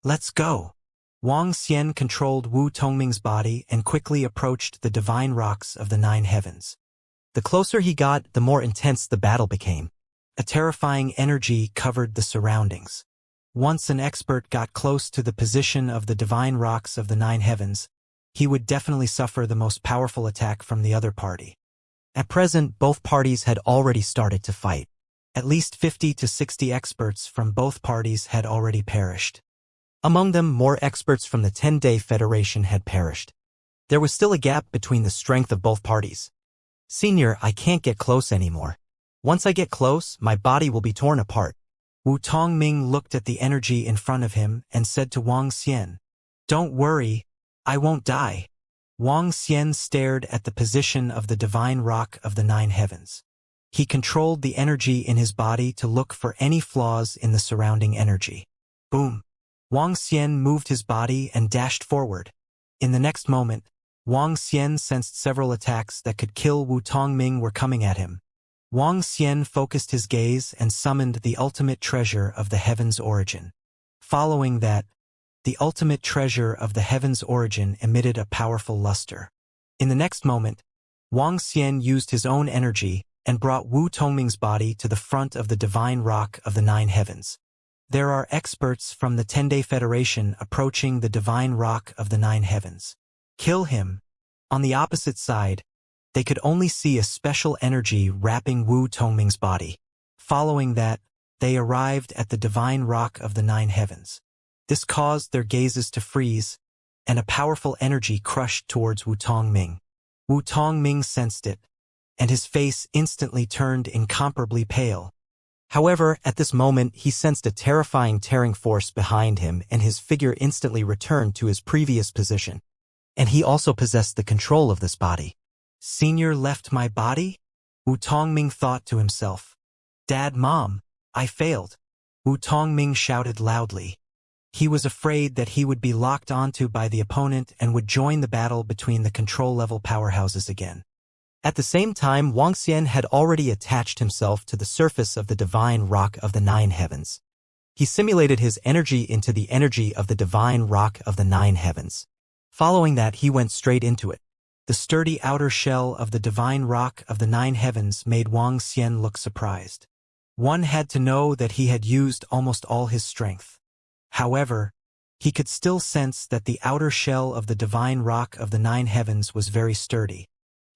Let's go. Wang Xian controlled Wu Tongming's body and quickly approached the divine rocks of the 9 heavens. The closer he got, the more intense the battle became. A terrifying energy covered the surroundings. Once an expert got close to the position of the divine rocks of the 9 heavens, he would definitely suffer the most powerful attack from the other party. At present, both parties had already started to fight. At least 50 to 60 experts from both parties had already perished. Among them, more experts from the 10-Day Federation had perished. There was still a gap between the strength of both parties. Senior, I can't get close anymore. Once I get close, my body will be torn apart. Wu Tongming looked at the energy in front of him and said to Wang Xian, "Don't worry, I won't die." Wang Xian stared at the position of the divine rock of the 9 heavens. He controlled the energy in his body to look for any flaws in the surrounding energy. Boom! Wang Xian moved his body and dashed forward. In the next moment, Wang Xian sensed several attacks that could kill Wu Tongming were coming at him. Wang Xian focused his gaze and summoned the ultimate treasure of the heaven's origin. Following that, the ultimate treasure of the heaven's origin emitted a powerful luster. In the next moment, Wang Xian used his own energy and brought Wu Tongming's body to the front of the divine rock of the 9 heavens. There are experts from the 10-Day Federation approaching the divine rock of the 9 heavens. Kill him. On the opposite side, they could only see a special energy wrapping Wu Tongming's body. Following that, they arrived at the divine rock of the 9 heavens. This caused their gazes to freeze, and a powerful energy crushed towards Wu Tongming. Wu Tongming sensed it, and his face instantly turned incomparably pale. However, at this moment, he sensed a terrifying tearing force behind him, and his figure instantly returned to his previous position. And he also possessed the control of this body. Senior left my body? Wu Tongming thought to himself. Dad, Mom, I failed. Wu Tongming shouted loudly. He was afraid that he would be locked onto by the opponent and would join the battle between the control-level powerhouses again. At the same time, Wang Xian had already attached himself to the surface of the divine rock of the 9 heavens. He simulated his energy into the energy of the divine rock of the 9 heavens. Following that, he went straight into it. The sturdy outer shell of the divine rock of the 9 heavens made Wang Xian look surprised. One had to know that he had used almost all his strength. However, he could still sense that the outer shell of the divine rock of the 9 heavens was very sturdy.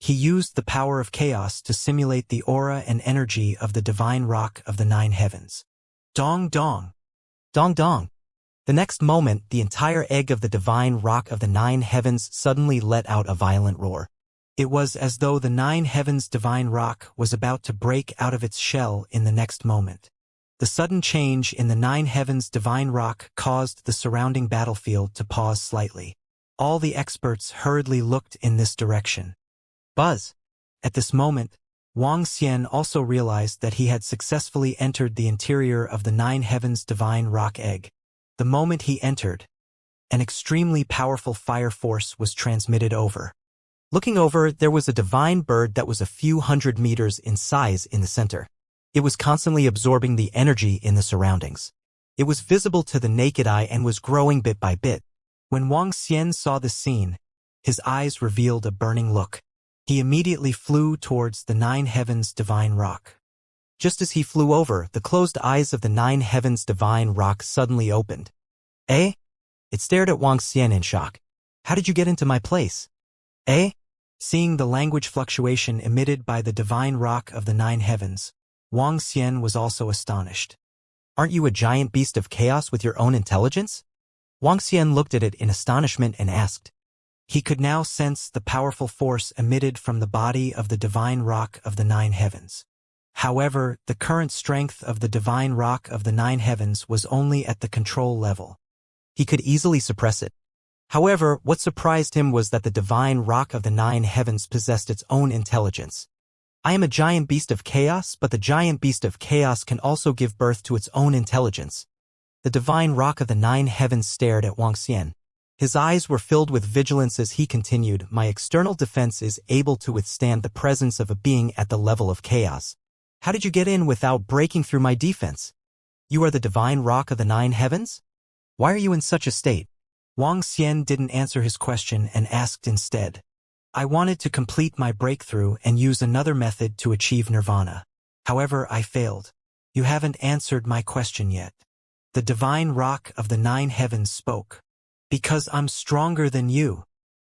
He used the power of chaos to simulate the aura and energy of the divine rock of the 9 heavens. Dong dong! Dong dong! The next moment, the entire egg of the divine rock of the 9 heavens suddenly let out a violent roar. It was as though the 9 heavens divine rock was about to break out of its shell in the next moment. The sudden change in the 9 heavens divine rock caused the surrounding battlefield to pause slightly. All the experts hurriedly looked in this direction. Buzz! At this moment, Wang Xian also realized that he had successfully entered the interior of the 9 heavens divine rock egg. The moment he entered, an extremely powerful fire force was transmitted over. Looking over, there was a divine bird that was a few hundred meters in size in the center. It was constantly absorbing the energy in the surroundings. It was visible to the naked eye and was growing bit by bit. When Wang Xian saw this scene, his eyes revealed a burning look. He immediately flew towards the 9 heavens divine rock. Just as he flew over, the closed eyes of the 9 heavens divine rock suddenly opened. Eh? It stared at Wang Xian in shock. How did you get into my place? Eh? Seeing the language fluctuation emitted by the divine rock of the 9 heavens, Wang Xian was also astonished. Aren't you a giant beast of chaos with your own intelligence? Wang Xian looked at it in astonishment and asked. He could now sense the powerful force emitted from the body of the divine rock of the 9 heavens. However, the current strength of the divine rock of the 9 heavens was only at the control level. He could easily suppress it. However, what surprised him was that the divine rock of the 9 heavens possessed its own intelligence. I am a giant beast of chaos, but the giant beast of chaos can also give birth to its own intelligence. The divine rock of the 9 heavens stared at Wang Xian. His eyes were filled with vigilance as he continued, my external defense is able to withstand the presence of a being at the level of chaos. How did you get in without breaking through my defense? You are the divine rock of the 9 heavens? Why are you in such a state? Wang Xian didn't answer his question and asked instead. I wanted to complete my breakthrough and use another method to achieve nirvana. However, I failed. You haven't answered my question yet. The divine rock of the 9 heavens spoke. Because I'm stronger than you.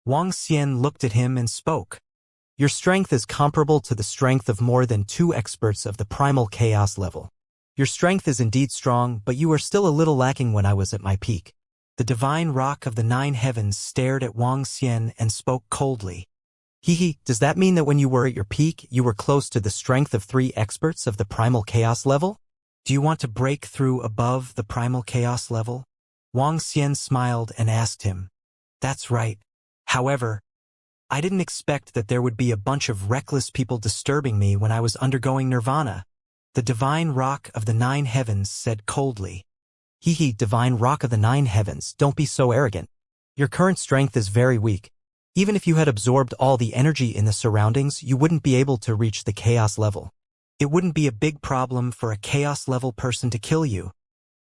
Wang Xian looked at him and spoke. Your strength is comparable to the strength of more than 2 experts of the primal chaos level. Your strength is indeed strong, but you are still a little lacking when I was at my peak. The divine rock of the 9 heavens stared at Wang Xian and spoke coldly. Does that mean that when you were at your peak, you were close to the strength of 3 experts of the primal chaos level? Do you want to break through above the primal chaos level? Wang Xian smiled and asked him. That's right. However, I didn't expect that there would be a bunch of reckless people disturbing me when I was undergoing nirvana. The divine rock of the 9 heavens said coldly. Divine rock of the 9 heavens, don't be so arrogant. Your current strength is very weak. Even if you had absorbed all the energy in the surroundings, you wouldn't be able to reach the chaos level. It wouldn't be a big problem for a chaos level person to kill you.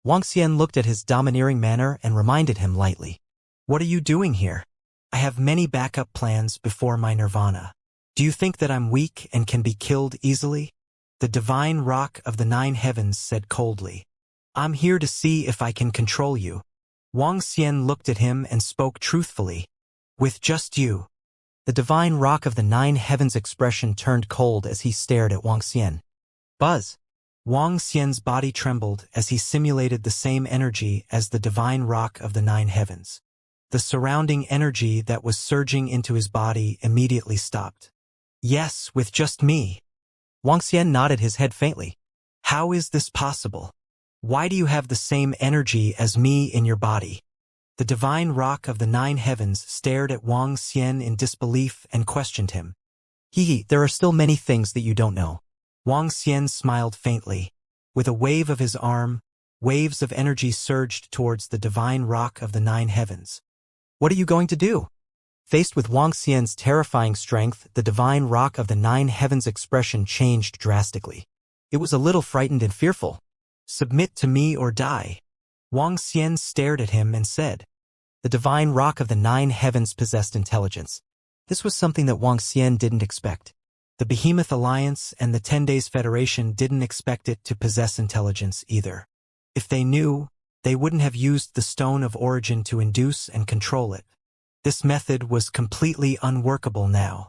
Wang Xian looked at his domineering manner and reminded him lightly. What are you doing here? I have many backup plans before my nirvana. Do you think that I'm weak and can be killed easily? The divine rock of the 9 heavens said coldly. I'm here to see if I can control you. Wang Xian looked at him and spoke truthfully. With just you. The divine rock of the 9 heavens expression turned cold as he stared at Wang Xian. Buzz. Wang Xian's body trembled as he simulated the same energy as the divine rock of the 9 heavens. The surrounding energy that was surging into his body immediately stopped. Yes, with just me. Wang Xian nodded his head faintly. How is this possible? Why do you have the same energy as me in your body? The divine rock of the 9 heavens stared at Wang Xian in disbelief and questioned him. There are still many things that you don't know. Wang Xian smiled faintly. With a wave of his arm, waves of energy surged towards the divine rock of the 9 heavens. What are you going to do? Faced with Wang Xian's terrifying strength, the divine rock of the 9 heavens expression changed drastically. It was a little frightened and fearful. Submit to me or die. Wang Xian stared at him and said. The divine rock of the 9 heavens possessed intelligence. This was something that Wang Xian didn't expect. The Behemoth Alliance and the 10 Days Federation didn't expect it to possess intelligence either. If they knew, they wouldn't have used the Stone of Origin to induce and control it. This method was completely unworkable now.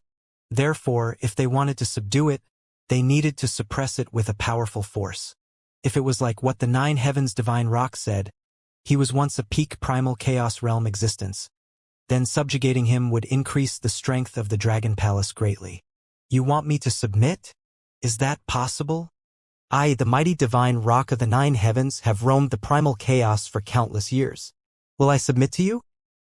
Therefore, if they wanted to subdue it, they needed to suppress it with a powerful force. If it was like what the 9 heavens divine rock said, he was once a peak primal chaos realm existence, then subjugating him would increase the strength of the Dragon Palace greatly. You want me to submit? Is that possible? I, the mighty divine rock of the 9 heavens, have roamed the primal chaos for countless years. Will I submit to you?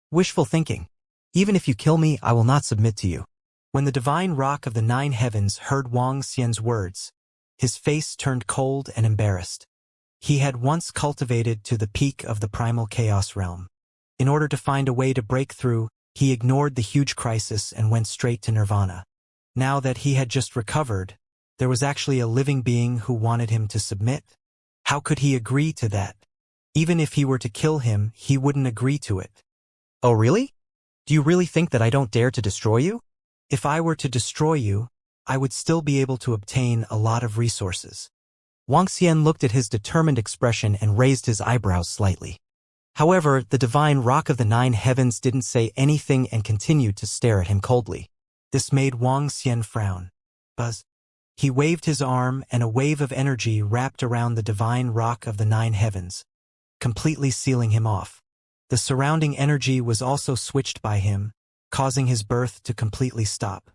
Wishful thinking. Even if you kill me, I will not submit to you. When the divine rock of the 9 heavens heard Wang Xian's words, his face turned cold and embarrassed. He had once cultivated to the peak of the primal chaos realm. In order to find a way to break through, he ignored the huge crisis and went straight to nirvana. Now that he had just recovered, there was actually a living being who wanted him to submit. How could he agree to that? Even if he were to kill him, he wouldn't agree to it. Oh really? Do you really think that I don't dare to destroy you? If I were to destroy you, I would still be able to obtain a lot of resources. Wang Xian looked at his determined expression and raised his eyebrows slightly. However, the divine rock of the 9 heavens didn't say anything and continued to stare at him coldly. This made Wang Xian frown. Buzz. He waved his arm and a wave of energy wrapped around the divine rock of the 9 heavens, completely sealing him off. The surrounding energy was also switched by him, causing his birth to completely stop.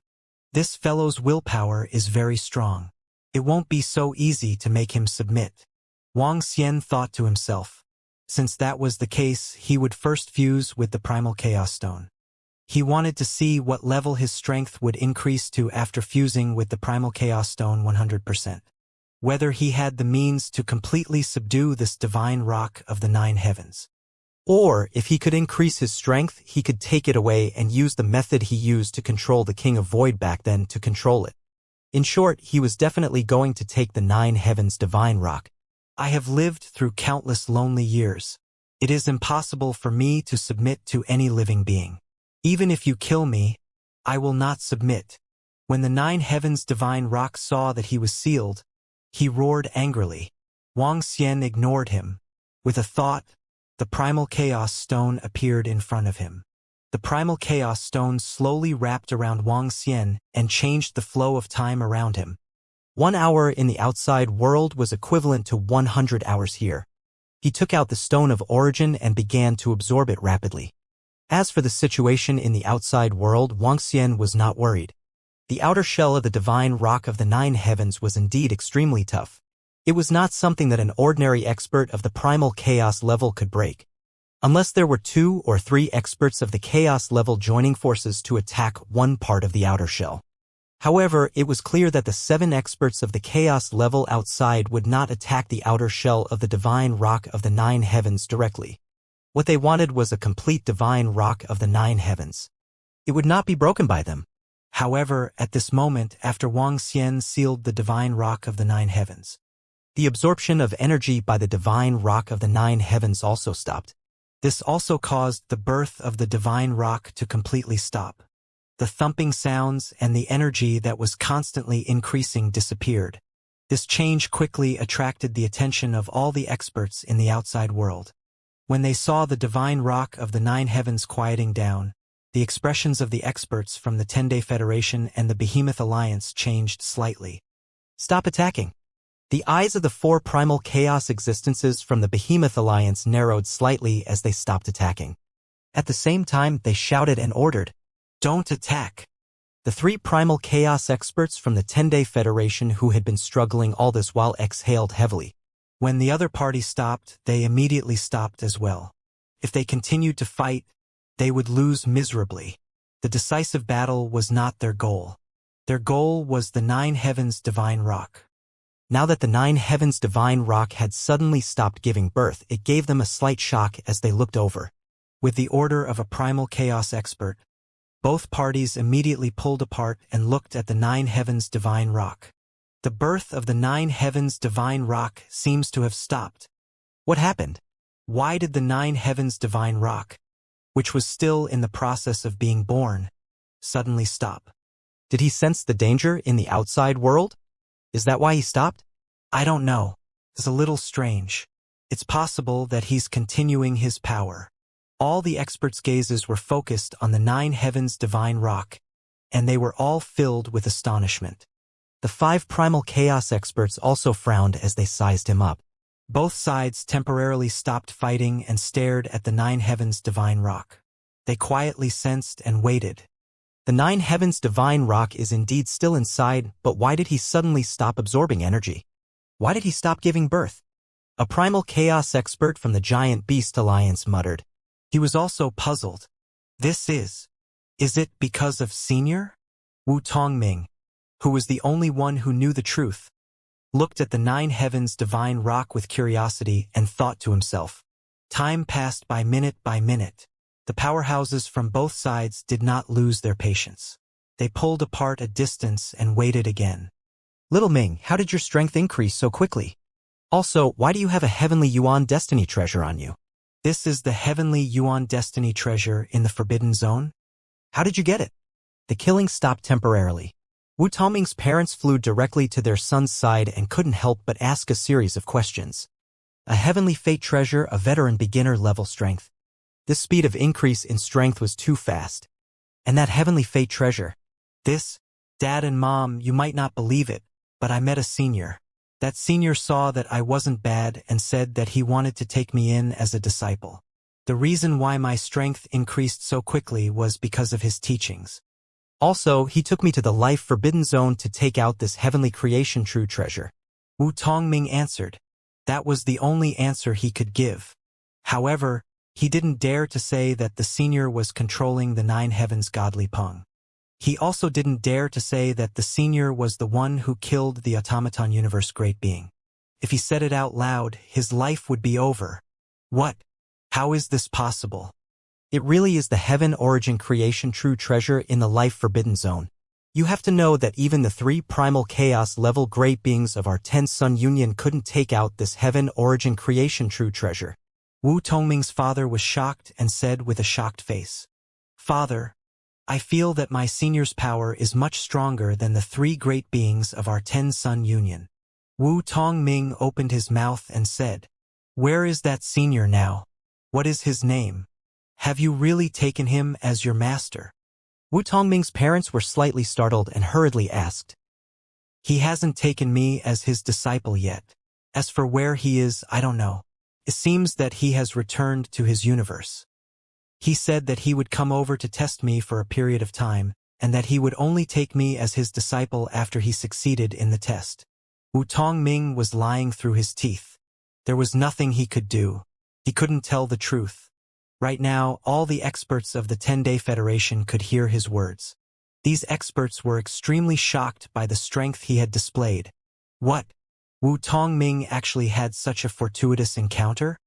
This fellow's willpower is very strong. It won't be so easy to make him submit. Wang Xian thought to himself. Since that was the case, he would first fuse with the Primal Chaos Stone. He wanted to see what level his strength would increase to after fusing with the Primal Chaos Stone 100%. Whether he had the means to completely subdue this divine rock of the 9 heavens. Or, if he could increase his strength, he could take it away and use the method he used to control the King of Void back then to control it. In short, he was definitely going to take the 9 heavens divine rock. I have lived through countless lonely years. It is impossible for me to submit to any living being. Even if you kill me, I will not submit. When the 9 heavens divine rock saw that he was sealed, he roared angrily. Wang Xian ignored him. With a thought, the primal chaos stone appeared in front of him. The primal chaos stone slowly wrapped around Wang Xian and changed the flow of time around him. 1 hour in the outside world was equivalent to 100 hours here. He took out the stone of origin and began to absorb it rapidly. As for the situation in the outside world, Wang Xian was not worried. The outer shell of the divine rock of the 9 heavens was indeed extremely tough. It was not something that an ordinary expert of the primal chaos level could break. Unless there were 2 or 3 experts of the chaos level joining forces to attack one part of the outer shell. However, it was clear that the 7 experts of the chaos level outside would not attack the outer shell of the divine rock of the 9 heavens directly. What they wanted was a complete divine rock of the 9 heavens. It would not be broken by them. However, at this moment, after Wang Xian sealed the divine rock of the 9 heavens, the absorption of energy by the divine rock of the 9 heavens also stopped. This also caused the birth of the divine rock to completely stop. The thumping sounds and the energy that was constantly increasing disappeared. This change quickly attracted the attention of all the experts in the outside world. When they saw the divine rock of the 9 heavens quieting down, the expressions of the experts from the 10-Day Federation and the Behemoth Alliance changed slightly. Stop attacking. The eyes of the 4 primal chaos existences from the Behemoth Alliance narrowed slightly as they stopped attacking. At the same time, they shouted and ordered, "Don't attack." The 3 primal chaos experts from the 10-Day Federation who had been struggling all this while exhaled heavily. When the other party stopped, they immediately stopped as well. If they continued to fight, they would lose miserably. The decisive battle was not their goal. Their goal was the 9 heavens divine rock. Now that the 9 heavens divine rock had suddenly stopped giving birth, it gave them a slight shock as they looked over. With the order of a primal chaos expert, both parties immediately pulled apart and looked at the 9 heavens divine rock. The birth of the 9 heavens divine rock seems to have stopped. What happened? Why did the 9 heavens divine rock, which was still in the process of being born, suddenly stop? Did he sense the danger in the outside world? Is that why he stopped? I don't know. It's a little strange. It's possible that he's continuing his power. All the experts' gazes were focused on the 9 heavens divine rock, and they were all filled with astonishment. The 5 primal chaos experts also frowned as they sized him up. Both sides temporarily stopped fighting and stared at the 9 heavens divine rock. They quietly sensed and waited. The 9 heavens divine rock is indeed still inside, but why did he suddenly stop absorbing energy? Why did he stop giving birth? A primal chaos expert from the Giant Beast Alliance muttered. He was also puzzled. Is it because of Senior? Wu Tongming, who was the only one who knew the truth, looked at the 9 heavens divine rock with curiosity and thought to himself. Time passed by minute. The powerhouses from both sides did not lose their patience. They pulled apart a distance and waited again. Little Ming, how did your strength increase so quickly? Also, why do you have a Heavenly Yuan Destiny treasure on you? This is the Heavenly Yuan Destiny treasure in the Forbidden Zone? How did you get it? The killing stopped temporarily. Wu Tongming's parents flew directly to their son's side and couldn't help but ask a series of questions. A Heavenly Fate treasure, a veteran beginner level strength. This speed of increase in strength was too fast. And that Heavenly Fate treasure. Dad and Mom, you might not believe it, but I met a senior. That senior saw that I wasn't bad and said that he wanted to take me in as a disciple. The reason why my strength increased so quickly was because of his teachings. Also, he took me to the Life Forbidden Zone to take out this Heavenly Creation True Treasure. Wu Tongming answered. That was the only answer he could give. However, he didn't dare to say that the senior was controlling the 9 heavens godly Peng. He also didn't dare to say that the senior was the one who killed the automaton universe great being. If he said it out loud, his life would be over. What? How is this possible? It really is the Heaven Origin Creation True Treasure in the Life Forbidden Zone. You have to know that even the 3 primal chaos level great beings of our 10 Sun Union couldn't take out this Heaven Origin Creation True Treasure. Wu Tongming's father was shocked and said with a shocked face, "Father, I feel that my senior's power is much stronger than the three great beings of our 10-son union." Wu Tongming opened his mouth and said, "Where is that senior now? What is his name? Have you really taken him as your master?" Wu Tongming's parents were slightly startled and hurriedly asked, "He hasn't taken me as his disciple yet. As for where he is, I don't know. It seems that he has returned to his universe. He said that he would come over to test me for a period of time, and that he would only take me as his disciple after he succeeded in the test." Wu Tongming was lying through his teeth. There was nothing he could do. He couldn't tell the truth. Right now, all the experts of the 10-Day Federation could hear his words. These experts were extremely shocked by the strength he had displayed. What? Wu Tongming actually had such a fortuitous encounter?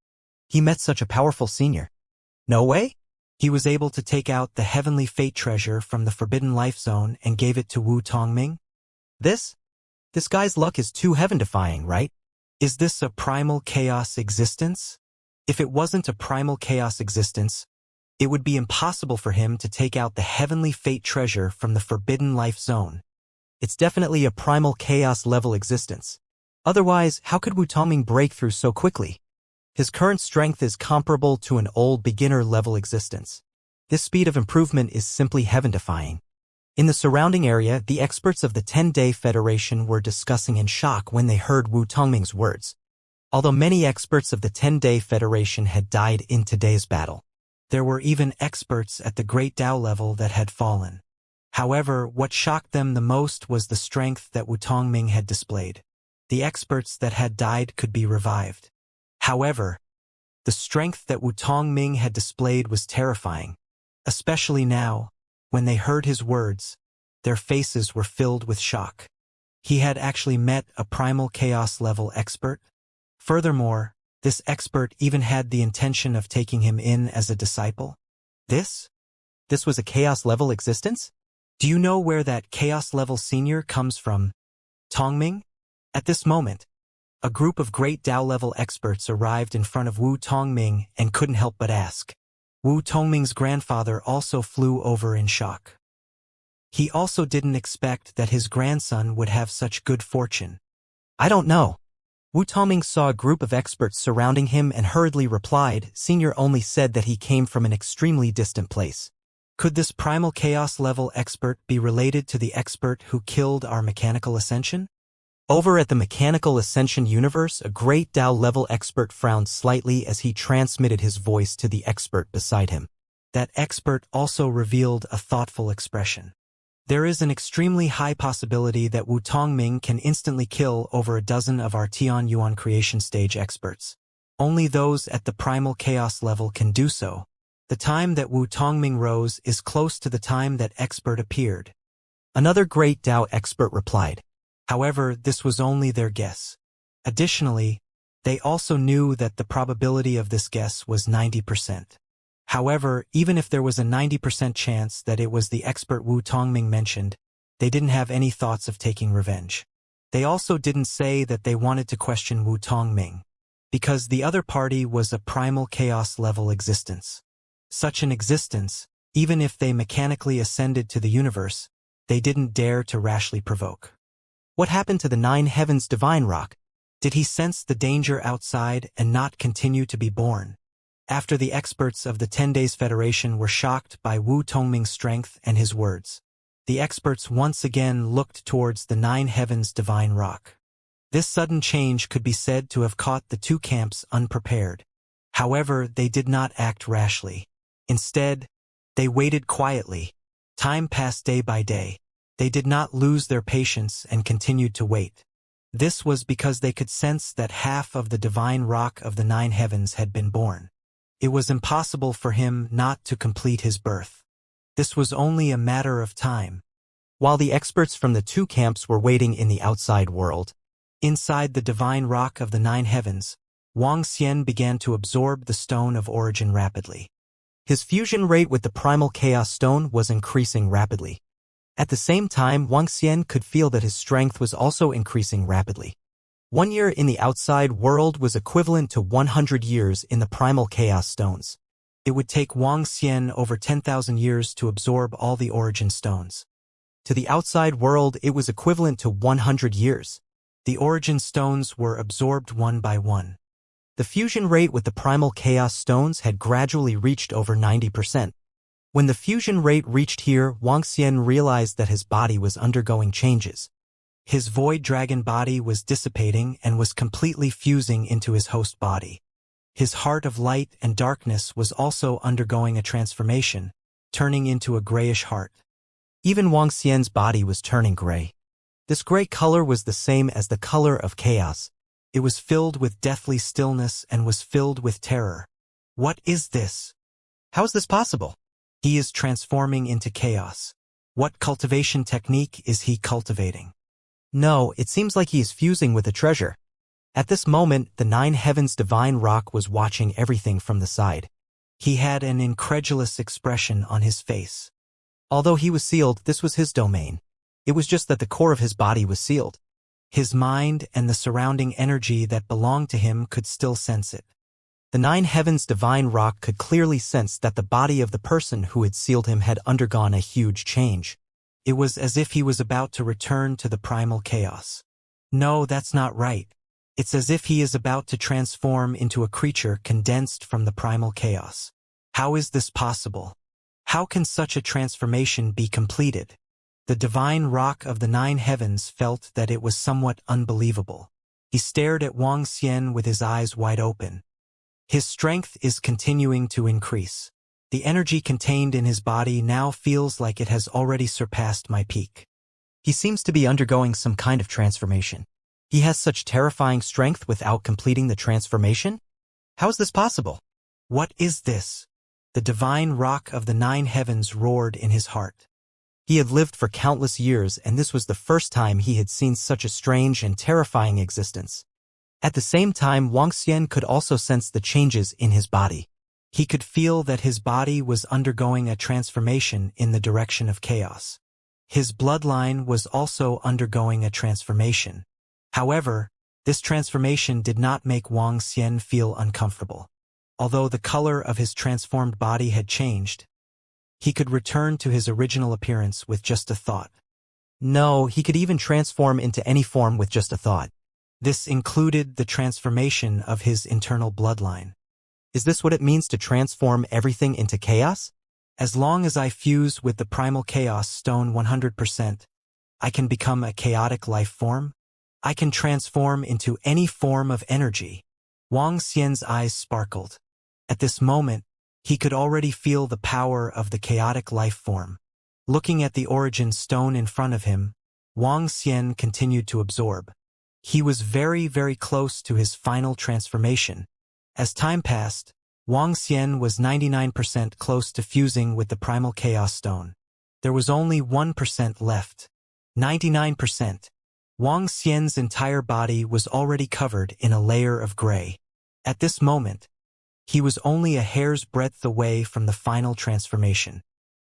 He met such a powerful senior. No way? He was able to take out the heavenly fate treasure from the Forbidden Life Zone and gave it to Wu Tongming? This guy's luck is too heaven-defying, right? Is this a primal chaos existence? If it wasn't a primal chaos existence, it would be impossible for him to take out the heavenly fate treasure from the Forbidden Life Zone. It's definitely a primal chaos level existence. Otherwise, how could Wu Tongming break through so quickly? His current strength is comparable to an old beginner-level existence. This speed of improvement is simply heaven-defying. In the surrounding area, the experts of the 10-Day Federation were discussing in shock when they heard Wu Tongming's words. Although many experts of the 10-Day Federation had died in today's battle, there were even experts at the Great Tao level that had fallen. However, what shocked them the most was the strength that Wu Tongming had displayed. The experts that had died could be revived. However, the strength that Wu Tongming had displayed was terrifying, especially now, when they heard his words. Their faces were filled with shock. He had actually met a primal chaos level expert. Furthermore, this expert even had the intention of taking him in as a disciple. This was a chaos level existence? Do you know where that chaos level senior comes from, Tongming? At this moment, a group of Great Tao level experts arrived in front of Wu Tongming and couldn't help but ask. Wu Tongming's grandfather also flew over in shock. He also didn't expect that his grandson would have such good fortune. "I don't know." Wu Tongming saw a group of experts surrounding him and hurriedly replied. Senior only said that he came from an extremely distant place. Could this primal chaos level expert be related to the expert who killed our mechanical ascension? Over at the Mechanical Ascension universe, a Great Tao level expert frowned slightly as he transmitted his voice to the expert beside him. That expert also revealed a thoughtful expression. "There is an extremely high possibility that Wu Tongming can instantly kill over a dozen of our Tian Yuan creation stage experts. Only those at the primal chaos level can do so. The time that Wu Tongming rose is close to the time that expert appeared." Another Great Tao expert replied. However, this was only their guess. Additionally, they also knew that the probability of this guess was 90%. However, even if there was a 90% chance that it was the expert Wu Tongming mentioned, they didn't have any thoughts of taking revenge. They also didn't say that they wanted to question Wu Tongming, because the other party was a primal chaos level existence. Such an existence, even if they mechanically ascended to the universe, they didn't dare to rashly provoke. What happened to the 9 Heavens divine rock? Did he sense the danger outside and not continue to be born? After the experts of the 10 Days Federation were shocked by Wu Tongming's strength and his words, the experts once again looked towards the 9 Heavens divine rock. This sudden change could be said to have caught the two camps unprepared. However, they did not act rashly. Instead, they waited quietly. Time passed day by day. They did not lose their patience and continued to wait. This was because they could sense that half of the divine rock of the 9 Heavens had been born. It was impossible for him not to complete his birth. This was only a matter of time. While the experts from the two camps were waiting in the outside world, inside the divine rock of the 9 Heavens, Wang Xian began to absorb the Stone of Origin rapidly. His fusion rate with the Primal Chaos Stone was increasing rapidly. At the same time, Wang Xian could feel that his strength was also increasing rapidly. 1 year in the outside world was equivalent to 100 years in the primal chaos stones. It would take Wang Xian over 10,000 years to absorb all the origin stones. To the outside world, it was equivalent to 100 years. The origin stones were absorbed one by one. The fusion rate with the primal chaos stones had gradually reached over 90%. When the fusion rate reached here, Wang Xian realized that his body was undergoing changes. His void dragon body was dissipating and was completely fusing into his host body. His heart of light and darkness was also undergoing a transformation, turning into a grayish heart. Even Wang Xian's body was turning gray. This gray color was the same as the color of chaos. It was filled with deathly stillness and was filled with terror. What is this? How is this possible? He is transforming into chaos. What cultivation technique is he cultivating? No, it seems like he is fusing with a treasure. At this moment, the 9 Heavens divine rock was watching everything from the side. He had an incredulous expression on his face. Although he was sealed, this was his domain. It was just that the core of his body was sealed. His mind and the surrounding energy that belonged to him could still sense it. The 9 Heavens divine rock could clearly sense that the body of the person who had sealed him had undergone a huge change. It was as if he was about to return to the primal chaos. No, that's not right. It's as if he is about to transform into a creature condensed from the primal chaos. How is this possible? How can such a transformation be completed? The divine rock of the 9 Heavens felt that it was somewhat unbelievable. He stared at Wang Xian with his eyes wide open. His strength is continuing to increase. The energy contained in his body now feels like it has already surpassed my peak. He seems to be undergoing some kind of transformation. He has such terrifying strength without completing the transformation? How is this possible? What is this? The divine rock of the 9 Heavens roared in his heart. He had lived for countless years, and this was the first time he had seen such a strange and terrifying existence. At the same time, Wang Xian could also sense the changes in his body. He could feel that his body was undergoing a transformation in the direction of chaos. His bloodline was also undergoing a transformation. However, this transformation did not make Wang Xian feel uncomfortable. Although the color of his transformed body had changed, he could return to his original appearance with just a thought. No, he could even transform into any form with just a thought. This included the transformation of his internal bloodline. Is this what it means to transform everything into chaos? As long as I fuse with the primal chaos stone 100%, I can become a chaotic life form. I can transform into any form of energy. Wang Xian's eyes sparkled. At this moment, he could already feel the power of the chaotic life form. Looking at the origin stone in front of him, Wang Xian continued to absorb. He was very, very close to his final transformation. As time passed, Wang Xian was 99% close to fusing with the primal chaos stone. There was only 1% left. 99%. Wang Xian's entire body was already covered in a layer of gray. At this moment, he was only a hair's breadth away from the final transformation.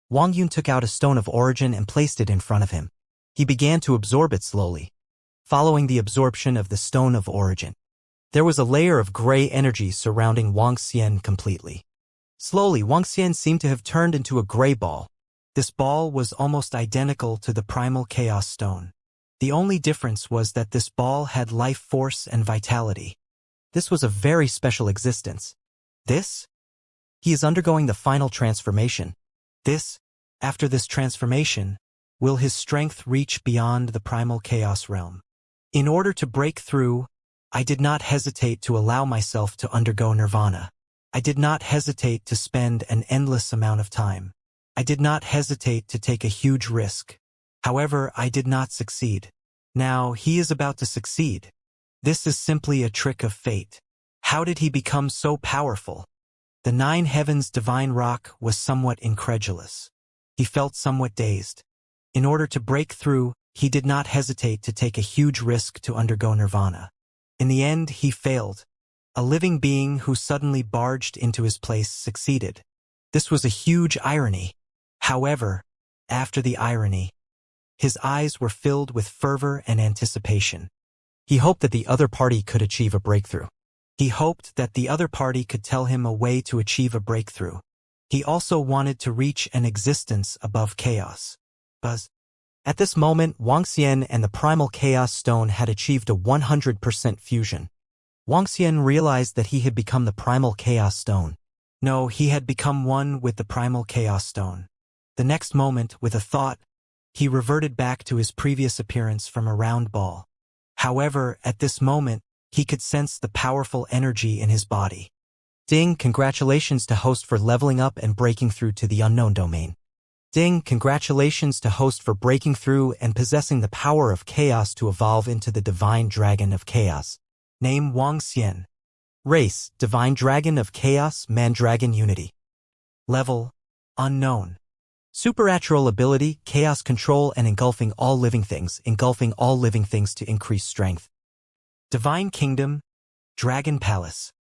Wang Yun took out a stone of origin and placed it in front of him. He began to absorb it slowly. Following the absorption of the stone of origin, there was a layer of gray energy surrounding Wang Xian completely. Slowly, Wang Xian seemed to have turned into a gray ball. This ball was almost identical to the primal chaos stone. The only difference was that this ball had life force and vitality. This was a very special existence. This? He is undergoing the final transformation. This, after this transformation, will his strength reach beyond the primal chaos realm. In order to break through, I did not hesitate to allow myself to undergo nirvana. I did not hesitate to spend an endless amount of time. I did not hesitate to take a huge risk. However, I did not succeed. Now, he is about to succeed. This is simply a trick of fate. How did he become so powerful? The 9 Heavens divine rock was somewhat incredulous. He felt somewhat dazed. In order to break through, he did not hesitate to take a huge risk to undergo nirvana. In the end, he failed. A living being who suddenly barged into his place succeeded. This was a huge irony. However, after the irony, his eyes were filled with fervor and anticipation. He hoped that the other party could achieve a breakthrough. He hoped that the other party could tell him a way to achieve a breakthrough. He also wanted to reach an existence above chaos. Buzz. At this moment, Wuxia and the primal chaos stone had achieved a 100% fusion. Wuxia realized that he had become the primal chaos stone. No, he had become one with the primal chaos stone. The next moment, with a thought, he reverted back to his previous appearance from a round ball. However, at this moment, he could sense the powerful energy in his body. Ding, congratulations to host for leveling up and breaking through to the unknown domain. Ding, congratulations to host for breaking through and possessing the power of chaos to evolve into the divine dragon of chaos. Name Wuxia. Race, divine dragon of chaos, man-dragon unity. Level, unknown. Supernatural ability, chaos control and engulfing all living things to increase strength. Divine kingdom, dragon palace.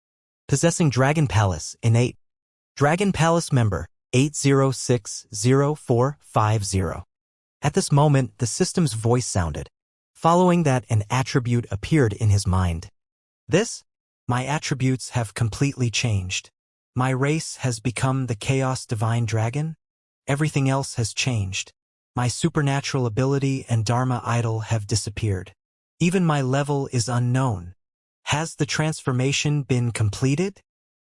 Possessing dragon palace, innate. Dragon palace member, 8060450. At this moment, the system's voice sounded. Following that, an attribute appeared in his mind. My attributes have completely changed. My race has become the Chaos Divine Dragon. Everything else has changed. My supernatural ability and Dharma idol have disappeared. Even my level is unknown. Has the transformation been completed?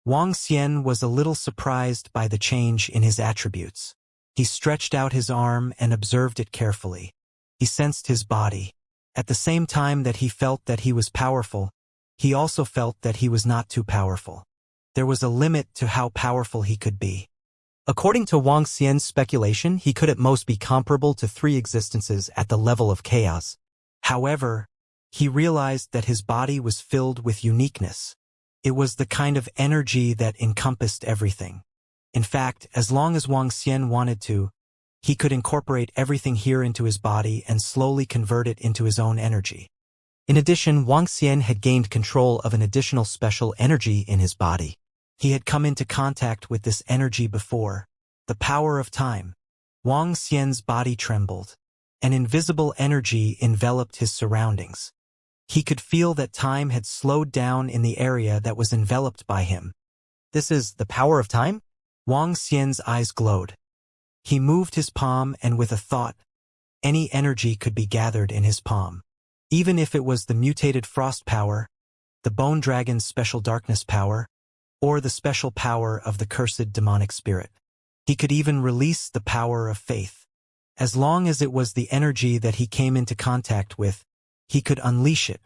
Wuxia was a little surprised by the change in his attributes. He stretched out his arm and observed it carefully. He sensed his body. At the same time that he felt that he was powerful, he also felt that he was not too powerful. There was a limit to how powerful he could be. According to Wuxia's speculation, he could at most be comparable to 3 existences at the level of chaos. However, he realized that his body was filled with uniqueness. It was the kind of energy that encompassed everything. In fact, as long as Wuxia wanted to, he could incorporate everything here into his body and slowly convert it into his own energy. In addition, Wuxia had gained control of an additional special energy in his body. He had come into contact with this energy before. The power of time. Wuxia's body trembled. An invisible energy enveloped his surroundings. He could feel that time had slowed down in the area that was enveloped by him. This is the power of time? Wuxia's eyes glowed. He moved his palm and with a thought, any energy could be gathered in his palm. Even if it was the mutated frost power, the bone dragon's special darkness power, or the special power of the cursed demonic spirit. He could even release the power of faith. As long as it was the energy that he came into contact with, he could unleash it.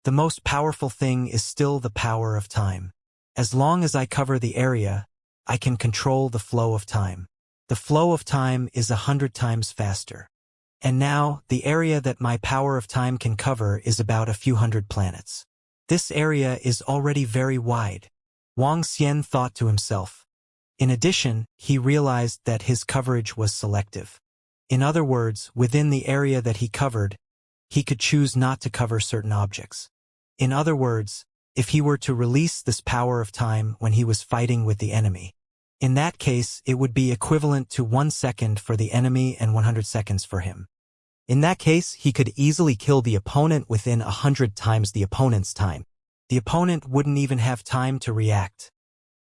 The most powerful thing is still the power of time. As long as I cover the area, I can control the flow of time. The flow of time is 100 times faster. And now, the area that my power of time can cover is about a few hundred planets. This area is already very wide. Wuxia thought to himself. In addition, he realized that his coverage was selective. In other words, within the area that he covered, he could choose not to cover certain objects. In other words, if he were to release this power of time when he was fighting with the enemy, in that case, it would be equivalent to 1 second for the enemy and 100 seconds for him. In that case, he could easily kill the opponent within 100 times the opponent's time. The opponent wouldn't even have time to react.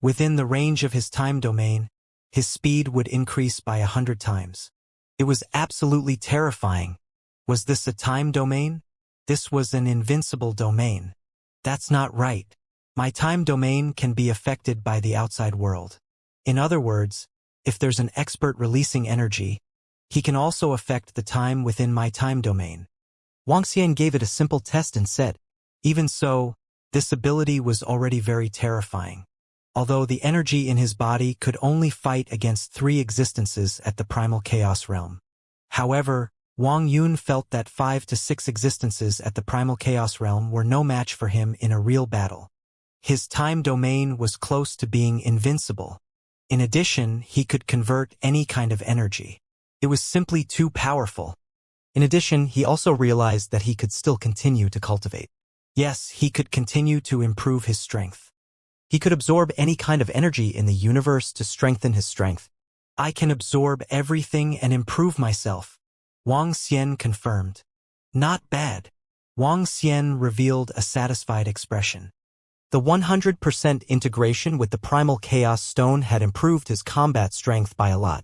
Within the range of his time domain, his speed would increase by 100 times. It was absolutely terrifying. Was this a time domain? This was an invincible domain. That's not right. My time domain can be affected by the outside world. In other words, if there's an expert releasing energy, he can also affect the time within my time domain. Wuxia gave it a simple test and said, even so, this ability was already very terrifying. Although the energy in his body could only fight against 3 existences at the primal chaos realm. However, Wuxia felt that 5 to 6 existences at the primal chaos realm were no match for him in a real battle. His time domain was close to being invincible. In addition, he could convert any kind of energy. It was simply too powerful. In addition, he also realized that he could still continue to cultivate. Yes, he could continue to improve his strength. He could absorb any kind of energy in the universe to strengthen his strength. I can absorb everything and improve myself, Wuxia confirmed. Not bad. Wang Xian revealed a satisfied expression. The 100% integration with the primal chaos stone had improved his combat strength by a lot.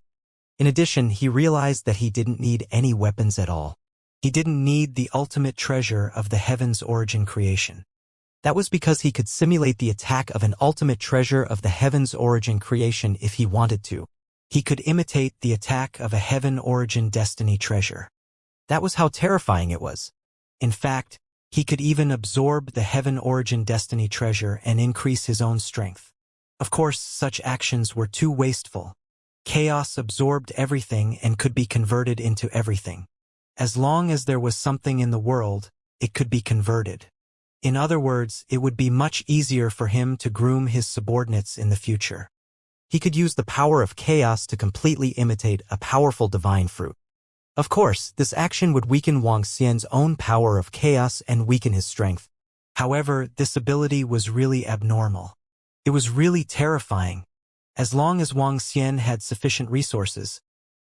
In addition, he realized that he didn't need any weapons at all. He didn't need the ultimate treasure of the heaven's origin creation. That was because he could simulate the attack of an ultimate treasure of the heaven's origin creation if he wanted to. He could imitate the attack of a heaven origin destiny treasure. That was how terrifying it was. In fact, he could even absorb the heaven origin destiny treasure and increase his own strength. Of course, such actions were too wasteful. Chaos absorbed everything and could be converted into everything. As long as there was something in the world, it could be converted. In other words, it would be much easier for him to groom his subordinates in the future. He could use the power of chaos to completely imitate a powerful divine fruit. Of course, this action would weaken Wang Xian's own power of chaos and weaken his strength. However, this ability was really abnormal. It was really terrifying. As long as Wang Xian had sufficient resources,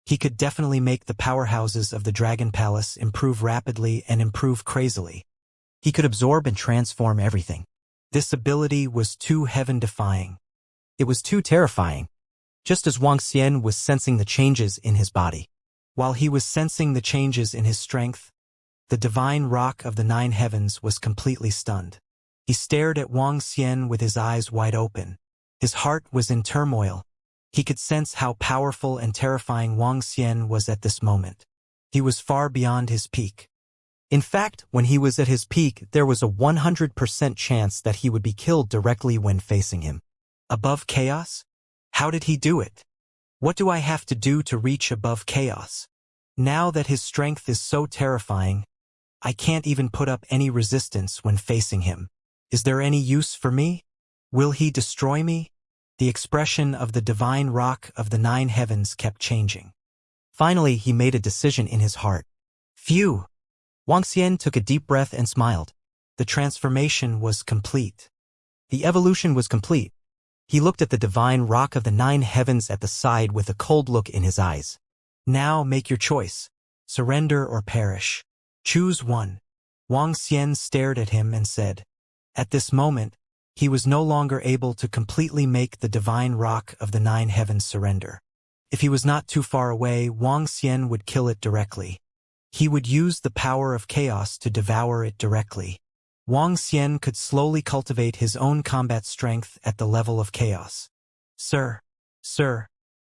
he could definitely make the powerhouses of the Dragon Palace improve rapidly and improve crazily. He could absorb and transform everything. This ability was too heaven-defying. It was too terrifying. Just as Wang Xian was sensing the changes in his body. While he was sensing the changes in his strength, the divine rock of the 9 heavens was completely stunned. He stared at Wang Xian with his eyes wide open. His heart was in turmoil. He could sense how powerful and terrifying Wang Xian was at this moment. He was far beyond his peak. In fact, when he was at his peak, there was a 100% chance that he would be killed directly when facing him. Above chaos? How did he do it? What do I have to do to reach above chaos? Now that his strength is so terrifying, I can't even put up any resistance when facing him. Is there any use for me? Will he destroy me? The expression of the divine rock of the 9 heavens kept changing. Finally, he made a decision in his heart. Phew! Wang Xian took a deep breath and smiled. The transformation was complete. The evolution was complete. He looked at the divine rock of the 9 heavens at the side with a cold look in his eyes. Now make your choice. Surrender or perish. Choose one. Wang Xian stared at him and said. At this moment, he was no longer able to completely make the divine rock of the 9 heavens surrender. If he was not too far away, Wang Xian would kill it directly. He would use the power of chaos to devour it directly. Wang Xian could slowly cultivate his own combat strength at the level of chaos. Sir,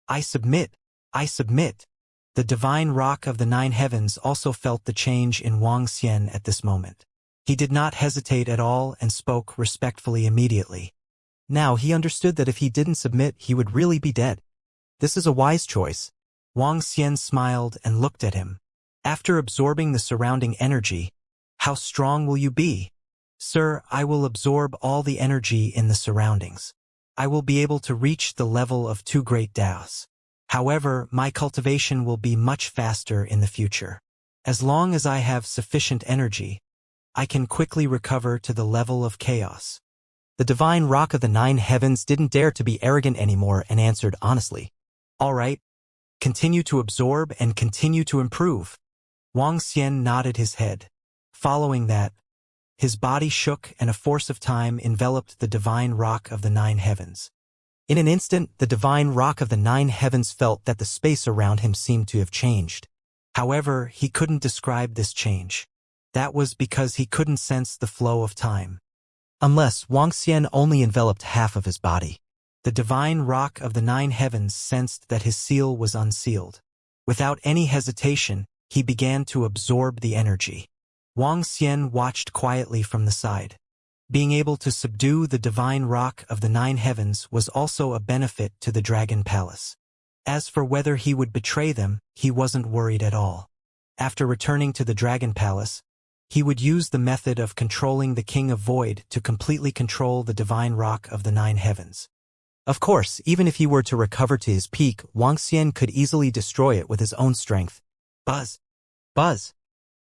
I submit. The divine rock of the 9 heavens also felt the change in Wang Xian at this moment. He did not hesitate at all and spoke respectfully immediately. Now he understood that if he didn't submit, he would really be dead. This is a wise choice. Wang Xian smiled and looked at him. After absorbing the surrounding energy, how strong will you be? Sir, I will absorb all the energy in the surroundings. I will be able to reach the level of 2 great Daos. However, my cultivation will be much faster in the future. As long as I have sufficient energy, I can quickly recover to the level of chaos. The divine rock of the 9 heavens didn't dare to be arrogant anymore and answered honestly. All right, continue to absorb and continue to improve. Wang Xian nodded his head. Following that, his body shook and a force of time enveloped the divine rock of the 9 heavens. In an instant, the divine rock of the 9 heavens felt that the space around him seemed to have changed. However, he couldn't describe this change. That was because he couldn't sense the flow of time. Unless Wang Xian only enveloped half of his body. The divine rock of the 9 heavens sensed that his seal was unsealed. Without any hesitation, he began to absorb the energy. Wang Xian watched quietly from the side. Being able to subdue the divine rock of the 9 heavens was also a benefit to the Dragon Palace. As for whether he would betray them, he wasn't worried at all. After returning to the Dragon Palace, he would use the method of controlling the King of Void to completely control the divine rock of the 9 heavens. Of course, even if he were to recover to his peak, Wang Xian could easily destroy it with his own strength. Buzz! Buzz!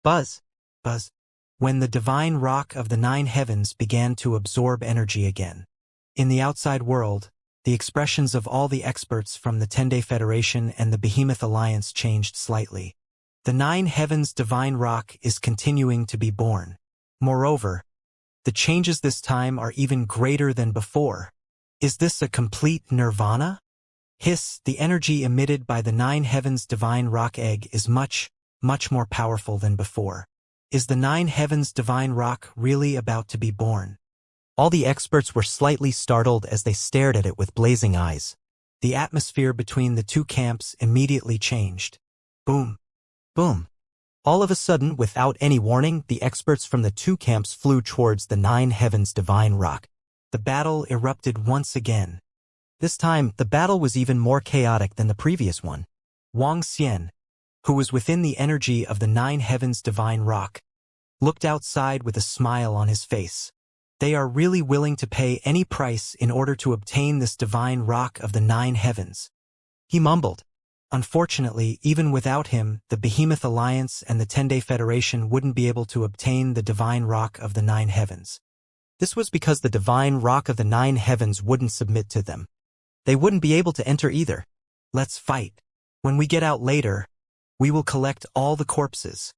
Buzz! Buzz! When the divine rock of the 9 heavens began to absorb energy again. In the outside world, the expressions of all the experts from the 10-Day Federation and the Behemoth Alliance changed slightly. The 9 heavens divine rock is continuing to be born. Moreover, the changes this time are even greater than before. Is this a complete nirvana? Hiss, the energy emitted by the nine heavens divine rock egg is much, much more powerful than before. Is the nine heavens divine rock really about to be born? All the experts were slightly startled as they stared at it with blazing eyes. The atmosphere between the two camps immediately changed. Boom. Boom. All of a sudden, without any warning, the experts from the two camps flew towards the nine heavens divine rock. The battle erupted once again. This time, the battle was even more chaotic than the previous one. Wang Xian, who was within the energy of the nine heavens divine rock, looked outside with a smile on his face. They are really willing to pay any price in order to obtain this divine rock of the nine heavens. He mumbled. Unfortunately, even without him, the Behemoth Alliance and the 10-Day Federation wouldn't be able to obtain the divine rock of the nine heavens. This was because the divine rock of the nine heavens wouldn't submit to them. They wouldn't be able to enter either. Let's fight. When we get out later, we will collect all the corpses.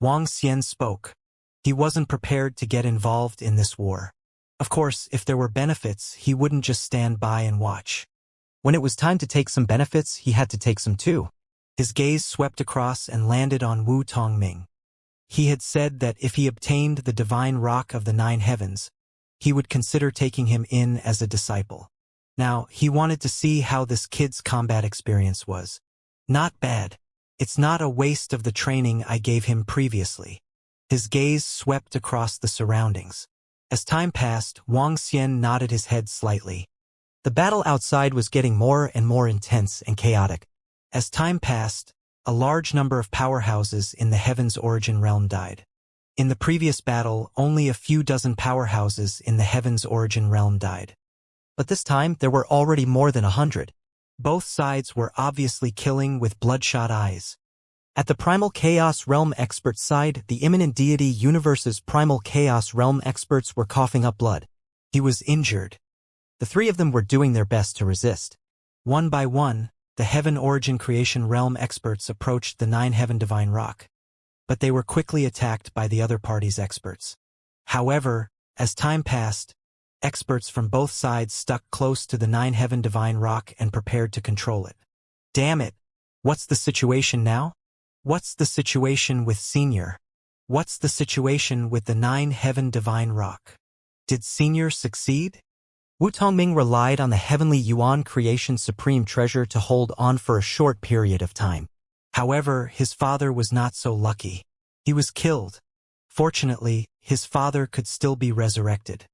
Wang Xian spoke. He wasn't prepared to get involved in this war. Of course, if there were benefits, he wouldn't just stand by and watch. When it was time to take some benefits, he had to take some too. His gaze swept across and landed on Wu Tongming. He had said that if he obtained the divine rock of the nine heavens, he would consider taking him in as a disciple. Now, he wanted to see how this kid's combat experience was. Not bad. It's not a waste of the training I gave him previously. His gaze swept across the surroundings. As time passed, Wang Xian nodded his head slightly. The battle outside was getting more and more intense and chaotic. As time passed, a large number of powerhouses in the Heaven's Origin realm died. In the previous battle, only a few dozen powerhouses in the Heaven's Origin realm died. But this time, there were already more than 100. Both sides were obviously killing with bloodshot eyes. At the Primal Chaos Realm experts' side, the Imminent Deity Universe's Primal Chaos Realm experts were coughing up blood. He was injured. The three of them were doing their best to resist. One by one, the Heaven Origin Creation Realm experts approached the Nine Heaven Divine Rock. But they were quickly attacked by the other party's experts. However, as time passed, experts from both sides stuck close to the Nine Heaven Divine Rock and prepared to control it. Damn it! What's the situation now? What's the situation with Senior? What's the situation with the Nine Heaven Divine Rock? Did Senior succeed? Wu Tongming relied on the Heavenly Yuan Creation Supreme Treasure to hold on for a short period of time. However, his father was not so lucky. He was killed. Fortunately, his father could still be resurrected.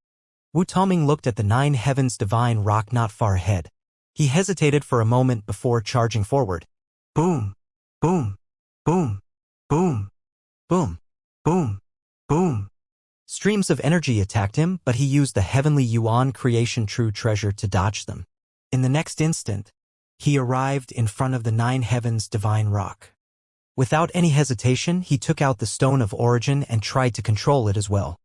Wu Tongming looked at the Nine Heavens Divine Rock not far ahead. He hesitated for a moment before charging forward. Boom! Boom! Boom! Boom! Boom! Boom! Boom! Streams of energy attacked him, but he used the Heavenly Yuan Creation True Treasure to dodge them. In the next instant, he arrived in front of the Nine Heavens Divine Rock. Without any hesitation, he took out the Stone of Origin and tried to control it as well.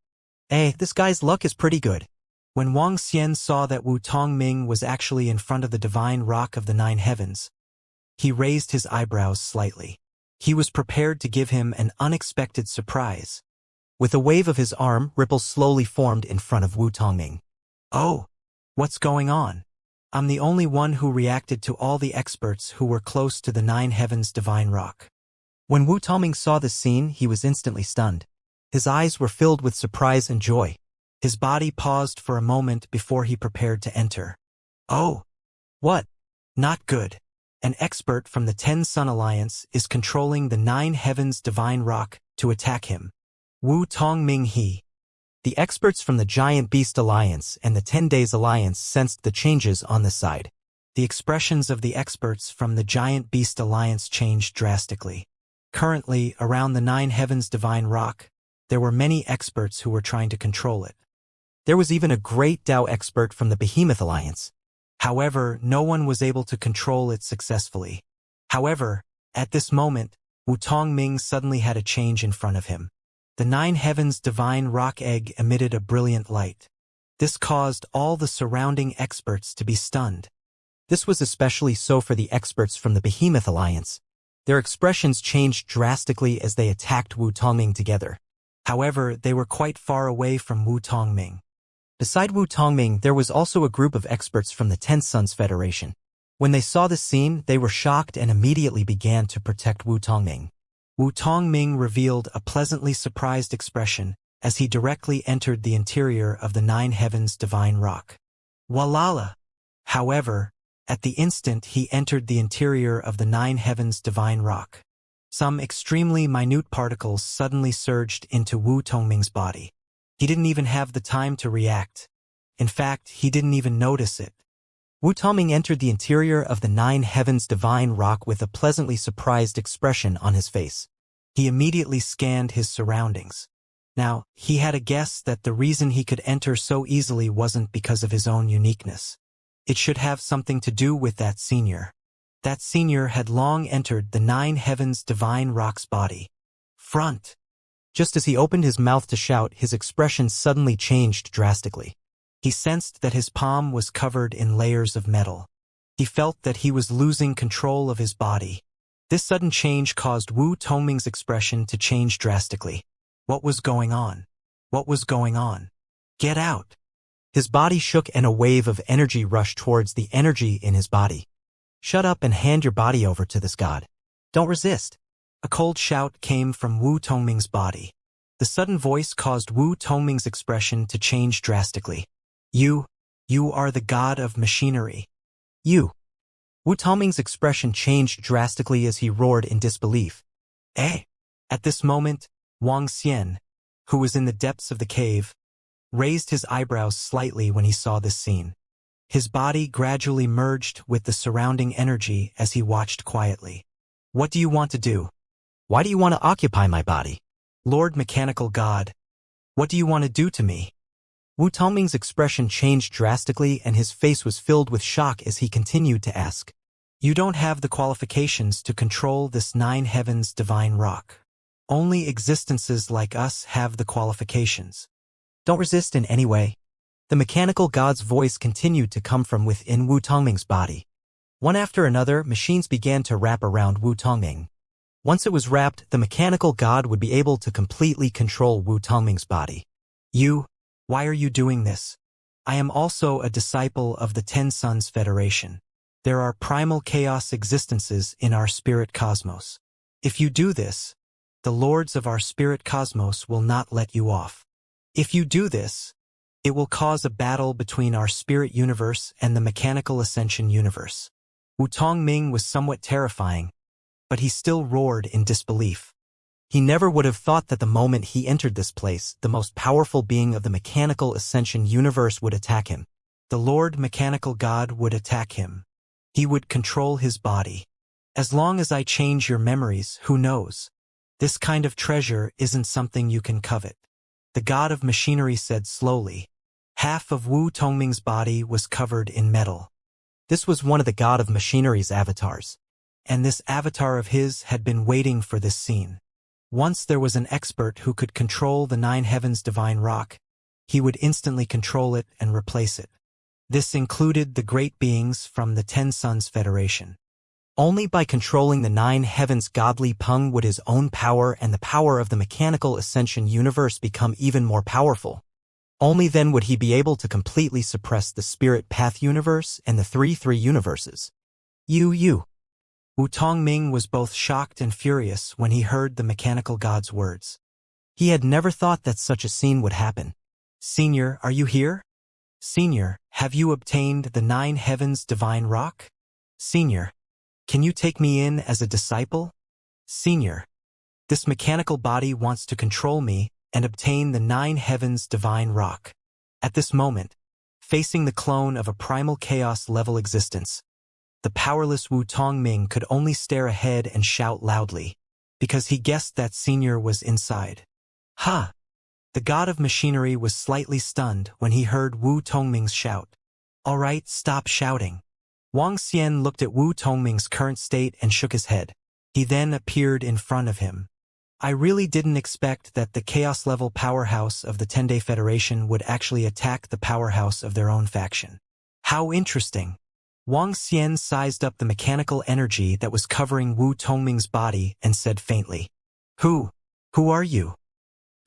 This guy's luck is pretty good. When Wang Xian saw that Wu Tongming was actually in front of the Divine Rock of the Nine Heavens, he raised his eyebrows slightly. He was prepared to give him an unexpected surprise. With a wave of his arm, ripples slowly formed in front of Wu Tongming. Oh, what's going on? I'm the only one who reacted to all the experts who were close to the Nine Heavens Divine Rock. When Wu Tongming saw this scene, he was instantly stunned. His eyes were filled with surprise and joy. His body paused for a moment before he prepared to enter. Oh, what? Not good. An expert from the Ten Sun Alliance is controlling the Nine Heavens Divine Rock to attack him. Wu Tongming he. The experts from the Giant Beast Alliance and the 10 Days Alliance sensed the changes on the side. The expressions of the experts from the Giant Beast Alliance changed drastically. Currently, around the Nine Heavens Divine Rock, there were many experts who were trying to control it. There was even a great Dao expert from the Behemoth Alliance. However, no one was able to control it successfully. However, at this moment, Wu Tongming suddenly had a change in front of him. The Nine Heavens Divine Rock Egg emitted a brilliant light. This caused all the surrounding experts to be stunned. This was especially so for the experts from the Behemoth Alliance. Their expressions changed drastically as they attacked Wu Tongming together. However, they were quite far away from Wu Tongming. Beside Wu Tongming, there was also a group of experts from the Ten Sons Federation. When they saw this scene, they were shocked and immediately began to protect Wu Tongming. Wu Tongming revealed a pleasantly surprised expression as he directly entered the interior of the Nine Heavens Divine Rock. Walala! However, at the instant he entered the interior of the Nine Heavens Divine Rock, some extremely minute particles suddenly surged into Wu Tongming's body. He didn't even have the time to react. In fact, he didn't even notice it. Wu Tongming entered the interior of the Nine Heavens Divine Rock with a pleasantly surprised expression on his face. He immediately scanned his surroundings. Now, he had a guess that the reason he could enter so easily wasn't because of his own uniqueness. It should have something to do with that senior. That senior had long entered the Nine Heavens Divine Rock's body. Front! Just as he opened his mouth to shout, his expression suddenly changed drastically. He sensed that his palm was covered in layers of metal. He felt that he was losing control of his body. This sudden change caused Wu Tongming's expression to change drastically. What was going on? What was going on? Get out! His body shook and a wave of energy rushed towards the energy in his body. Shut up and hand your body over to this god. Don't resist. A cold shout came from Wu Tongming's body. The sudden voice caused Wu Tongming's expression to change drastically. You are the god of machinery. You. Wu Tongming's expression changed drastically as he roared in disbelief. Eh? At this moment, Wang Xian, who was in the depths of the cave, raised his eyebrows slightly when he saw this scene. His body gradually merged with the surrounding energy as he watched quietly. What do you want to do? Why do you want to occupy my body? Lord Mechanical God, what do you want to do to me? Wu Tongming's expression changed drastically and his face was filled with shock as he continued to ask. You don't have the qualifications to control this Nine Heavens Divine Rock. Only existences like us have the qualifications. Don't resist in any way. The mechanical god's voice continued to come from within Wu Tongming's body. One after another, machines began to wrap around Wu Tongming. Once it was wrapped, the mechanical god would be able to completely control Wu Tongming's body. Why are you doing this? I am also a disciple of the Ten Sons Federation. There are primal chaos existences in our spirit cosmos. If you do this, the lords of our spirit cosmos will not let you off. If you do this, it will cause a battle between our spirit universe and the mechanical ascension universe. Wu Tongming was somewhat terrifying, but he still roared in disbelief. He never would have thought that the moment he entered this place, the most powerful being of the mechanical ascension universe would attack him. The Lord Mechanical God would attack him. He would control his body. As long as I change your memories, who knows? This kind of treasure isn't something you can covet. The god of machinery said slowly. Half of Wu Tongming's body was covered in metal. This was one of the god of machinery's avatars. And this avatar of his had been waiting for this scene. Once there was an expert who could control the Nine Heavens Divine Rock, he would instantly control it and replace it. This included the great beings from the Ten Sons Federation. Only by controlling the Nine Heavens godly Peng would his own power and the power of the mechanical ascension universe become even more powerful. Only then would he be able to completely suppress the Spirit Path universe and the 3-3 universes. Wu Tongming was both shocked and furious when he heard the mechanical god's words. He had never thought that such a scene would happen. Senior, are you here? Senior, have you obtained the Nine Heavens Divine Rock? Senior, can you take me in as a disciple? Senior, this mechanical body wants to control me and obtain the Nine Heavens Divine Rock. At this moment, facing the clone of a primal chaos-level existence, the powerless Wu Tongming could only stare ahead and shout loudly, because he guessed that Senior was inside. Ha! The god of machinery was slightly stunned when he heard Wu Tongming's shout. All right, stop shouting. Wang Xian looked at Wu Tongming's current state and shook his head. He then appeared in front of him. I really didn't expect that the chaos-level powerhouse of the 10-Day Federation would actually attack the powerhouse of their own faction. How interesting. Wang Xian sized up the mechanical energy that was covering Wu Tongming's body and said faintly, Who are you?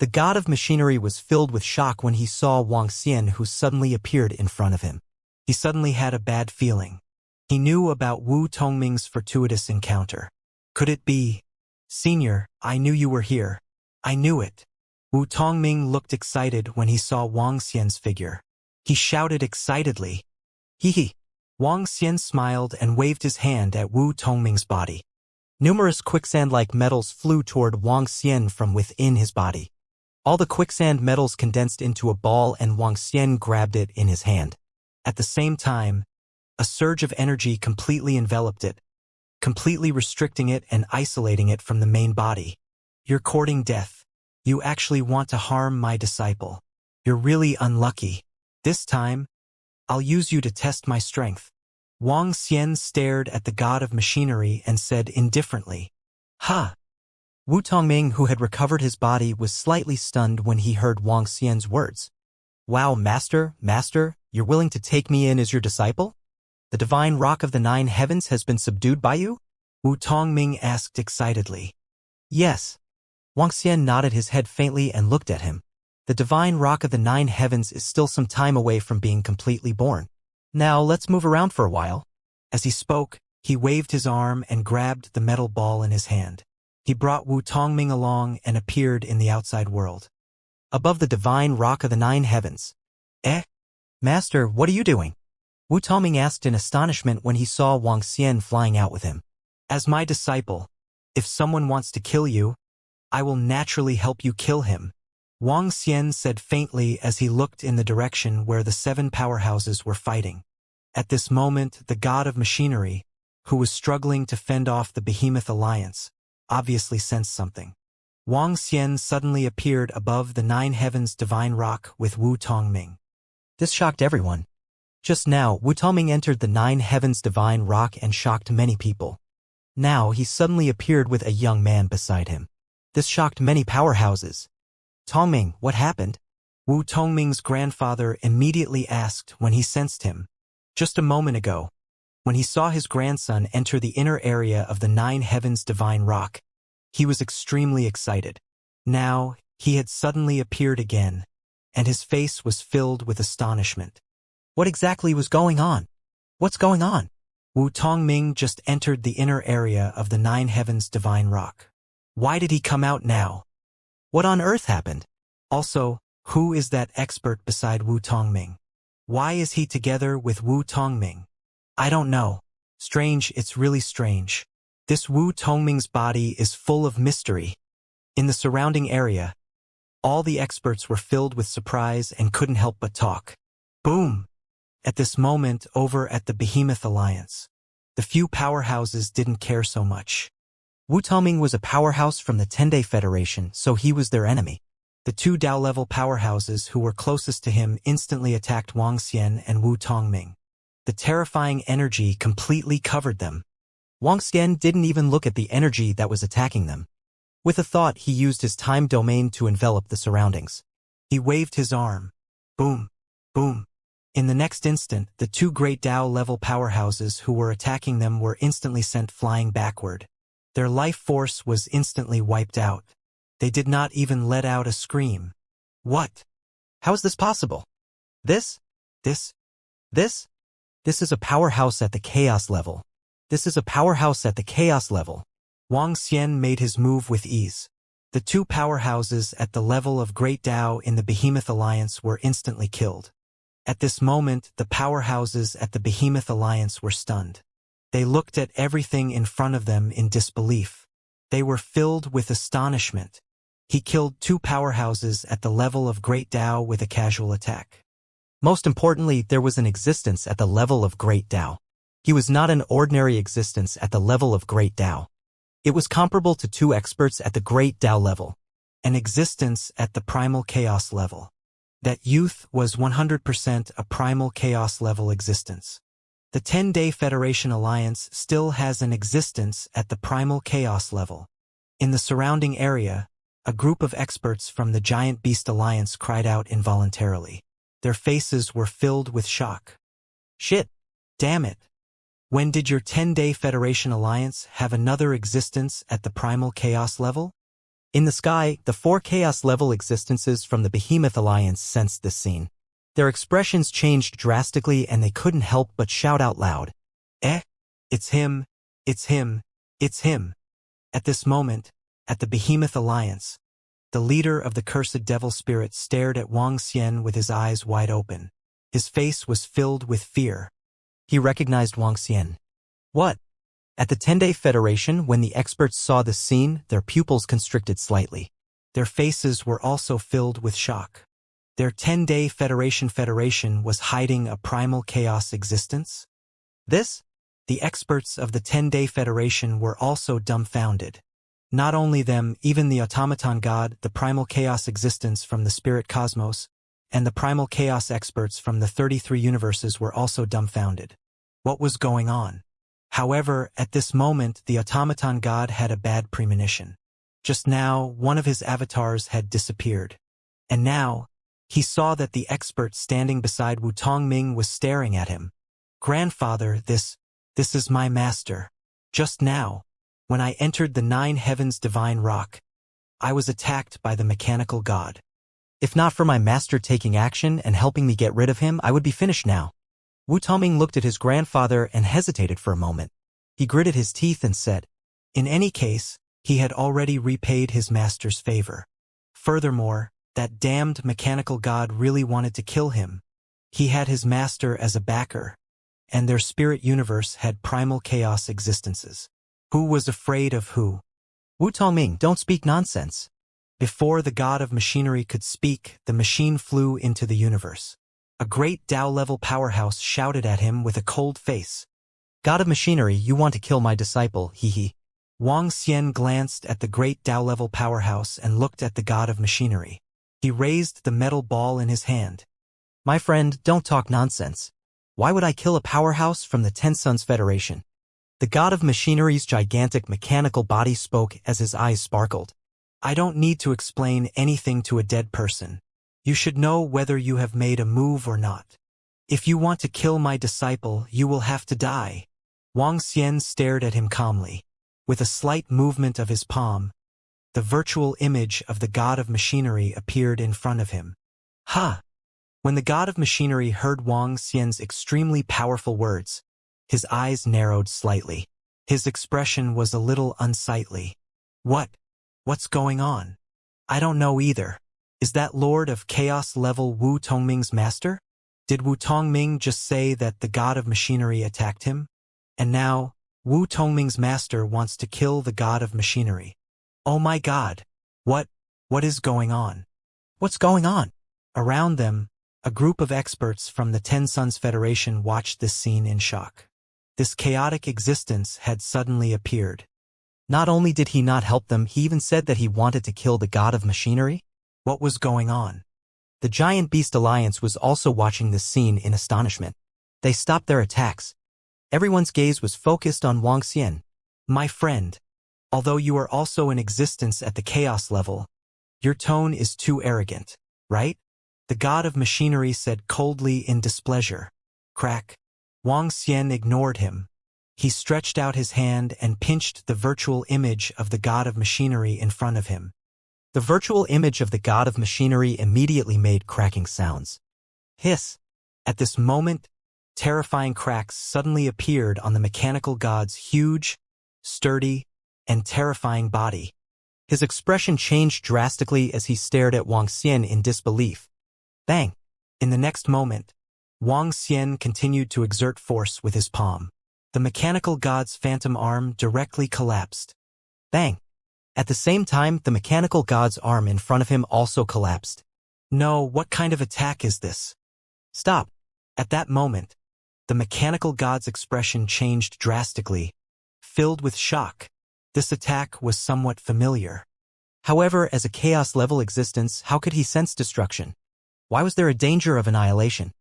The god of machinery was filled with shock when he saw Wang Xian, who suddenly appeared in front of him. He suddenly had a bad feeling. He knew about Wu Tongming's fortuitous encounter. Could it be? Senior, I knew you were here. I knew it. Wu Tongming looked excited when he saw Wang Xian's figure. He shouted excitedly, "Hee hee." Wang Xian smiled and waved his hand at Wu Tongming's body. Numerous quicksand-like metals flew toward Wang Xian from within his body. All the quicksand metals condensed into a ball, and Wang Xian grabbed it in his hand. At the same time, a surge of energy completely enveloped it, completely restricting it and isolating it from the main body. You're courting death. You actually want to harm my disciple. You're really unlucky. This time, I'll use you to test my strength. Wang Xian stared at the god of machinery and said indifferently, "Ha!" Wu Tongming, who had recovered his body, was slightly stunned when he heard Wang Xian's words. "Wow, master, you're willing to take me in as your disciple? The divine rock of the 9 heavens has been subdued by you?" Wu Tongming asked excitedly. "Yes." Wang Xian nodded his head faintly and looked at him. The divine rock of the 9 heavens is still some time away from being completely born. Now let's move around for a while. As he spoke, he waved his arm and grabbed the metal ball in his hand. He brought Wu Tongming along and appeared in the outside world. Above the divine rock of the 9 heavens. Master, what are you doing? Wu Tongming asked in astonishment when he saw Wang Xian flying out with him. As my disciple, if someone wants to kill you, I will naturally help you kill him. Wang Xian said faintly as he looked in the direction where the 7 powerhouses were fighting. At this moment, the god of machinery, who was struggling to fend off the Behemoth Alliance, obviously sensed something. Wang Xian suddenly appeared above the 9 heavens divine rock with Wu Tongming. This shocked everyone. Just now, Wu Tongming entered the 9 heavens divine rock and shocked many people. Now he suddenly appeared with a young man beside him. This shocked many powerhouses. "Tongming, what happened?" Wu Tongming's grandfather immediately asked when he sensed him. Just a moment ago, when he saw his grandson enter the inner area of the 9 heavens divine rock, he was extremely excited. Now, he had suddenly appeared again, and his face was filled with astonishment. What exactly was going on? What's going on? Wu Tongming just entered the inner area of the 9 heavens divine rock. Why did he come out now? What on earth happened? Also, who is that expert beside Wu Tongming? Why is he together with Wu Tongming? I don't know. Strange, it's really strange. This Wu Tongming's body is full of mystery. In the surrounding area, all the experts were filled with surprise and couldn't help but talk. Boom! At this moment, over at the Behemoth Alliance, the few powerhouses didn't care so much. Wu Tongming was a powerhouse from the 10-Day Federation, so he was their enemy. The 2 Dao-level powerhouses who were closest to him instantly attacked Wang Xian and Wu Tongming. The terrifying energy completely covered them. Wang Xian didn't even look at the energy that was attacking them. With a thought, he used his time domain to envelop the surroundings. He waved his arm. Boom! Boom! In the next instant, the 2 great Dao-level powerhouses who were attacking them were instantly sent flying backward. Their life force was instantly wiped out. They did not even let out a scream. What? How is this possible? This is a powerhouse at the chaos level. This is a powerhouse at the chaos level. Wang Xian made his move with ease. The 2 powerhouses at the level of Great Dao in the Behemoth Alliance were instantly killed. At this moment, the powerhouses at the Behemoth Alliance were stunned. They looked at everything in front of them in disbelief. They were filled with astonishment. He killed 2 powerhouses at the level of Great Dao with a casual attack. Most importantly, there was an existence at the level of Great Dao. He was not an ordinary existence at the level of Great Dao. It was comparable to 2 experts at the Great Dao level, an existence at the primal chaos level. That youth was 100% a primal chaos level existence. The 10-Day Federation Alliance still has an existence at the primal chaos level. In the surrounding area, a group of experts from the Giant Beast Alliance cried out involuntarily. Their faces were filled with shock. Shit! Damn it! When did your 10-Day Federation Alliance have another existence at the primal chaos level? In the sky, the 4 chaos-level existences from the Behemoth Alliance sensed this scene. Their expressions changed drastically and they couldn't help but shout out loud. Eh? It's him! It's him! It's him! At this moment, at the Behemoth Alliance, the leader of the cursed devil spirit stared at Wang Xian with his eyes wide open. His face was filled with fear. He recognized Wang Xian. What? At the 10-Day Federation, when the experts saw the scene, their pupils constricted slightly. Their faces were also filled with shock. Their 10-Day Federation was hiding a primal chaos existence? This? The experts of the 10-Day Federation were also dumbfounded. Not only them, even the automaton god, the primal chaos existence from the spirit cosmos, and the primal chaos experts from the 33 universes were also dumbfounded. What was going on? However, at this moment, the automaton god had a bad premonition. Just now, one of his avatars had disappeared. And now, he saw that the expert standing beside Wu Tongming was staring at him. Grandfather, this is my master. Just now, when I entered the 9 heavens divine rock, I was attacked by the mechanical god. If not for my master taking action and helping me get rid of him, I would be finished now. Wu Tongming looked at his grandfather and hesitated for a moment. He gritted his teeth and said, in any case, he had already repaid his master's favor. Furthermore, that damned mechanical god really wanted to kill him. He had his master as a backer, and their spirit universe had primal chaos existences. Who was afraid of who? Wu Tongming, don't speak nonsense. Before the god of machinery could speak, the machine flew into the universe. A great Tao-level powerhouse shouted at him with a cold face. God of machinery, you want to kill my disciple, hee. Wang Xian glanced at the great Tao-level powerhouse and looked at the god of machinery. He raised the metal ball in his hand. My friend, don't talk nonsense. Why would I kill a powerhouse from the 10 Suns Federation? The god of machinery's gigantic mechanical body spoke as his eyes sparkled. I don't need to explain anything to a dead person. You should know whether you have made a move or not. If you want to kill my disciple, you will have to die. Wang Xian stared at him calmly. With a slight movement of his palm, the virtual image of the god of machinery appeared in front of him. Ha! When the god of machinery heard Wang Xian's extremely powerful words, his eyes narrowed slightly. His expression was a little unsightly. What's going on? I don't know either. Is that Lord of Chaos level Wu Tongming's master? Did Wu Tongming just say that the god of machinery attacked him? And now, Wu Tongming's master wants to kill the god of machinery. Oh my god! What is going on? What's going on? Around them, a group of experts from the 10 Suns Federation watched this scene in shock. This chaotic existence had suddenly appeared. Not only did he not help them, he even said that he wanted to kill the god of machinery? What was going on? The Giant Beast Alliance was also watching this scene in astonishment. They stopped their attacks. Everyone's gaze was focused on Wang Xian. My friend, although you are also in existence at the chaos level, your tone is too arrogant, right? The god of machinery said coldly in displeasure. Crack. Wang Xian ignored him. He stretched out his hand and pinched the virtual image of the god of machinery in front of him. The virtual image of the god of machinery immediately made cracking sounds. Hiss. At this moment, terrifying cracks suddenly appeared on the mechanical god's huge, sturdy, and terrifying body. His expression changed drastically as he stared at Wang Xian in disbelief. Bang! In the next moment, Wang Xian continued to exert force with his palm. The mechanical god's phantom arm directly collapsed. Bang! At the same time, the mechanical god's arm in front of him also collapsed. No, what kind of attack is this? Stop! At that moment, the mechanical god's expression changed drastically, filled with shock. This attack was somewhat familiar. However, as a chaos-level existence, how could he sense destruction? Why was there a danger of annihilation?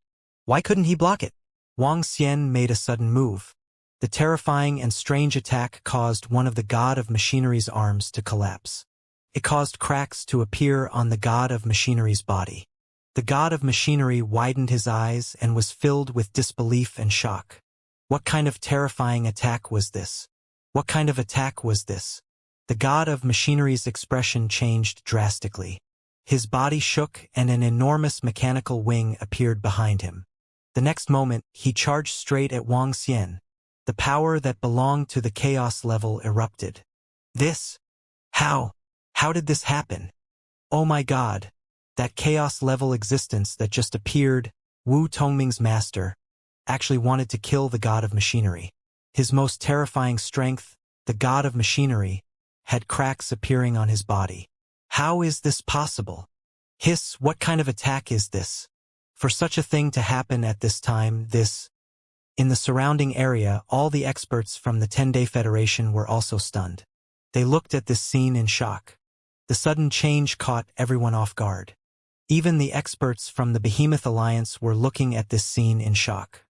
Why couldn't he block it? Wang Xian made a sudden move. The terrifying and strange attack caused one of the god of machinery's arms to collapse. It caused cracks to appear on the god of machinery's body. The god of machinery widened his eyes and was filled with disbelief and shock. What kind of terrifying attack was this? What kind of attack was this? The god of machinery's expression changed drastically. His body shook and an enormous mechanical wing appeared behind him. The next moment, he charged straight at Wang Xian. The power that belonged to the chaos level erupted. This? How? How did this happen? Oh my god. That chaos level existence that just appeared, Wu Tongming's master, actually wanted to kill the god of machinery. His most terrifying strength, the god of machinery, had cracks appearing on his body. How is this possible? Hiss, what kind of attack is this? For such a thing to happen at this time, in the surrounding area, all the experts from the 10-Day Federation were also stunned. They looked at this scene in shock. The sudden change caught everyone off guard. Even the experts from the Behemoth Alliance were looking at this scene in shock.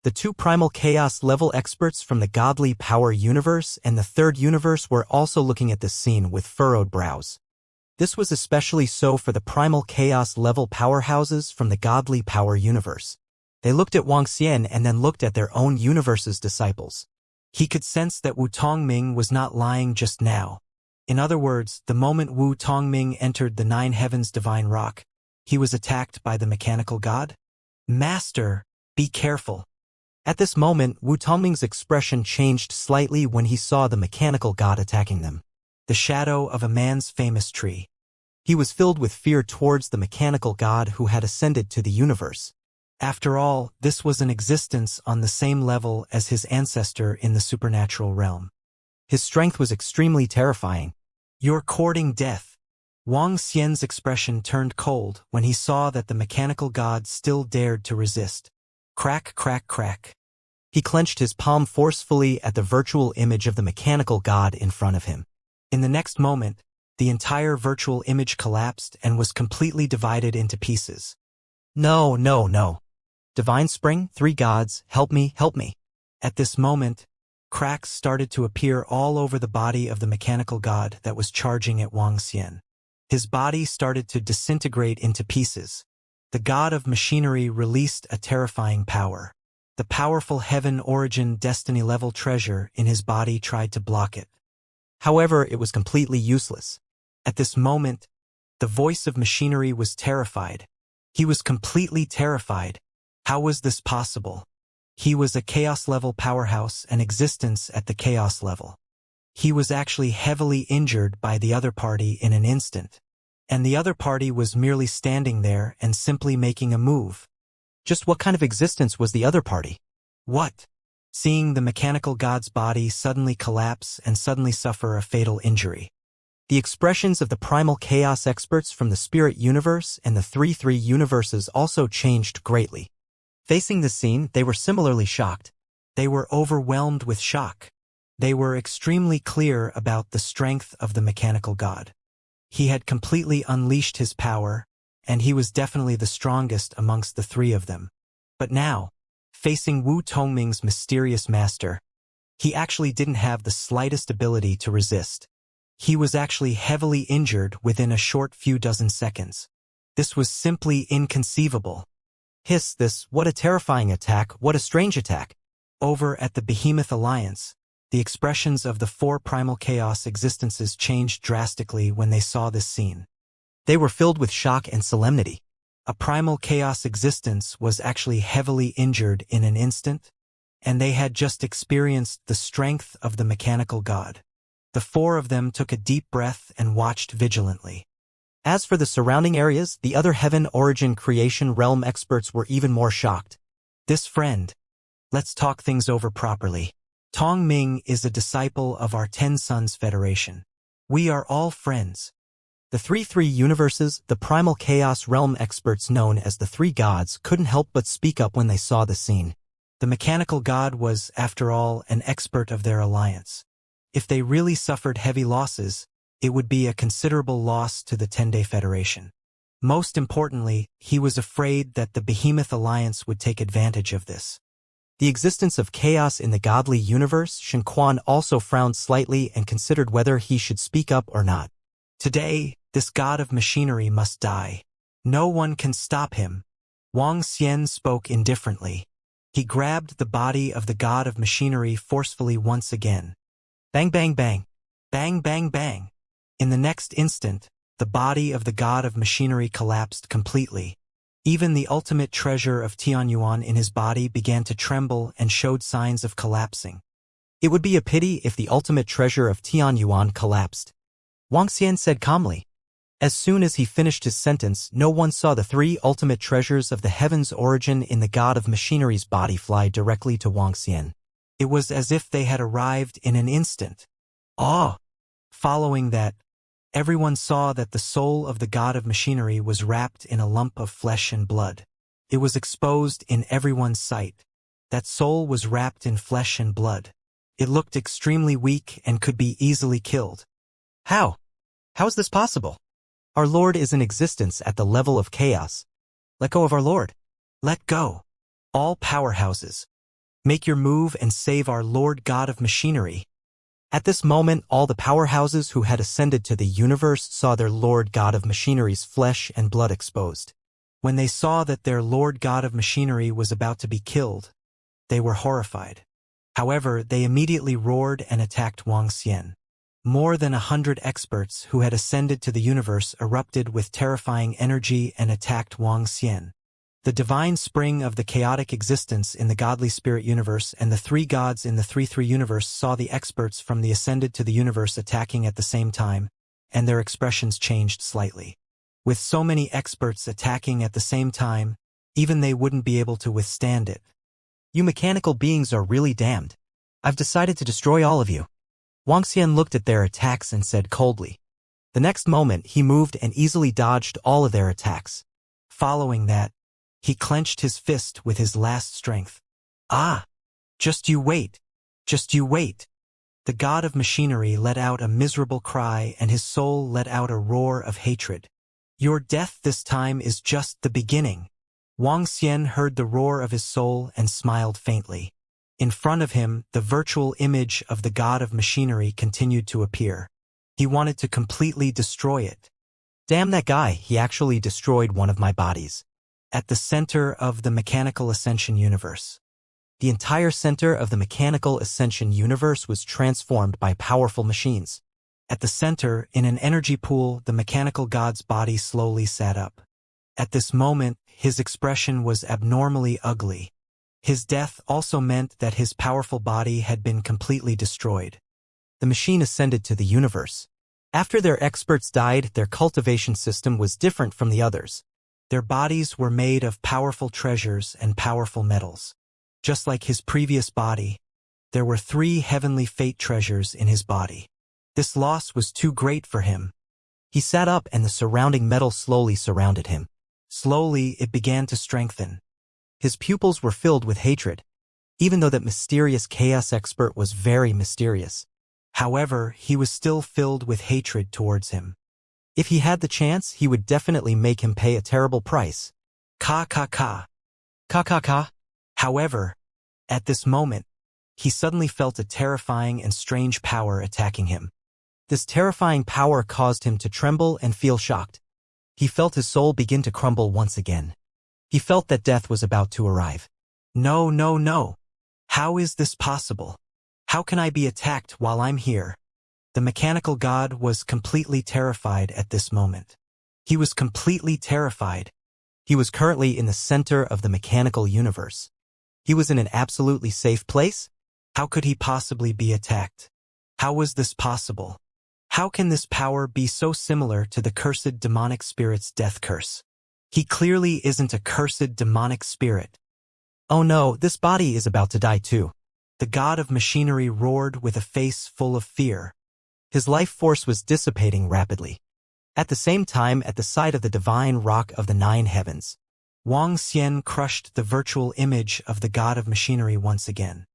The two primal chaos level experts from the Godly Power universe and the Third universe were also looking at this scene with furrowed brows. This was especially so for the primal chaos level powerhouses from the Godly Power universe. They looked at Wang Xian and then looked at their own universe's disciples. He could sense that Wu Tongming was not lying just now. In other words, the moment Wu Tongming entered the Nine Heavens Divine Rock, he was attacked by the mechanical god. Master, be careful. At this moment, Wu Tongming's expression changed slightly when he saw the mechanical god attacking them. The shadow of a man's famous tree. He was filled with fear towards the mechanical god who had ascended to the universe. After all, this was an existence on the same level as his ancestor in the supernatural realm. His strength was extremely terrifying. You're courting death. Wang Xian's expression turned cold when he saw that the mechanical god still dared to resist. Crack, crack, crack. He clenched his palm forcefully at the virtual image of the mechanical god in front of him. In the next moment, the entire virtual image collapsed and was completely divided into pieces. No, no, no. Divine Spring, three gods, help me, help me. At this moment, cracks started to appear all over the body of the mechanical god that was charging at Wang Xian. His body started to disintegrate into pieces. The god of machinery released a terrifying power. The powerful heaven origin destiny level treasure in his body tried to block it. However, it was completely useless. At this moment, the voice of machinery was terrified. He was completely terrified. How was this possible? He was a chaos level powerhouse and existence at the chaos level. He was actually heavily injured by the other party in an instant. And the other party was merely standing there and simply making a move. Just what kind of existence was the other party? What? Seeing the mechanical god's body suddenly collapse and suddenly suffer a fatal injury. The expressions of the primal chaos experts from the spirit universe and the 3-3 universes also changed greatly. Facing the scene, they were similarly shocked. They were overwhelmed with shock. They were extremely clear about the strength of the mechanical god. He had completely unleashed his power, and he was definitely the strongest amongst the three of them. But now, facing Wu Tongming's mysterious master, he actually didn't have the slightest ability to resist. He was actually heavily injured within a short few dozen seconds. This was simply inconceivable. Hiss, what a terrifying attack, what a strange attack. Over at the Behemoth Alliance, the expressions of the four primal chaos existences changed drastically when they saw this scene. They were filled with shock and solemnity. A primal chaos existence was actually heavily injured in an instant, and they had just experienced the strength of the mechanical god. The four of them took a deep breath and watched vigilantly. As for the surrounding areas, the other heaven origin creation realm experts were even more shocked. This friend. Let's talk things over properly. Tong Ming is a disciple of our Ten Sons Federation. We are all friends. The 3-3 universes, the primal chaos realm experts known as the Three Gods, couldn't help but speak up when they saw the scene. The mechanical god was, after all, an expert of their alliance. If they really suffered heavy losses, it would be a considerable loss to the 10-Day Federation. Most importantly, he was afraid that the Behemoth Alliance would take advantage of this. The existence of chaos in the godly universe, Shen Quan also frowned slightly and considered whether he should speak up or not. Today, this god of machinery must die. No one can stop him. Wang Xian spoke indifferently. He grabbed the body of the god of machinery forcefully once again. Bang, bang, bang. Bang, bang, bang. In the next instant, the body of the god of machinery collapsed completely. Even the ultimate treasure of Tianyuan in his body began to tremble and showed signs of collapsing. It would be a pity if the ultimate treasure of Tianyuan collapsed, Wang Xian said calmly. As soon as he finished his sentence, no one saw the three ultimate treasures of the heavens' origin in the god of machinery's body fly directly to Wang Xian. It was as if they had arrived in an instant. Awe! Following that, everyone saw that the soul of the god of machinery was wrapped in a lump of flesh and blood. It was exposed in everyone's sight. That soul was wrapped in flesh and blood. It looked extremely weak and could be easily killed. How? How is this possible? Our Lord is in existence at the level of chaos. Let go of our Lord. Let go. All powerhouses. Make your move and save our Lord God of machinery. At this moment, all the powerhouses who had ascended to the universe saw their Lord God of machinery's flesh and blood exposed. When they saw that their Lord God of machinery was about to be killed, they were horrified. However, they immediately roared and attacked Wang Xian. More than 100 experts who had ascended to the universe erupted with terrifying energy and attacked Wang Xian. The divine spring of the chaotic existence in the godly spirit universe and the three gods in the 3-3 universe saw the experts from the ascended to the universe attacking at the same time, and their expressions changed slightly. With so many experts attacking at the same time, even they wouldn't be able to withstand it. You mechanical beings are really damned. I've decided to destroy all of you. Wang Xian looked at their attacks and said coldly. The next moment, he moved and easily dodged all of their attacks. Following that, he clenched his fist with his last strength. Ah! Just you wait! Just you wait! The god of machinery let out a miserable cry and his soul let out a roar of hatred. Your death this time is just the beginning. Wang Xian heard the roar of his soul and smiled faintly. In front of him, the virtual image of the god of machinery continued to appear. He wanted to completely destroy it. Damn that guy, he actually destroyed one of my bodies. At the center of the mechanical ascension universe. The entire center of the mechanical ascension universe was transformed by powerful machines. At the center, in an energy pool, the mechanical god's body slowly sat up. At this moment, his expression was abnormally ugly. His death also meant that his powerful body had been completely destroyed. The machine ascended to the universe. After their experts died, their cultivation system was different from the others. Their bodies were made of powerful treasures and powerful metals. Just like his previous body, there were 3 heavenly fate treasures in his body. This loss was too great for him. He sat up and the surrounding metal slowly surrounded him. Slowly, it began to strengthen. His pupils were filled with hatred, even though that mysterious chaos expert was very mysterious. However, he was still filled with hatred towards him. If he had the chance, he would definitely make him pay a terrible price. Ka ka ka. Ka ka ka. However, at this moment, he suddenly felt a terrifying and strange power attacking him. This terrifying power caused him to tremble and feel shocked. He felt his soul begin to crumble once again. He felt that death was about to arrive. No, no, no. How is this possible? How can I be attacked while I'm here? The mechanical god was completely terrified at this moment. He was completely terrified. He was currently in the center of the mechanical universe. He was in an absolutely safe place? How could he possibly be attacked? How was this possible? How can this power be so similar to the cursed demonic spirit's death curse? He clearly isn't a cursed demonic spirit. Oh no, this body is about to die too. The god of machinery roared with a face full of fear. His life force was dissipating rapidly. At the same time, at the side of the divine rock of the 9 heavens, Wang Xian crushed the virtual image of the god of machinery once again.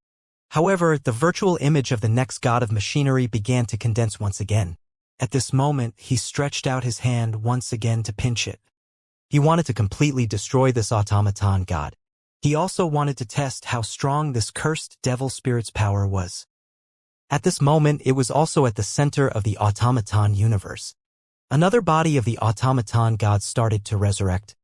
However, the virtual image of the next god of machinery began to condense once again. At this moment, he stretched out his hand once again to pinch it. He wanted to completely destroy this automaton god. He also wanted to test how strong this cursed devil spirit's power was. At this moment, it was also at the center of the automaton universe. Another body of the automaton god started to resurrect.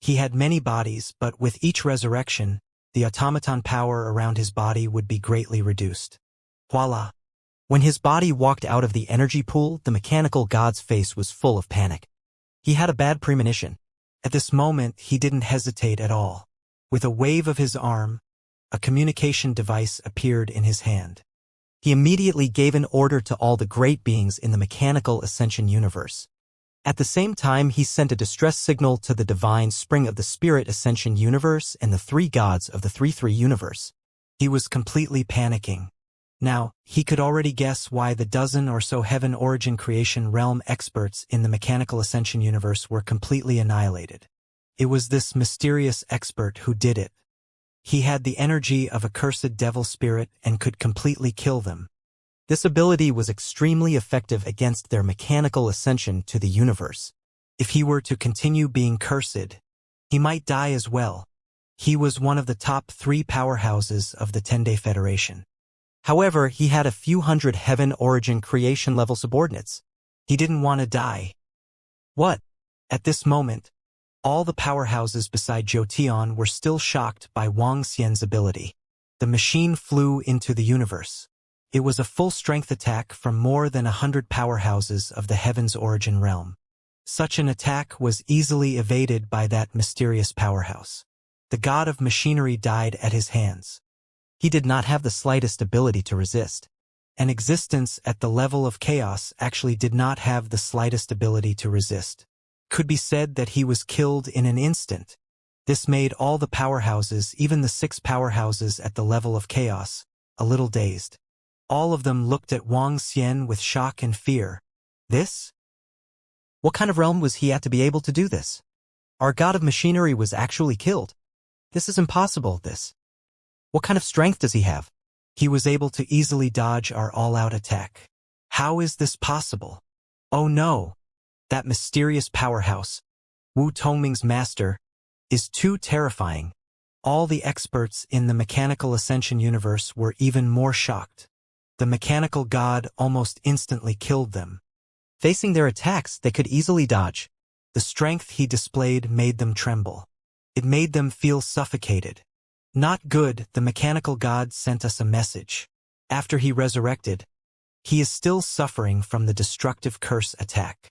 He had many bodies, but with each resurrection, the automaton power around his body would be greatly reduced. Voila! When his body walked out of the energy pool, the mechanical god's face was full of panic. He had a bad premonition. At this moment, he didn't hesitate at all. With a wave of his arm, a communication device appeared in his hand. He immediately gave an order to all the great beings in the mechanical ascension universe. At the same time, he sent a distress signal to the divine spring of the spirit ascension universe and the three gods of the 3-3 universe. He was completely panicking. Now, he could already guess why the dozen or so heaven origin creation realm experts in the mechanical ascension universe were completely annihilated. It was this mysterious expert who did it. He had the energy of a cursed devil spirit and could completely kill them. This ability was extremely effective against their mechanical ascension to the universe. If he were to continue being cursed, he might die as well. He was one of the top 3 powerhouses of the 10-Day Federation. However, he had a few hundred heaven origin creation level subordinates. He didn't want to die. What? At this moment, all the powerhouses beside Zhou Tian were still shocked by Wang Xian's ability. The machine flew into the universe. It was a full-strength attack from more than 100 powerhouses of the Heaven's Origin realm. Such an attack was easily evaded by that mysterious powerhouse. The god of machinery died at his hands. He did not have the slightest ability to resist. An existence at the level of chaos actually did not have the slightest ability to resist. Could be said that he was killed in an instant. This made all the powerhouses, even the 6 powerhouses at the level of chaos, a little dazed. All of them looked at Wang Xian with shock and fear. This? What kind of realm was he at to be able to do this? Our god of machinery was actually killed. This is impossible, this. What kind of strength does he have? He was able to easily dodge our all-out attack. How is this possible? Oh no! That mysterious powerhouse, Wu Tongming's master, is too terrifying. All the experts in the mechanical ascension universe were even more shocked. The mechanical god almost instantly killed them. Facing their attacks, they could easily dodge. The strength he displayed made them tremble. It made them feel suffocated. Not good, the mechanical god sent us a message. After he resurrected, he is still suffering from the destructive curse attack.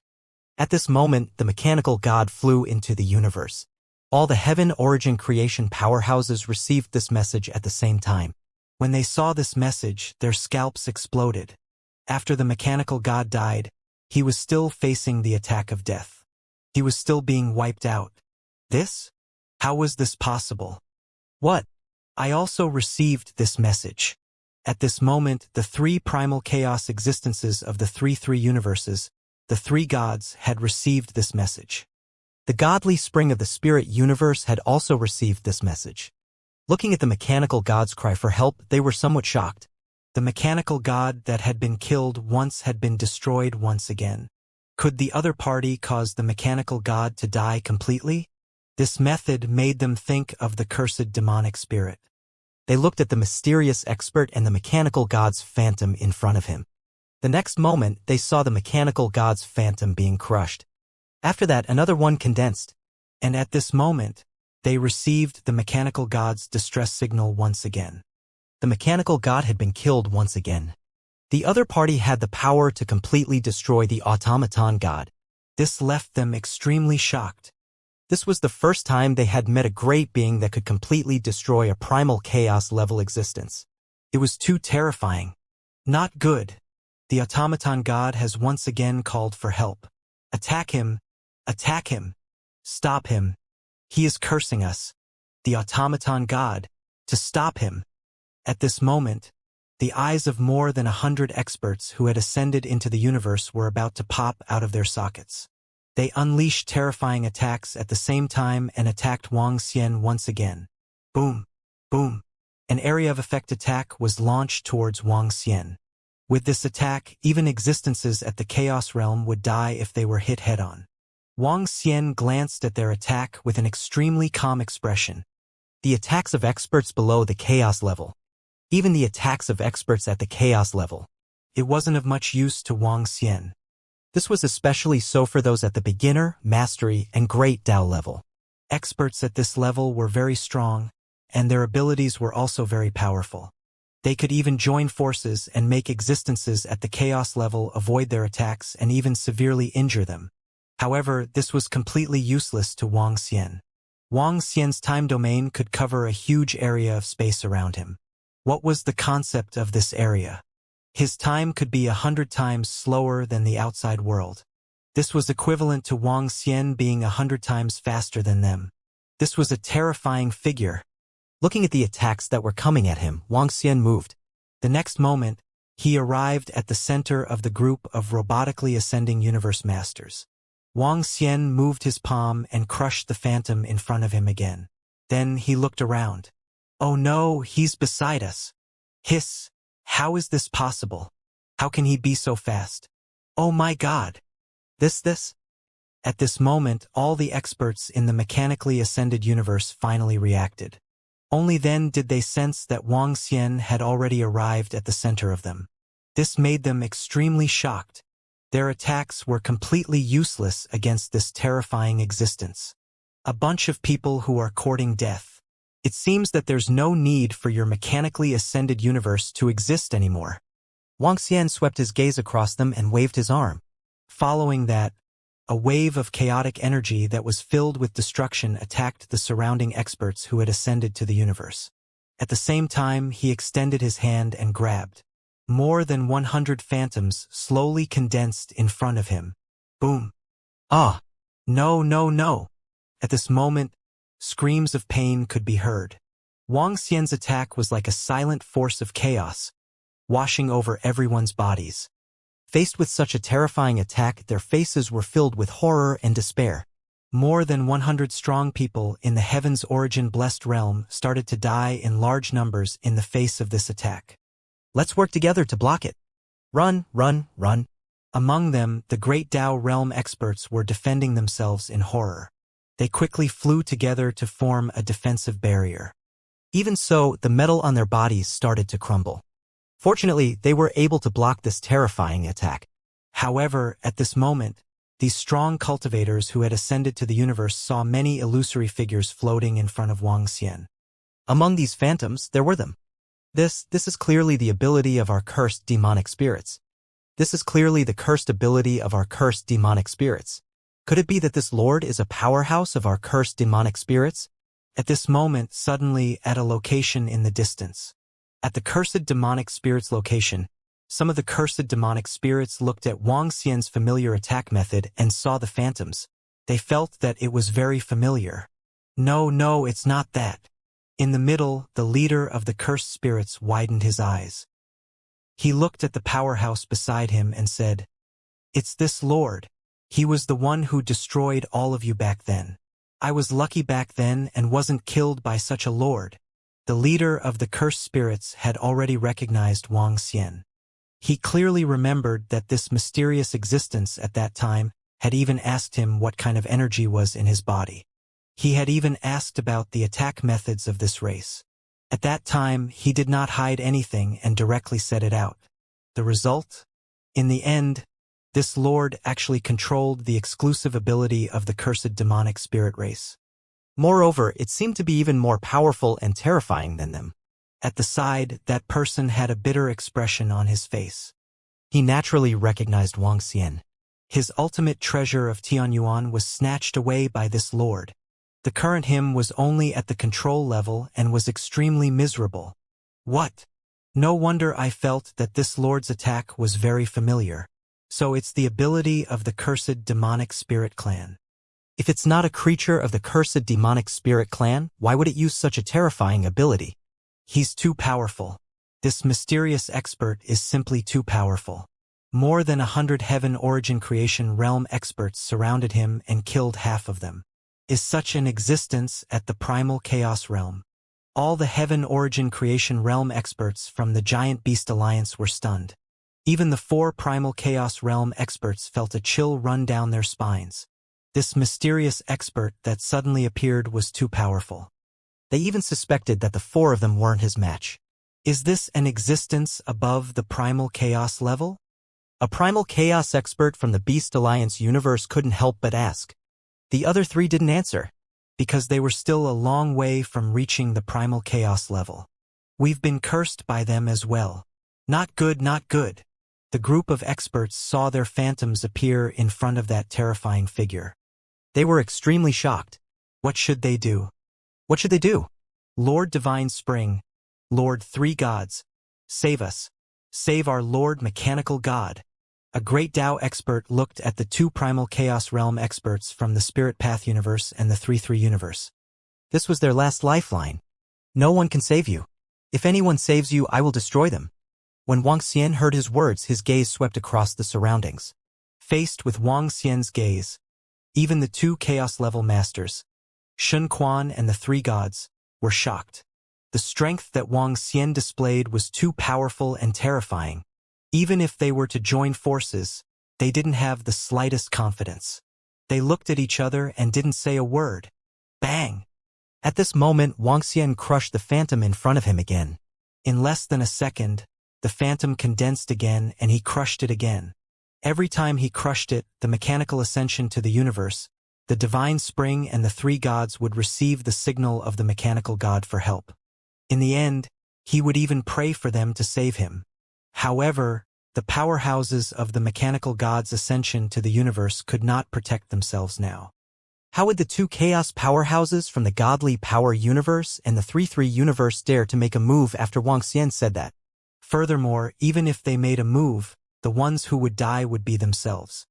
At this moment, the mechanical god flew into the universe. All the heaven origin creation powerhouses received this message at the same time. When they saw this message, their scalps exploded. After the mechanical god died, he was still facing the attack of death. He was still being wiped out. This? How was this possible? What? I also received this message. At this moment, the 3 primal chaos existences of the 3-3 universes, the 3 gods, had received this message. The godly spring of the spirit universe had also received this message. Looking at the mechanical god's cry for help, they were somewhat shocked. The mechanical god that had been killed once had been destroyed once again. Could the other party cause the mechanical god to die completely? This method made them think of the cursed demonic spirit. They looked at the mysterious expert and the mechanical god's phantom in front of him. The next moment, they saw the mechanical god's phantom being crushed. After that, another one condensed. And at this moment, they received the mechanical god's distress signal once again. The mechanical god had been killed once again. The other party had the power to completely destroy the automaton god. This left them extremely shocked. This was the first time they had met a great being that could completely destroy a primal chaos-level existence. It was too terrifying. Not good. The automaton god has once again called for help. Attack him! Attack him! Stop him! He is cursing us. The automaton god. To stop him. At this moment, the eyes of more than 100 experts who had ascended into the universe were about to pop out of their sockets. They unleashed terrifying attacks at the same time and attacked Wang Xian once again. Boom! Boom! An area of effect attack was launched towards Wang Xian. With this attack, even existences at the Chaos Realm would die if they were hit head-on. Wang Xian glanced at their attack with an extremely calm expression. The attacks of experts below the Chaos level. Even the attacks of experts at the Chaos level. It wasn't of much use to Wang Xian. This was especially so for those at the beginner, mastery, and great Dao level. Experts at this level were very strong, and their abilities were also very powerful. They could even join forces and make existences at the chaos level avoid their attacks and even severely injure them. However, this was completely useless to Wang Xian. Wang Xian's time domain could cover a huge area of space around him. What was the concept of this area? His time could be 100 times slower than the outside world. This was equivalent to Wang Xian being 100 times faster than them. This was a terrifying figure. Looking at the attacks that were coming at him, Wang Xian moved. The next moment, he arrived at the center of the group of robotically ascending universe masters. Wang Xian moved his palm and crushed the phantom in front of him again. Then he looked around. Oh no, he's beside us. Hiss. How is this possible? How can he be so fast? Oh my God. This? At this moment, all the experts in the mechanically ascended universe finally reacted. Only then did they sense that Wang Xian had already arrived at the center of them. This made them extremely shocked. Their attacks were completely useless against this terrifying existence. A bunch of people who are courting death. It seems that there's no need for your mechanically ascended universe to exist anymore. Wang Xian swept his gaze across them and waved his arm. Following that, a wave of chaotic energy that was filled with destruction attacked the surrounding experts who had ascended to the universe. At the same time, he extended his hand and grabbed. More than 100 phantoms slowly condensed in front of him. Boom. Ah! No. At this moment, screams of pain could be heard. Wang Xian's attack was like a silent force of chaos, washing over everyone's bodies. Faced with such a terrifying attack, their faces were filled with horror and despair. More than 100 strong people in the Heaven's Origin blessed realm started to die in large numbers in the face of this attack. Let's work together to block it. Run. Among them, the Great Tao realm experts were defending themselves in horror. They quickly flew together to form a defensive barrier. Even so, the metal on their bodies started to crumble. Fortunately, they were able to block this terrifying attack. However, at this moment, these strong cultivators who had ascended to the universe saw many illusory figures floating in front of Wang Xian. Among these phantoms, there were them. This is clearly the ability of our cursed demonic spirits. This is clearly the cursed ability of our cursed demonic spirits. Could it be that this lord is a powerhouse of our cursed demonic spirits? At this moment, suddenly, at a location in the distance. At the cursed demonic spirits location, some of the cursed demonic spirits looked at Wang Xian's familiar attack method and saw the phantoms. They felt that it was very familiar. No, it's not that. In the middle, the leader of the cursed spirits widened his eyes. He looked at the powerhouse beside him and said, "It's this lord. He was the one who destroyed all of you back then. I was lucky back then and wasn't killed by such a lord." The leader of the cursed spirits had already recognized Wang Xian. He clearly remembered that this mysterious existence at that time had even asked him what kind of energy was in his body. He had even asked about the attack methods of this race. At that time, he did not hide anything and directly said it out. The result? In the end, this lord actually controlled the exclusive ability of the cursed demonic spirit race. Moreover, it seemed to be even more powerful and terrifying than them. At the side, that person had a bitter expression on his face. He naturally recognized Wang Xian. His ultimate treasure of Tianyuan was snatched away by this lord. The current him was only at the control level and was extremely miserable. What? No wonder I felt that this lord's attack was very familiar. So it's the ability of the cursed demonic spirit clan. If it's not a creature of the cursed demonic spirit clan, why would it use such a terrifying ability? He's too powerful. This mysterious expert is simply too powerful. More than 100 Heaven Origin Creation Realm experts surrounded him and killed half of them. Is such an existence at the Primal Chaos Realm? All the Heaven Origin Creation Realm experts from the Giant Beast Alliance were stunned. Even the 4 Primal Chaos Realm experts felt a chill run down their spines. This mysterious expert that suddenly appeared was too powerful. They even suspected that the 4 of them weren't his match. Is this an existence above the Primal Chaos level? A Primal Chaos expert from the Beast Alliance universe couldn't help but ask. The other 3 didn't answer, because they were still a long way from reaching the Primal Chaos level. We've been cursed by them as well. Not good, not good. The group of experts saw their phantoms appear in front of that terrifying figure. They were extremely shocked. What should they do? What should they do? Lord Divine Spring, Lord Three Gods, save us. Save our Lord Mechanical God. A great Tao expert looked at the two primal chaos realm experts from the Spirit Path universe and the 3-3 universe. This was their last lifeline. No one can save you. If anyone saves you, I will destroy them. When Wang Xian heard his words, his gaze swept across the surroundings. Faced with Wang Xian's gaze, even the two chaos-level masters, Shun Quan and the three gods, were shocked. The strength that Wang Xian displayed was too powerful and terrifying. Even if they were to join forces, they didn't have the slightest confidence. They looked at each other and didn't say a word. Bang! At this moment, Wang Xian crushed the phantom in front of him again. In less than a second, the phantom condensed again and he crushed it again. Every time he crushed it, the mechanical ascension to the universe, the divine spring and the three gods would receive the signal of the mechanical god for help. In the end, he would even pray for them to save him. However, the powerhouses of the mechanical god's ascension to the universe could not protect themselves now. How would the two chaos powerhouses from the godly power universe and the 3-3 universe dare to make a move after Wang Xian said that? Furthermore, even if they made a move, the ones who would die would be themselves.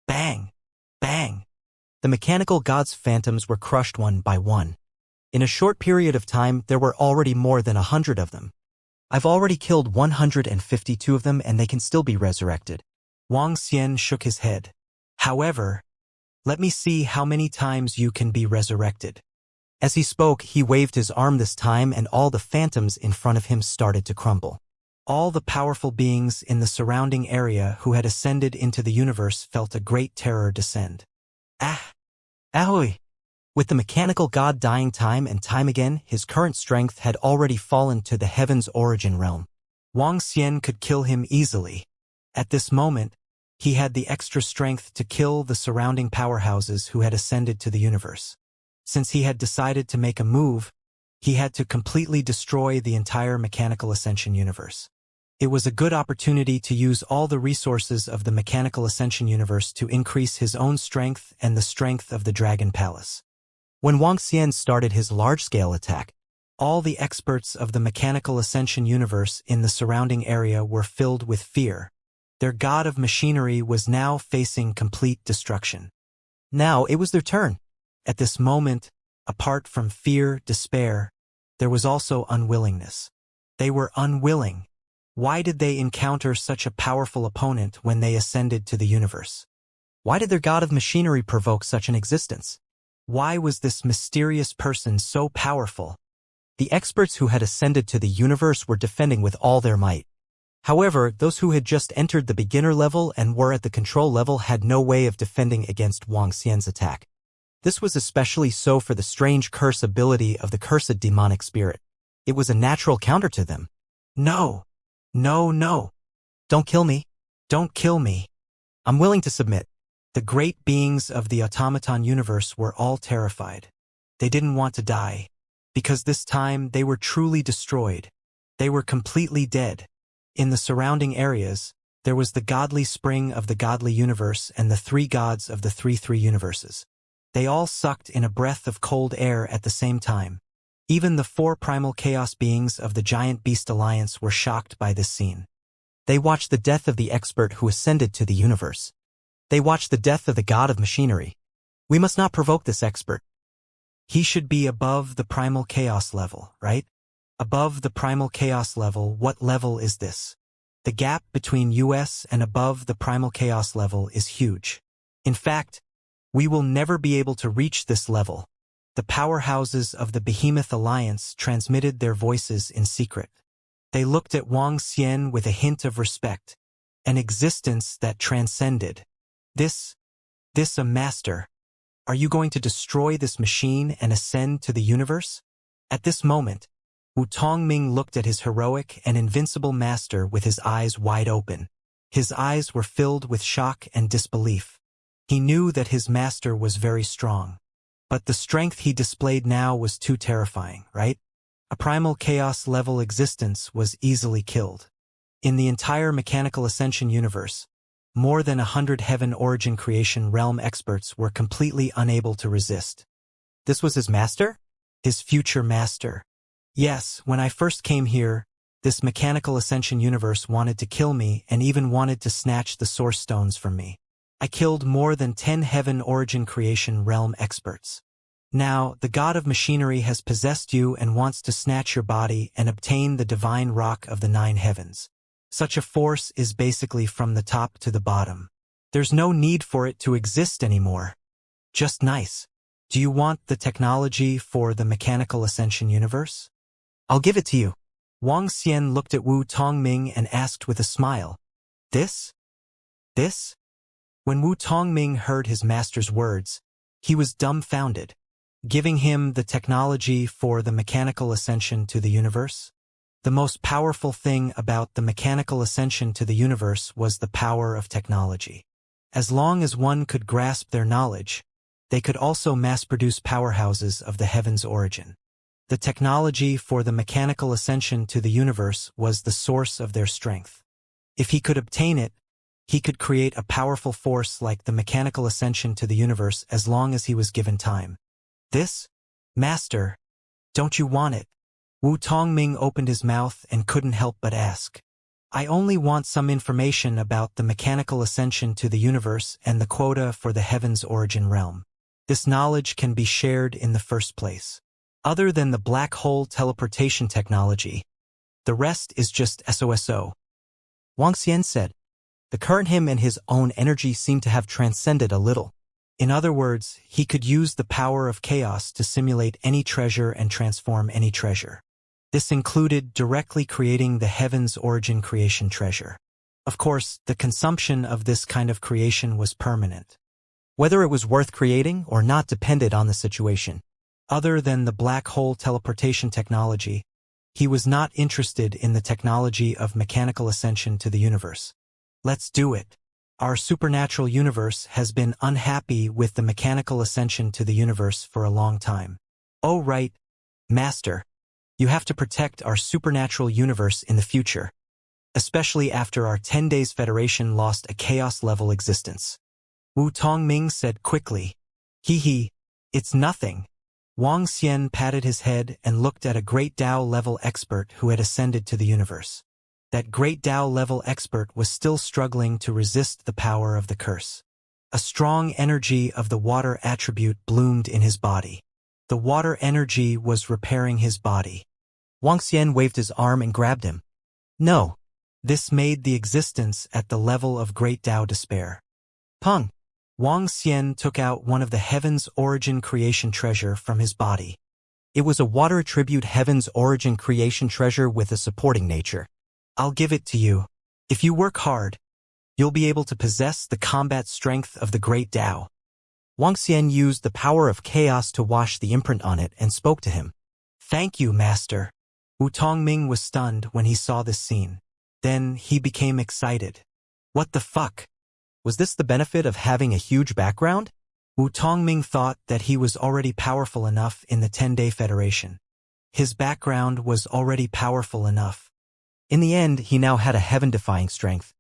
Bang! Bang! The mechanical god's phantoms were crushed one by one. In a short period of time, there were already more than 100 of them. I've already killed 152 of them and they can still be resurrected. Wang Xian shook his head. However, let me see how many times you can be resurrected. As he spoke, he waved his arm this time and all the phantoms in front of him started to crumble. All the powerful beings in the surrounding area who had ascended into the universe felt a great terror descend. Ah! Ahoy! With the mechanical god dying time and time again, his current strength had already fallen to the heaven's origin realm. Wang Xian could kill him easily. At this moment, he had the extra strength to kill the surrounding powerhouses who had ascended to the universe. Since he had decided to make a move, he had to completely destroy the entire mechanical ascension universe. It was a good opportunity to use all the resources of the mechanical ascension universe to increase his own strength and the strength of the Dragon Palace. When Wang Xian started his large-scale attack, all the experts of the mechanical ascension universe in the surrounding area were filled with fear. Their god of machinery was now facing complete destruction. Now it was their turn. At this moment, apart from fear, despair, there was also unwillingness. They were unwilling. Why did they encounter such a powerful opponent when they ascended to the universe? Why did their god of machinery provoke such an existence? Why was this mysterious person so powerful? The experts who had ascended to the universe were defending with all their might. However, those who had just entered the beginner level and were at the control level had no way of defending against Wang Xian's attack. This was especially so for the strange curse ability of the cursed demonic spirit. It was a natural counter to them. No! No, no! Don't kill me! Don't kill me! I'm willing to submit. The great beings of the automaton universe were all terrified. They didn't want to die, because this time they were truly destroyed. They were completely dead. In the surrounding areas, there was the godly spring of the godly universe and the three gods of the 3-3 universes. They all sucked in a breath of cold air at the same time. Even the 4 primal chaos beings of the Giant Beast Alliance were shocked by this scene. They watched the death of the expert who ascended to the universe. They watched the death of the god of machinery. We must not provoke this expert. He should be above the primal chaos level, right? Above the primal chaos level, what level is this? The gap between US and above the primal chaos level is huge. In fact, we will never be able to reach this level. The powerhouses of the Behemoth Alliance transmitted their voices in secret. They looked at Wang Xian with a hint of respect, an existence that transcended. This a master. Are you going to destroy this machine and ascend to the universe? At this moment, Wu Tongming looked at his heroic and invincible master with his eyes wide open. His eyes were filled with shock and disbelief. He knew that his master was very strong. But the strength he displayed now was too terrifying, right? A primal chaos-level existence was easily killed. In the entire Mechanical Ascension universe, more than 100 Heaven Origin Creation Realm experts were completely unable to resist. This was his master? His future master. Yes, when I first came here, this Mechanical Ascension universe wanted to kill me and even wanted to snatch the Source Stones from me. I killed more than 10 Heaven Origin Creation Realm experts. Now, the God of Machinery has possessed you and wants to snatch your body and obtain the divine rock of the 9 heavens. Such a force is basically from the top to the bottom. There's no need for it to exist anymore. Just nice. Do you want the technology for the Mechanical Ascension universe? I'll give it to you. Wang Xian looked at Wu Tongming and asked with a smile, This? This? When Wu Tongming heard his master's words, he was dumbfounded. Giving him the technology for the Mechanical Ascension to the universe? The most powerful thing about the Mechanical Ascension to the universe was the power of technology. As long as one could grasp their knowledge, they could also mass-produce powerhouses of the heaven's origin. The technology for the Mechanical Ascension to the universe was the source of their strength. If he could obtain it, he could create a powerful force like the Mechanical Ascension to the universe as long as he was given time. This? Master, don't you want it? Wu Tongming opened his mouth and couldn't help but ask. I only want some information about the Mechanical Ascension to the universe and the quota for the heaven's origin realm. This knowledge can be shared in the first place. Other than the black hole teleportation technology, the rest is just SOSO. Wang Xian said. The current him and his own energy seemed to have transcended a little. In other words, he could use the power of chaos to simulate any treasure and transform any treasure. This included directly creating the heaven's origin creation treasure. Of course, the consumption of this kind of creation was permanent. Whether it was worth creating or not depended on the situation. Other than the black hole teleportation technology, he was not interested in the technology of mechanical ascension to the universe. Let's do it. Our supernatural universe has been unhappy with the mechanical ascension to the universe for a long time. Oh right, Master. You have to protect our supernatural universe in the future, especially after our 10 Days Federation lost a chaos-level existence. Wu Tongming said quickly. Hee, it's nothing. Wang Xian patted his head and looked at a great Dao-level expert who had ascended to the universe. That great Dao-level expert was still struggling to resist the power of the curse. A strong energy of the water attribute bloomed in his body. The water energy was repairing his body. Wang Xian waved his arm and grabbed him. No. This made the existence at the level of great Dao despair. Peng. Wang Xian took out one of the Heaven's Origin Creation Treasure from his body. It was a water attribute Heaven's Origin Creation Treasure with a supporting nature. I'll give it to you. If you work hard, you'll be able to possess the combat strength of the great Dao. Wang Xian used the power of chaos to wash the imprint on it and spoke to him. Thank you, Master. Wu Tongming was stunned when he saw this scene. Then he became excited. What the fuck? Was this the benefit of having a huge background? Wu Tongming thought that he was already powerful enough in the 10-Day Federation. His background was already powerful enough. In the end, he now had a heaven-defying strength.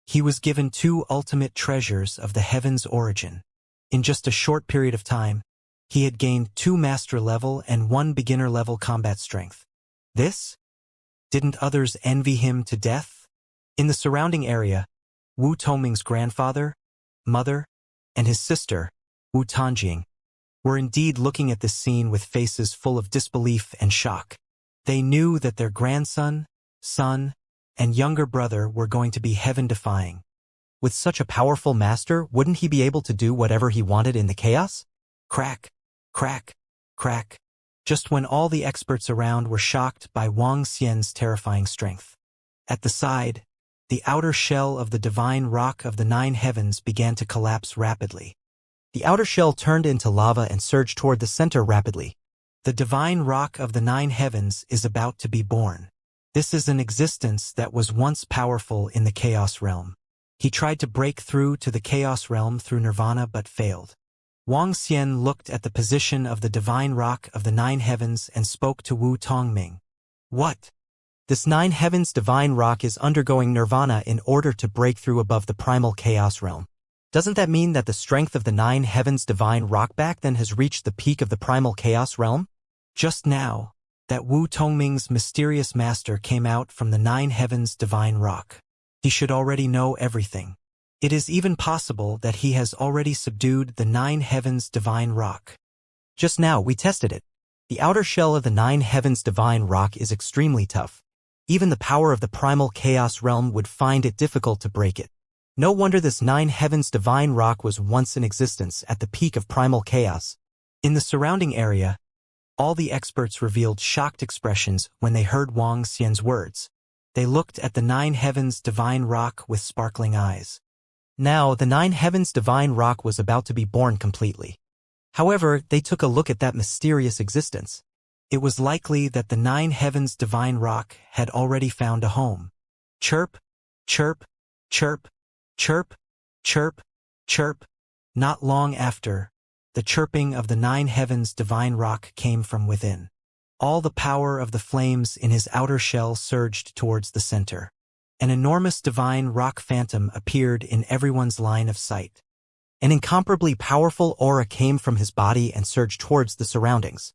He was given 2 ultimate treasures of the heaven's origin. In just a short period of time, he had gained 2 master-level and 1 beginner-level combat strength. This? Didn't others envy him to death? In the surrounding area, Wu Tongming's grandfather, mother, and his sister, Wu Tanjing, were indeed looking at this scene with faces full of disbelief and shock. They knew that their grandson, son, and younger brother were going to be heaven-defying. With such a powerful master, wouldn't he be able to do whatever he wanted in the chaos? Crack, crack, crack. Just when all the experts around were shocked by Wang Xian's terrifying strength. At the side, the outer shell of the divine rock of the 9 heavens began to collapse rapidly. The outer shell turned into lava and surged toward the center rapidly. The divine rock of the 9 heavens is about to be born. This is an existence that was once powerful in the Chaos realm. He tried to break through to the Chaos realm through Nirvana but failed. Wang Xian looked at the position of the divine rock of the nine heavens and spoke to Wu Tongming. What? This nine heavens divine rock is undergoing nirvana in order to break through above the primal chaos realm. Doesn't that mean that the strength of the nine heavens divine rock back then has reached the peak of the primal chaos realm? Just now, that Wu Tongming's mysterious master came out from the nine heavens divine rock. He should already know everything. It is even possible that he has already subdued the nine heavens divine rock. Just now, we tested it. The outer shell of the nine heavens divine rock is extremely tough. Even the power of the primal chaos realm would find it difficult to break it. No wonder this nine heavens divine rock was once in existence at the peak of primal chaos. In the surrounding area, all the experts revealed shocked expressions when they heard Wang Xian's words. They looked at the nine heavens divine rock with sparkling eyes. Now, the nine heavens divine rock was about to be born completely. However, they took a look at that mysterious existence. It was likely that the nine heavens divine rock had already found a home. Chirp, chirp, chirp, chirp, chirp, chirp. Not long after, the chirping of the nine heavens divine rock came from within. All the power of the flames in his outer shell surged towards the center. An enormous divine rock phantom appeared in everyone's line of sight. An incomparably powerful aura came from his body and surged towards the surroundings.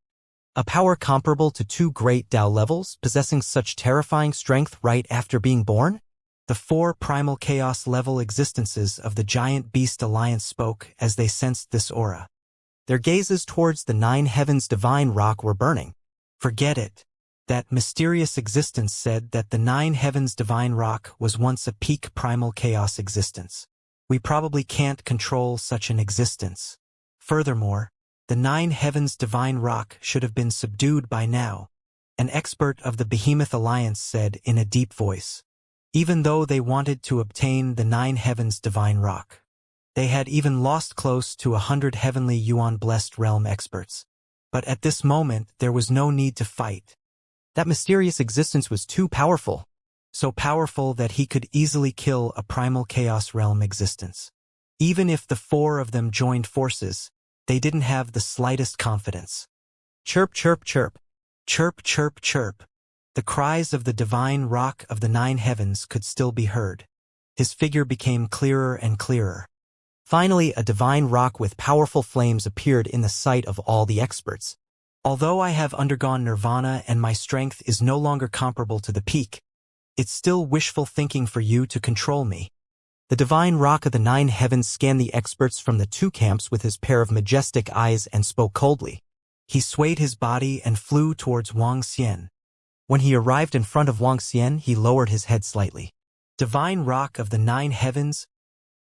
A power comparable to two great Tao levels, possessing such terrifying strength right after being born? The four primal chaos level existences of the Giant Beast Alliance spoke as they sensed this aura. Their gazes towards the nine heavens divine rock were burning. Forget it. That mysterious existence said that the nine heavens divine rock was once a peak primal chaos existence. We probably can't control such an existence. Furthermore, the nine heavens divine rock should have been subdued by now, an expert of the Behemoth Alliance said in a deep voice. Even though they wanted to obtain the nine heavens divine rock, they had even lost close to 100 heavenly Yuan-blessed realm experts. But at this moment, there was no need to fight. That mysterious existence was too powerful, so powerful that he could easily kill a primal chaos realm existence. Even if the four of them joined forces, they didn't have the slightest confidence. Chirp, chirp, chirp. Chirp, chirp, chirp. The cries of the divine rock of the nine heavens could still be heard. His figure became clearer and clearer. Finally, a divine rock with powerful flames appeared in the sight of all the experts. Although I have undergone nirvana and my strength is no longer comparable to the peak, it's still wishful thinking for you to control me. The divine rock of the nine heavens scanned the experts from the two camps with his pair of majestic eyes and spoke coldly. He swayed his body and flew towards Wang Xian. When he arrived in front of Wang Xian, he lowered his head slightly. Divine rock of the nine heavens,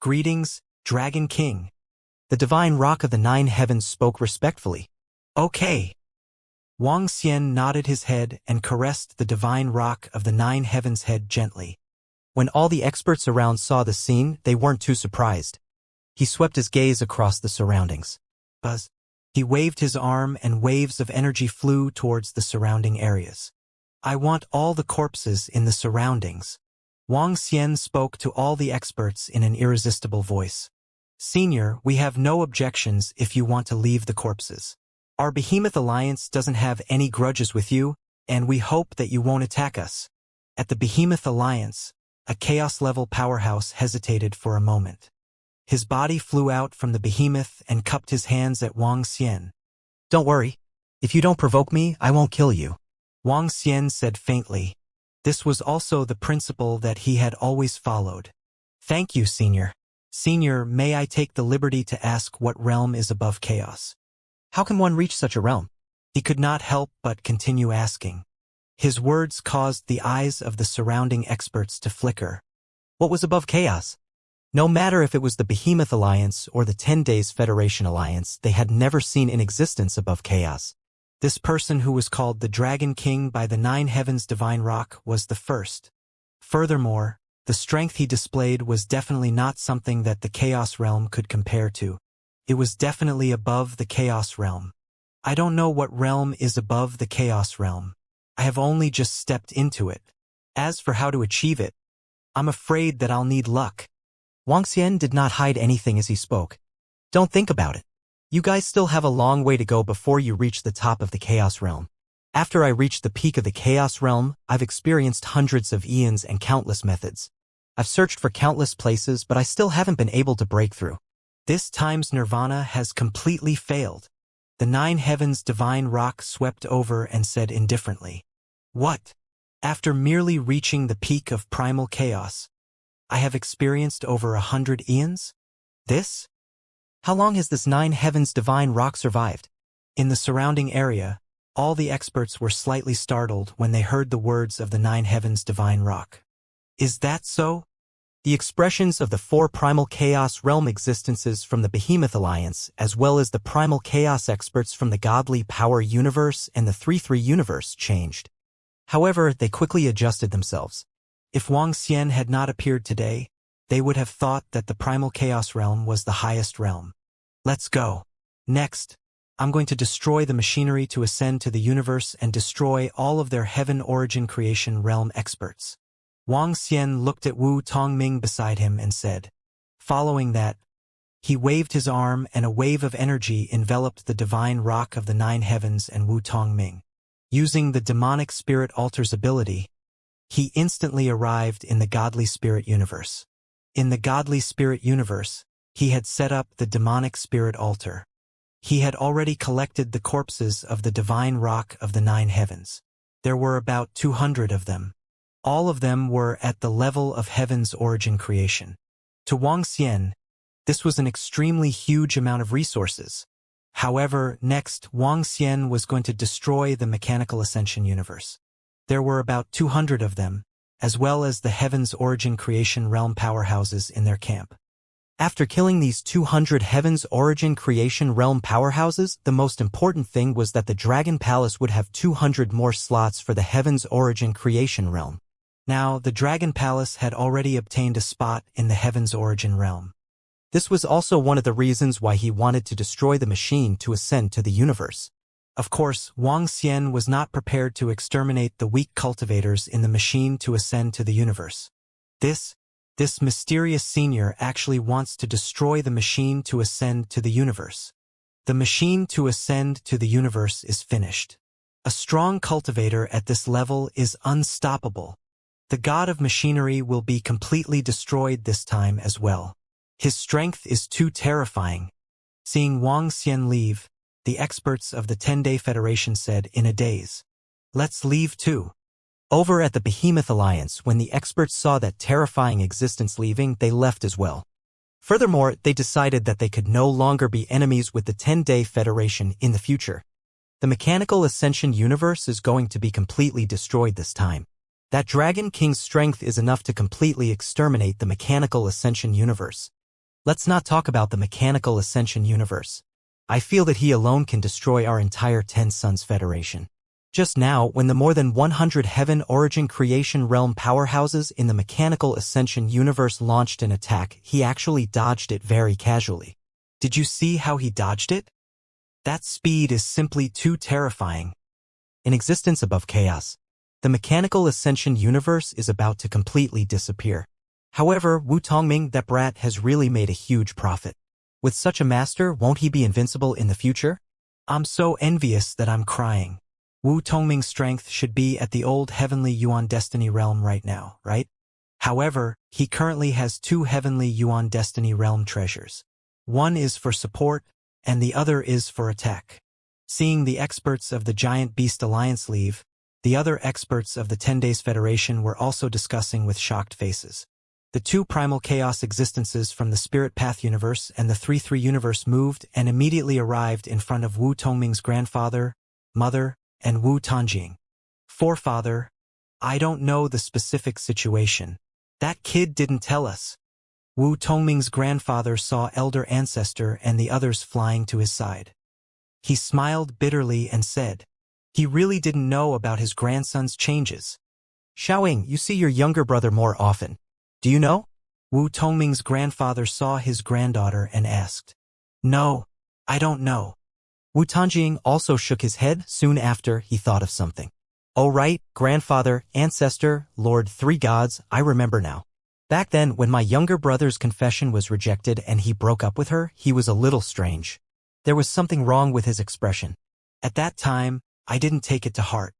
greetings, Dragon King. The divine rock of the nine heavens spoke respectfully. Okay. Wang Xian nodded his head and caressed the divine rock of the nine heavens head gently. When all the experts around saw the scene, they weren't too surprised. He swept his gaze across the surroundings. Buzz. He waved his arm and waves of energy flew towards the surrounding areas. I want all the corpses in the surroundings. Wang Xian spoke to all the experts in an irresistible voice. Senior, we have no objections if you want to leave the corpses. Our Behemoth Alliance doesn't have any grudges with you, and we hope that you won't attack us. At the Behemoth Alliance, a chaos-level powerhouse hesitated for a moment. His body flew out from the behemoth and cupped his hands at Wang Xian. Don't worry. If you don't provoke me, I won't kill you. Wang Xian said faintly. This was also the principle that he had always followed. Thank you, Senior. Senior, may I take the liberty to ask what realm is above chaos? How can one reach such a realm? He could not help but continue asking. His words caused the eyes of the surrounding experts to flicker. What was above chaos? No matter if it was the Behemoth Alliance or the 10 Days Federation Alliance, they had never seen in existence above chaos. This person who was called the Dragon King by the Nine Heavens Divine Rock was the first. Furthermore, the strength he displayed was definitely not something that the Chaos Realm could compare to. It was definitely above the Chaos Realm. I don't know what realm is above the Chaos Realm. I have only just stepped into it. As for how to achieve it, I'm afraid that I'll need luck. Wang Xian did not hide anything as he spoke. Don't think about it. You guys still have a long way to go before you reach the top of the Chaos Realm. After I reach the peak of the Chaos Realm, I've experienced hundreds of eons and countless methods. I've searched for countless places, but I still haven't been able to break through. This time's nirvana has completely failed. The nine heavens divine rock swept over and said indifferently, "What? After merely reaching the peak of primal chaos, I have experienced over 100 eons? This? How long has this nine heavens divine rock survived?" In the surrounding area, all the experts were slightly startled when they heard the words of the nine heavens divine rock. Is that so? The expressions of the four primal chaos realm existences from the Behemoth Alliance, as well as the primal chaos experts from the Godly Power Universe and the 3-3 Universe, changed. However, they quickly adjusted themselves. If Wang Xian had not appeared today, they would have thought that the primal chaos realm was the highest realm. Let's go. Next, I'm going to destroy the machinery to ascend to the universe and destroy all of their heaven origin creation realm experts. Wang Xian looked at Wu Tongming beside him and said. Following that, he waved his arm and a wave of energy enveloped the divine rock of the nine heavens and Wu Tongming. Using the demonic spirit altar's ability, he instantly arrived in the godly spirit universe. In the godly spirit universe, he had set up the demonic spirit altar. He had already collected the corpses of the divine rock of the nine heavens. There were about 200 of them. All of them were at the level of heaven's origin creation. To Wang Xian, this was an extremely huge amount of resources. However, next, Wang Xian was going to destroy the mechanical ascension universe. There were about 200 of them, as well as the heaven's origin creation realm powerhouses in their camp. After killing these 200 heaven's origin creation realm powerhouses, the most important thing was that the Dragon Palace would have 200 more slots for the heaven's origin creation realm. Now, the Dragon Palace had already obtained a spot in the heaven's origin realm. This was also one of the reasons why he wanted to destroy the machine to ascend to the universe. Of course, Wang Xian was not prepared to exterminate the weak cultivators in the machine to ascend to the universe. This mysterious senior actually wants to destroy the machine to ascend to the universe. The machine to ascend to the universe is finished. A strong cultivator at this level is unstoppable. The god of machinery will be completely destroyed this time as well. His strength is too terrifying. Seeing Wang Xian leave, the experts of the 10-Day Federation said in a daze, "Let's leave too." Over at the Behemoth Alliance, when the experts saw that terrifying existence leaving, they left as well. Furthermore, they decided that they could no longer be enemies with the 10-Day Federation in the future. The Mechanical Ascension universe is going to be completely destroyed this time. That Dragon King's strength is enough to completely exterminate the Mechanical Ascension universe. Let's not talk about the Mechanical Ascension universe. I feel that he alone can destroy our entire 10 Suns Federation. Just now, when the more than 100 Heaven Origin Creation Realm powerhouses in the Mechanical Ascension universe launched an attack, he actually dodged it very casually. Did you see how he dodged it? That speed is simply too terrifying. In existence above chaos, the Mechanical Ascension universe is about to completely disappear. However, Wu Tongming, that brat, has really made a huge profit. With such a master, won't he be invincible in the future? I'm so envious that I'm crying. Wu Tongming's strength should be at the old Heavenly Yuan Destiny Realm right now, right? However, he currently has 2 Heavenly Yuan Destiny Realm treasures. One is for support, and the other is for attack. Seeing the experts of the Giant Beast Alliance leave, the other experts of the 10 Days Federation were also discussing with shocked faces. The 2 primal chaos existences from the Spirit Path universe and the 3-3 universe moved and immediately arrived in front of Wu Tongming's grandfather, mother, and Wu Tanjing. Forefather, I don't know the specific situation. That kid didn't tell us. Wu Tongming's grandfather saw Elder Ancestor and the others flying to his side. He smiled bitterly and said, he really didn't know about his grandson's changes. Xiaoying, you see your younger brother more often. Do you know? Wu Tongming's grandfather saw his granddaughter and asked. No, I don't know. Wu Tanjing also shook his head. Soon after, he thought of something. Oh right, grandfather, ancestor, Lord 3 Gods, I remember now. Back then, when my younger brother's confession was rejected and he broke up with her, he was a little strange. There was something wrong with his expression. At that time, I didn't take it to heart.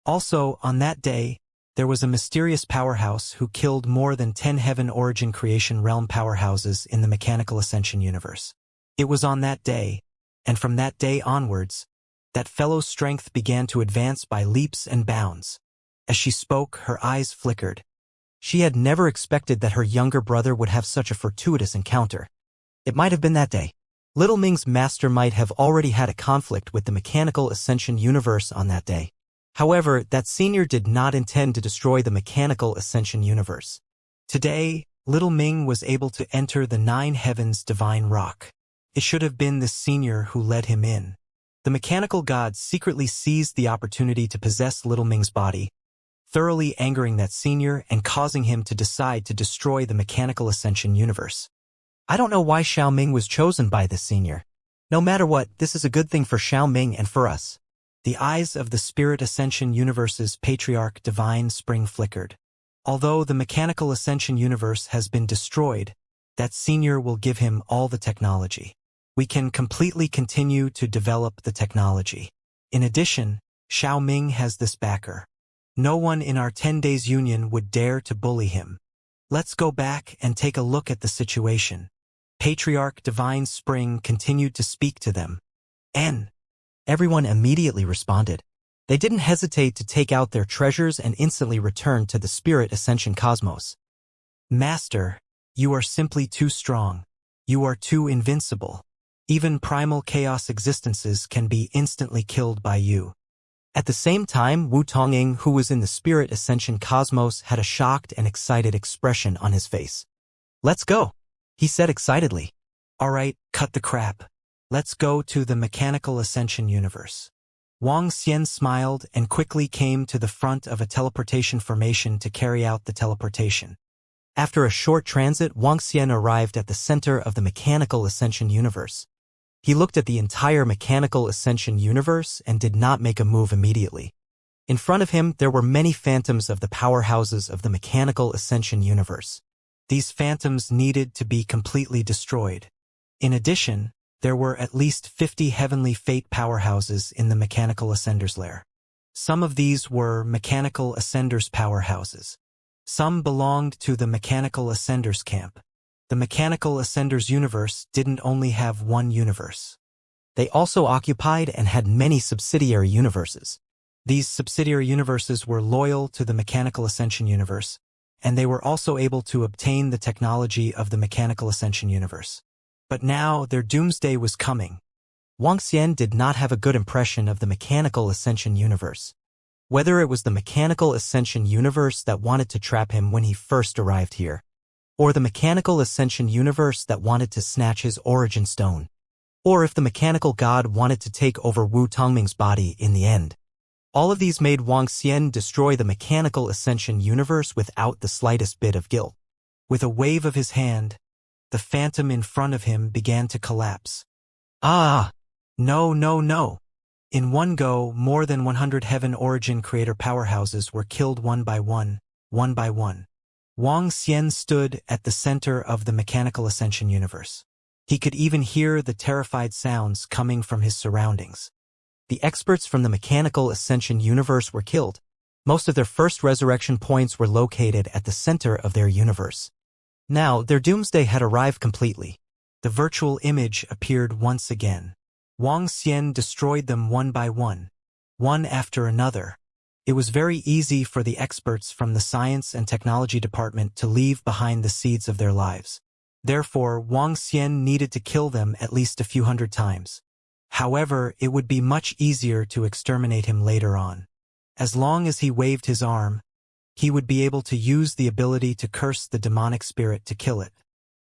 Also, on that day, there was a mysterious powerhouse who killed more than 10 Heaven Origin Creation Realm powerhouses in the Mechanical Ascension universe. It was on that day, and from that day onwards, that fellow's strength began to advance by leaps and bounds. As she spoke, her eyes flickered. She had never expected that her younger brother would have such a fortuitous encounter. It might have been that day. Little Ming's master might have already had a conflict with the Mechanical Ascension universe on that day. However, that senior did not intend to destroy the Mechanical Ascension universe. Today, Little Ming was able to enter the Nine Heavens Divine Rock. It should have been this senior who led him in. The mechanical god secretly seized the opportunity to possess Little Ming's body, thoroughly angering that senior and causing him to decide to destroy the Mechanical Ascension universe. I don't know why Xiao Ming was chosen by this senior. No matter what, this is a good thing for Xiao Ming and for us. The eyes of the Spirit Ascension Universe's Patriarch Divine Spring flickered. Although the Mechanical Ascension universe has been destroyed, that senior will give him all the technology. We can completely continue to develop the technology. In addition, Xiao Ming has this backer. No one in our 10 days union would dare to bully him. Let's go back and take a look at the situation. Patriarch Divine Spring continued to speak to them. And everyone immediately responded. They didn't hesitate to take out their treasures and instantly returned to the Spirit Ascension Cosmos. Master, you are simply too strong. You are too invincible. Even primal chaos existences can be instantly killed by you. At the same time, Wu Tongying, who was in the Spirit Ascension Cosmos, had a shocked and excited expression on his face. Let's go, he said excitedly. All right, cut the crap. Let's go to the Mechanical Ascension universe. Wang Xian smiled and quickly came to the front of a teleportation formation to carry out the teleportation. After a short transit, Wang Xian arrived at the center of the Mechanical Ascension universe. He looked at the entire Mechanical Ascension universe and did not make a move immediately. In front of him, there were many phantoms of the powerhouses of the Mechanical Ascension universe. These phantoms needed to be completely destroyed. In addition, there were at least 50 heavenly fate powerhouses in the Mechanical Ascender's lair. Some of these were Mechanical Ascender's powerhouses. Some belonged to the Mechanical Ascender's camp. The Mechanical Ascender's universe didn't only have one universe. They also occupied and had many subsidiary universes. These subsidiary universes were loyal to the Mechanical Ascension universe, and they were also able to obtain the technology of the Mechanical Ascension universe. But now their doomsday was coming. Wang Xian did not have a good impression of the Mechanical Ascension universe. Whether it was the Mechanical Ascension universe that wanted to trap him when he first arrived here, or the Mechanical Ascension universe that wanted to snatch his origin stone, or if the mechanical god wanted to take over Wu Tongming's body in the end. All of these made Wang Xian destroy the Mechanical Ascension universe without the slightest bit of guilt. With a wave of his hand, the phantom in front of him began to collapse. Ah! No, no, no! In one go, more than 100 Heaven Origin Creator powerhouses were killed one by one, one by one. Wang Xian stood at the center of the Mechanical Ascension universe. He could even hear the terrified sounds coming from his surroundings. The experts from the Mechanical Ascension universe were killed. Most of their first resurrection points were located at the center of their universe. Now, their doomsday had arrived completely. The virtual image appeared once again. Wang Xian destroyed them one by one after another. It was very easy for the experts from the Science and Technology Department to leave behind the seeds of their lives. Therefore, Wang Xian needed to kill them at least a few hundred times. However, it would be much easier to exterminate him later on. As long as he waved his arm, he would be able to use the ability to curse the demonic spirit to kill it.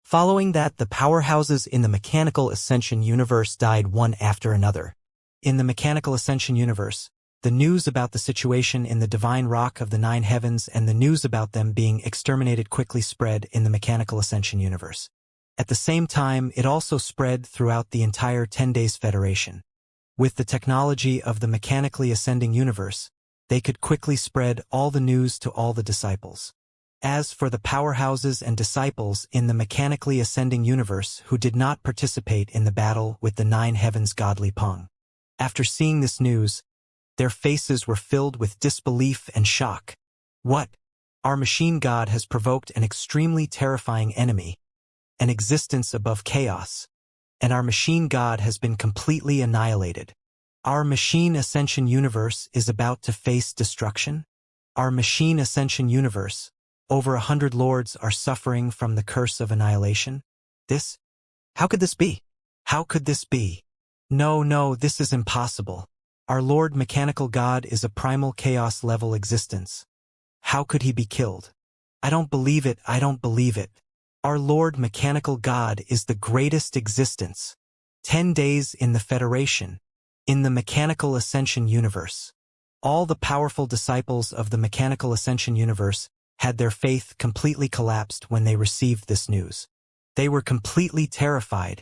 Following that, the powerhouses in the Mechanical Ascension universe died one after another. In the Mechanical Ascension universe, the news about the situation in the Divine Rock of the Nine Heavens and the news about them being exterminated quickly spread in the Mechanical Ascension universe. At the same time, it also spread throughout the entire 10 Days Federation. With the technology of the mechanically ascending universe, they could quickly spread all the news to all the disciples. As for the powerhouses and disciples in the mechanically ascending universe who did not participate in the battle with the nine heavens godly Peng, after seeing this news, their faces were filled with disbelief and shock. What? Our machine god has provoked an extremely terrifying enemy, an existence above chaos, and our machine god has been completely annihilated. Our machine ascension universe is about to face destruction? Our machine ascension universe, over 100 lords are suffering from the curse of annihilation? This? How could this be? How could this be? No, this is impossible. Our Lord Mechanical God is a primal chaos-level existence. How could he be killed? I don't believe it. Our Lord Mechanical God is the greatest existence. 10 days in the Federation, in the Mechanical Ascension universe. All the powerful disciples of the Mechanical Ascension universe had their faith completely collapsed when they received this news. They were completely terrified.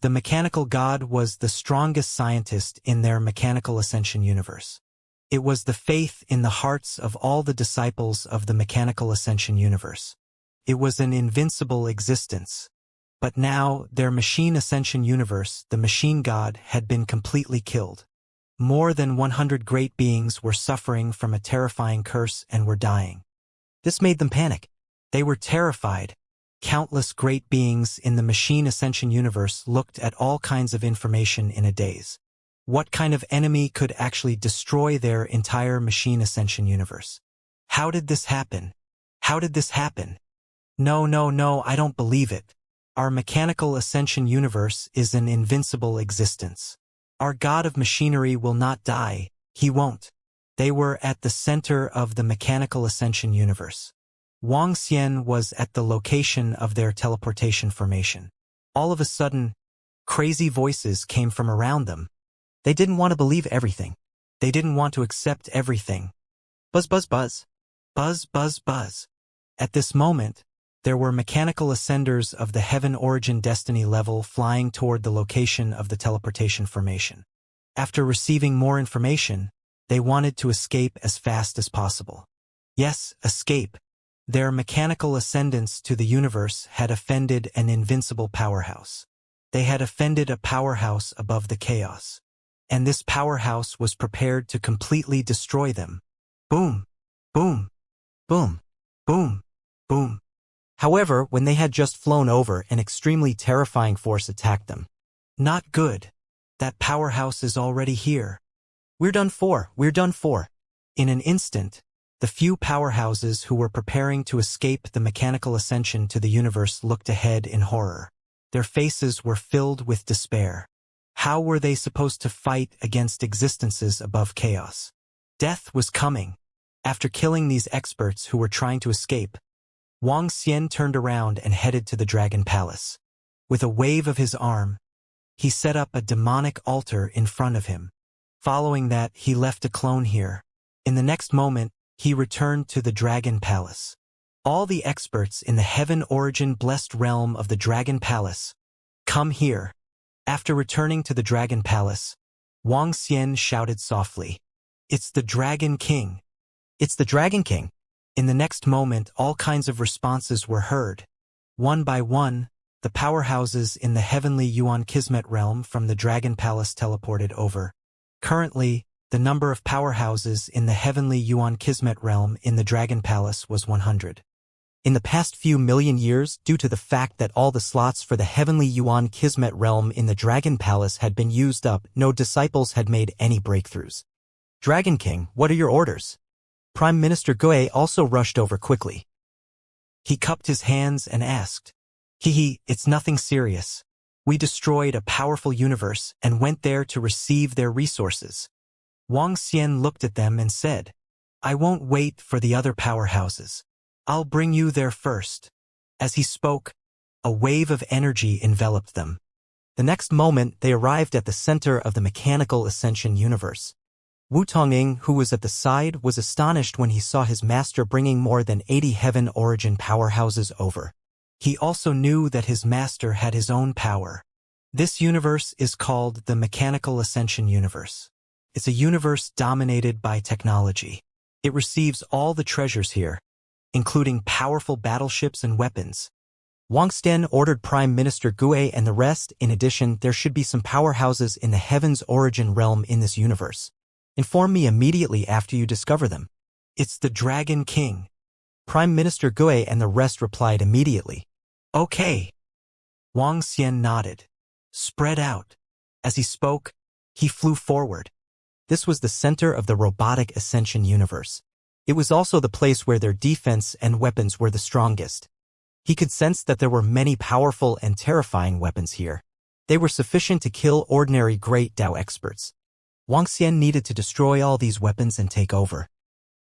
The Mechanical God was the strongest scientist in their Mechanical Ascension universe. It was the faith in the hearts of all the disciples of the Mechanical Ascension universe. It was an invincible existence. But now, their Machine Ascension universe, the Machine God, had been completely killed. More than 100 great beings were suffering from a terrifying curse and were dying. This made them panic. They were terrified. Countless great beings in the Machine Ascension universe looked at all kinds of information in a daze. What kind of enemy could actually destroy their entire Machine Ascension universe? How did this happen? No, I don't believe it. Our Mechanical Ascension universe is an invincible existence. Our God of machinery will not die. He won't. They were at the center of the Mechanical Ascension universe. Wang Xian was at the location of their teleportation formation. All of a sudden, crazy voices came from around them. They didn't want to believe everything. They didn't want to accept everything. Buzz, buzz, buzz. Buzz, buzz, buzz. At this moment, there were mechanical ascenders of the Heaven Origin Destiny level flying toward the location of the teleportation formation. After receiving more information, they wanted to escape as fast as possible. Yes, escape. Their mechanical ascendance to the universe had offended an invincible powerhouse. They had offended a powerhouse above the chaos. And this powerhouse was prepared to completely destroy them. Boom, boom, boom, boom, boom. However, when they had just flown over, an extremely terrifying force attacked them. Not good. That powerhouse is already here. We're done for. In an instant, the few powerhouses who were preparing to escape the mechanical ascension to the universe looked ahead in horror. Their faces were filled with despair. How were they supposed to fight against existences above chaos? Death was coming. After killing these experts who were trying to escape, Wang Xian turned around and headed to the Dragon Palace. With a wave of his arm, he set up a demonic altar in front of him. Following that, he left a clone here. In the next moment, he returned to the Dragon Palace. All the experts in the Heaven Origin blessed realm of the Dragon Palace, come here. After returning to the Dragon Palace, Wang Xian shouted softly, "It's the Dragon King! It's the Dragon King!" In the next moment, all kinds of responses were heard. One by one, the powerhouses in the Heavenly Yuan Kismet realm from the Dragon Palace teleported over. Currently, the number of powerhouses in the Heavenly Yuan Kismet realm in the Dragon Palace was 100. In the past few million years, due to the fact that all the slots for the Heavenly Yuan Kismet realm in the Dragon Palace had been used up, no disciples had made any breakthroughs. Dragon King, what are your orders? Prime Minister Gui also rushed over quickly. He cupped his hands and asked, It's nothing serious. We destroyed a powerful universe and went there to receive their resources." Wang Xian looked at them and said, "I won't wait for the other powerhouses. I'll bring you there first." As he spoke, a wave of energy enveloped them. The next moment, they arrived at the center of the mechanical ascension universe. Wu Tongning, who was at the side, was astonished when he saw his master bringing more than 80 Heaven Origin powerhouses over. He also knew that his master had his own power. This universe is called the Mechanical Ascension universe. It's a universe dominated by technology. It receives all the treasures here. including powerful battleships and weapons. Wang Xian ordered Prime Minister Gue and the rest. In addition, there should be some powerhouses in the Heaven's Origin realm in this universe. Inform me immediately after you discover them. It's the Dragon King. Prime Minister Gue and the rest replied immediately. Okay. Wang Xian nodded. Spread out. As he spoke, he flew forward. This was the center of the robotic ascension universe. It was also the place where their defense and weapons were the strongest. He could sense that there were many powerful and terrifying weapons here. They were sufficient to kill ordinary great Dao experts. Wang Xian needed to destroy all these weapons and take over.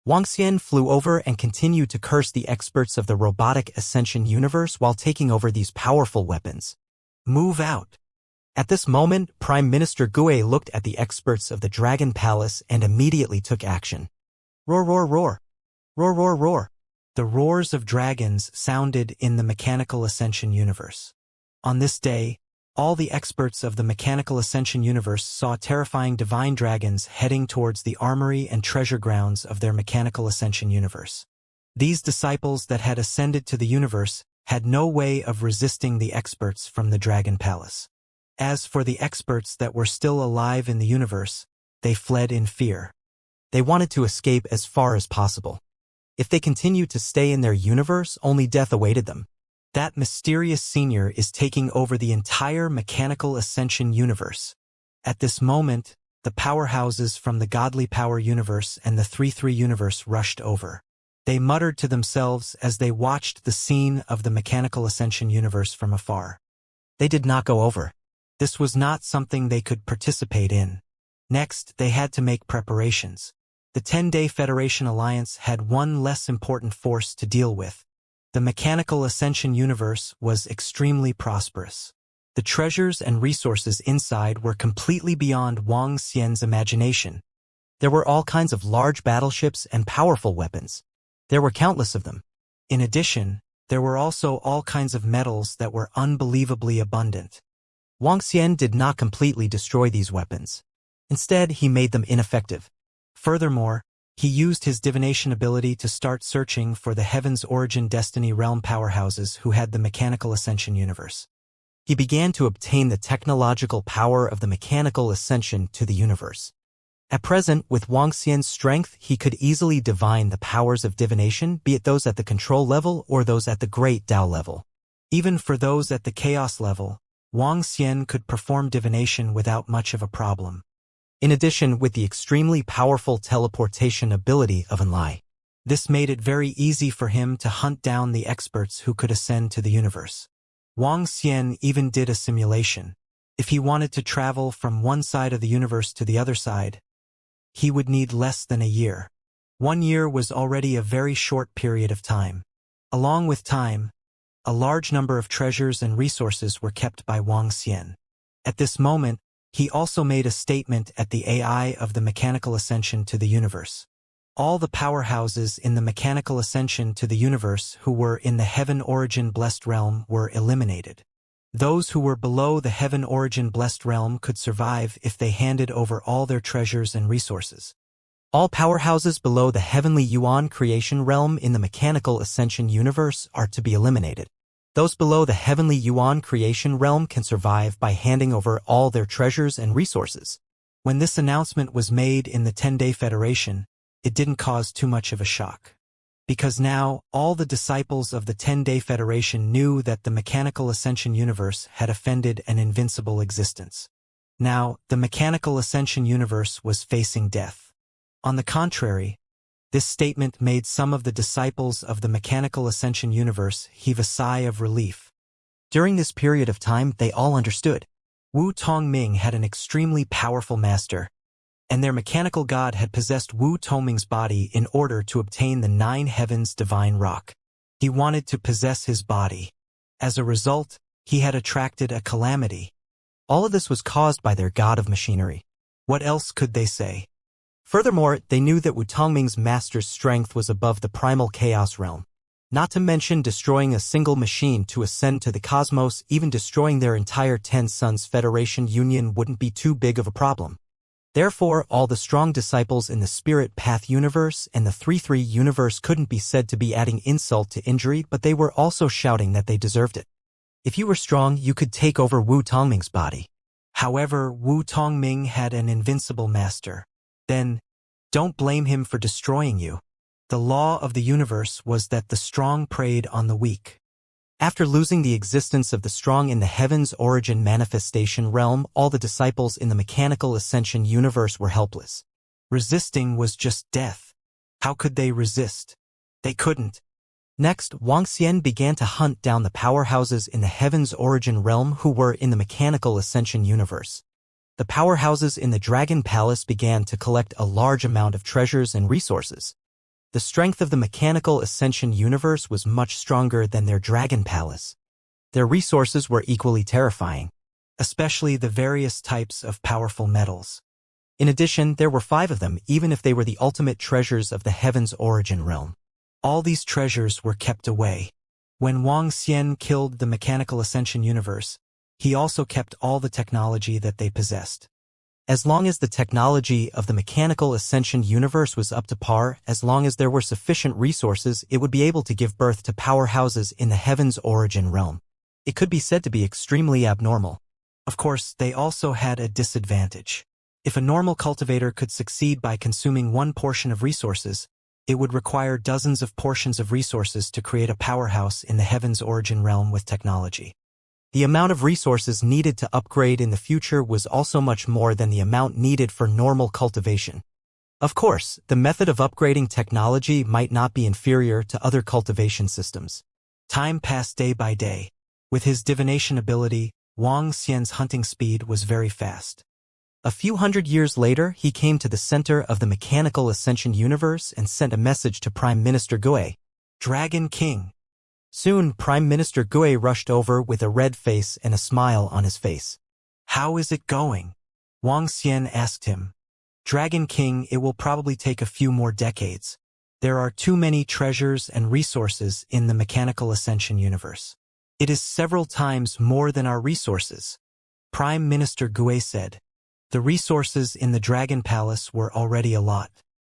Wang Xian flew over and continued to curse the experts of the robotic ascension universe while taking over these powerful weapons. Move out. At this moment, Prime Minister Gue looked at the experts of the Dragon Palace and immediately took action. Roar, roar, roar. Roar, roar, roar. The roars of dragons sounded in the Mechanical Ascension universe. On this day, all the experts of the Mechanical Ascension universe saw terrifying divine dragons heading towards the armory and treasure grounds of their Mechanical Ascension universe. These disciples that had ascended to the universe had no way of resisting the experts from the Dragon Palace. As for the experts that were still alive in the universe, they fled in fear. They wanted to escape as far as possible. If they continued to stay in their universe, only death awaited them. That mysterious senior is taking over the entire Mechanical Ascension universe. At this moment, the powerhouses from the Godly Power universe and the 3-3 universe rushed over. They muttered to themselves as they watched the scene of the Mechanical Ascension universe from afar. They did not go over. This was not something they could participate in. Next, they had to make preparations. The 10-Day Federation Alliance had one less important force to deal with. The Mechanical Ascension universe was extremely prosperous. The treasures and resources inside were completely beyond Wang Xian's imagination. There were all kinds of large battleships and powerful weapons. There were countless of them. In addition, there were also all kinds of metals that were unbelievably abundant. Wang Xian did not completely destroy these weapons. Instead, he made them ineffective. Furthermore, he used his divination ability to start searching for the Heaven's Origin Destiny realm powerhouses who had the Mechanical Ascension universe. He began to obtain the technological power of the Mechanical Ascension to the universe. At present, with Wang Xian's strength, he could easily divine the powers of divination, be it those at the control level or those at the Great Dao level. Even for those at the chaos level, Wang Xian could perform divination without much of a problem. In addition, with the extremely powerful teleportation ability of Inflate, this made it very easy for him to hunt down the experts who could ascend to the universe. Wang Xian even did a simulation. If he wanted to travel from one side of the universe to the other side, he would need less than a year. 1 year was already a very short period of time. Along with time, a large number of treasures and resources were kept by Wang Xian. At this moment, he also made a statement at the AI of the Mechanical Ascension to the universe. All the powerhouses in the Mechanical Ascension to the universe who were in the Heaven Origin Blessed Realm were eliminated. Those who were below the Heaven Origin Blessed Realm could survive if they handed over all their treasures and resources. All powerhouses below the Heavenly Yuan Creation Realm in the Mechanical Ascension universe are to be eliminated. Those below the Heavenly Yuan Creation Realm can survive by handing over all their treasures and resources. When this announcement was made in the 10-Day Federation, it didn't cause too much of a shock. Because now, all the disciples of the 10-Day Federation knew that the Mechanical Ascension universe had offended an invincible existence. Now, the Mechanical Ascension universe was facing death. On the contrary, this statement made some of the disciples of the Mechanical Ascension universe heave a sigh of relief. During this period of time, they all understood. Wu Tongming had an extremely powerful master, and their mechanical god had possessed Wu Tongming's body in order to obtain the 9 heavens divine rock. He wanted to possess his body. As a result, he had attracted a calamity. All of this was caused by their god of machinery. What else could they say? Furthermore, they knew that Wu Tongming's master's strength was above the primal chaos realm. Not to mention destroying a single machine to ascend to the cosmos, even destroying their entire 10 Suns Federation Union wouldn't be too big of a problem. Therefore, all the strong disciples in the Spirit Path universe and the 3-3 universe couldn't be said to be adding insult to injury, but they were also shouting that they deserved it. If you were strong, you could take over Wu Tongming's body. However, Wu Tongming had an invincible master. Then, don't blame him for destroying you. The law of the universe was that the strong preyed on the weak. After losing the existence of the strong in the heaven's origin manifestation realm, all the disciples in the mechanical ascension universe were helpless. Resisting was just death. How could they resist? They couldn't. Next, Wuxia began to hunt down the powerhouses in the heaven's origin realm who were in the mechanical ascension universe. The powerhouses in the Dragon Palace began to collect a large amount of treasures and resources. The strength of the mechanical ascension universe was much stronger than their Dragon Palace. Their resources were equally terrifying, especially the various types of powerful metals. In addition, there were 5 of them, even if they were the ultimate treasures of the heaven's origin realm. All these treasures were kept away. When Wuxia killed the mechanical ascension universe, he also kept all the technology that they possessed. As long as the technology of the mechanical ascension universe was up to par, as long as there were sufficient resources, it would be able to give birth to powerhouses in the heaven's origin realm. It could be said to be extremely abnormal. Of course, they also had a disadvantage. If a normal cultivator could succeed by consuming one portion of resources, it would require dozens of portions of resources to create a powerhouse in the heaven's origin realm with technology. The amount of resources needed to upgrade in the future was also much more than the amount needed for normal cultivation. Of course, the method of upgrading technology might not be inferior to other cultivation systems. Time passed day by day. With his divination ability, Wuxia's hunting speed was very fast. A few hundred years later, he came to the center of the mechanical ascension universe and sent a message to Prime Minister Gui, Dragon King. Soon, Prime Minister Gui rushed over with a red face and a smile on his face. "How is it going?" Wuxia asked him. "Dragon King, it will probably take a few more decades. There are too many treasures and resources in the mechanical ascension universe. It is several times more than our resources." Prime Minister Gui said. The resources in the Dragon Palace were already a lot.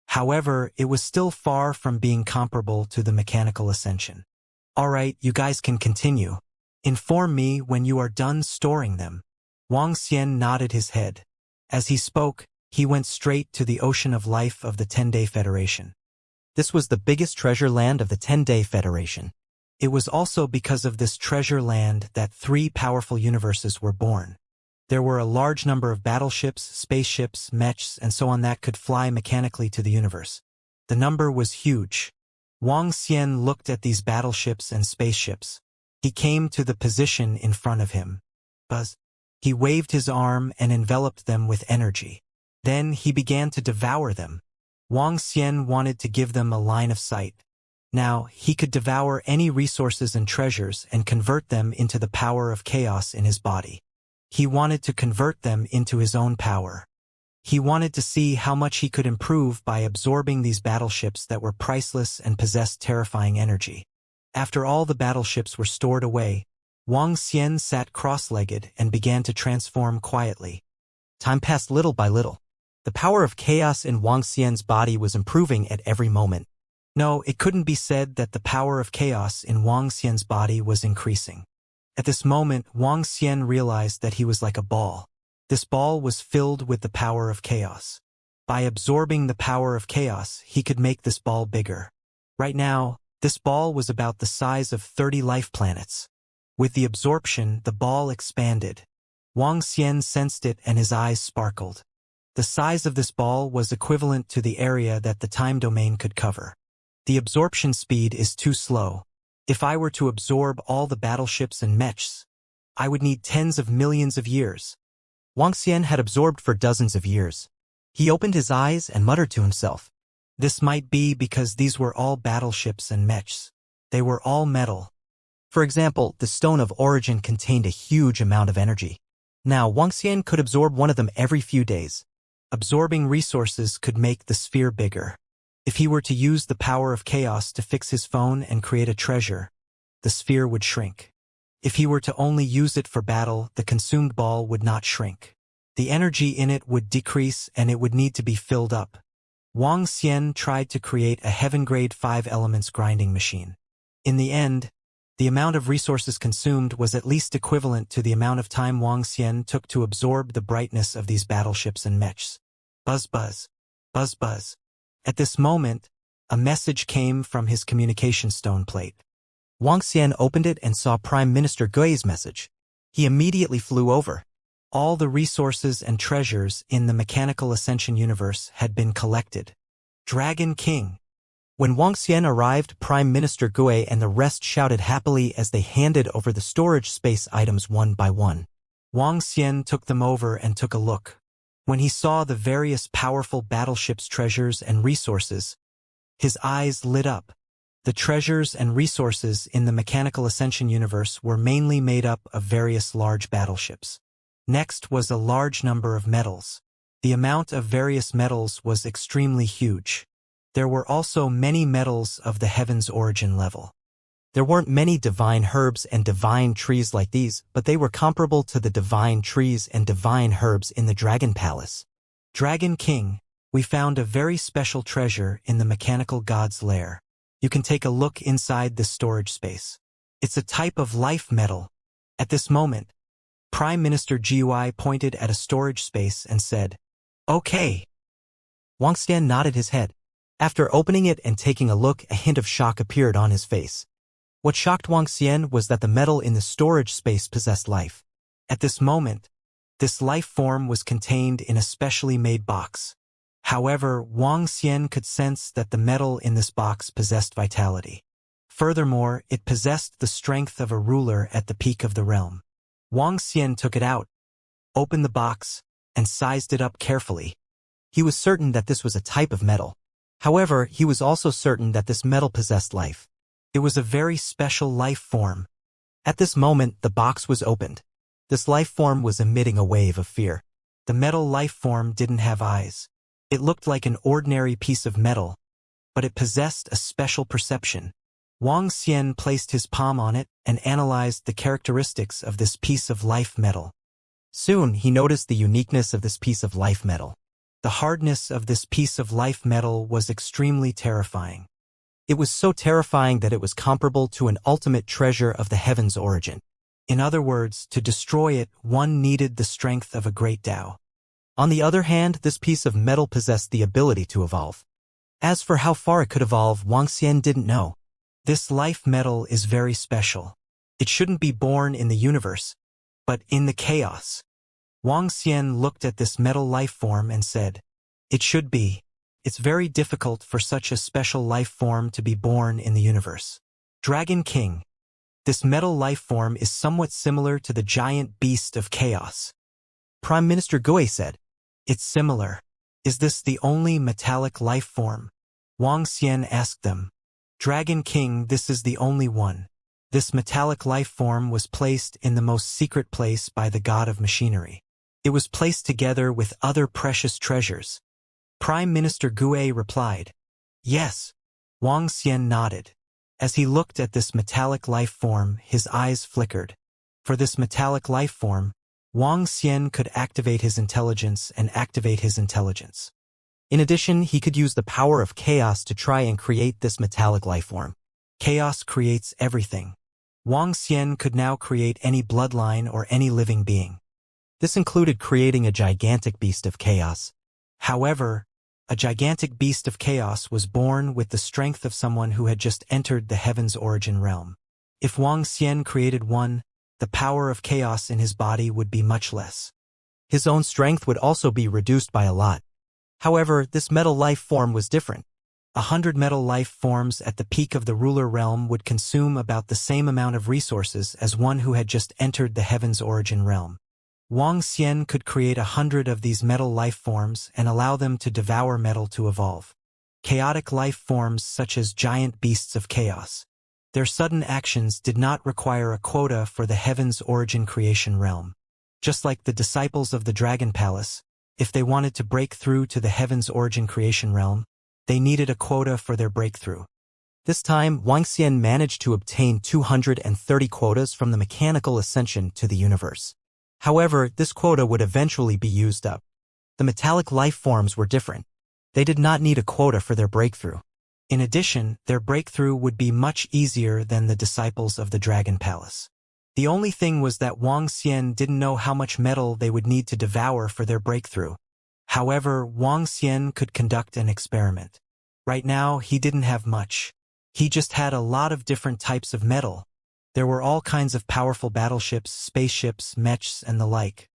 However, it was still far from being comparable to the mechanical ascension. "Alright, you guys can continue. Inform me when you are done storing them." Wuxia nodded his head. As he spoke, he went straight to the Ocean of Life of the 10-Day Federation. This was the biggest treasure land of the 10-Day Federation. It was also because of this treasure land that 3 powerful universes were born. There were a large number of battleships, spaceships, mechs, and so on that could fly mechanically to the universe. The number was huge. Wuxia looked at these battleships and spaceships. He came to the position in front of him. Buzz. He waved his arm and enveloped them with energy. Then he began to devour them. Wuxia wanted to give them a line of sight. Now, he could devour any resources and treasures and convert them into the power of chaos in his body. He wanted to convert them into his own power. He wanted to see how much he could improve by absorbing these battleships that were priceless and possessed terrifying energy. After all the battleships were stored away, Wuxia sat cross-legged and began to transform quietly. Time passed little by little. The power of chaos in Wuxia's body was improving at every moment. No, it couldn't be said that the power of chaos in Wuxia's body was increasing. At this moment, Wuxia realized that he was like a ball. This ball was filled with the power of chaos. By absorbing the power of chaos, he could make this ball bigger. Right now, this ball was about the size of 30 life planets. With the absorption, the ball expanded. Wuxia sensed it and his eyes sparkled. The size of this ball was equivalent to the area that the time domain could cover. The absorption speed is too slow. If I were to absorb all the battleships and mechs, I would need tens of millions of years. Wuxia had absorbed for dozens of years. He opened his eyes and muttered to himself. This might be because these were all battleships and mechs. They were all metal. For example, the Stone of Origin contained a huge amount of energy. Now, Wuxia could absorb one of them every few days. Absorbing resources could make the sphere bigger. If he were to use the power of chaos to fix his phone and create a treasure, the sphere would shrink. If he were to only use it for battle, the consumed ball would not shrink. The energy in it would decrease and it would need to be filled up. Wang Xian tried to create a heaven-grade 5 elements grinding machine. In the end, the amount of resources consumed was at least equivalent to the amount of time Wang Xian took to absorb the brightness of these battleships and mechs. Buzz buzz. Buzz buzz. At this moment, a message came from his communication stone plate. Wang Xian opened it and saw Prime Minister Gui's message. He immediately flew over. All the resources and treasures in the Mechanical Ascension universe had been collected. Dragon King. When Wang Xian arrived, Prime Minister Gui and the rest shouted happily as they handed over the storage space items one by one. Wang Xian took them over and took a look. When he saw the various powerful battleships' treasures and resources, his eyes lit up. The treasures and resources in the Mechanical Ascension universe were mainly made up of various large battleships. Next was a large number of metals. The amount of various metals was extremely huge. There were also many metals of the heaven's origin level. There weren't many divine herbs and divine trees like these, but they were comparable to the divine trees and divine herbs in the Dragon Palace. Dragon King, we found a very special treasure in the mechanical god's lair. You can take a look inside this storage space. It's a type of life metal. At this moment, Prime Minister Gui pointed at a storage space and said, "Okay." Wang Xian nodded his head. After opening it and taking a look, a hint of shock appeared on his face. What shocked Wang Xian was that the metal in the storage space possessed life. At this moment, this life form was contained in a specially made box. However, Wang Xian could sense that the metal in this box possessed vitality. Furthermore, it possessed the strength of a ruler at the peak of the realm. Wang Xian took it out, opened the box, and sized it up carefully. He was certain that this was a type of metal. However, he was also certain that this metal possessed life. It was a very special life form. At this moment, the box was opened. This life form was emitting a wave of fear. The metal life form didn't have eyes. It looked like an ordinary piece of metal, but it possessed a special perception. Wang Xian placed his palm on it and analyzed the characteristics of this piece of life metal. Soon, he noticed the uniqueness of this piece of life metal. The hardness of this piece of life metal was extremely terrifying. It was so terrifying that it was comparable to an ultimate treasure of the heaven's origin. In other words, to destroy it, one needed the strength of a great Tao. On the other hand, this piece of metal possessed the ability to evolve. As for how far it could evolve, Wang Xian didn't know. This life metal is very special. It shouldn't be born in the universe, but in the chaos. Wang Xian looked at this metal life form and said, "It should be. It's very difficult for such a special life form to be born in the universe." Dragon King. This metal life form is somewhat similar to the giant beast of chaos. Prime Minister Gui said, "It's similar. Is this the only metallic life form?" Wang Xian asked them. Dragon King, this is the only one. This metallic life form was placed in the most secret place by the god of machinery. It was placed together with other precious treasures. Prime Minister Gui replied, "Yes." Wang Xian nodded. As he looked at this metallic life form, his eyes flickered. For this metallic life form, Wang Xian could activate his intelligence and activate his intelligence. In addition, he could use the power of chaos to try and create this metallic life form. Chaos creates everything. Wang Xian could now create any bloodline or any living being. This included creating a gigantic beast of chaos. However, a gigantic beast of chaos was born with the strength of someone who had just entered the heaven's origin realm. If Wang Xian created one, the power of chaos in his body would be much less. His own strength would also be reduced by a lot. However, this metal life form was different. 100 metal life forms at the peak of the ruler realm would consume about the same amount of resources as one who had just entered the heaven's origin realm. Wang Xian could create 100 of these metal life forms and allow them to devour metal to evolve. Chaotic life forms such as giant beasts of chaos. Their sudden actions did not require a quota for the heaven's origin creation realm. Just like the disciples of the Dragon Palace, if they wanted to break through to the heaven's origin creation realm, they needed a quota for their breakthrough. This time, Wang Xian managed to obtain 230 quotas from the mechanical ascension to the universe. However, this quota would eventually be used up. The metallic life forms were different. They did not need a quota for their breakthrough. In addition, their breakthrough would be much easier than the disciples of the Dragon Palace. The only thing was that Wang Xian didn't know how much metal they would need to devour for their breakthrough. However, Wang Xian could conduct an experiment. Right now, he didn't have much. He just had a lot of different types of metal. There were all kinds of powerful battleships, spaceships, mechs, and the like.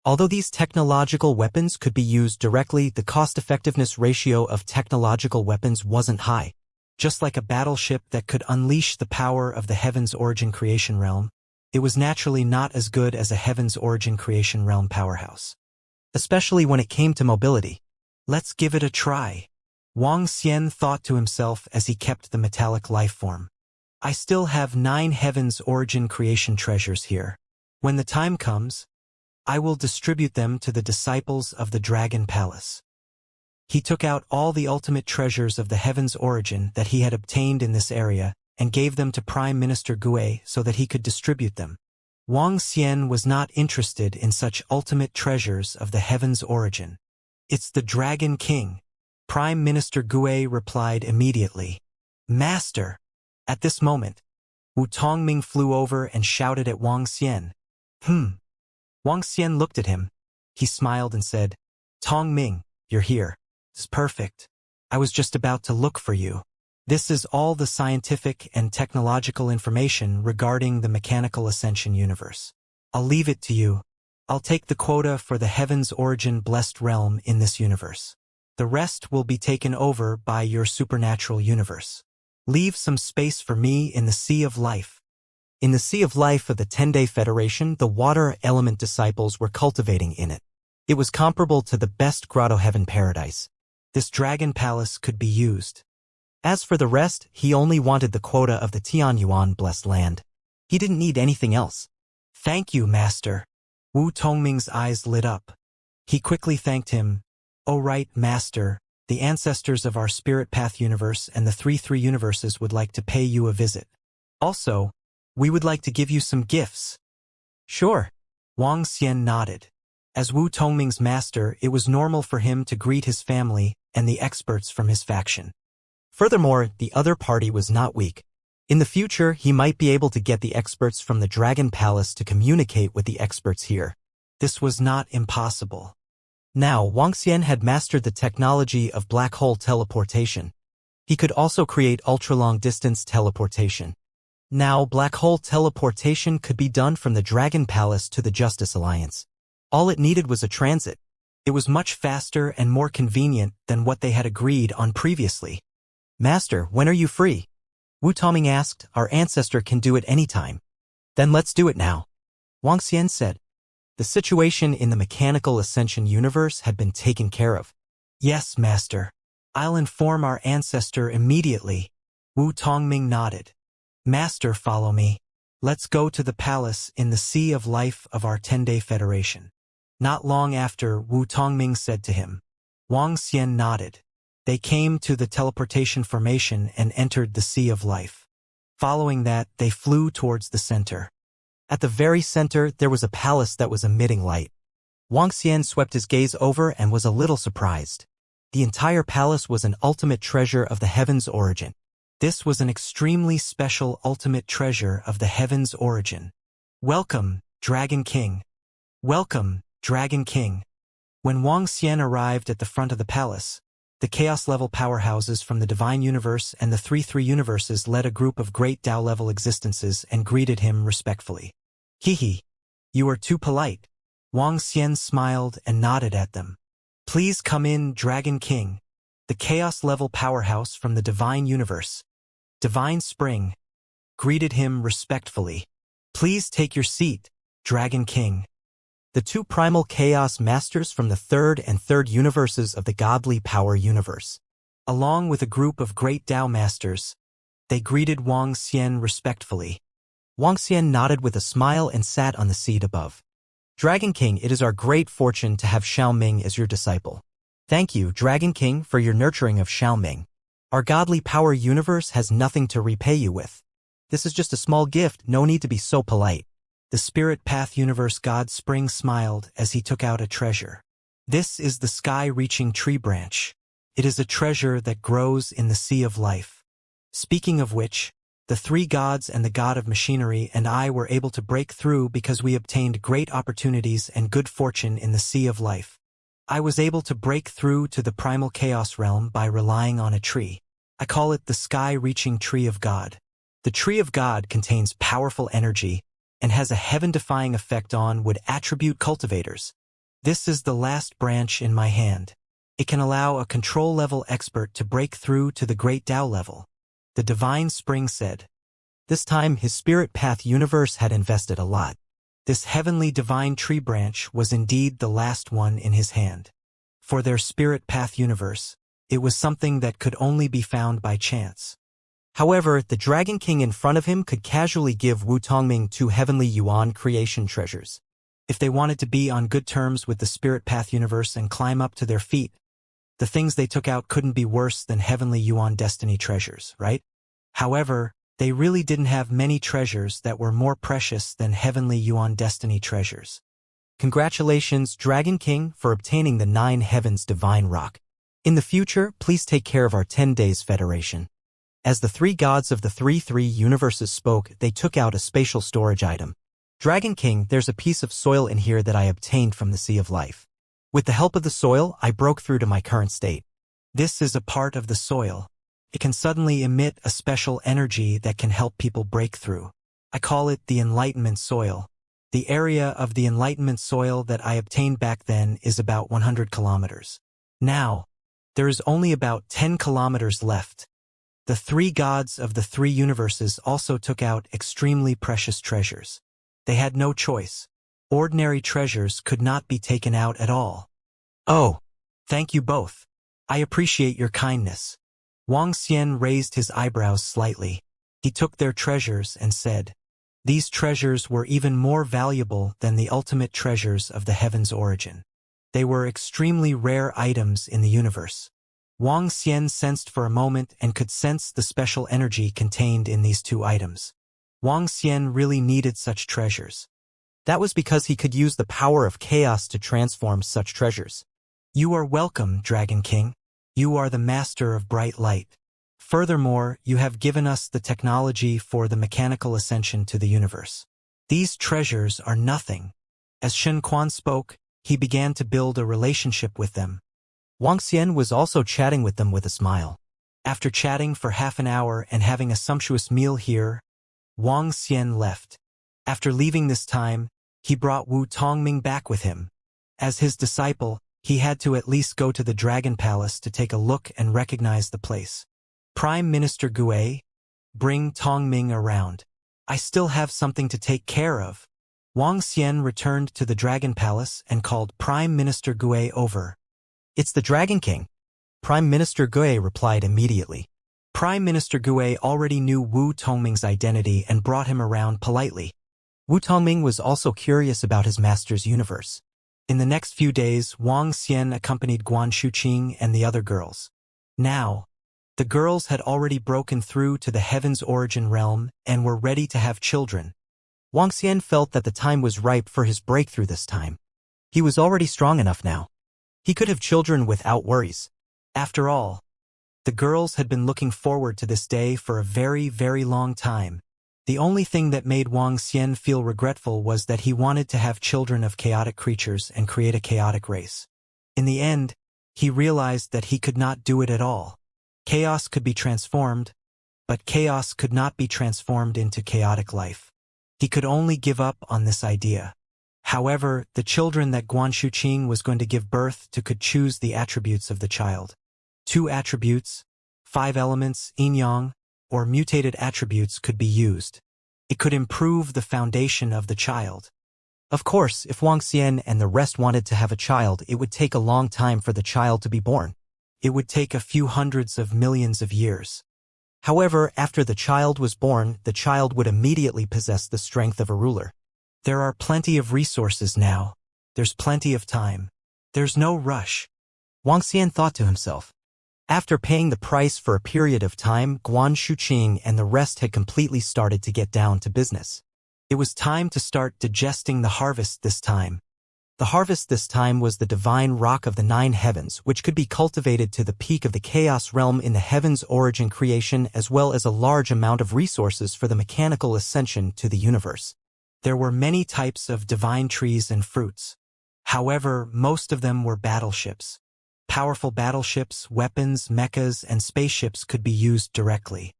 Although these technological weapons could be used directly, the cost-effectiveness ratio of technological weapons wasn't high. Just like a battleship that could unleash the power of the Heaven's Origin Creation Realm, it was naturally not as good as a Heaven's Origin Creation Realm powerhouse. Especially when it came to mobility. Let's give it a try. Wang Xian thought to himself as he kept the metallic life form. I still have 9 Heaven's Origin Creation treasures here. When the time comes, I will distribute them to the disciples of the Dragon Palace. He took out all the ultimate treasures of the Heaven's Origin that he had obtained in this area and gave them to Prime Minister Gue so that he could distribute them. Wang Xian was not interested in such ultimate treasures of the Heaven's Origin. It's the Dragon King. Prime Minister Gue replied immediately. Master! At this moment, Wu Tongming flew over and shouted at Wang Xian. Wang Xian looked at him. He smiled and said, Tongming, you're here. It's perfect. I was just about to look for you. This is all the scientific and technological information regarding the mechanical ascension universe. I'll leave it to you. I'll take the quota for the Heaven's Origin blessed realm in this universe. The rest will be taken over by your supernatural universe. Leave some space for me in the Sea of Life. In the Sea of Life of the 10-Day Federation, the water element disciples were cultivating in it. It was comparable to the best grotto heaven paradise. This dragon palace could be used. As for the rest, he only wanted the quota of the Tianyuan blessed land. He didn't need anything else. Thank you, Master. Wu Tongming's eyes lit up. He quickly thanked him. Oh right, Master, the ancestors of our Spirit Path universe and the 3 universes would like to pay you a visit. Also, we would like to give you some gifts. Sure. Wang Xian nodded. As Wu Tongming's master, it was normal for him to greet his family and the experts from his faction. Furthermore, the other party was not weak. In the future, he might be able to get the experts from the Dragon Palace to communicate with the experts here. This was not impossible. Now, Wang Xian had mastered the technology of black hole teleportation. He could also create ultra-long-distance teleportation. Now, black hole teleportation could be done from the Dragon Palace to the Justice Alliance. All it needed was a transit. It was much faster and more convenient than what they had agreed on previously. Master, when are you free? Wu Tongming asked. Our ancestor can do it anytime. Then let's do it now. Wang Xian said. The situation in the mechanical ascension universe had been taken care of. Yes, Master. I'll inform our ancestor immediately. Wu Tongming nodded. Master, follow me. Let's go to the palace in the Sea of Life of our 10-Day Federation. Not long after, Wu Tongming said to him. Wang Xian nodded. They came to the teleportation formation and entered the Sea of Life. Following that, they flew towards the center. At the very center, there was a palace that was emitting light. Wang Xian swept his gaze over and was a little surprised. The entire palace was an ultimate treasure of the Heaven's Origin. This was an extremely special ultimate treasure of the Heaven's Origin. Welcome, Dragon King. Welcome, Dragon King. When Wang Xian arrived at the front of the palace, the chaos-level powerhouses from the Divine Universe and the 3 universes led a group of great Tao-level existences and greeted him respectfully. Hee, you are too polite. Wang Xian smiled and nodded at them. Please come in, Dragon King. The chaos-level powerhouse from the Divine Universe, Divine Spring, greeted him respectfully. Please take your seat, Dragon King. The 2 primal chaos masters from the 3rd and 3rd universes of the godly power universe, along with a group of great Tao masters, they greeted Wang Xian respectfully. Wang Xian nodded with a smile and sat on the seat above. Dragon King, it is our great fortune to have Xiaoming as your disciple. Thank you, Dragon King, for your nurturing of Xiaoming. Our godly power universe has nothing to repay you with. This is just a small gift, no need to be so polite. The Spirit Path Universe God Spring smiled as he took out a treasure. This is the sky-reaching tree branch. It is a treasure that grows in the sea of life. Speaking of which, the three gods and the god of machinery and I were able to break through because we obtained great opportunities and good fortune in the sea of life. I was able to break through to the primal chaos realm by relying on a tree. I call it the sky-reaching tree of God. The tree of God contains powerful energy and has a heaven-defying effect on would attribute cultivators. This is the last branch in my hand. It can allow a control-level expert to break through to the great Tao level. The Divine Spring said. This time his Spirit Path universe had invested a lot. This heavenly divine tree branch was indeed the last one in his hand. For their Spirit Path universe, it was something that could only be found by chance. However, the Dragon King in front of him could casually give Wu Tongming 2 heavenly yuan creation treasures. If they wanted to be on good terms with the Spirit Path universe and climb up to their feet, the things they took out couldn't be worse than heavenly yuan destiny treasures, right? However, they really didn't have many treasures that were more precious than heavenly yuan destiny treasures. Congratulations, Dragon King, for obtaining the 9 heavens divine rock. In the future, please take care of our 10 days federation. As the 3 gods of the 3 universes spoke, they took out a spatial storage item. Dragon King, there's a piece of soil in here that I obtained from the Sea of Life. With the help of the soil, I broke through to my current state. This is a part of the soil. It can suddenly emit a special energy that can help people break through. I call it the Enlightenment Soil. The area of the Enlightenment Soil that I obtained back then is about 100 kilometers. Now, there is only about 10 kilometers left. The 3 gods of the 3 universes also took out extremely precious treasures. They had no choice. Ordinary treasures could not be taken out at all. Oh, thank you both. I appreciate your kindness. Wang Xian raised his eyebrows slightly. He took their treasures and said, these treasures were even more valuable than the ultimate treasures of the heaven's origin. They were extremely rare items in the universe. Wang Xian sensed for a moment and could sense the special energy contained in these 2 items. Wang Xian really needed such treasures. That was because he could use the power of chaos to transform such treasures. You are welcome, Dragon King. You are the master of bright light. Furthermore, you have given us the technology for the mechanical ascension to the universe. These treasures are nothing. As Shen Quan spoke, he began to build a relationship with them. Wang Xian was also chatting with them with a smile. After chatting for half an hour and having a sumptuous meal here, Wang Xian left. After leaving this time, he brought Wu Tongming back with him. As his disciple, he had to at least go to the Dragon Palace to take a look and recognize the place. Prime Minister Gue, bring Tongming around. I still have something to take care of. Wang Xian returned to the Dragon Palace and called Prime Minister Gue over. It's the Dragon King. Prime Minister Gue replied immediately. Prime Minister Gue already knew Wu Tongming's identity and brought him around politely. Wu Tongming was also curious about his master's universe. In the next few days, Wang Xian accompanied Guan Shuqing and the other girls. Now, the girls had already broken through to the heaven's origin realm and were ready to have children. Wang Xian felt that the time was ripe for his breakthrough this time. He was already strong enough now. He could have children without worries. After all, the girls had been looking forward to this day for a very, very long time. The only thing that made Wang Xian feel regretful was that he wanted to have children of chaotic creatures and create a chaotic race. In the end, he realized that he could not do it at all. Chaos could be transformed, but chaos could not be transformed into chaotic life. He could only give up on this idea. However, the children that Guan Shuqing was going to give birth to could choose the attributes of the child. 2 attributes, 5 elements, yin-yang, or mutated attributes could be used. It could improve the foundation of the child. Of course, if Wang Xian and the rest wanted to have a child, it would take a long time for the child to be born. It would take a few hundreds of millions of years. However, after the child was born, the child would immediately possess the strength of a ruler. There are plenty of resources now. There's plenty of time. There's no rush. Wang Xian thought to himself. After paying the price for a period of time, Guan Shuqing and the rest had completely started to get down to business. It was time to start digesting the harvest this time. The harvest this time was the divine rock of the 9 heavens, which could be cultivated to the peak of the chaos realm in the heavens' origin creation, as well as a large amount of resources for the mechanical ascension to the universe. There were many types of divine trees and fruits. However, most of them were battleships. Powerful battleships, weapons, mechas, and spaceships could be used directly.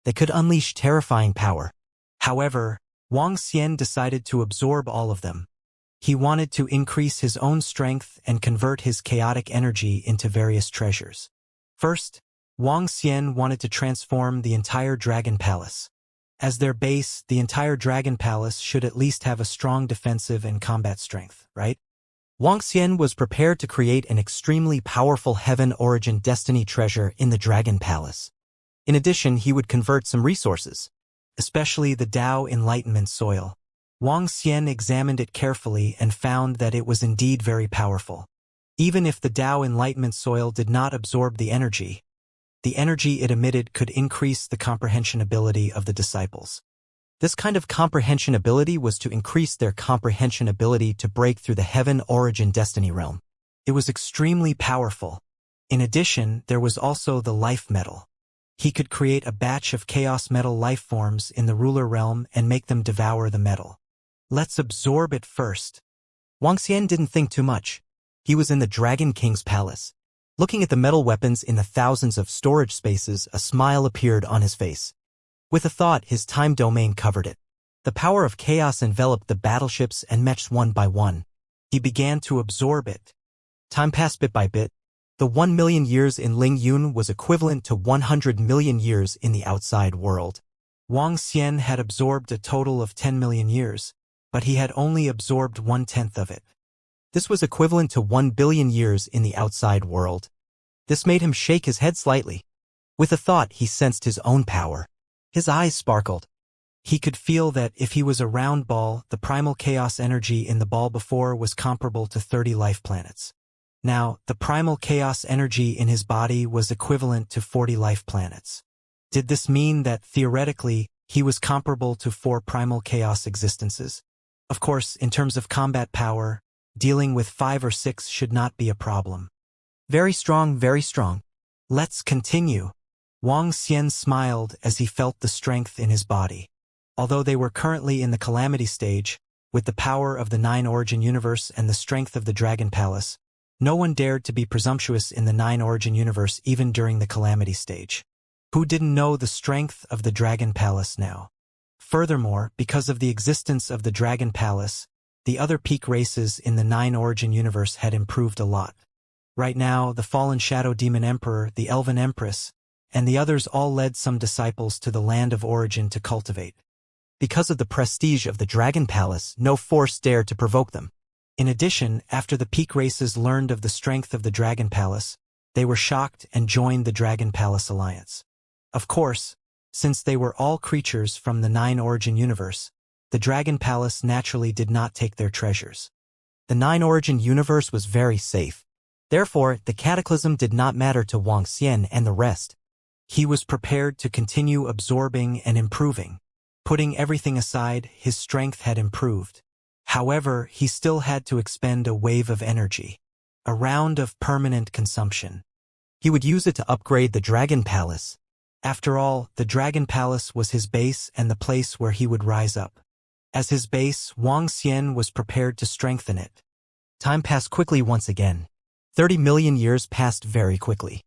They could unleash terrifying power. However, Wang Xian decided to absorb all of them. He wanted to increase his own strength and convert his chaotic energy into various treasures. First, Wang Xian wanted to transform the entire Dragon Palace. As their base, the entire Dragon Palace should at least have a strong defensive and combat strength, right? Wang Xian was prepared to create an extremely powerful Heaven Origin Destiny treasure in the Dragon Palace. In addition, he would convert some resources, especially the Tao Enlightenment Soil. Wang Xian examined it carefully and found that it was indeed very powerful. Even if the Tao Enlightenment Soil did not absorb the energy it emitted could increase the comprehension ability of the disciples. This kind of comprehension ability was to increase their comprehension ability to break through the Heaven Origin Destiny realm. It was extremely powerful. In addition, there was also the Life Metal. He could create a batch of Chaos Metal life forms in the ruler realm and make them devour the metal. Let's absorb it first. Wang Xian didn't think too much. He was in the Dragon King's palace. Looking at the metal weapons in the thousands of storage spaces, a smile appeared on his face. With a thought, his time domain covered it. The power of chaos enveloped the battleships and mechs one by one. He began to absorb it. Time passed bit by bit. The 1 million years in Ling Yun was equivalent to 100 million years in the outside world. Wang Xian had absorbed a total of 10 million years, but he had only absorbed 1/10 of it. This was equivalent to 1 billion years in the outside world. This made him shake his head slightly. With a thought, he sensed his own power. His eyes sparkled. He could feel that if he was a round ball, the primal chaos energy in the ball before was comparable to 30 life planets. Now, the primal chaos energy in his body was equivalent to 40 life planets. Did this mean that, theoretically, he was comparable to 4 primal chaos existences? Of course, in terms of combat power, dealing with 5 or 6 should not be a problem. Very strong, very strong. Let's continue. Wang Xian smiled as he felt the strength in his body. Although they were currently in the Calamity stage, with the power of the 9 Origin Universe and the strength of the Dragon Palace, no one dared to be presumptuous in the 9 Origin Universe even during the Calamity stage. Who didn't know the strength of the Dragon Palace now? Furthermore, because of the existence of the Dragon Palace, the other peak races in the 9 Origin Universe had improved a lot. Right now, the fallen Shadow Demon Emperor, the Elven Empress, and the others all led some disciples to the land of origin to cultivate. Because of the prestige of the Dragon Palace, no force dared to provoke them. In addition, after the peak races learned of the strength of the Dragon Palace, they were shocked and joined the Dragon Palace Alliance. Of course, since they were all creatures from the 9 Origin Universe, the Dragon Palace naturally did not take their treasures. The 9 Origin Universe was very safe. Therefore, the cataclysm did not matter to Wang Xian and the rest. He was prepared to continue absorbing and improving. Putting everything aside, his strength had improved. However, he still had to expend a wave of energy, a round of permanent consumption. He would use it to upgrade the Dragon Palace. After all, the Dragon Palace was his base and the place where he would rise up. As his base, Wang Xian was prepared to strengthen it. Time passed quickly once again. 30 million years passed very quickly.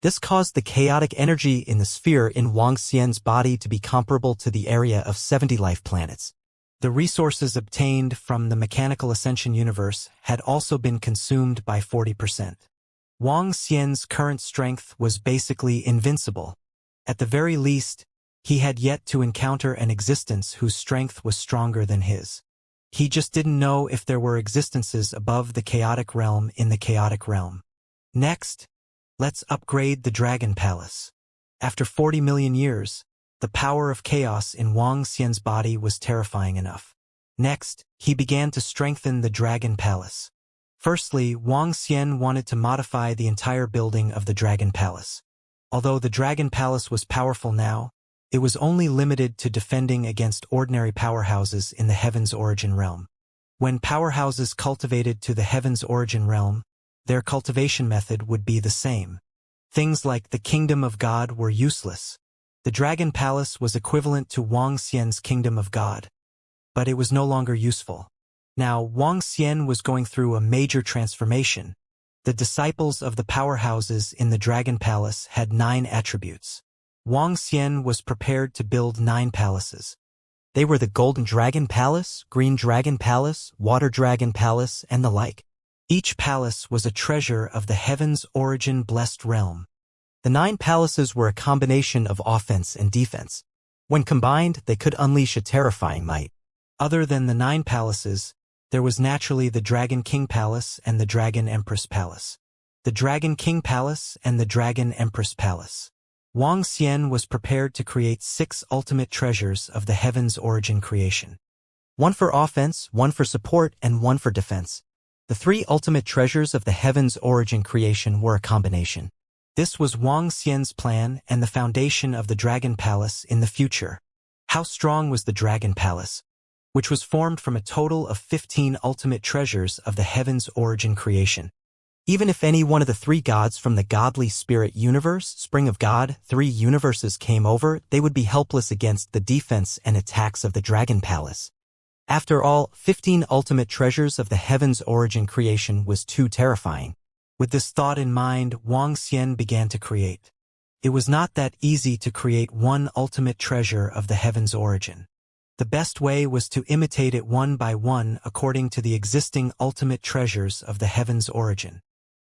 This caused the chaotic energy in the sphere in Wang Xian's body to be comparable to the area of 70 life planets. The resources obtained from the Mechanical Ascension universe had also been consumed by 40%. Wang Xian's current strength was basically invincible. At the very least, he had yet to encounter an existence whose strength was stronger than his. He just didn't know if there were existences above the chaotic realm in the chaotic realm. Next, let's upgrade the Dragon Palace. After 40 million years, the power of chaos in Wang Xian's body was terrifying enough. Next, he began to strengthen the Dragon Palace. Firstly, Wang Xian wanted to modify the entire building of the Dragon Palace. Although the Dragon Palace was powerful now, It was only limited to defending against ordinary powerhouses in the Heaven's Origin realm. When powerhouses cultivated to the Heaven's Origin realm, their cultivation method would be the same. Things like the Kingdom of God were useless. The Dragon Palace was equivalent to Wang Xian's Kingdom of God, but it was no longer useful. Now, Wang Xian was going through a major transformation. The disciples of the powerhouses in the Dragon Palace had 9 attributes. Wang Xian was prepared to build 9 palaces. They were the Golden Dragon Palace, Green Dragon Palace, Water Dragon Palace, and the like. Each palace was a treasure of the Heaven's Origin blessed realm. The 9 palaces were a combination of offense and defense. When combined, they could unleash a terrifying might. Other than the 9 palaces, there was naturally the Dragon King Palace and the Dragon Empress Palace. The Dragon King Palace and the Dragon Empress Palace. Wang Xian was prepared to create 6 ultimate treasures of the Heaven's Origin creation. 1 for offense, 1 for support, and 1 for defense. The 3 ultimate treasures of the Heaven's Origin creation were a combination. This was Wang Xian's plan and the foundation of the Dragon Palace in the future. How strong was the Dragon Palace, which was formed from a total of 15 ultimate treasures of the Heaven's Origin creation? Even if any one of the 3 gods from the godly spirit universe, Spring of God, 3 universes came over, they would be helpless against the defense and attacks of the Dragon Palace. After all, 15 ultimate treasures of the Heaven's Origin creation was too terrifying. With this thought in mind, Wang Xian began to create. It was not that easy to create 1 ultimate treasure of the Heaven's Origin. The best way was to imitate it one by one according to the existing ultimate treasures of the Heaven's Origin.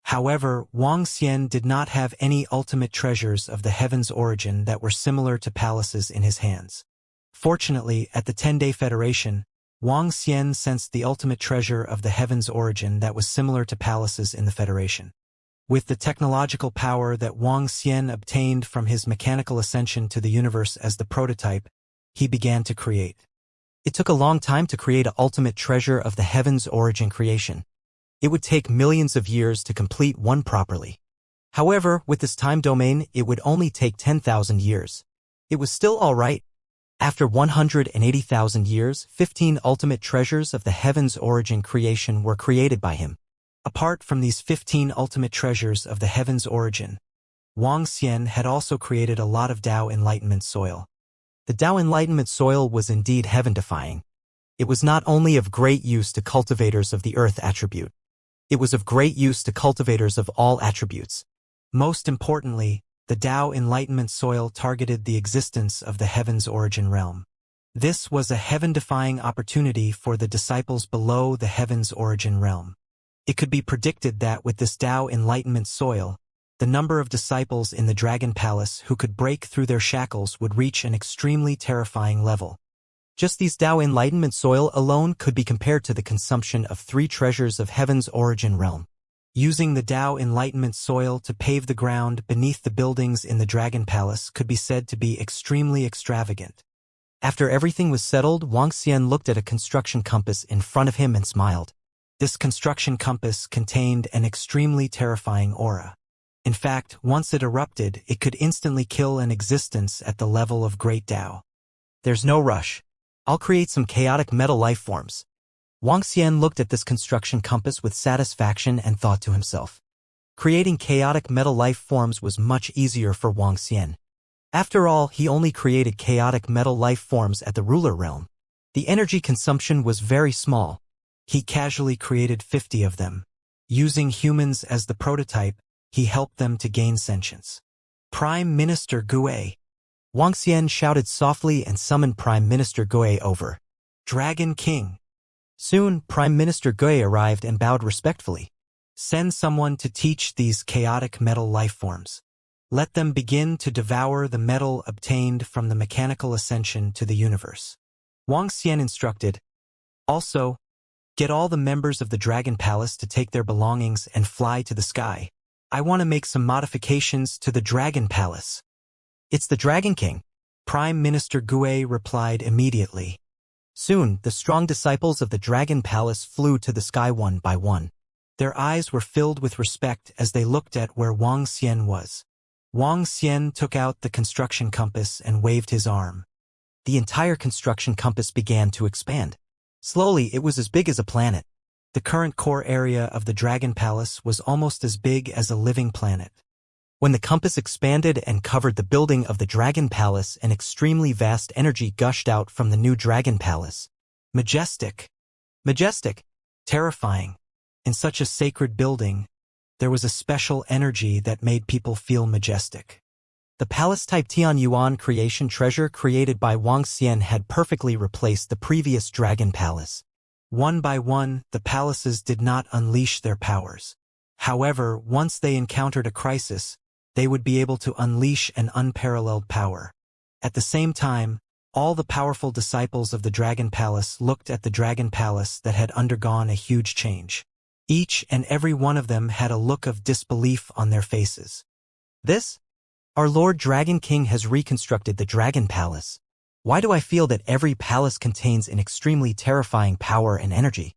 However, Wang Xian did not have any ultimate treasures of the Heaven's Origin that were similar to palaces in his hands. Fortunately, at the 10-day Federation, Wang Xian sensed the ultimate treasure of the Heaven's Origin that was similar to palaces in the Federation. With the technological power that Wang Xian obtained from his mechanical ascension to the universe as the prototype, he began to create. It took a long time to create an ultimate treasure of the Heaven's Origin creation. It would take millions of years to complete one properly. However, with this time domain, it would only take 10,000 years. It was still all right. After 180,000 years, 15 ultimate treasures of the Heaven's Origin creation were created by him. Apart from these 15 ultimate treasures of the Heaven's Origin, Wang Xian had also created a lot of Tao Enlightenment soil. The Tao Enlightenment soil was indeed heaven-defying. It was not only of great use to cultivators of the earth attribute. It was of great use to cultivators of all attributes. Most importantly, the Tao Enlightenment soil targeted the existence of the Heaven's Origin realm. This was a heaven-defying opportunity for the disciples below the Heaven's Origin realm. It could be predicted that with this Tao Enlightenment soil, the number of disciples in the Dragon Palace who could break through their shackles would reach an extremely terrifying level. Just these Tao Enlightenment soil alone could be compared to the consumption of 3 treasures of Heaven's Origin realm. Using the Tao Enlightenment soil to pave the ground beneath the buildings in the Dragon Palace could be said to be extremely extravagant. After everything was settled, Wang Xian looked at a construction compass in front of him and smiled. This construction compass contained an extremely terrifying aura. In fact, once it erupted, it could instantly kill an existence at the level of Great Tao. There's no rush. I'll create some chaotic metal life forms. Wang Xian looked at this construction compass with satisfaction and thought to himself. Creating chaotic metal life forms was much easier for Wang Xian. After all, he only created chaotic metal life forms at the ruler realm. The energy consumption was very small. He casually created 50 of them. Using humans as the prototype, he helped them to gain sentience. Prime Minister Gue. Wang Xian shouted softly and summoned Prime Minister Gue over. Dragon King. Soon, Prime Minister Gue arrived and bowed respectfully. Send someone to teach these chaotic metal life forms. Let them begin to devour the metal obtained from the mechanical ascension to the universe. Wang Xian instructed. Also, get all the members of the Dragon Palace to take their belongings and fly to the sky. I want to make some modifications to the Dragon Palace. It's the Dragon King. Prime Minister Gue replied immediately. Soon, the strong disciples of the Dragon Palace flew to the sky one by one. Their eyes were filled with respect as they looked at where Wang Xian was. Wang Xian took out the construction compass and waved his arm. The entire construction compass began to expand. Slowly, it was as big as a planet. The current core area of the Dragon Palace was almost as big as a living planet. When the compass expanded and covered the building of the Dragon Palace, an extremely vast energy gushed out from the new Dragon Palace. Majestic. Majestic. Terrifying. In such a sacred building, there was a special energy that made people feel majestic. The palace-type Tian Yuan creation treasure created by Wang Xian had perfectly replaced the previous Dragon Palace. One by one, the palaces did not unleash their powers. However, once they encountered a crisis, they would be able to unleash an unparalleled power. At the same time, all the powerful disciples of the Dragon Palace looked at the Dragon Palace that had undergone a huge change. Each and every one of them had a look of disbelief on their faces. This? Our Lord Dragon King has reconstructed the Dragon Palace. Why do I feel that every palace contains an extremely terrifying power and energy?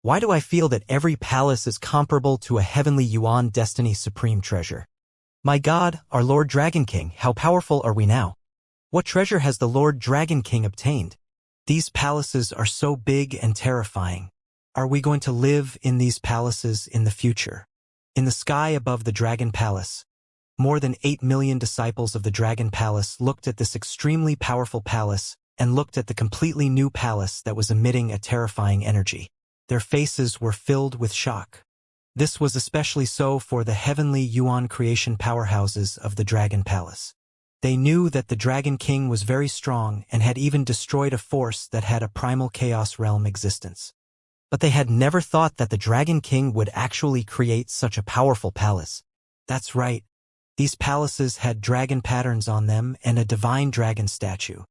Why do I feel that every palace is comparable to a heavenly Yuan Destiny Supreme treasure? My God, our Lord Dragon King, how powerful are we now? What treasure has the Lord Dragon King obtained? These palaces are so big and terrifying. Are we going to live in these palaces in the future? In the sky above the Dragon Palace, more than 8 million disciples of the Dragon Palace looked at this extremely powerful palace and looked at the completely new palace that was emitting a terrifying energy. Their faces were filled with shock. This was especially so for the heavenly Yuan creation powerhouses of the Dragon Palace. They knew that the Dragon King was very strong and had even destroyed a force that had a primal chaos realm existence. But they had never thought that the Dragon King would actually create such a powerful palace. That's right. These palaces had dragon patterns on them and a divine dragon statue.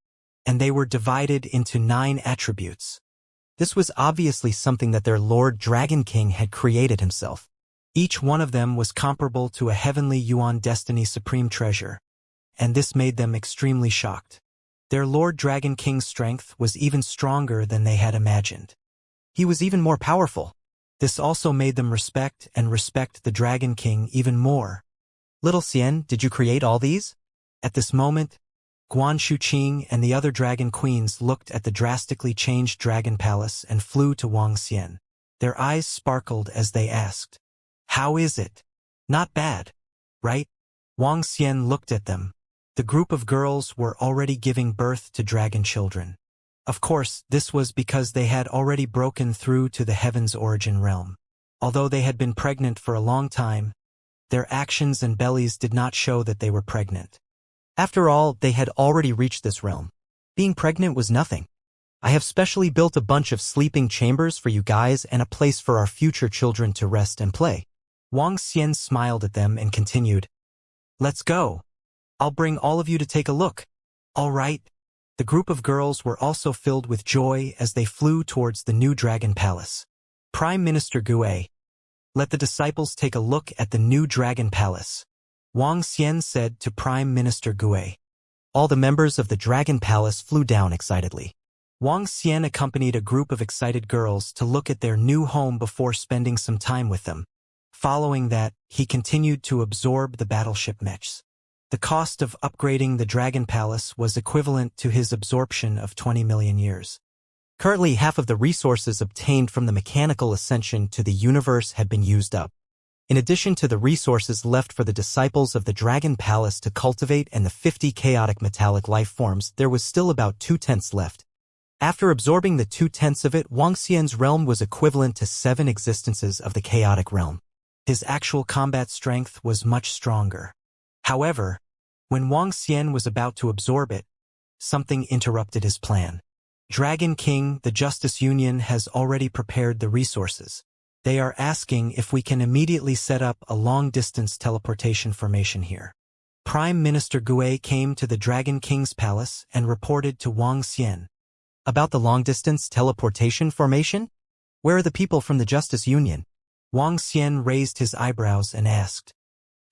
And they were divided into 9 attributes. This was obviously something that their Lord Dragon King had created himself. Each one of them was comparable to a heavenly Yuan Destiny Supreme treasure, and this made them extremely shocked. Their Lord Dragon King's strength was even stronger than they had imagined. He was even more powerful. This also made them respect the Dragon King even more. Little Xian, did you create all these? At this moment, Guan Shuqing and the other dragon queens looked at the drastically changed Dragon Palace and flew to Wang Xian. Their eyes sparkled as they asked, "How is it? Not bad, right?" Wang Xian looked at them. The group of girls were already giving birth to dragon children. Of course, this was because they had already broken through to the heaven's origin realm. Although they had been pregnant for a long time, their actions and bellies did not show that they were pregnant. After all, they had already reached this realm. Being pregnant was nothing. I have specially built a bunch of sleeping chambers for you guys and a place for our future children to rest and play. Wang Xian smiled at them and continued, "Let's go. I'll bring all of you to take a look." All right. The group of girls were also filled with joy as they flew towards the new Dragon Palace. Prime Minister Gue, let the disciples take a look at the new Dragon Palace, Wang Xian said to Prime Minister Gue. All the members of the Dragon Palace flew down excitedly. Wang Xian accompanied a group of excited girls to look at their new home before spending some time with them. Following that, he continued to absorb the battleship mechs. The cost of upgrading the Dragon Palace was equivalent to his absorption of 20 million years. Currently, half of the resources obtained from the mechanical ascension to the universe had been used up. In addition to the resources left for the disciples of the Dragon Palace to cultivate and the 50 chaotic metallic life forms, there was still about 2/10 left. After absorbing the 2/10 of it, Wang Xian's realm was equivalent to 7 existences of the chaotic realm. His actual combat strength was much stronger. However, when Wang Xian was about to absorb it, something interrupted his plan. Dragon King, the Justice Union has already prepared the resources. They are asking if we can immediately set up a long-distance teleportation formation here. Prime Minister Gue came to the Dragon King's palace and reported to Wang Xian. About the long-distance teleportation formation? Where are the people from the Justice Union? Wang Xian raised his eyebrows and asked.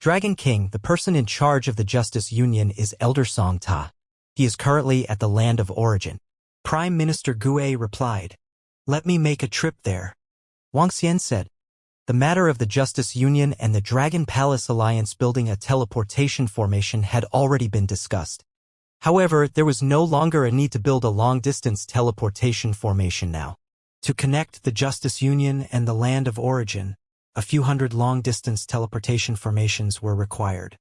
Dragon King, the person in charge of the Justice Union is Elder Song Ta. He is currently at the land of origin. Prime Minister Gue replied. Let me make a trip there. Wang Xian said. The matter of the Justice Union and the Dragon Palace Alliance building a teleportation formation had already been discussed. However, there was no longer a need to build a long-distance teleportation formation now. To connect the Justice Union and the Land of Origin, a few hundred long-distance teleportation formations were required.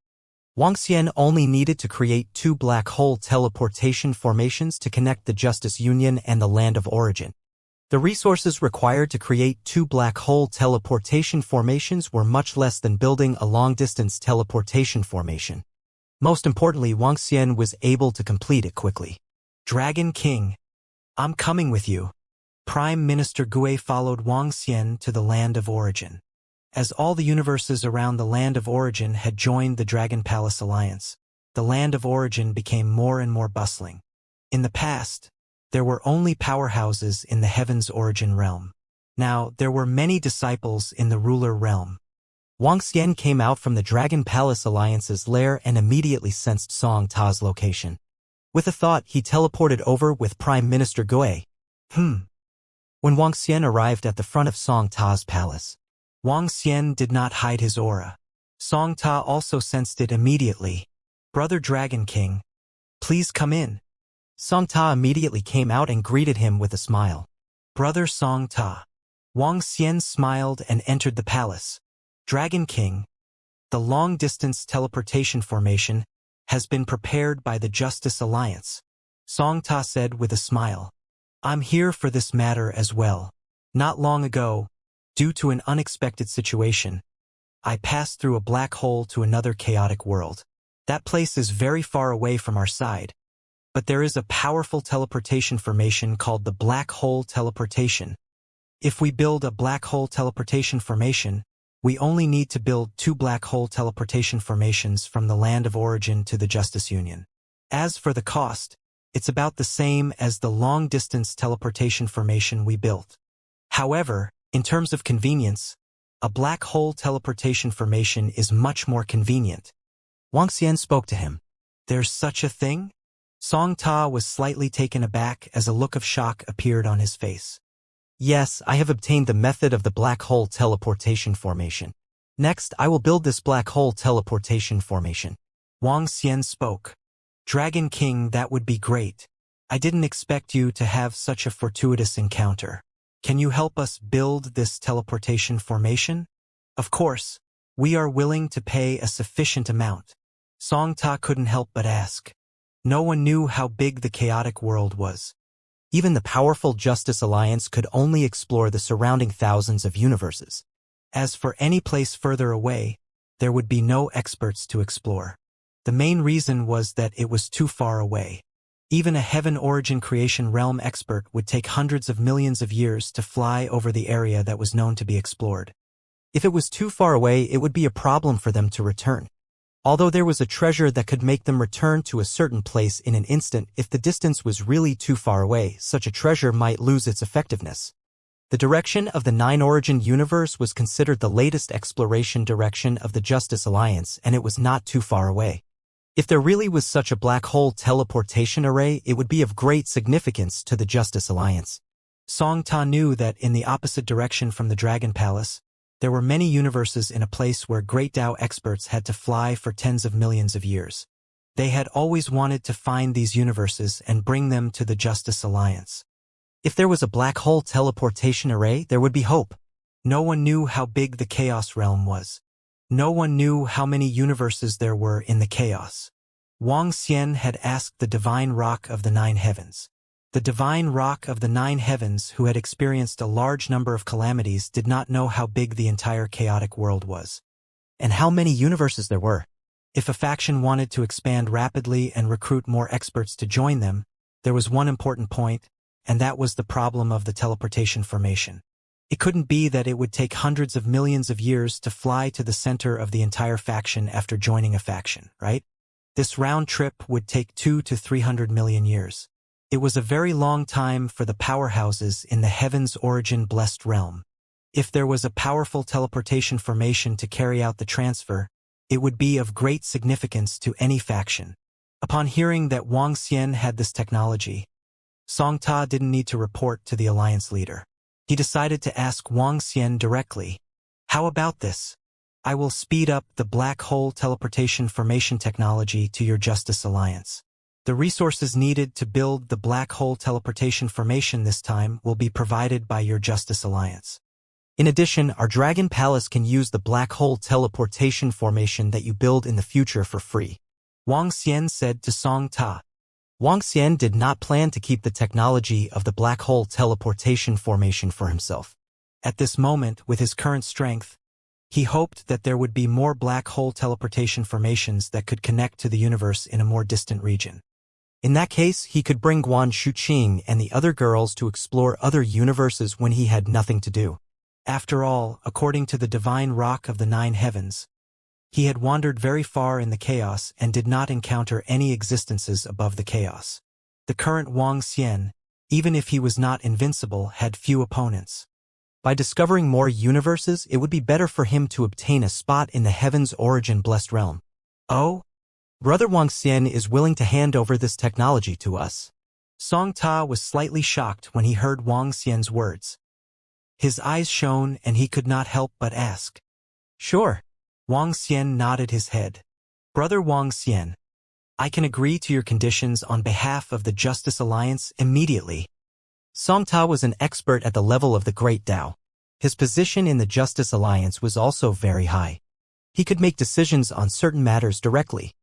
Wuxia only needed to create 2 black hole teleportation formations to connect the Justice Union and the Land of Origin. The resources required to create 2 black hole teleportation formations were much less than building a long-distance teleportation formation. Most importantly, Wuxia was able to complete it quickly. Dragon King, I'm coming with you. Prime Minister Gui followed Wuxia to the Land of Origin. As all the universes around the Land of Origin had joined the Dragon Palace Alliance, the Land of Origin became more and more bustling. In the past, there were only powerhouses in the Heaven's Origin realm. Now, there were many disciples in the Ruler realm. Wuxia came out from the Dragon Palace Alliance's lair and immediately sensed Song Ta's location. With a thought, he teleported over with Prime Minister Gui. When Wuxia arrived at the front of Song Ta's palace, Wuxia did not hide his aura. Song Ta also sensed it immediately. Brother Dragon King, please come in. Song Ta immediately came out and greeted him with a smile. Brother Song Ta. Wuxia smiled and entered the palace. Dragon King, the long-distance teleportation formation has been prepared by the Justice Alliance. Song Ta said with a smile. I'm here for this matter as well. Not long ago, due to an unexpected situation, I passed through a black hole to another chaotic world. That place is very far away from our side, but there is a powerful teleportation formation called the black hole teleportation. If we build a black hole teleportation formation, we only need to build 2 black hole teleportation formations from the Land of Origin to the Justice Union. As for the cost, it's about the same as the long-distance teleportation formation we built. However, in terms of convenience, a black hole teleportation formation is much more convenient. Wuxia spoke to him. There's such a thing? Song Ta was slightly taken aback as a look of shock appeared on his face. Yes, I have obtained the method of the black hole teleportation formation. Next, I will build this black hole teleportation formation. Wuxia spoke. Dragon King, that would be great. I didn't expect you to have such a fortuitous encounter. Can you help us build this teleportation formation? Of course, we are willing to pay a sufficient amount. Song Ta couldn't help but ask. No one knew how big the chaotic world was. Even the powerful Justice Alliance could only explore the surrounding thousands of universes. As for any place further away, there would be no experts to explore. The main reason was that it was too far away. Even a Heaven Origin Creation Realm expert would take hundreds of millions of years to fly over the area that was known to be explored. If it was too far away, it would be a problem for them to return. Although there was a treasure that could make them return to a certain place in an instant, if the distance was really too far away, such a treasure might lose its effectiveness. The direction of the 9 Origin universe was considered the latest exploration direction of the Justice Alliance, and it was not too far away. If there really was such a black hole teleportation array, it would be of great significance to the Justice Alliance. Song Ta knew that in the opposite direction from the Dragon Palace, there were many universes in a place where great Tao experts had to fly for tens of millions of years. They had always wanted to find these universes and bring them to the Justice Alliance. If there was a black hole teleportation array, there would be hope. No one knew how big the Chaos Realm was. No one knew how many universes there were in the chaos. Wuxia had asked the Divine Rock of the 9 Heavens. The Divine Rock of the 9 Heavens, who had experienced a large number of calamities, did not know how big the entire chaotic world was, and how many universes there were. If a faction wanted to expand rapidly and recruit more experts to join them, there was one important point, and that was the problem of the teleportation formation. It couldn't be that it would take hundreds of millions of years to fly to the center of the entire faction after joining a faction, right? This round trip would take 200 to 300 million years. It was a very long time for the powerhouses in the Heaven's Origin Blessed Realm. If there was a powerful teleportation formation to carry out the transfer, it would be of great significance to any faction. Upon hearing that Wuxia had this technology, Song Ta didn't need to report to the alliance leader. He decided to ask Wuxia directly. How about this? I will speed up the black hole teleportation formation technology to your Justice Alliance. The resources needed to build the black hole teleportation formation this time will be provided by your Justice Alliance. In addition, our Dragon Palace can use the black hole teleportation formation that you build in the future for free. Wang Xian said to Song Ta. Wang Xian did not plan to keep the technology of the black hole teleportation formation for himself. At this moment, with his current strength, he hoped that there would be more black hole teleportation formations that could connect to the universe in a more distant region. In that case, he could bring Guan Shuqing and the other girls to explore other universes when he had nothing to do. After all, according to the divine rock of the 9 heavens, he had wandered very far in the chaos and did not encounter any existences above the chaos. The current Wang Xian, even if he was not invincible, had few opponents. By discovering more universes, it would be better for him to obtain a spot in the heavens' origin blessed realm. Oh? Brother Wang Xian is willing to hand over this technology to us. Song Ta was slightly shocked when he heard Wang Xian's words. His eyes shone and he could not help but ask. Sure. Wang Xian nodded his head. Brother Wang Xian, I can agree to your conditions on behalf of the Justice Alliance immediately. Song Ta was an expert at the level of the Great Tao. His position in the Justice Alliance was also very high. He could make decisions on certain matters directly.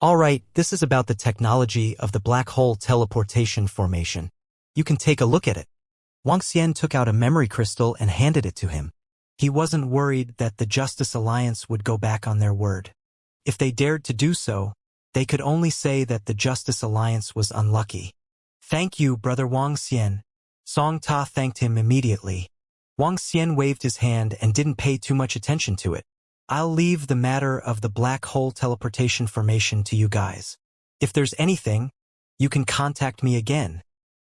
All right, this is about the technology of the black hole teleportation formation. You can take a look at it. Wang Xian took out a memory crystal and handed it to him. He wasn't worried that the Justice Alliance would go back on their word. If they dared to do so, they could only say that the Justice Alliance was unlucky. Thank you, Brother Wang Xian. Song Ta thanked him immediately. Wang Xian waved his hand and didn't pay too much attention to it. I'll leave the matter of the black hole teleportation formation to you guys. If there's anything, you can contact me again.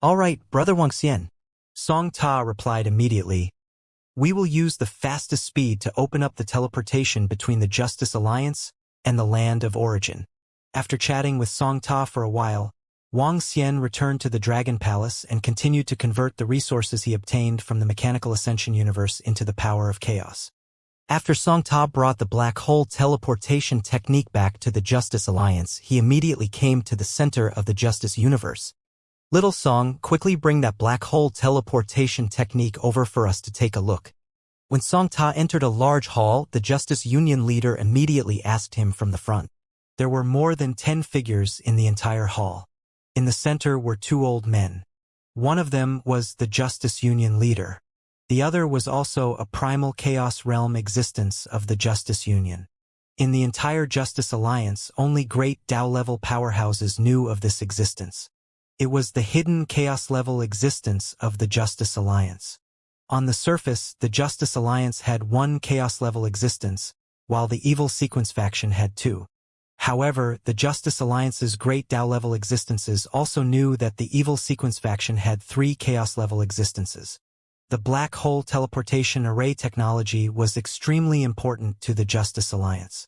All right, Brother Wang Xian. Song Ta replied immediately. We will use the fastest speed to open up the teleportation between the Justice Alliance and the land of origin. After chatting with Song Ta for a while, Wang Xian returned to the Dragon Palace and continued to convert the resources he obtained from the Mechanical Ascension universe into the power of chaos. After Song Ta brought the black hole teleportation technique back to the Justice Alliance, he immediately came to the center of the Justice universe. Little Song, quickly bring that black hole teleportation technique over for us to take a look. When Song Ta entered a large hall, the Justice Union leader immediately asked him from the front. There were more than 10 figures in the entire hall. In the center were 2 old men. One of them was the Justice Union leader. The other was also a primal chaos realm existence of the Justice Union. In the entire Justice Alliance, only great Tao-level powerhouses knew of this existence. It was the hidden chaos-level existence of the Justice Alliance. On the surface, the Justice Alliance had 1 chaos-level existence, while the Evil Sequence faction had 2. However, the Justice Alliance's great Tao-level existences also knew that the Evil Sequence faction had 3 chaos-level existences. The black hole teleportation array technology was extremely important to the Justice Alliance.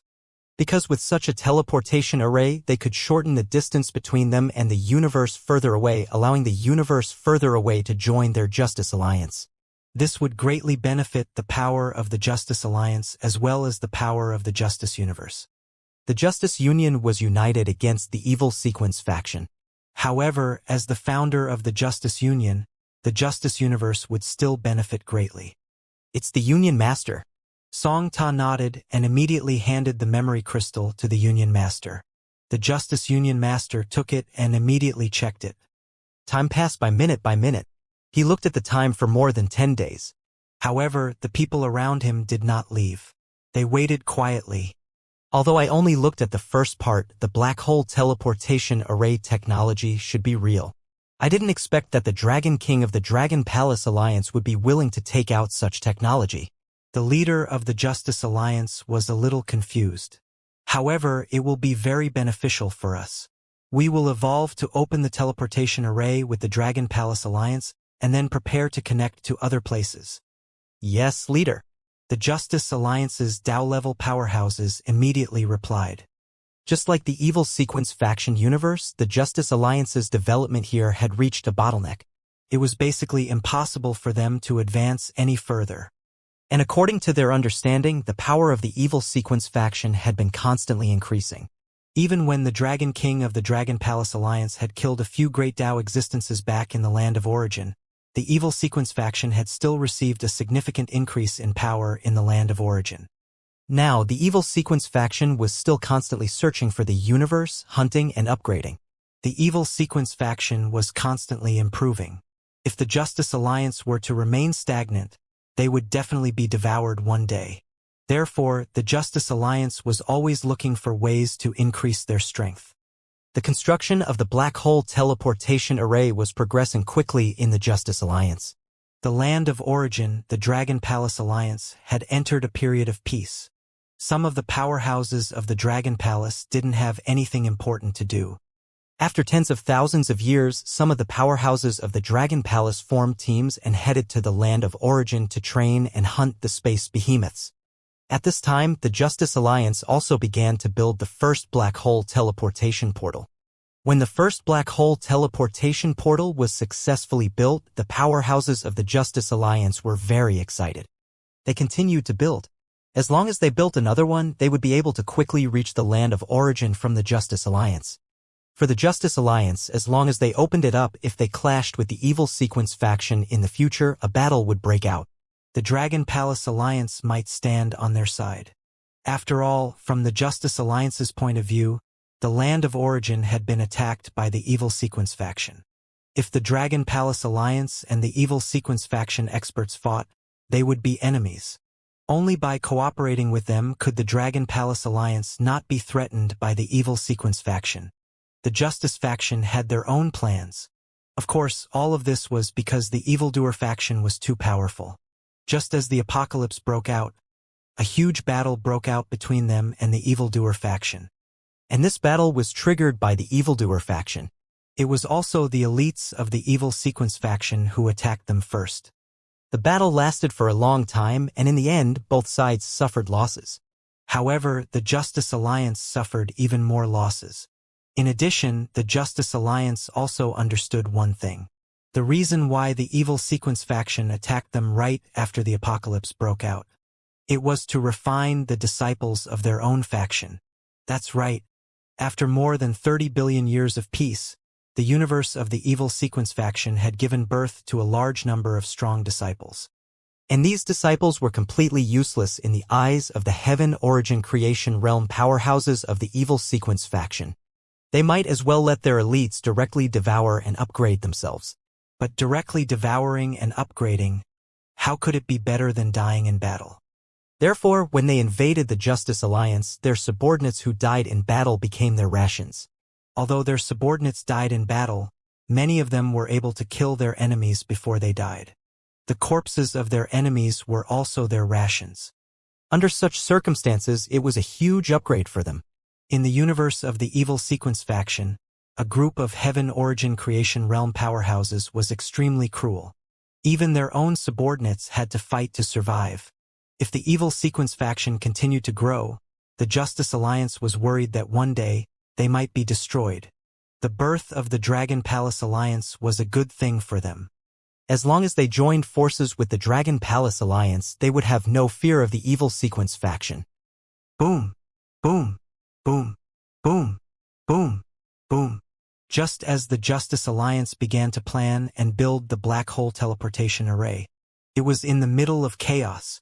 Because with such a teleportation array, they could shorten the distance between them and the universe further away, allowing the universe further away to join their Justice Alliance. This would greatly benefit the power of the Justice Alliance as well as the power of the Justice Universe. The Justice Union was united against the Evil Sequence faction. However, as the founder of the Justice Union, the Justice Universe would still benefit greatly. It's the Union Master. Song Ta nodded and immediately handed the memory crystal to the Union Master. The Justice Union Master took it and immediately checked it. Time passed by minute. He looked at the time for more than 10 days. However, the people around him did not leave. They waited quietly. Although I only looked at the first part, the black hole teleportation array technology should be real. I didn't expect that the Dragon King of the Dragon Palace Alliance would be willing to take out such technology. The leader of the Justice Alliance was a little confused. However, it will be very beneficial for us. We will evolve to open the teleportation array with the Dragon Palace Alliance and then prepare to connect to other places. Yes, leader. The Justice Alliance's Tao-level powerhouses immediately replied. Just like the Evil Sequence faction universe, the Justice Alliance's development here had reached a bottleneck. It was basically impossible for them to advance any further. And according to their understanding, the power of the evil sequence faction had been constantly increasing. Even when the Dragon King of the Dragon Palace Alliance had killed a few great Dao existences back in the land of origin, the evil sequence faction had still received a significant increase in power in the land of origin. Now, the evil sequence faction was still constantly searching for the universe, hunting, and upgrading. The evil sequence faction was constantly improving. If the Justice Alliance were to remain stagnant, they would definitely be devoured one day. Therefore, the Justice Alliance was always looking for ways to increase their strength. The construction of the black hole teleportation array was progressing quickly in the Justice Alliance. The land of origin, the Dragon Palace Alliance, had entered a period of peace. Some of the powerhouses of the Dragon Palace didn't have anything important to do. After tens of thousands of years, some of the powerhouses of the Dragon Palace formed teams and headed to the land of origin to train and hunt the space behemoths. At this time, the Justice Alliance also began to build the first black hole teleportation portal. When the first black hole teleportation portal was successfully built, the powerhouses of the Justice Alliance were very excited. They continued to build. As long as they built another one, they would be able to quickly reach the land of origin from the Justice Alliance. For the Justice Alliance, as long as they opened it up, if they clashed with the evil sequence faction in the future, a battle would break out. The Dragon Palace Alliance might stand on their side. After all, from the Justice Alliance's point of view, the land of origin had been attacked by the evil sequence faction. If the Dragon Palace Alliance and the evil sequence faction experts fought, they would be enemies. Only by cooperating with them could the Dragon Palace Alliance not be threatened by the evil sequence faction. The Justice faction had their own plans. Of course, all of this was because the evildoer faction was too powerful. Just as the apocalypse broke out, a huge battle broke out between them and the evildoer faction. And this battle was triggered by the evildoer faction. It was also the elites of the evil sequence faction who attacked them first. The battle lasted for a long time, and in the end, both sides suffered losses. However, the Justice Alliance suffered even more losses. In addition, the Justice Alliance also understood one thing. The reason why the evil sequence faction attacked them right after the apocalypse broke out. It was to refine the disciples of their own faction. That's right. After more than 30 billion years of peace, the universe of the evil sequence faction had given birth to a large number of strong disciples. And these disciples were completely useless in the eyes of the heaven origin creation realm powerhouses of the evil sequence faction. They might as well let their elites directly devour and upgrade themselves. But directly devouring and upgrading, how could it be better than dying in battle? Therefore, when they invaded the Justice Alliance, their subordinates who died in battle became their rations. Although their subordinates died in battle, many of them were able to kill their enemies before they died. The corpses of their enemies were also their rations. Under such circumstances, it was a huge upgrade for them. In the universe of the evil sequence faction, a group of heaven origin creation realm powerhouses was extremely cruel. Even their own subordinates had to fight to survive. If the evil sequence faction continued to grow, the Justice Alliance was worried that one day, they might be destroyed. The birth of the Dragon Palace Alliance was a good thing for them. As long as they joined forces with the Dragon Palace Alliance, they would have no fear of the evil sequence faction. Boom, boom, boom, boom, boom, boom. Just as the Justice Alliance began to plan and build the black hole teleportation array, it was in the middle of chaos.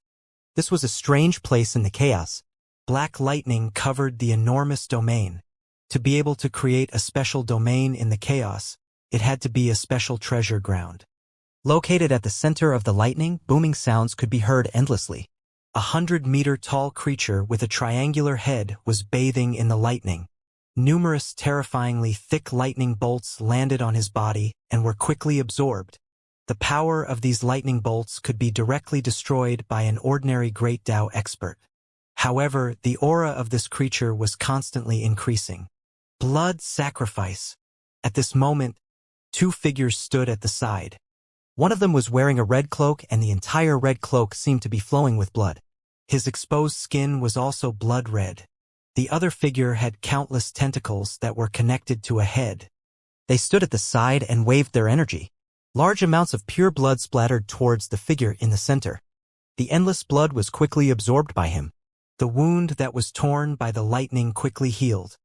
This was a strange place in the chaos. Black lightning covered the enormous domain. To be able to create a special domain in the chaos, it had to be a special treasure ground. Located at the center of the lightning, booming sounds could be heard endlessly. 100-meter-tall creature with a triangular head was bathing in the lightning. Numerous terrifyingly thick lightning bolts landed on his body and were quickly absorbed. The power of these lightning bolts could be directly destroyed by an ordinary Great Dao expert. However, the aura of this creature was constantly increasing. Blood sacrifice. At this moment, two figures stood at the side. One of them was wearing a red cloak, and the entire red cloak seemed to be flowing with blood. His exposed skin was also blood red. The other figure had countless tentacles that were connected to a head. They stood at the side and waved their energy. Large amounts of pure blood splattered towards the figure in the center. The endless blood was quickly absorbed by him. The wound that was torn by the lightning quickly healed.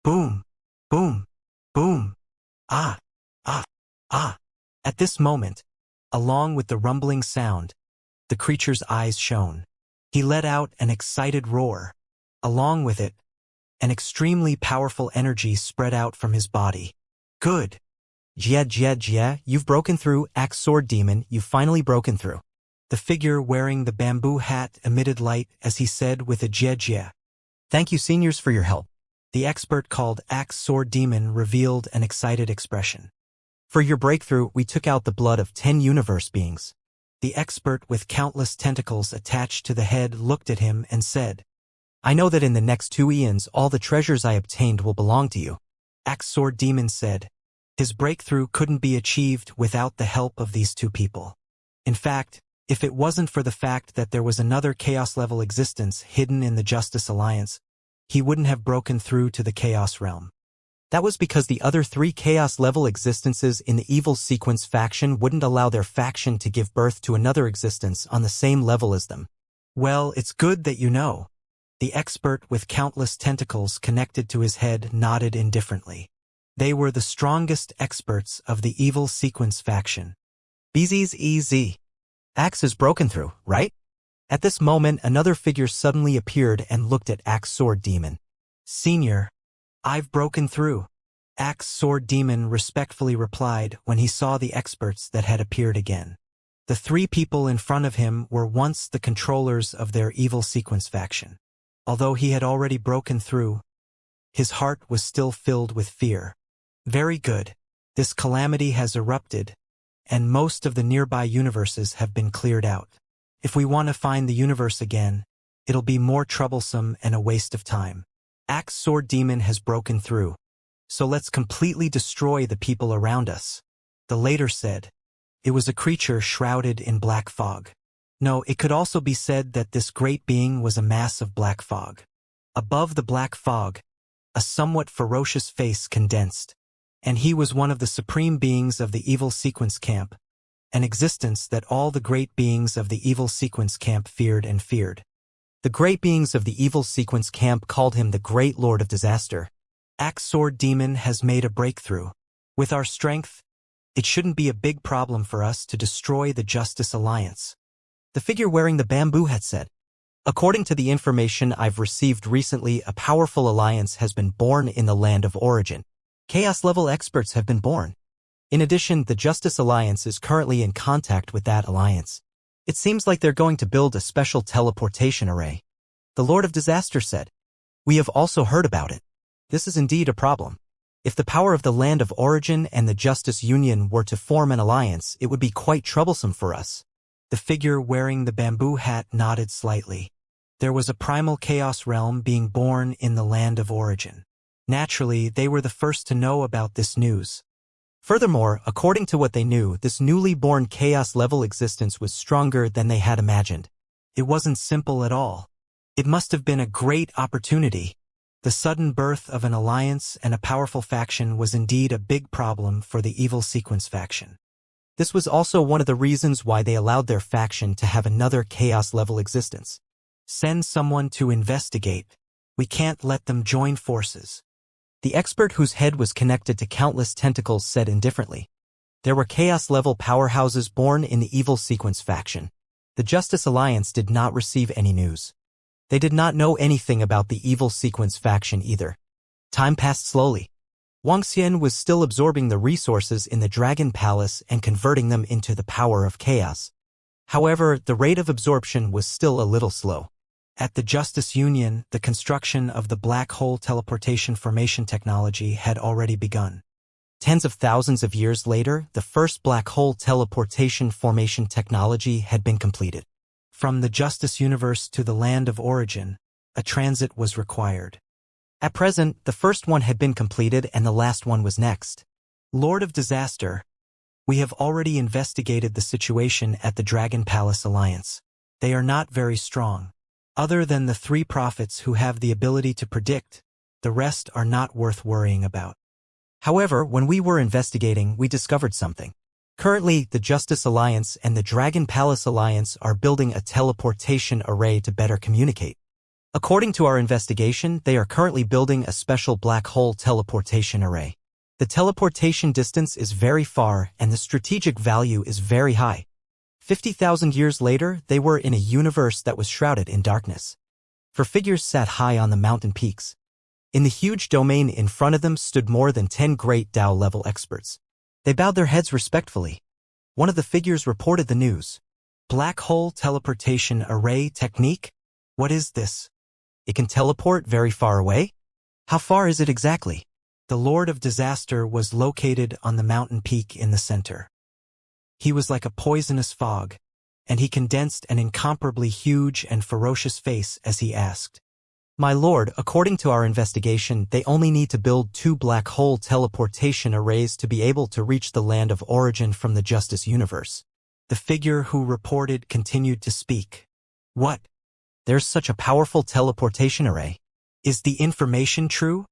Boom, boom, boom. Ah, ah, ah. At this moment, along with the rumbling sound, the creature's eyes shone. He let out an excited roar. Along with it, an extremely powerful energy spread out from his body. Good. Jia, you've broken through, Axe Sword Demon, you've finally broken through. The figure wearing the bamboo hat emitted light as he said with a jia. Thank you, seniors, for your help. The expert called Axe Sword Demon revealed an excited expression. For your breakthrough, we took out the blood of 10 universe beings. The expert with countless tentacles attached to the head looked at him and said, I know that in the next 2 eons all the treasures I obtained will belong to you. Axe Sword Demon said. His breakthrough couldn't be achieved without the help of these 2 people. In fact, if it wasn't for the fact that there was another Chaos-level existence hidden in the Justice Alliance, he wouldn't have broken through to the Chaos realm. That was because the other 3 Chaos-level existences in the Evil Sequence faction wouldn't allow their faction to give birth to another existence on the same level as them. Well, it's good that you know. The expert with countless tentacles connected to his head nodded indifferently. They were the strongest experts of the Evil Sequence faction. BZEZ. Axe is broken through, right? At this moment, another figure suddenly appeared and looked at Axe Sword Demon. Senior, I've broken through. Axe Sword Demon respectfully replied when he saw the experts that had appeared again. The 3 people in front of him were once the controllers of their Evil Sequence faction. Although he had already broken through, his heart was still filled with fear. Very good. This calamity has erupted, and most of the nearby universes have been cleared out. If we want to find the universe again, it'll be more troublesome and a waste of time. Axe Sword Demon has broken through, so let's completely destroy the people around us. The later said. It was a creature shrouded in black fog. No, it could also be said that this great being was a mass of black fog. Above the black fog, a somewhat ferocious face condensed, and he was one of the supreme beings of the Evil Sequence camp, an existence that all the great beings of the Evil Sequence camp feared and feared. The great beings of the Evil Sequence camp called him the Great Lord of Disaster. Axe Sword Demon has made a breakthrough. With our strength, it shouldn't be a big problem for us to destroy the Justice Alliance. The figure wearing the bamboo hat said. According to the information I've received recently, a powerful alliance has been born in the land of origin. Chaos-level experts have been born. In addition, the Justice Alliance is currently in contact with that alliance. It seems like they're going to build a special teleportation array. The Lord of Disaster said. We have also heard about it. This is indeed a problem. If the power of the land of origin and the Justice Union were to form an alliance, it would be quite troublesome for us. The figure wearing the bamboo hat nodded slightly. There was a primal chaos realm being born in the land of origin. Naturally, they were the first to know about this news. Furthermore, according to what they knew, this newly born chaos-level existence was stronger than they had imagined. It wasn't simple at all. It must have been a great opportunity. The sudden birth of an alliance and a powerful faction was indeed a big problem for the Evil Sequence faction. This was also one of the reasons why they allowed their faction to have another chaos-level existence. Send someone to investigate. We can't let them join forces. The expert whose head was connected to countless tentacles said indifferently. There were chaos-level powerhouses born in the Evil Sequence faction. The Justice Alliance did not receive any news. They did not know anything about the Evil Sequence faction either. Time passed slowly. Wuxia was still absorbing the resources in the Dragon Palace and converting them into the power of chaos. However, the rate of absorption was still a little slow. At the Justice Union, the construction of the black hole teleportation formation technology had already begun. Tens of thousands of years later, the first black hole teleportation formation technology had been completed. From the Justice Universe to the land of origin, a transit was required. At present, the first one had been completed and the last one was next. Lord of Disaster, we have already investigated the situation at the Dragon Palace Alliance. They are not very strong. Other than the 3 prophets who have the ability to predict, the rest are not worth worrying about. However, when we were investigating, we discovered something. Currently, the Justice Alliance and the Dragon Palace Alliance are building a teleportation array to better communicate. According to our investigation, they are currently building a special black hole teleportation array. The teleportation distance is very far and the strategic value is very high. 50,000 years later, they were in a universe that was shrouded in darkness. For figures sat high on the mountain peaks. In the huge domain in front of them stood more than 10 great Tao-level experts. They bowed their heads respectfully. One of the figures reported the news. Black hole teleportation array technique? What is this? It can teleport very far away? How far is it exactly? The Lord of Disaster was located on the mountain peak in the center. He was like a poisonous fog, and he condensed an incomparably huge and ferocious face as he asked, "My lord, according to our investigation, they only need to build 2 black hole teleportation arrays to be able to reach the land of origin from the Justice Universe." The figure who reported continued to speak. "What? There's such a powerful teleportation array. Is the information true?"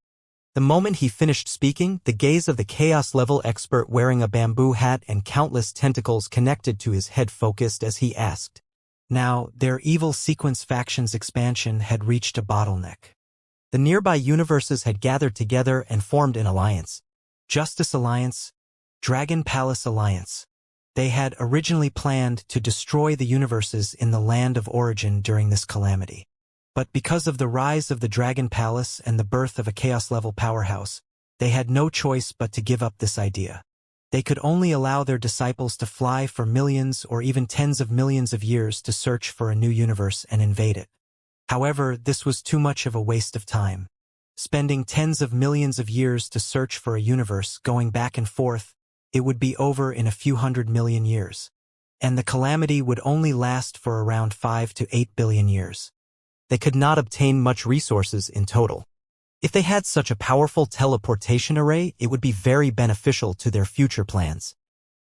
The moment he finished speaking, the gaze of the chaos-level expert wearing a bamboo hat and countless tentacles connected to his head focused as he asked. Now, their evil sequence faction's expansion had reached a bottleneck. The nearby universes had gathered together and formed an alliance. Justice Alliance, Dragon Palace Alliance. They had originally planned to destroy the universes in the land of origin during this calamity. But because of the rise of the Dragon Palace and the birth of a chaos-level powerhouse, they had no choice but to give up this idea. They could only allow their disciples to fly for millions or even tens of millions of years to search for a new universe and invade it. However, this was too much of a waste of time. Spending tens of millions of years to search for a universe going back and forth, it would be over in a few 100 million years. And the calamity would only last for around 5 to 8 billion years. They could not obtain much resources in total. If they had such a powerful teleportation array, it would be very beneficial to their future plans.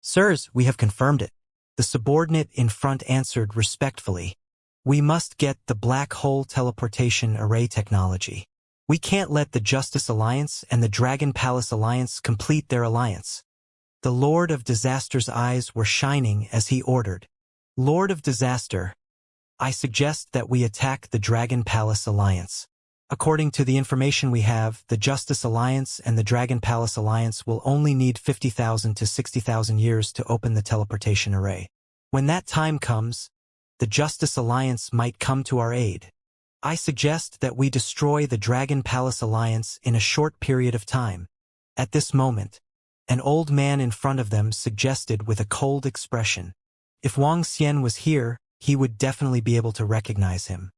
"Sirs, we have confirmed it." The subordinate in front answered respectfully. "We must get the black hole teleportation array technology. We can't let the Justice Alliance and the Dragon Palace Alliance complete their alliance." The Lord of Disaster's eyes were shining as he ordered. "Lord of Disaster, I suggest that we attack the Dragon Palace Alliance. According to the information we have, the Justice Alliance and the Dragon Palace Alliance will only need 50,000 to 60,000 years to open the teleportation array. When that time comes, the Justice Alliance might come to our aid. I suggest that we destroy the Dragon Palace Alliance in a short period of time." At this moment, an old man in front of them suggested with a cold expression. If Wang Xian was here, he would definitely be able to recognize him.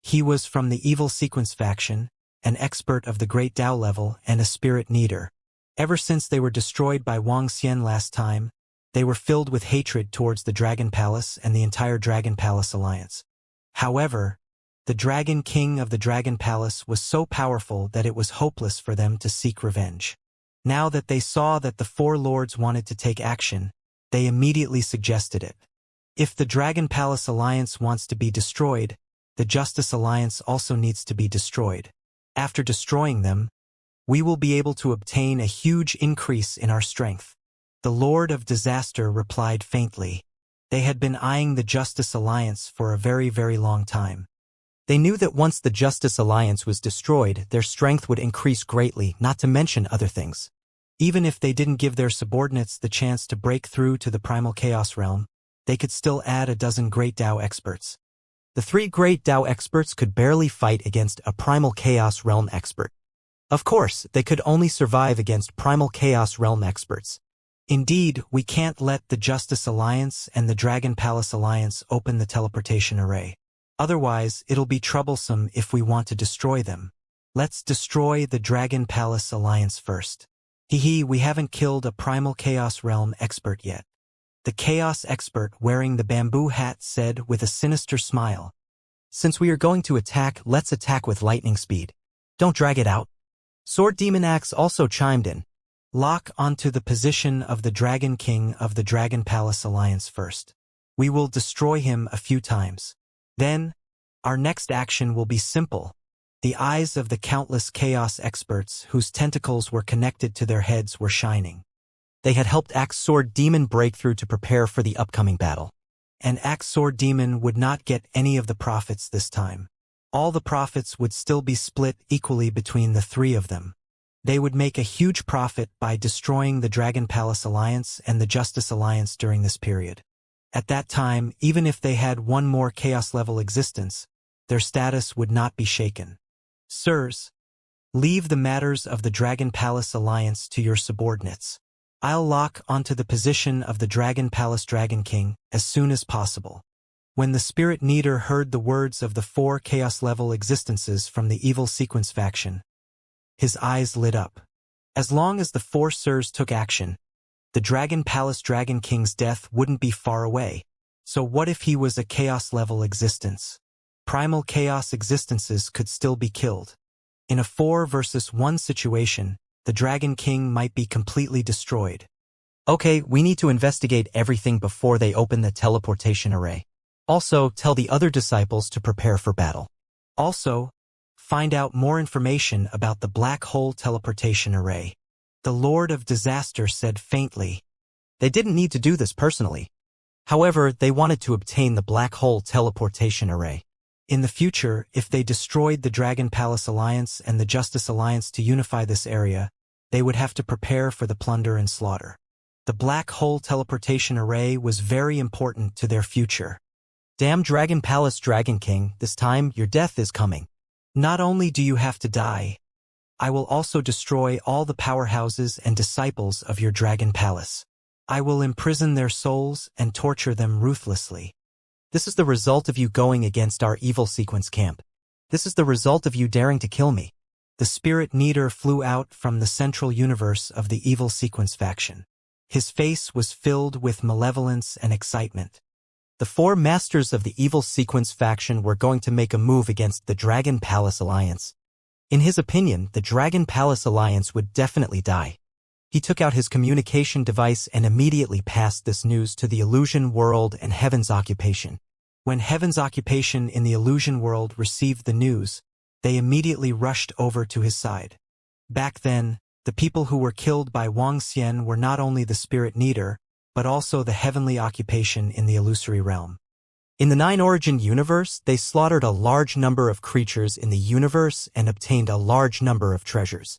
He was from the Evil Sequence faction, an expert of the Great Tao level and a spirit kneader. Ever since they were destroyed by Wang Xian last time, they were filled with hatred towards the Dragon Palace and the entire Dragon Palace Alliance. However, the Dragon King of the Dragon Palace was so powerful that it was hopeless for them to seek revenge. Now that they saw that the 4 lords wanted to take action, they immediately suggested it. If the Dragon Palace Alliance wants to be destroyed, the Justice Alliance also needs to be destroyed. After destroying them, we will be able to obtain a huge increase in our strength. The Lord of Disaster replied faintly. They had been eyeing the Justice Alliance for a very, very long time. They knew that once the Justice Alliance was destroyed, their strength would increase greatly, not to mention other things. Even if they didn't give their subordinates the chance to break through to the Primal Chaos realm, they could still add a dozen Great Tao experts. The 3 Great Tao experts could barely fight against a Primal Chaos realm expert. Of course, they could only survive against Primal Chaos realm experts. Indeed, we can't let the Justice Alliance and the Dragon Palace Alliance open the teleportation array. Otherwise, it'll be troublesome if we want to destroy them. Let's destroy the Dragon Palace Alliance first. We haven't killed a Primal Chaos realm expert yet. The Chaos expert wearing the bamboo hat said with a sinister smile. "Since we are going to attack, let's attack with lightning speed. Don't drag it out." Sword Demon Axe also chimed in. "Lock onto the position of the Dragon King of the Dragon Palace Alliance first. We will destroy him a few times. Then, our next action will be simple." The eyes of the countless Chaos experts whose tentacles were connected to their heads were shining. They had helped Axe Sword Demon break through to prepare for the upcoming battle. And Axe Sword Demon would not get any of the profits this time. All the profits would still be split equally between the three of them. They would make a huge profit by destroying the Dragon Palace Alliance and the Justice Alliance during this period. At that time, even if they had one more chaos-level existence, their status would not be shaken. Sirs, leave the matters of the Dragon Palace Alliance to your subordinates. I'll lock onto the position of the Dragon Palace Dragon King as soon as possible. When the Spirit Needer heard the words of the 4 chaos-level existences from the Evil Sequence faction, his eyes lit up. As long as the 4 sirs took action, the Dragon Palace Dragon King's death wouldn't be far away. So what if he was a chaos-level existence? Primal chaos existences could still be killed. In a 4 versus 1 situation, the Dragon King might be completely destroyed. Okay, we need to investigate everything before they open the teleportation array. Also, tell the other disciples to prepare for battle. Also, find out more information about the black hole teleportation array. The Lord of Disaster said faintly. They didn't need to do this personally. However, they wanted to obtain the black hole teleportation array. In the future, if they destroyed the Dragon Palace Alliance and the Justice Alliance to unify this area, they would have to prepare for the plunder and slaughter. The black hole teleportation array was very important to their future. Damn Dragon Palace Dragon King, this time your death is coming. Not only do you have to die, I will also destroy all the powerhouses and disciples of your Dragon Palace. I will imprison their souls and torture them ruthlessly. This is the result of you going against our evil sequence camp. This is the result of you daring to kill me. The Spirit Needer flew out from the central universe of the evil sequence faction. His face was filled with malevolence and excitement. The 4 masters of the evil sequence faction were going to make a move against the Dragon Palace Alliance. In his opinion, the Dragon Palace Alliance would definitely die. He took out his communication device and immediately passed this news to the Illusion World and Heaven's Occupation. When Heaven's Occupation in the Illusion World received the news, they immediately rushed over to his side. Back then, the people who were killed by Wuxia were not only the Spirit Needer, but also the Heavenly Occupation in the Illusory Realm. In the 9 Origin universe, they slaughtered a large number of creatures in the universe and obtained a large number of treasures.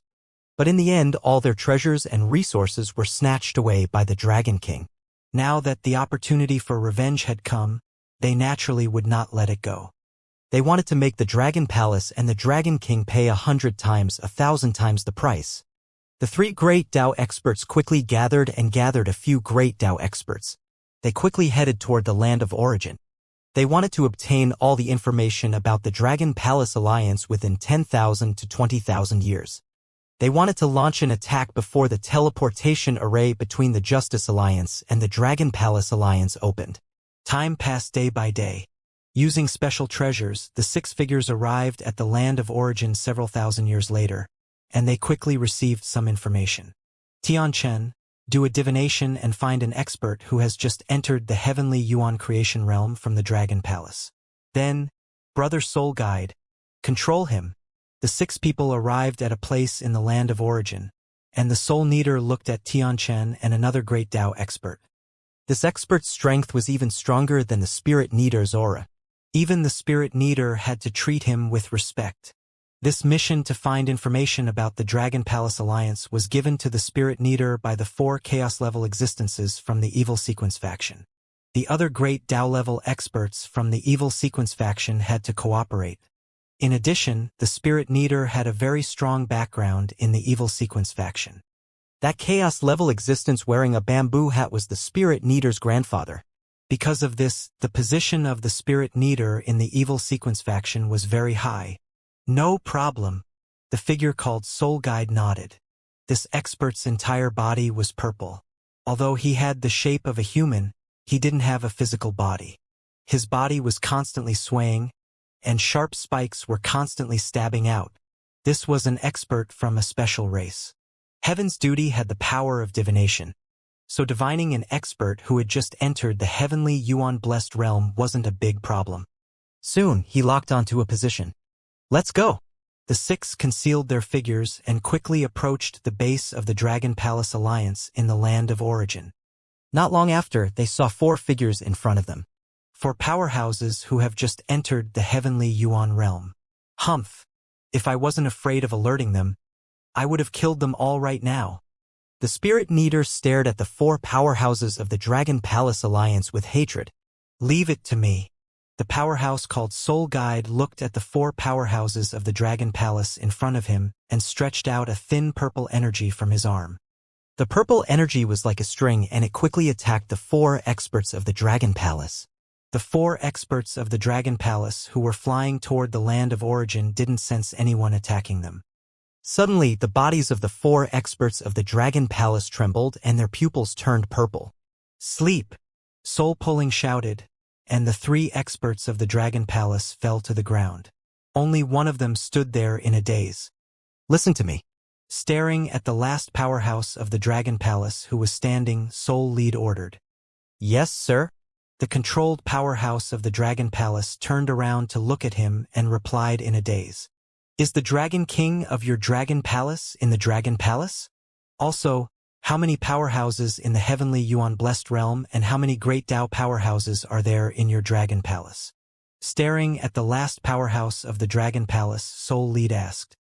But in the end, all their treasures and resources were snatched away by the Dragon King. Now that the opportunity for revenge had come, they naturally would not let it go. They wanted to make the Dragon Palace and the Dragon King pay 100 times, 1,000 times the price. The 3 great Dao experts quickly gathered a few great Dao experts. They quickly headed toward the land of origin. They wanted to obtain all the information about the Dragon Palace Alliance within 10,000 to 20,000 years. They wanted to launch an attack before the teleportation array between the Justice Alliance and the Dragon Palace Alliance opened. Time passed day by day. Using special treasures, the 6 figures arrived at the land of origin several thousand years later, and they quickly received some information. Tianchen, do a divination and find an expert who has just entered the heavenly Yuan creation realm from the Dragon Palace. Then, Brother Soul Guide, control him. The 6 people arrived at a place in the land of origin, and the Soul Needer looked at Tianchen and another great Dao expert. This expert's strength was even stronger than the Spirit Needer's aura. Even the Spirit Needer had to treat him with respect. This mission to find information about the Dragon Palace Alliance was given to the Spirit Needer by the 4 chaos-level existences from the Evil Sequence faction. The other great Dao-level experts from the Evil Sequence faction had to cooperate. In addition, the Spirit Needer had a very strong background in the Evil Sequence faction. That chaos-level existence wearing a bamboo hat was the Spirit Needer's grandfather. Because of this, the position of the Spirit Needer in the Evil Sequence faction was very high. No problem. The figure called Soul Guide nodded. This expert's entire body was purple. Although he had the shape of a human, he didn't have a physical body. His body was constantly swaying, and sharp spikes were constantly stabbing out. This was an expert from a special race. Heaven's Duty had the power of divination, so divining an expert who had just entered the heavenly Yuan-blessed realm wasn't a big problem. Soon, he locked onto a position. Let's go. The six concealed their figures and quickly approached the base of the Dragon Palace Alliance in the land of origin. Not long after, they saw four figures in front of them. Four powerhouses who have just entered the heavenly Yuan realm. Humph! If I wasn't afraid of alerting them, I would have killed them all right now. The Spirit Needer stared at the four powerhouses of the Dragon Palace Alliance with hatred. Leave it to me. The powerhouse called Soul Guide looked at the four powerhouses of the Dragon Palace in front of him and stretched out a thin purple energy from his arm. The purple energy was like a string, and it quickly attacked the four experts of the Dragon Palace. The four experts of the Dragon Palace who were flying toward the land of origin didn't sense anyone attacking them. Suddenly, the bodies of the four experts of the Dragon Palace trembled and their pupils turned purple. Sleep! Soul Pulling shouted, and the three experts of the Dragon Palace fell to the ground. Only one of them stood there in a daze. Listen to me. Staring at the last powerhouse of the Dragon Palace who was standing, Soul Lead ordered. Yes, sir? The controlled powerhouse of the Dragon Palace turned around to look at him and replied in a daze. Is the Dragon King of your Dragon Palace in the Dragon Palace? Also, how many powerhouses in the heavenly Yuan blessed realm and how many great Tao powerhouses are there in your Dragon Palace? Staring at the last powerhouse of the Dragon Palace, Soul Lead asked.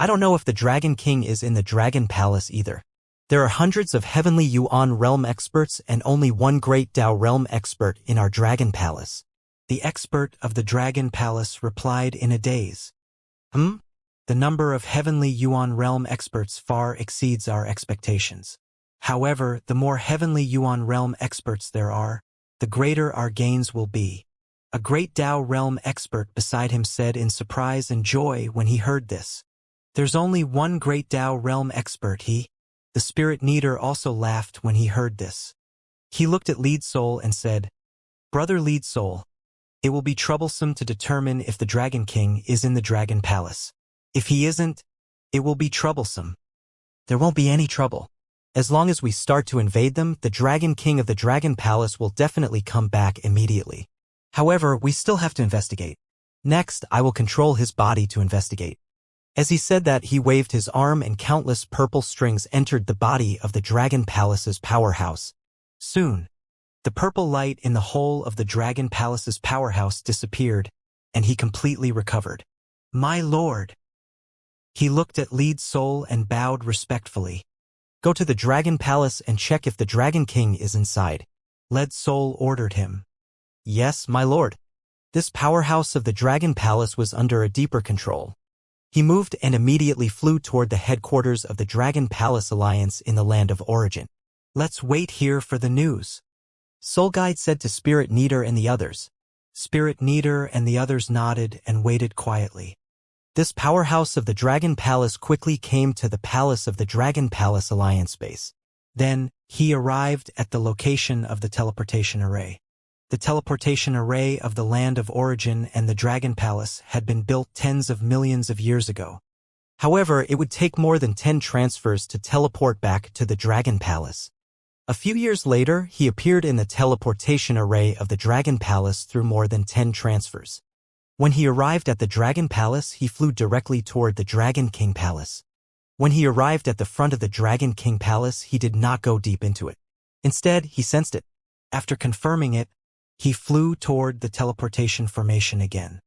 I don't know if the Dragon King is in the Dragon Palace either. There are hundreds of heavenly Yuan realm experts and only one great Tao realm expert in our Dragon Palace. The expert of the Dragon Palace replied in a daze. The number of heavenly Yuan realm experts far exceeds our expectations. However, the more heavenly Yuan realm experts there are, the greater our gains will be. A great Tao realm expert beside him said in surprise and joy when he heard this. There's only one great Tao realm expert, he. The Spirit Needer also laughed when he heard this. He looked at Lead Soul and said, Brother Lead Soul, it will be troublesome to determine if the Dragon King is in the Dragon Palace. If he isn't, it will be troublesome. There won't be any trouble. As long as we start to invade them, the Dragon King of the Dragon Palace will definitely come back immediately. However, we still have to investigate. Next, I will control his body to investigate. As he said that, he waved his arm and countless purple strings entered the body of the Dragon Palace's powerhouse. Soon, the purple light in the whole of the Dragon Palace's powerhouse disappeared, and he completely recovered. My lord! He looked at Lead Soul and bowed respectfully. Go to the Dragon Palace and check if the Dragon King is inside. Lead Soul ordered him. Yes, my lord. This powerhouse of the Dragon Palace was under a deeper control. He moved and immediately flew toward the headquarters of the Dragon Palace Alliance in the land of origin. Let's wait here for the news. Soul Guide said to Spirit Needer and the others. Spirit Needer and the others nodded and waited quietly. This powerhouse of the Dragon Palace quickly came to the palace of the Dragon Palace Alliance base. Then, he arrived at the location of the teleportation array. The teleportation array of the land of origin and the Dragon Palace had been built tens of millions of years ago. However, it would take more than 10 transfers to teleport back to the Dragon Palace. A few years later, he appeared in the teleportation array of the Dragon Palace through more than 10 transfers. When he arrived at the Dragon Palace, he flew directly toward the Dragon King Palace. When he arrived at the front of the Dragon King Palace, he did not go deep into it. Instead, he sensed it. After confirming it, he flew toward the teleportation formation again.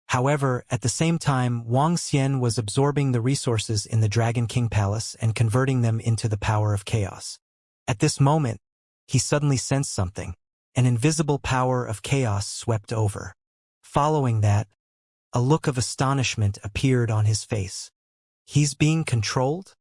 However, at the same time, Wang Xian was absorbing the resources in the Dragon King Palace and converting them into the power of chaos. At this moment, he suddenly sensed something. An invisible power of chaos swept over. Following that, a look of astonishment appeared on his face. He's being controlled?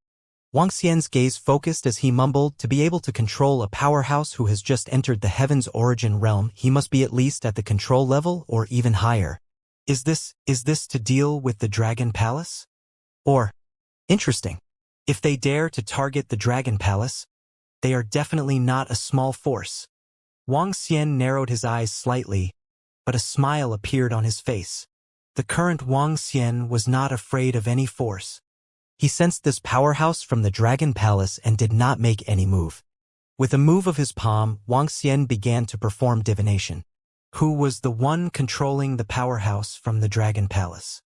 Wang Xian's gaze focused as he mumbled, to be able to control a powerhouse who has just entered the Heaven's origin realm, he must be at least at the control level or even higher. Is this to deal with the Dragon Palace? Or, interesting, if they dare to target the Dragon Palace, they are definitely not a small force. Wang Xian narrowed his eyes slightly, but a smile appeared on his face. The current Wang Xian was not afraid of any force. He sensed this powerhouse from the Dragon Palace and did not make any move. With a move of his palm, Wang Xian began to perform divination. Who was the one controlling the powerhouse from the Dragon Palace?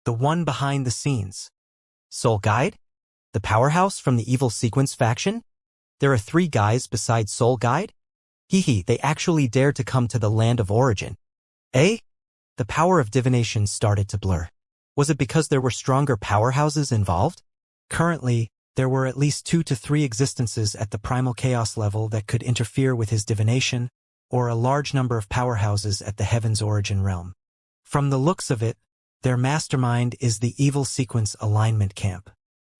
the one behind the scenes. Soul Guide? The powerhouse from the evil sequence faction? There are 3 guys besides Soul Guide? They actually dared to come to the land of origin. Eh? The power of divination started to blur. Was it because there were stronger powerhouses involved? Currently, there were at least 2 to 3 existences at the primal chaos level that could interfere with his divination, or a large number of powerhouses at the heaven's origin realm. From the looks of it, their mastermind is the evil sequence alignment camp.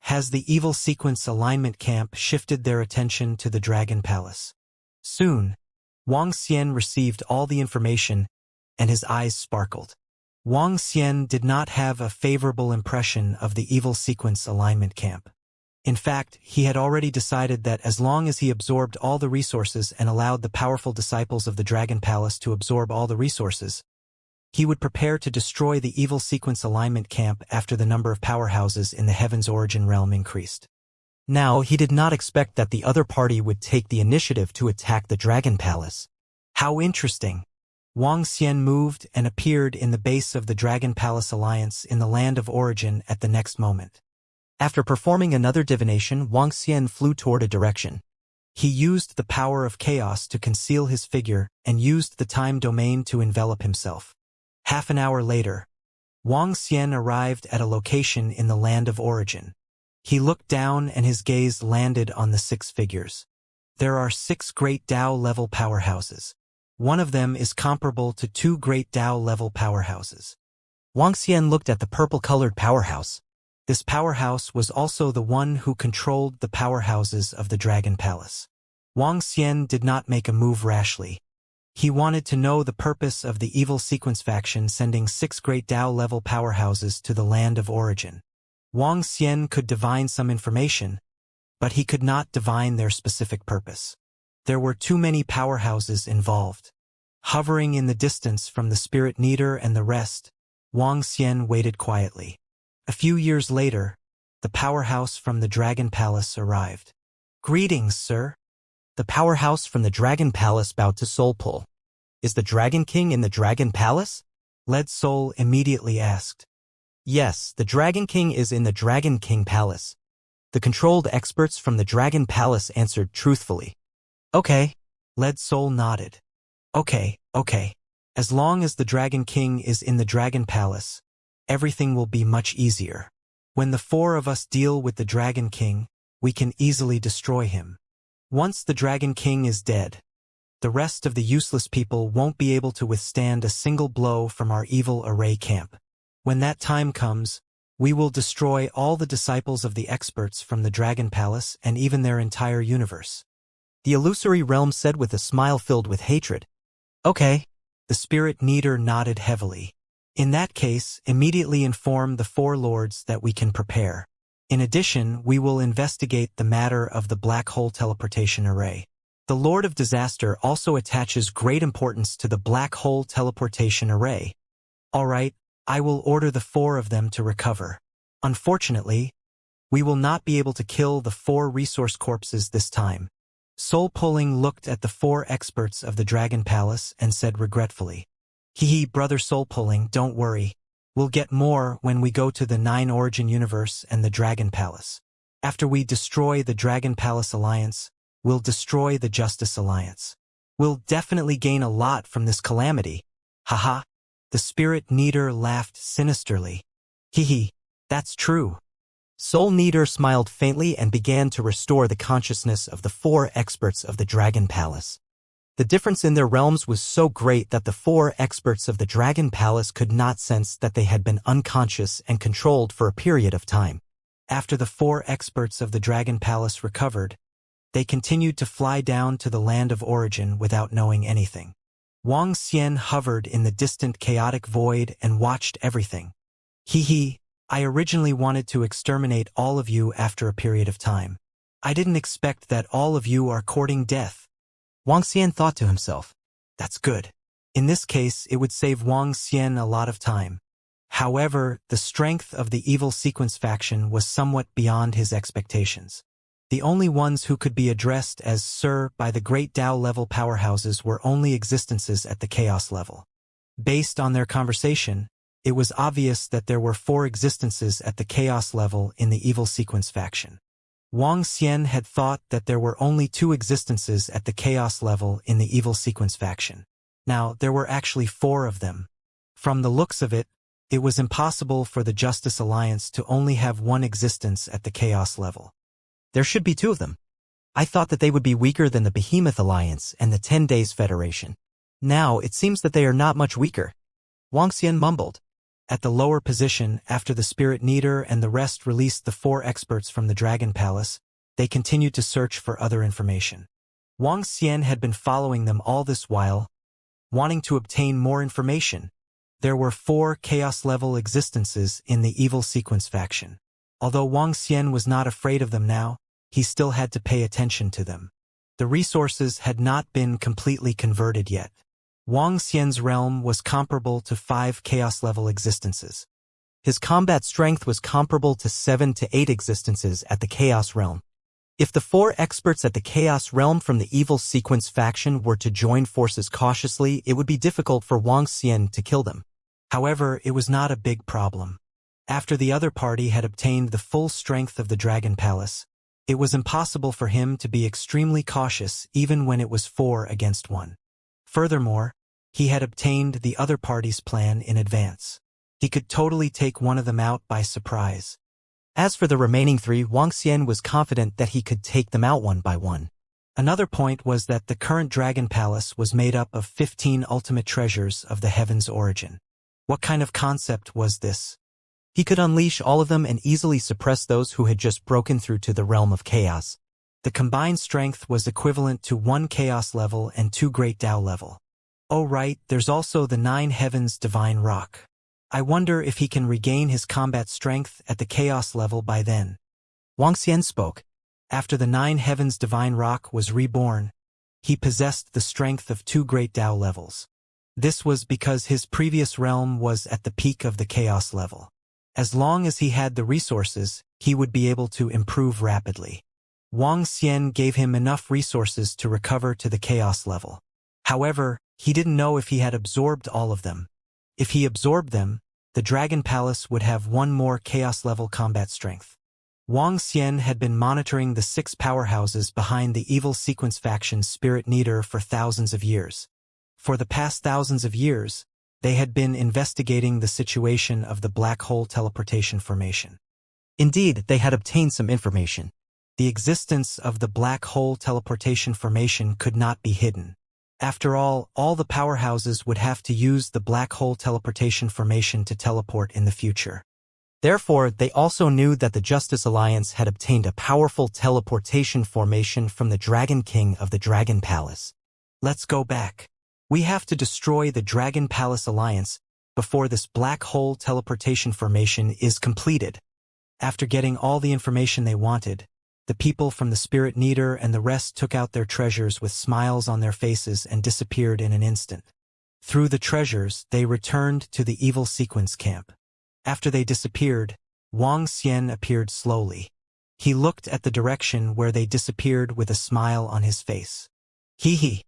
Has the evil sequence alignment camp shifted their attention to the Dragon Palace? Soon, Wang Xian received all the information, and his eyes sparkled. Wang Xian did not have a favorable impression of the evil sequence alignment camp. In fact, he had already decided that as long as he absorbed all the resources and allowed the powerful disciples of the Dragon Palace to absorb all the resources, he would prepare to destroy the evil sequence alignment camp after the number of powerhouses in the Heaven's Origin realm increased. Now, he did not expect that the other party would take the initiative to attack the Dragon Palace. How interesting! Wang Xian moved and appeared in the base of the Dragon Palace Alliance in the land of origin at the next moment. After performing another divination, Wang Xian flew toward a direction. He used the power of chaos to conceal his figure and used the time domain to envelop himself. Half an hour later, Wang Xian arrived at a location in the land of origin. He looked down and his gaze landed on the 6 figures. There are 6 great Dao-level powerhouses. One of them is comparable to 2 great Dao-level powerhouses. Wang Xian looked at the purple-colored powerhouse. This powerhouse was also the one who controlled the powerhouses of the Dragon Palace. Wang Xian did not make a move rashly. He wanted to know the purpose of the evil sequence faction sending 6 great Dao-level powerhouses to the land of origin. Wang Xian could divine some information, but he could not divine their specific purpose. There were too many powerhouses involved. Hovering in the distance from the Spirit Needer and the rest, Wang Xian waited quietly. A few years later, the powerhouse from the Dragon Palace arrived. "Greetings, sir." The powerhouse from the Dragon Palace bowed to Soul Pull. "Is the Dragon King in the Dragon Palace?" Led Soul immediately asked. "Yes, the Dragon King is in the Dragon King Palace." The controlled experts from the Dragon Palace answered truthfully. "Okay." Led Soul nodded. Okay. As long as the Dragon King is in the Dragon Palace, everything will be much easier. When the 4 of us deal with the Dragon King, we can easily destroy him. Once the Dragon King is dead, the rest of the useless people won't be able to withstand a single blow from our evil array camp. When that time comes, we will destroy all the disciples of the experts from the Dragon Palace and even their entire universe. The illusory realm said with a smile filled with hatred. Okay. The Spirit Needer nodded heavily. In that case, immediately inform the 4 lords that we can prepare. In addition, we will investigate the matter of the black hole teleportation array. The Lord of Disaster also attaches great importance to the black hole teleportation array. All right, I will order the 4 of them to recover. Unfortunately, we will not be able to kill the 4 resource corpses this time. Soul Pulling looked at the 4 experts of the Dragon Palace and said regretfully, Brother Soul Pulling, don't worry. We'll get more when we go to the 9 Origin Universe and the Dragon Palace. After we destroy the Dragon Palace Alliance, we'll destroy the Justice Alliance. We'll definitely gain a lot from this calamity. Haha. The Spirit Needer laughed sinisterly. That's true. Soul Needer smiled faintly and began to restore the consciousness of the 4 experts of the Dragon Palace. The difference in their realms was so great that the 4 experts of the Dragon Palace could not sense that they had been unconscious and controlled for a period of time. After the 4 experts of the Dragon Palace recovered, they continued to fly down to the land of origin without knowing anything. Wang Xian hovered in the distant chaotic void and watched everything. I originally wanted to exterminate all of you after a period of time. I didn't expect that all of you are courting death. Wang Xian thought to himself, that's good. In this case, it would save Wang Xian a lot of time. However, the strength of the evil sequence faction was somewhat beyond his expectations. The only ones who could be addressed as Sir by the great Dao-level powerhouses were only existences at the Chaos level. Based on their conversation, it was obvious that there were 4 existences at the chaos level in the evil sequence faction. Wang Xian had thought that there were only 2 existences at the chaos level in the evil sequence faction. Now, there were actually 4 of them. From the looks of it, it was impossible for the Justice Alliance to only have 1 existence at the chaos level. There should be 2 of them. I thought that they would be weaker than the Behemoth Alliance and the 10 Days Federation. Now, it seems that they are not much weaker. Wang Xian mumbled. At the lower position, after the Spirit Needer and the rest released the 4 experts from the Dragon Palace, they continued to search for other information. Wang Xian had been following them all this while, wanting to obtain more information. There were 4 chaos-level existences in the evil sequence faction. Although Wang Xian was not afraid of them now, he still had to pay attention to them. The resources had not been completely converted yet. Wang Xian's realm was comparable to 5 chaos-level existences. His combat strength was comparable to 7 to 8 existences at the Chaos Realm. If the 4 experts at the Chaos Realm from the Evil Sequence faction were to join forces cautiously, it would be difficult for Wang Xian to kill them. However, it was not a big problem. After the other party had obtained the full strength of the Dragon Palace, it was impossible for him to be extremely cautious even when it was 4 against 1. Furthermore, he had obtained the other party's plan in advance. He could totally take one of them out by surprise. As for the remaining 3, Wang Xian was confident that he could take them out one by one. Another point was that the current Dragon Palace was made up of 15 ultimate treasures of the heaven's origin. What kind of concept was this? He could unleash all of them and easily suppress those who had just broken through to the realm of chaos. The combined strength was equivalent to 1 chaos level and 2 great Tao level. Oh right, there's also the 9 heavens divine rock. I wonder if he can regain his combat strength at the chaos level by then. Wang Xian spoke. After the 9 heavens divine rock was reborn, he possessed the strength of 2 great Tao levels. This was because his previous realm was at the peak of the chaos level. As long as he had the resources, he would be able to improve rapidly. Wang Xian gave him enough resources to recover to the chaos level. However, he didn't know if he had absorbed all of them. If he absorbed them, the Dragon Palace would have 1 more chaos-level combat strength. Wang Xian had been monitoring the 6 powerhouses behind the evil sequence faction's Spirit Needer for thousands of years. For the past thousands of years, they had been investigating the situation of the black hole teleportation formation. Indeed, they had obtained some information. The existence of the black hole teleportation formation could not be hidden. After all the powerhouses would have to use the black hole teleportation formation to teleport in the future. Therefore, they also knew that the Justice Alliance had obtained a powerful teleportation formation from the Dragon King of the Dragon Palace. Let's go back. We have to destroy the Dragon Palace Alliance before this black hole teleportation formation is completed. After getting all the information they wanted, the people from the Spirit Needer and the rest took out their treasures with smiles on their faces and disappeared in an instant. Through the treasures, they returned to the evil sequence camp. After they disappeared, Wang Xian appeared slowly. He looked at the direction where they disappeared with a smile on his face. He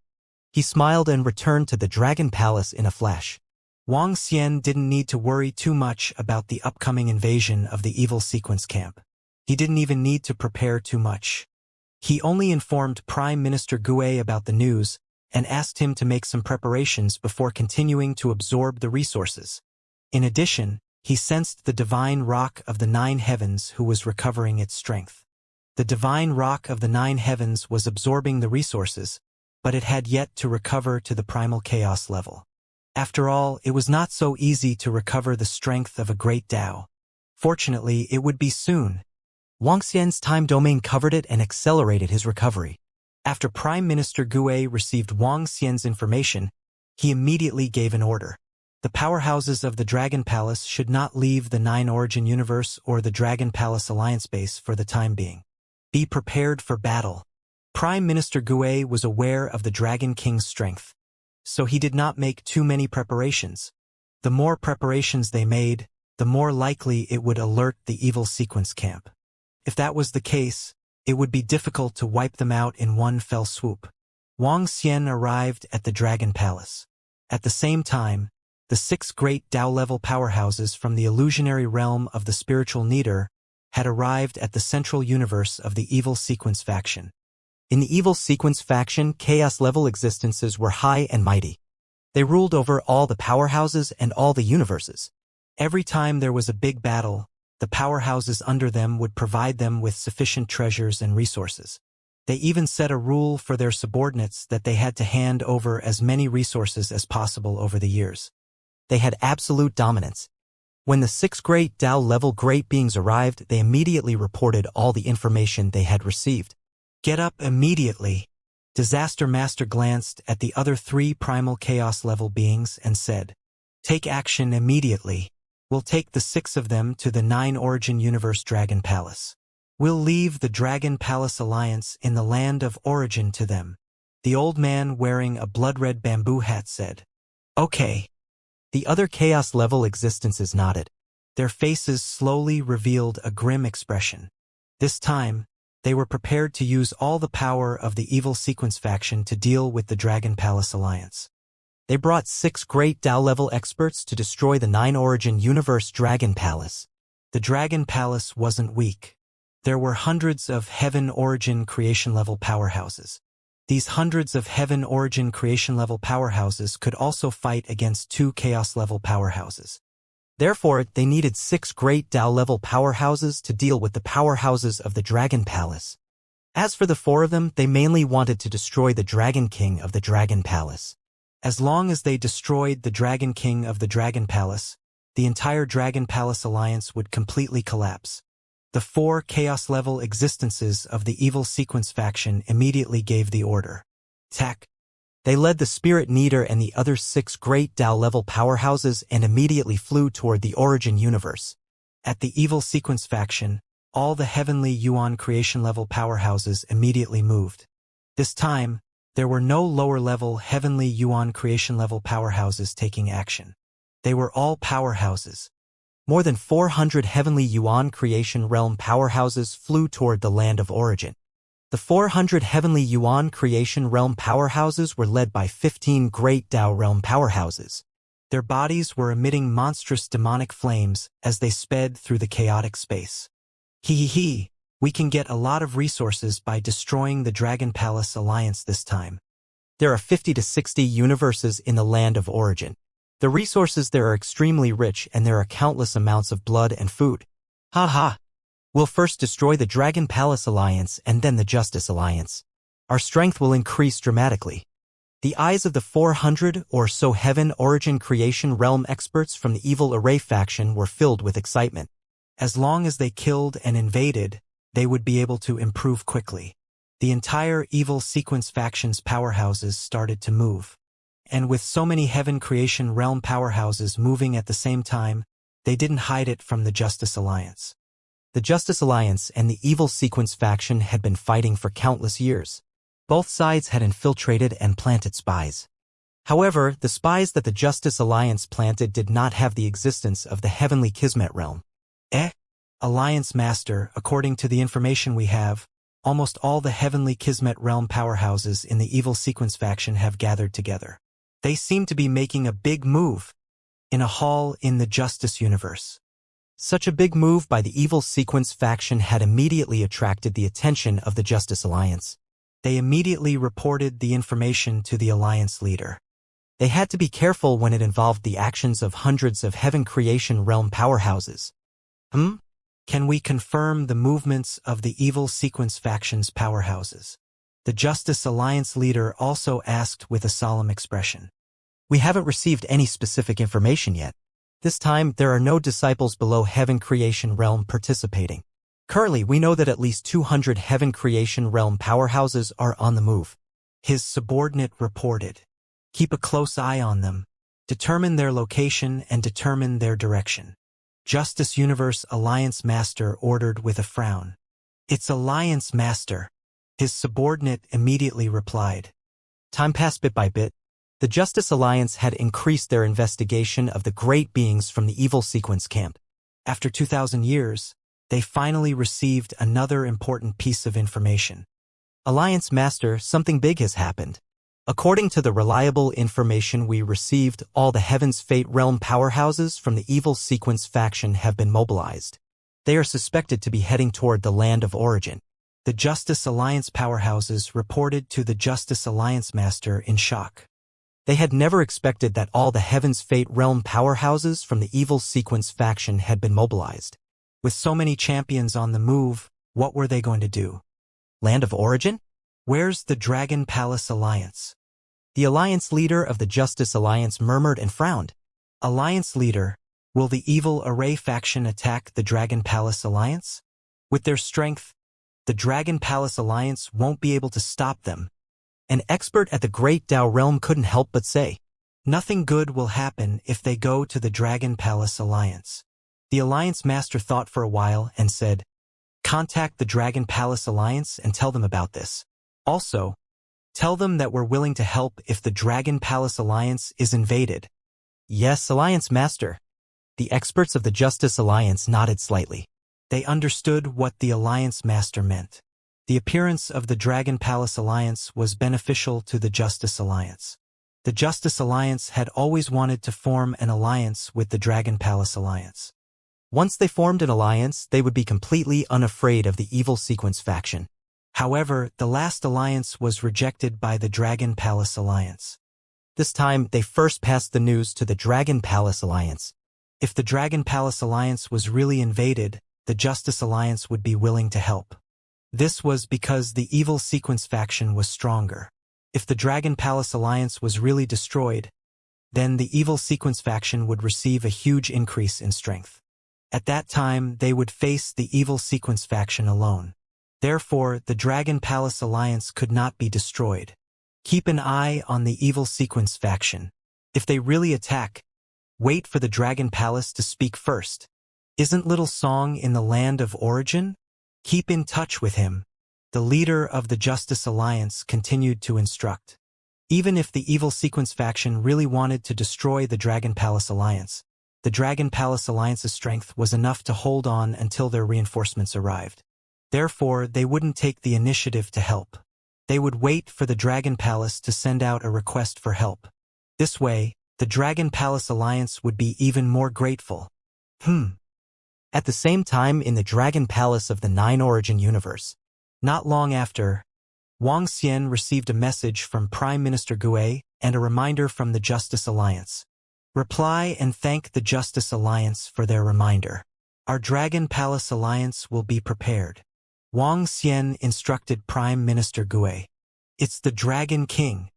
smiled and returned to the Dragon Palace in a flash. Wang Xian didn't need to worry too much about the upcoming invasion of the evil sequence camp. He didn't even need to prepare too much. He only informed Prime Minister Gue about the news and asked him to make some preparations before continuing to absorb the resources. In addition, he sensed the divine rock of the 9 heavens who was recovering its strength. The divine rock of the 9 heavens was absorbing the resources, but it had yet to recover to the primal chaos level. After all, it was not so easy to recover the strength of a great Tao. Fortunately, it would be soon. Wang Xian's time domain covered it and accelerated his recovery. After Prime Minister Gue received Wang Xian's information, he immediately gave an order. The powerhouses of the Dragon Palace should not leave the 9 Origin Universe or the Dragon Palace Alliance base for the time being. Be prepared for battle. Prime Minister Gue was aware of the Dragon King's strength, so he did not make too many preparations. The more preparations they made, the more likely it would alert the evil sequence camp. If that was the case, it would be difficult to wipe them out in one fell swoop. Wang Xian arrived at the Dragon Palace. At the same time, The 6 great Tao-level powerhouses from the illusionary realm of the spiritual Neater had arrived at the central universe of the evil sequence faction. In the evil sequence faction, chaos-level existences were high and mighty. They ruled over all the powerhouses and all the universes. Every time there was a big battle, the powerhouses under them would provide them with sufficient treasures and resources. They even set a rule for their subordinates that they had to hand over as many resources as possible over the years. They had absolute dominance. When the 6 great Tao-level great beings arrived, they immediately reported all the information they had received. Get up immediately. Disaster Master glanced at the other 3 primal chaos-level beings and said, "Take action immediately. We'll take the 6 of them to the 9 Origin Universe Dragon Palace. We'll leave the Dragon Palace Alliance in the land of origin to them." The old man wearing a blood-red bamboo hat said, "Okay." The other chaos-level existences nodded. Their faces slowly revealed a grim expression. This time, they were prepared to use all the power of the evil sequence faction to deal with the Dragon Palace Alliance. They brought 6 great Tao-level experts to destroy the 9 Origin Universe Dragon Palace. The Dragon Palace wasn't weak. There were hundreds of Heaven Origin creation-level powerhouses. These hundreds of Heaven Origin creation-level powerhouses could also fight against 2 Chaos-level powerhouses. Therefore, they needed 6 great Tao-level powerhouses to deal with the powerhouses of the Dragon Palace. As for the 4 of them, they mainly wanted to destroy the Dragon King of the Dragon Palace. As long as they destroyed the Dragon King of the Dragon Palace, the entire Dragon Palace Alliance would completely collapse. The 4 Chaos-level existences of the evil sequence faction immediately gave the order. Attack! They led the Spirit Neater and the other 6 great Tao-level powerhouses and immediately flew toward the Origin Universe. At the evil sequence faction, all the Heavenly Yuan creation-level powerhouses immediately moved. This time, there were no lower-level Heavenly Yuan creation-level powerhouses taking action. They were all powerhouses. More than 400 Heavenly Yuan creation realm powerhouses flew toward the land of origin. The 400 Heavenly Yuan creation realm powerhouses were led by 15 great Tao realm powerhouses. Their bodies were emitting monstrous demonic flames as they sped through the chaotic space. Hee, we can get a lot of resources by destroying the Dragon Palace Alliance this time. There are 50 to 60 universes in the land of origin. The resources there are extremely rich and there are countless amounts of blood and food. Ha! We'll first destroy the Dragon Palace Alliance and then the Justice Alliance. Our strength will increase dramatically. The eyes of the 400 or so Heaven Origin Creation Realm experts from the Evil Array faction were filled with excitement. As long as they killed and invaded, they would be able to improve quickly. The entire Evil Sequence faction's powerhouses started to move. And with so many Heaven Creation Realm powerhouses moving at the same time, they didn't hide it from the Justice Alliance. The Justice Alliance and the Evil Sequence faction had been fighting for countless years. Both sides had infiltrated and planted spies. However, the spies that the Justice Alliance planted did not have the existence of the Heavenly Kismet Realm. Alliance Master, according to the information we have, almost all the Heavenly Kismet Realm powerhouses in the Evil Sequence faction have gathered together. They seem to be making a big move in a hall in the Justice Universe. Such a big move by the Evil Sequence faction had immediately attracted the attention of the Justice Alliance. They immediately reported the information to the Alliance leader. They had to be careful when it involved the actions of hundreds of Heaven Creation Realm powerhouses. Can we confirm the movements of the Evil Sequence faction's powerhouses? The Justice Alliance leader also asked with a solemn expression. We haven't received any specific information yet. This time, there are no disciples below Heaven Creation Realm participating. Currently, we know that at least 200 Heaven Creation Realm powerhouses are on the move. His subordinate reported. Keep a close eye on them. Determine their location and determine their direction. Justice Universe Alliance Master ordered with a frown. It's Alliance Master. His subordinate immediately replied. Time passed bit by bit. The Justice Alliance had increased their investigation of the great beings from the Evil Sequence camp. After 2,000 years, they finally received another important piece of information. Alliance Master, something big has happened. According to the reliable information we received, all the Heaven's Fate realm powerhouses from the Evil Sequence faction have been mobilized. They are suspected to be heading toward the Land of Origin. The Justice Alliance powerhouses reported to the Justice Alliance Master in shock. They had never expected that all the Heaven's Fate realm powerhouses from the Evil Sequence faction had been mobilized. With so many champions on the move, what were they going to do? Land of Origin? Where's the Dragon Palace Alliance? The Alliance leader of the Justice Alliance murmured and frowned. Alliance leader, will the Evil Array faction attack the Dragon Palace Alliance? With their strength, the Dragon Palace Alliance won't be able to stop them. An expert at the Great Tao realm couldn't help but say, nothing good will happen if they go to the Dragon Palace Alliance. The Alliance Master thought for a while and said, contact the Dragon Palace Alliance and tell them about this. Also, tell them that we're willing to help if the Dragon Palace Alliance is invaded. Yes, Alliance Master. The experts of the Justice Alliance nodded slightly. They understood what the Alliance Master meant. The appearance of the Dragon Palace Alliance was beneficial to the Justice Alliance. The Justice Alliance had always wanted to form an alliance with the Dragon Palace Alliance. Once they formed an alliance, they would be completely unafraid of the Evil Sequence faction. However, the last alliance was rejected by the Dragon Palace Alliance. This time, they first passed the news to the Dragon Palace Alliance. If the Dragon Palace Alliance was really invaded, the Justice Alliance would be willing to help. This was because the Evil Sequence faction was stronger. If the Dragon Palace Alliance was really destroyed, then the Evil Sequence faction would receive a huge increase in strength. At that time, they would face the Evil Sequence faction alone. Therefore, the Dragon Palace Alliance could not be destroyed. Keep an eye on the Evil Sequence faction. If they really attack, wait for the Dragon Palace to speak first. Isn't Little Song in the Land of Origin? Keep in touch with him. The leader of the Justice Alliance continued to instruct. Even if the Evil Sequence faction really wanted to destroy the Dragon Palace Alliance, the Dragon Palace Alliance's strength was enough to hold on until their reinforcements arrived. Therefore, they wouldn't take the initiative to help. They would wait for the Dragon Palace to send out a request for help. This way, the Dragon Palace Alliance would be even more grateful. At the same time in the Dragon Palace of the Nine Origin universe, not long after, Wang Xian received a message from Prime Minister Gue and a reminder from the Justice Alliance. Reply and thank the Justice Alliance for their reminder. Our Dragon Palace Alliance will be prepared. Wang Xian instructed Prime Minister Gue. It's the Dragon King.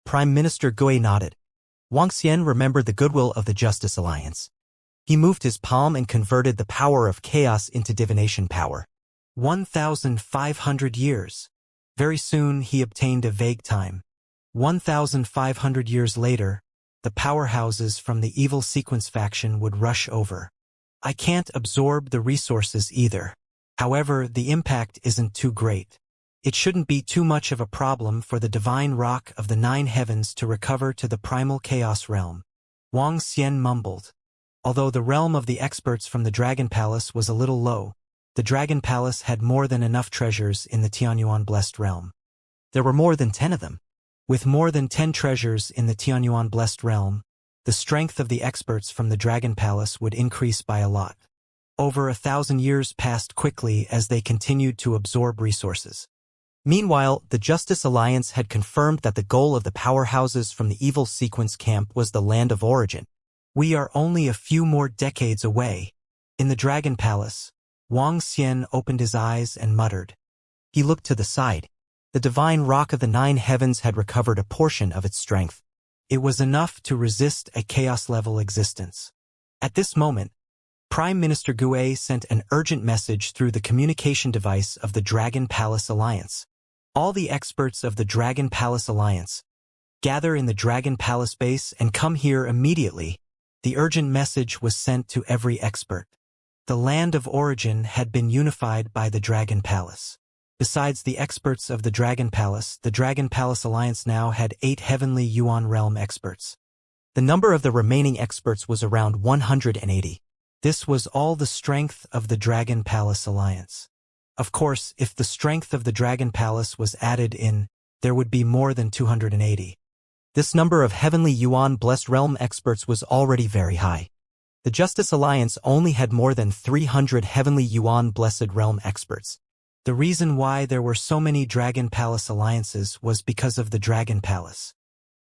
Prime Minister Gue nodded. Wang Xian remembered the goodwill of the Justice Alliance. He moved his palm and converted the power of chaos into divination power. 1,500 years. Very soon he obtained a vague time. 1,500 years later, the powerhouses from the Evil Sequence faction would rush over. I can't absorb the resources either. However, the impact isn't too great. It shouldn't be too much of a problem for the divine rock of the Nine Heavens to recover to the primal chaos realm. Wang Xian mumbled. Although the realm of the experts from the Dragon Palace was a little low, the Dragon Palace had more than enough treasures in the Tianyuan Blessed Realm. There were more than 10 of them. With more than 10 treasures in the Tianyuan Blessed Realm, the strength of the experts from the Dragon Palace would increase by a lot. Over 1,000 years passed quickly as they continued to absorb resources. Meanwhile, the Justice Alliance had confirmed that the goal of the powerhouses from the Evil Sequence camp was the Land of Origin. We are only a few more decades away. In the Dragon Palace, Wang Xian opened his eyes and muttered. He looked to the side. The divine rock of the Nine Heavens had recovered a portion of its strength. It was enough to resist a chaos-level existence. At this moment, Prime Minister Gue sent an urgent message through the communication device of the Dragon Palace Alliance. All the experts of the Dragon Palace Alliance, gather in the Dragon Palace base and come here immediately. The urgent message was sent to every expert. The Land of Origin had been unified by the Dragon Palace. Besides the experts of the Dragon Palace Alliance now had 8 Heavenly Yuan Realm experts. The number of the remaining experts was around 180. This was all the strength of the Dragon Palace Alliance. Of course, if the strength of the Dragon Palace was added in, there would be more than 280. This number of heavenly Yuan-blessed realm experts was already very high. The Justice Alliance only had more than 300 heavenly Yuan-blessed realm experts. The reason why there were so many Dragon Palace alliances was because of the Dragon Palace.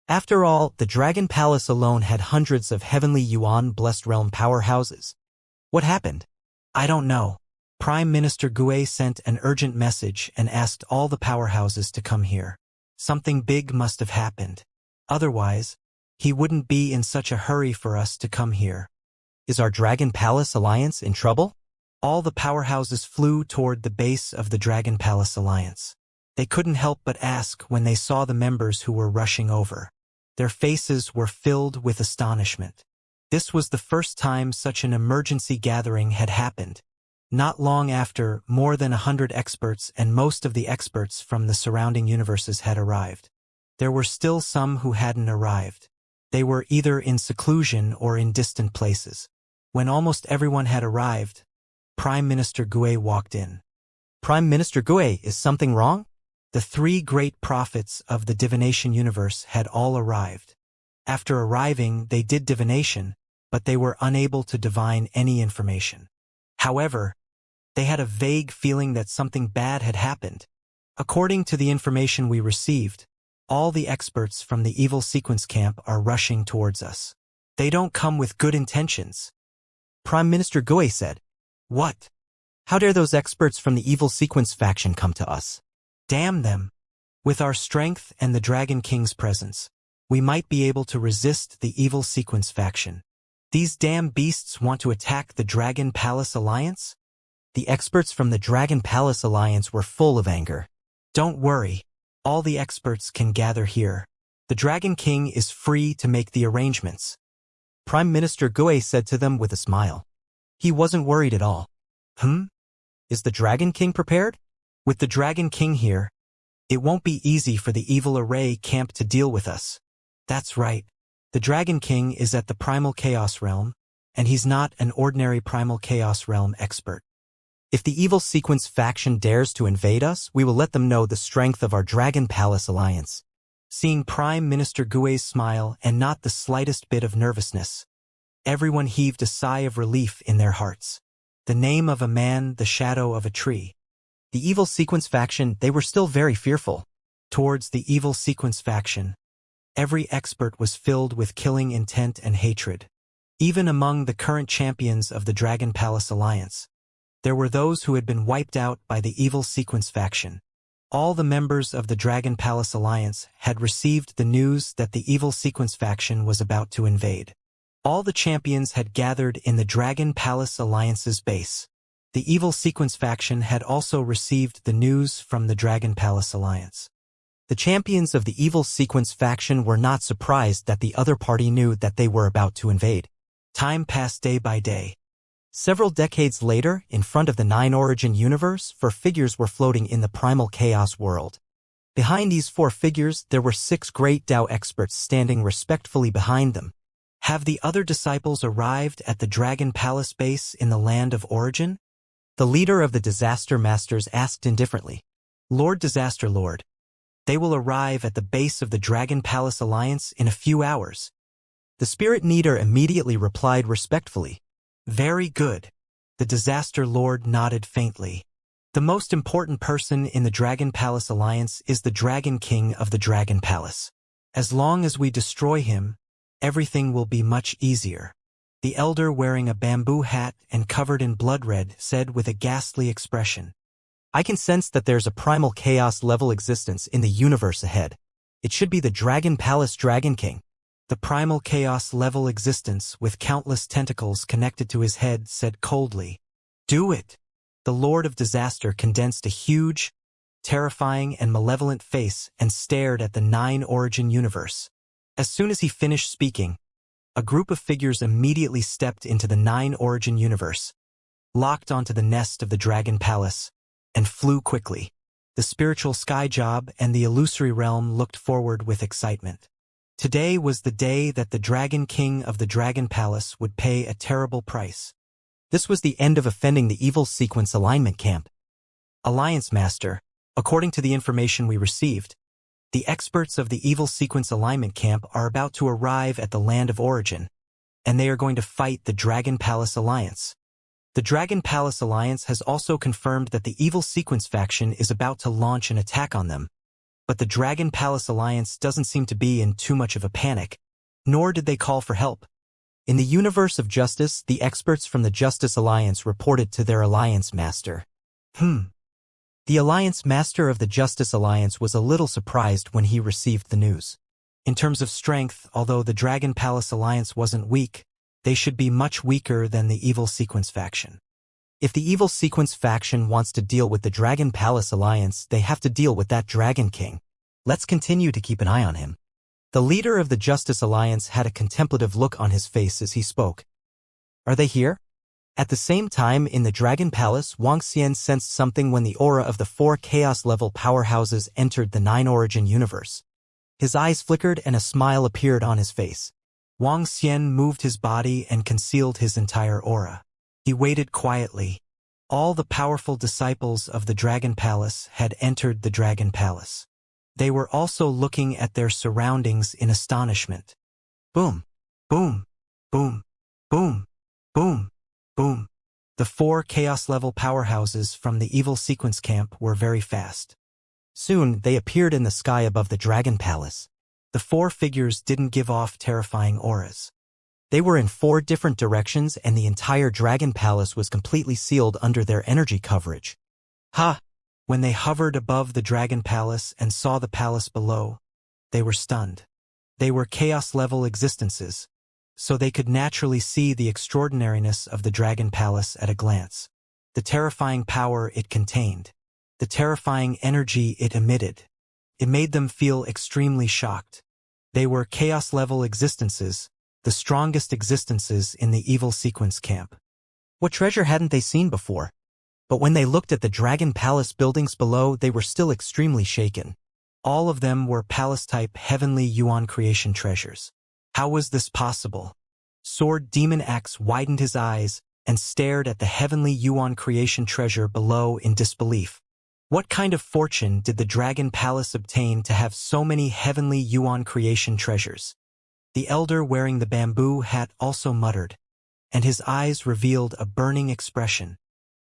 After all, the Dragon Palace alone had hundreds of heavenly Yuan-blessed realm powerhouses. What happened? I don't know. Prime Minister Gue sent an urgent message and asked all the powerhouses to come here. Something big must have happened. Otherwise, he wouldn't be in such a hurry for us to come here. Is our Dragon Palace Alliance in trouble? All the powerhouses flew toward the base of the Dragon Palace Alliance. They couldn't help but ask when they saw the members who were rushing over. Their faces were filled with astonishment. This was the first time such an emergency gathering had happened. Not long after, more than 100 experts and most of the experts from the surrounding universes had arrived. There were still some who hadn't arrived. They were either in seclusion or in distant places. When almost everyone had arrived, Prime Minister Gue walked in. Prime Minister Gue, is something wrong? The three great prophets of the divination universe had all arrived. After arriving, they did divination, but they were unable to divine any information. However, they had a vague feeling that something bad had happened. According to the information we received, all the experts from the evil sequence camp are rushing towards us. They don't come with good intentions. Prime Minister Gue said, "What? How dare those experts from the evil sequence faction come to us? Damn them. With our strength and the Dragon King's presence, we might be able to resist the evil sequence faction. These damn beasts want to attack the Dragon Palace Alliance?" The experts from the Dragon Palace Alliance were full of anger. Don't worry. All the experts can gather here. The Dragon King is free to make the arrangements. Prime Minister Gue said to them with a smile. He wasn't worried at all. Is the Dragon King prepared? With the Dragon King here, it won't be easy for the evil array camp to deal with us. That's right. The Dragon King is at the Primal Chaos Realm, and he's not an ordinary Primal Chaos Realm expert. If the evil sequence faction dares to invade us, we will let them know the strength of our Dragon Palace Alliance. Seeing Prime Minister Gue's smile and not the slightest bit of nervousness, everyone heaved a sigh of relief in their hearts. The name of a man, the shadow of a tree. The evil sequence faction, they were still very fearful. Towards the evil sequence faction, every expert was filled with killing intent and hatred. Even among the current champions of the Dragon Palace Alliance, there were those who had been wiped out by the evil sequence faction. All the members of the Dragon Palace Alliance had received the news that the evil sequence faction was about to invade. All the champions had gathered in the Dragon Palace Alliance's base. The evil sequence faction had also received the news from the Dragon Palace Alliance. The champions of the evil sequence faction were not surprised that the other party knew that they were about to invade. Time passed day by day. Several decades later, in front of the Nine Origin universe, 4 figures were floating in the Primal Chaos world. Behind these 4 figures, there were 6 great Tao experts standing respectfully behind them. Have the other disciples arrived at the Dragon Palace base in the land of Origin? The leader of the Disaster Masters asked indifferently. Lord Disaster Lord. They will arrive at the base of the Dragon Palace Alliance in a few hours. The Spirit Leader immediately replied respectfully. Very good. The Disaster Lord nodded faintly. The most important person in the Dragon Palace Alliance is the Dragon King of the Dragon Palace. As long as we destroy him, everything will be much easier. The elder wearing a bamboo hat and covered in blood red said with a ghastly expression. I can sense that there's a primal chaos level existence in the universe ahead. It should be the Dragon Palace Dragon King. The primal chaos level existence with countless tentacles connected to his head said coldly, Do it! The Lord of Disaster condensed a huge, terrifying and malevolent face and stared at the Nine Origin universe. As soon as he finished speaking, a group of figures immediately stepped into the Nine Origin universe, locked onto the nest of the Dragon Palace, and flew quickly. The spiritual sky job and the illusory realm looked forward with excitement. Today was the day that the Dragon King of the Dragon Palace would pay a terrible price. This was the end of offending the evil sequence alignment camp. Alliance Master, according to the information we received, The experts of the Evil Sequence Alignment Camp are about to arrive at the land of origin, and they are going to fight the Dragon Palace Alliance. The Dragon Palace Alliance has also confirmed that the Evil Sequence faction is about to launch an attack on them, but the Dragon Palace Alliance doesn't seem to be in too much of a panic, nor did they call for help. In the universe of justice, the experts from the Justice Alliance reported to their Alliance Master. The Alliance Master of the Justice Alliance was a little surprised when he received the news. In terms of strength, although the Dragon Palace Alliance wasn't weak, they should be much weaker than the Evil Sequence faction. If the Evil Sequence faction wants to deal with the Dragon Palace Alliance, they have to deal with that Dragon King. Let's continue to keep an eye on him. The leader of the Justice Alliance had a contemplative look on his face as he spoke. Are they here? At the same time, in the Dragon Palace, Wuxia sensed something when the aura of the 4 chaos-level powerhouses entered the 9 origin universe. His eyes flickered and a smile appeared on his face. Wuxia moved his body and concealed his entire aura. He waited quietly. All the powerful disciples of the Dragon Palace had entered the Dragon Palace. They were also looking at their surroundings in astonishment. Boom, boom, boom, boom, boom, boom. The 4 chaos-level powerhouses from the Evil Sequence Camp were very fast. Soon, they appeared in the sky above the Dragon Palace. The 4 figures didn't give off terrifying auras. They were in 4 different directions and the entire Dragon Palace was completely sealed under their energy coverage. Ha! When they hovered above the Dragon Palace and saw the palace below, they were stunned. They were chaos-level existences, so they could naturally see the extraordinariness of the Dragon Palace at a glance. The terrifying power it contained. The terrifying energy it emitted. It made them feel extremely shocked. They were chaos-level existences, the strongest existences in the Evil Sequence Camp. What treasure hadn't they seen before? But when they looked at the Dragon Palace buildings below, they were still extremely shaken. All of them were palace-type heavenly Yuan creation treasures. How was this possible? Sword Demon Axe widened his eyes and stared at the heavenly Yuan creation treasure below in disbelief. What kind of fortune did the Dragon Palace obtain to have so many heavenly Yuan creation treasures? The elder wearing the bamboo hat also muttered, and his eyes revealed a burning expression.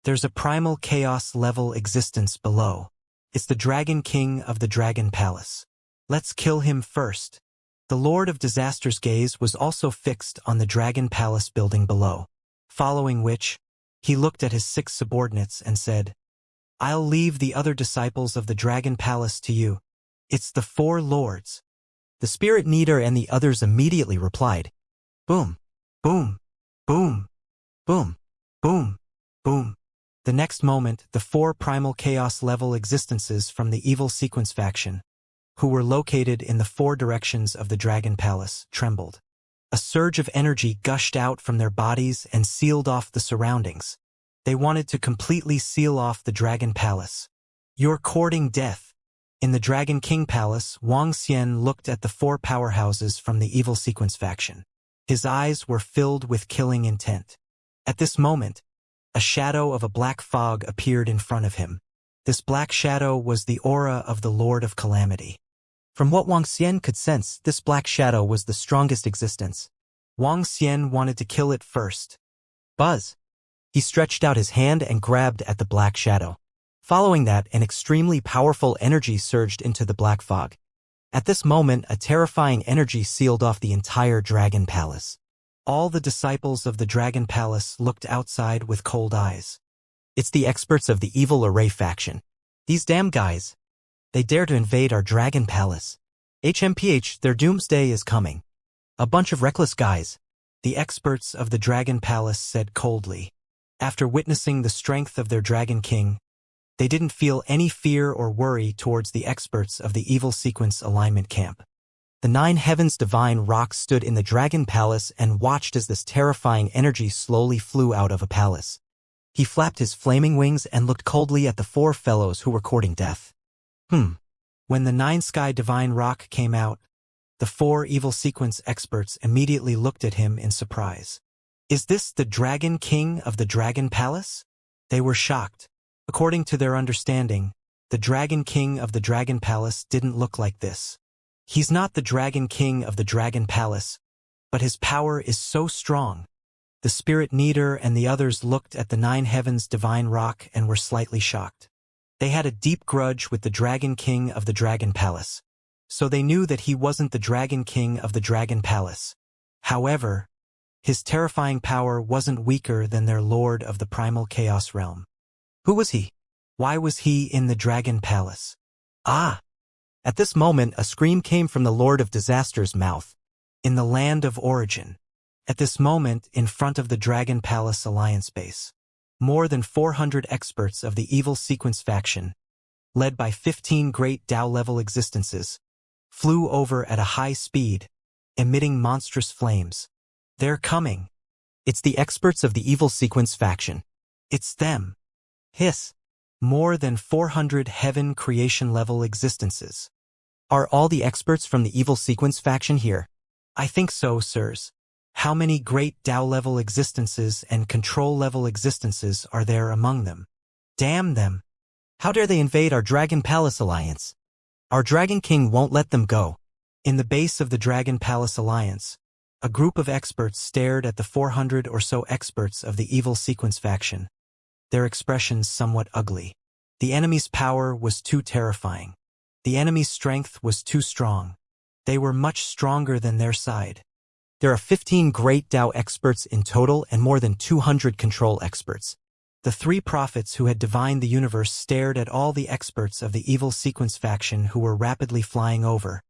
There's a primal chaos-level existence below. It's the Dragon King of the Dragon Palace. Let's kill him first. The Lord of Disaster's gaze was also fixed on the Dragon Palace building below, following which, he looked at his 6 subordinates and said, I'll leave the other disciples of the Dragon Palace to you. It's the 4 lords. The Spirit Kneader and the others immediately replied, boom, boom, boom, boom, boom, boom. The next moment, the 4 primal chaos-level existences from the Evil Sequence faction, who were located in the 4 directions of the Dragon Palace, trembled. A surge of energy gushed out from their bodies and sealed off the surroundings. They wanted to completely seal off the Dragon Palace. You're courting death. In the Dragon King Palace, Wuxia looked at the 4 powerhouses from the Evil Sequence faction. His eyes were filled with killing intent. At this moment, a shadow of a black fog appeared in front of him. This black shadow was the aura of the Lord of Calamity. From what Wuxia could sense, this black shadow was the strongest existence. Wuxia wanted to kill it first. Buzz! He stretched out his hand and grabbed at the black shadow. Following that, an extremely powerful energy surged into the black fog. At this moment, a terrifying energy sealed off the entire Dragon Palace. All the disciples of the Dragon Palace looked outside with cold eyes. It's the experts of the Evil Array faction. These damn guys. They dare to invade our Dragon Palace. HMPH, their doomsday is coming. A bunch of reckless guys. The experts of the Dragon Palace said coldly. After witnessing the strength of their Dragon King, they didn't feel any fear or worry towards the experts of the Evil Sequence Alignment Camp. The 9 Heavens Divine Rock stood in the Dragon Palace and watched as this terrifying energy slowly flew out of a palace. He flapped his flaming wings and looked coldly at the 4 fellows who were courting death. When the 9 Sky Divine Rock came out, the 4 Evil Sequence experts immediately looked at him in surprise. Is this the Dragon King of the Dragon Palace? They were shocked. According to their understanding, The Dragon King of the Dragon Palace didn't look like this. He's not the Dragon King of the Dragon Palace, but his power is so strong. The Spirit Kneader and the others looked at the Nine Heavens divine rock and were slightly shocked. They had a deep grudge with the Dragon King of the Dragon Palace, so they knew that he wasn't the Dragon King of the Dragon Palace. However, his terrifying power wasn't weaker than their Lord of the Primal Chaos Realm. Who was he? Why was he in the Dragon Palace? Ah! At this moment, a scream came from the Lord of Disaster's mouth. In the land of origin. At this moment, in front of the Dragon Palace Alliance base, more than 400 experts of the evil sequence faction, led by 15 great Tao-level existences, flew over at a high speed, emitting monstrous flames. They're coming. It's the experts of the evil sequence faction. It's them. Hiss. More than 400 heaven creation-level existences. Are all the experts from the evil sequence faction here? I think so, sirs. How many great Tao-level existences and control-level existences are there among them? Damn them! How dare they invade our Dragon Palace Alliance? Our Dragon King won't let them go. In the base of the Dragon Palace Alliance, a group of experts stared at the 400 or so experts of the evil sequence faction, their expressions somewhat ugly. The enemy's power was too terrifying. The enemy's strength was too strong. They were much stronger than their side. There are 15 great Tao experts in total and more than 200 control experts. The three prophets who had divined the universe stared at all the experts of the evil sequence faction who were rapidly flying over,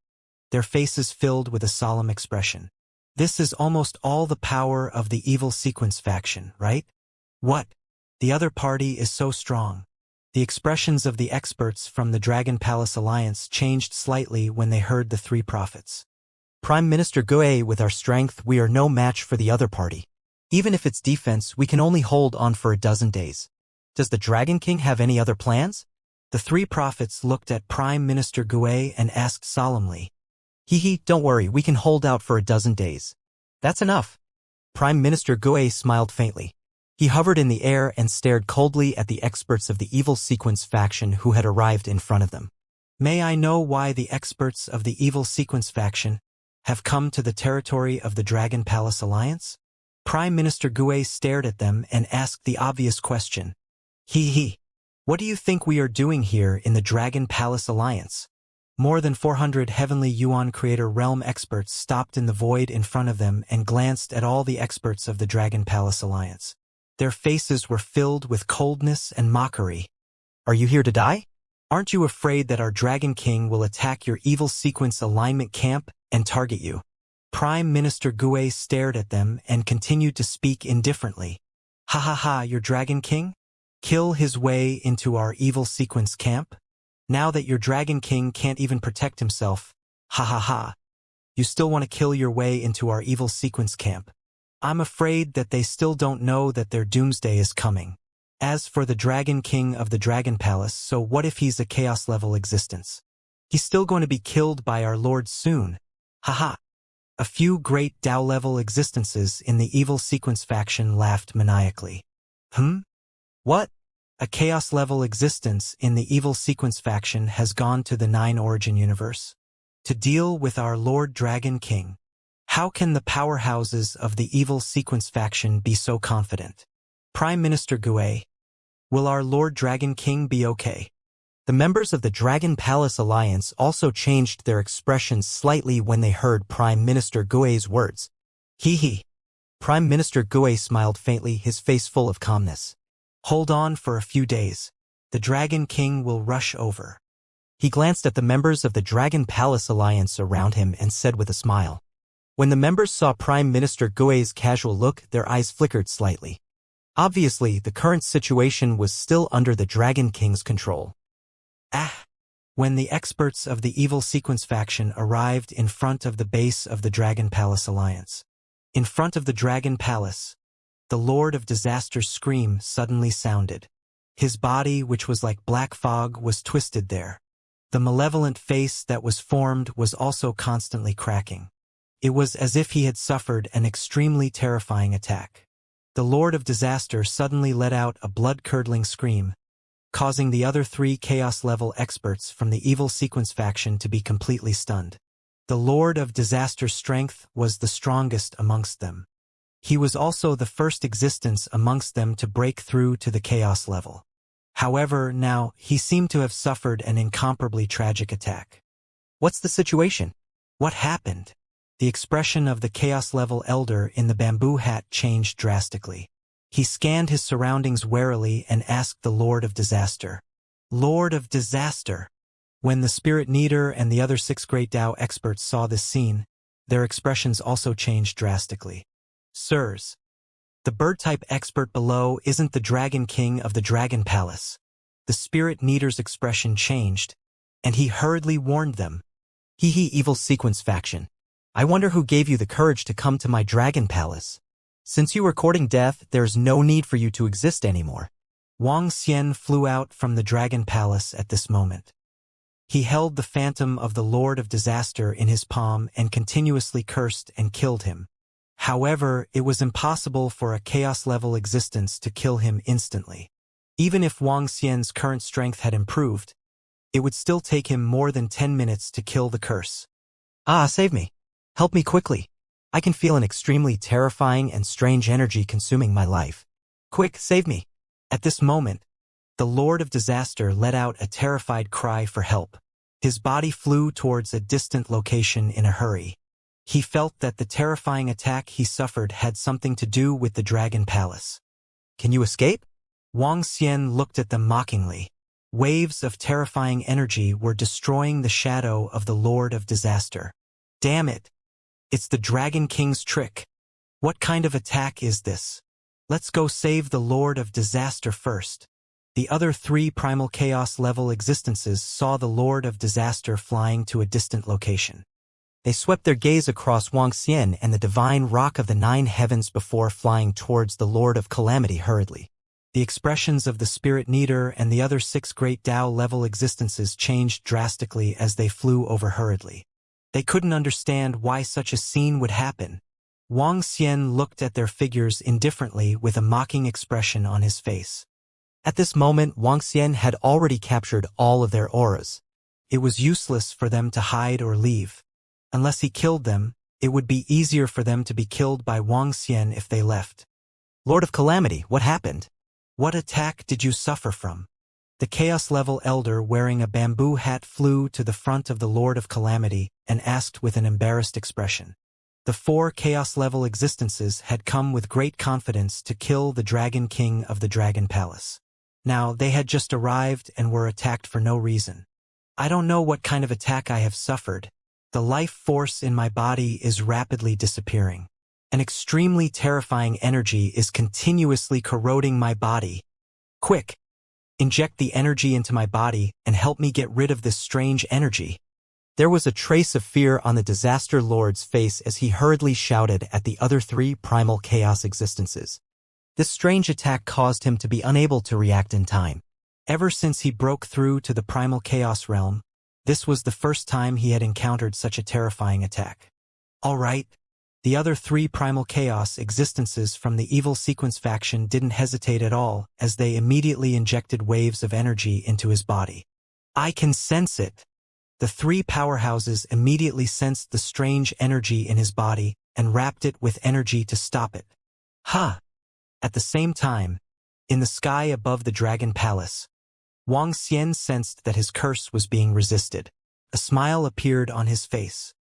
their faces filled with a solemn expression. This is almost all the power of the evil sequence faction, right? What? The other party is so strong. The expressions of the experts from the Dragon Palace Alliance changed slightly when they heard the three prophets. Prime Minister Gue, with our strength, we are no match for the other party. Even if it's defense, we can only hold on for a dozen days. Does the Dragon King have any other plans? The three prophets looked at Prime Minister Gue and asked solemnly. Don't worry, we can hold out for a dozen days. That's enough. Prime Minister Gue smiled faintly. He hovered in the air and stared coldly at the experts of the evil sequence faction who had arrived in front of them. May I know why the experts of the evil sequence faction have come to the territory of the Dragon Palace Alliance? Prime Minister Gue stared at them and asked the obvious question. What do you think we are doing here in the Dragon Palace Alliance? More than 400 Heavenly Yuan Creator Realm experts stopped in the void in front of them and glanced at all the experts of the Dragon Palace Alliance. Their faces were filled with coldness and mockery. Are you here to die? Aren't you afraid that our Dragon King will attack your evil sequence alignment camp and target you? Prime Minister Gue stared at them and continued to speak indifferently. Your Dragon King? Kill his way into our evil sequence camp? Now that your Dragon King can't even protect himself, you still want to kill your way into our evil sequence camp? I'm afraid that they still don't know that their doomsday is coming. As for the Dragon King of the Dragon Palace, so what if he's a chaos-level existence? He's still going to be killed by our Lord soon. A few great Tao-level existences in the evil sequence faction laughed maniacally. What? A chaos-level existence in the evil sequence faction has gone to the Nine Origin universe to deal with our Lord Dragon King. How can the powerhouses of the evil sequence faction be so confident? Prime Minister Gue, will our Lord Dragon King be okay? The members of the Dragon Palace Alliance also changed their expressions slightly when they heard Prime Minister Gue's words. Prime Minister Gue smiled faintly, his face full of calmness. Hold on for a few days. The Dragon King will rush over. He glanced at the members of the Dragon Palace Alliance around him and said with a smile. When the members saw Prime Minister Gue's casual look, their eyes flickered slightly. Obviously, the current situation was still under the Dragon King's control. When the experts of the evil sequence faction arrived in front of the base of the Dragon Palace Alliance, in front of the Dragon Palace, the Lord of Disaster's scream suddenly sounded. His body, which was like black fog, was twisted there. The malevolent face that was formed was also constantly cracking. It was as if he had suffered an extremely terrifying attack. The Lord of Disaster suddenly let out a blood-curdling scream. causing the other three Chaos-level experts from the Evil Sequence faction to be completely stunned. The Lord of Disaster's strength was the strongest amongst them. He was also the first existence amongst them to break through to the Chaos level. However, now, he seemed to have suffered an incomparably tragic attack. What's the situation? What happened? The expression of the Chaos-level elder in the bamboo hat changed drastically. He scanned his surroundings warily and asked the Lord of Disaster. Lord of Disaster! When the Spirit Needer and the other 6 Great Tao experts saw this scene, their expressions also changed drastically. Sirs, the bird-type expert below isn't the Dragon King of the Dragon Palace. The Spirit Needer's expression changed, and he hurriedly warned them. Evil Sequence faction. I wonder who gave you the courage to come to my Dragon Palace. Since you are courting death, there's no need for you to exist anymore. Wang Xian flew out from the Dragon Palace at this moment. He held the phantom of the Lord of Disaster in his palm and continuously cursed and killed him. However, it was impossible for a Chaos-level existence to kill him instantly. Even if Wang Xian's current strength had improved, it would still take him more than 10 minutes to kill the curse. Save me. Help me quickly. I can feel an extremely terrifying and strange energy consuming my life. Quick, save me. At this moment, the Lord of Disaster let out a terrified cry for help. His body flew towards a distant location in a hurry. He felt that the terrifying attack he suffered had something to do with the Dragon Palace. Can you escape? Wang Xian looked at them mockingly. Waves of terrifying energy were destroying the shadow of the Lord of Disaster. Damn it! It's the Dragon King's trick. What kind of attack is this? Let's go save the Lord of Disaster first. The other 3 primal Chaos-level existences saw the Lord of Disaster flying to a distant location. They swept their gaze across Wang Xian and the divine rock of the 9 heavens before flying towards the Lord of Calamity hurriedly. The expressions of the Spirit Needer and the other 6 Great Tao-level existences changed drastically as they flew over hurriedly. They couldn't understand why such a scene would happen. Wang Xian looked at their figures indifferently with a mocking expression on his face. At this moment, Wang Xian had already captured all of their auras. It was useless for them to hide or leave. Unless he killed them, it would be easier for them to be killed by Wang Xian if they left. Lord of Calamity, what happened? What attack did you suffer from? The Chaos-level elder wearing a bamboo hat flew to the front of the Lord of Calamity and asked with an embarrassed expression. The 4 Chaos-level existences had come with great confidence to kill the Dragon King of the Dragon Palace. Now, they had just arrived and were attacked for no reason. I don't know what kind of attack I have suffered. The life force in my body is rapidly disappearing. An extremely terrifying energy is continuously corroding my body. Quick! Inject the energy into my body and help me get rid of this strange energy. There was a trace of fear on the Disaster Lord's face as he hurriedly shouted at the other 3 primal chaos existences. This strange attack caused him to be unable to react in time. Ever since he broke through to the primal chaos realm, this was the first time he had encountered such a terrifying attack. All right. The other 3 primal chaos existences from the Evil Sequence faction didn't hesitate at all as they immediately injected waves of energy into his body. I can sense it. The 3 powerhouses immediately sensed the strange energy in his body and wrapped it with energy to stop it. Ha! At the same time, in the sky above the Dragon Palace, Wang Xian sensed that his curse was being resisted. A smile appeared on his face.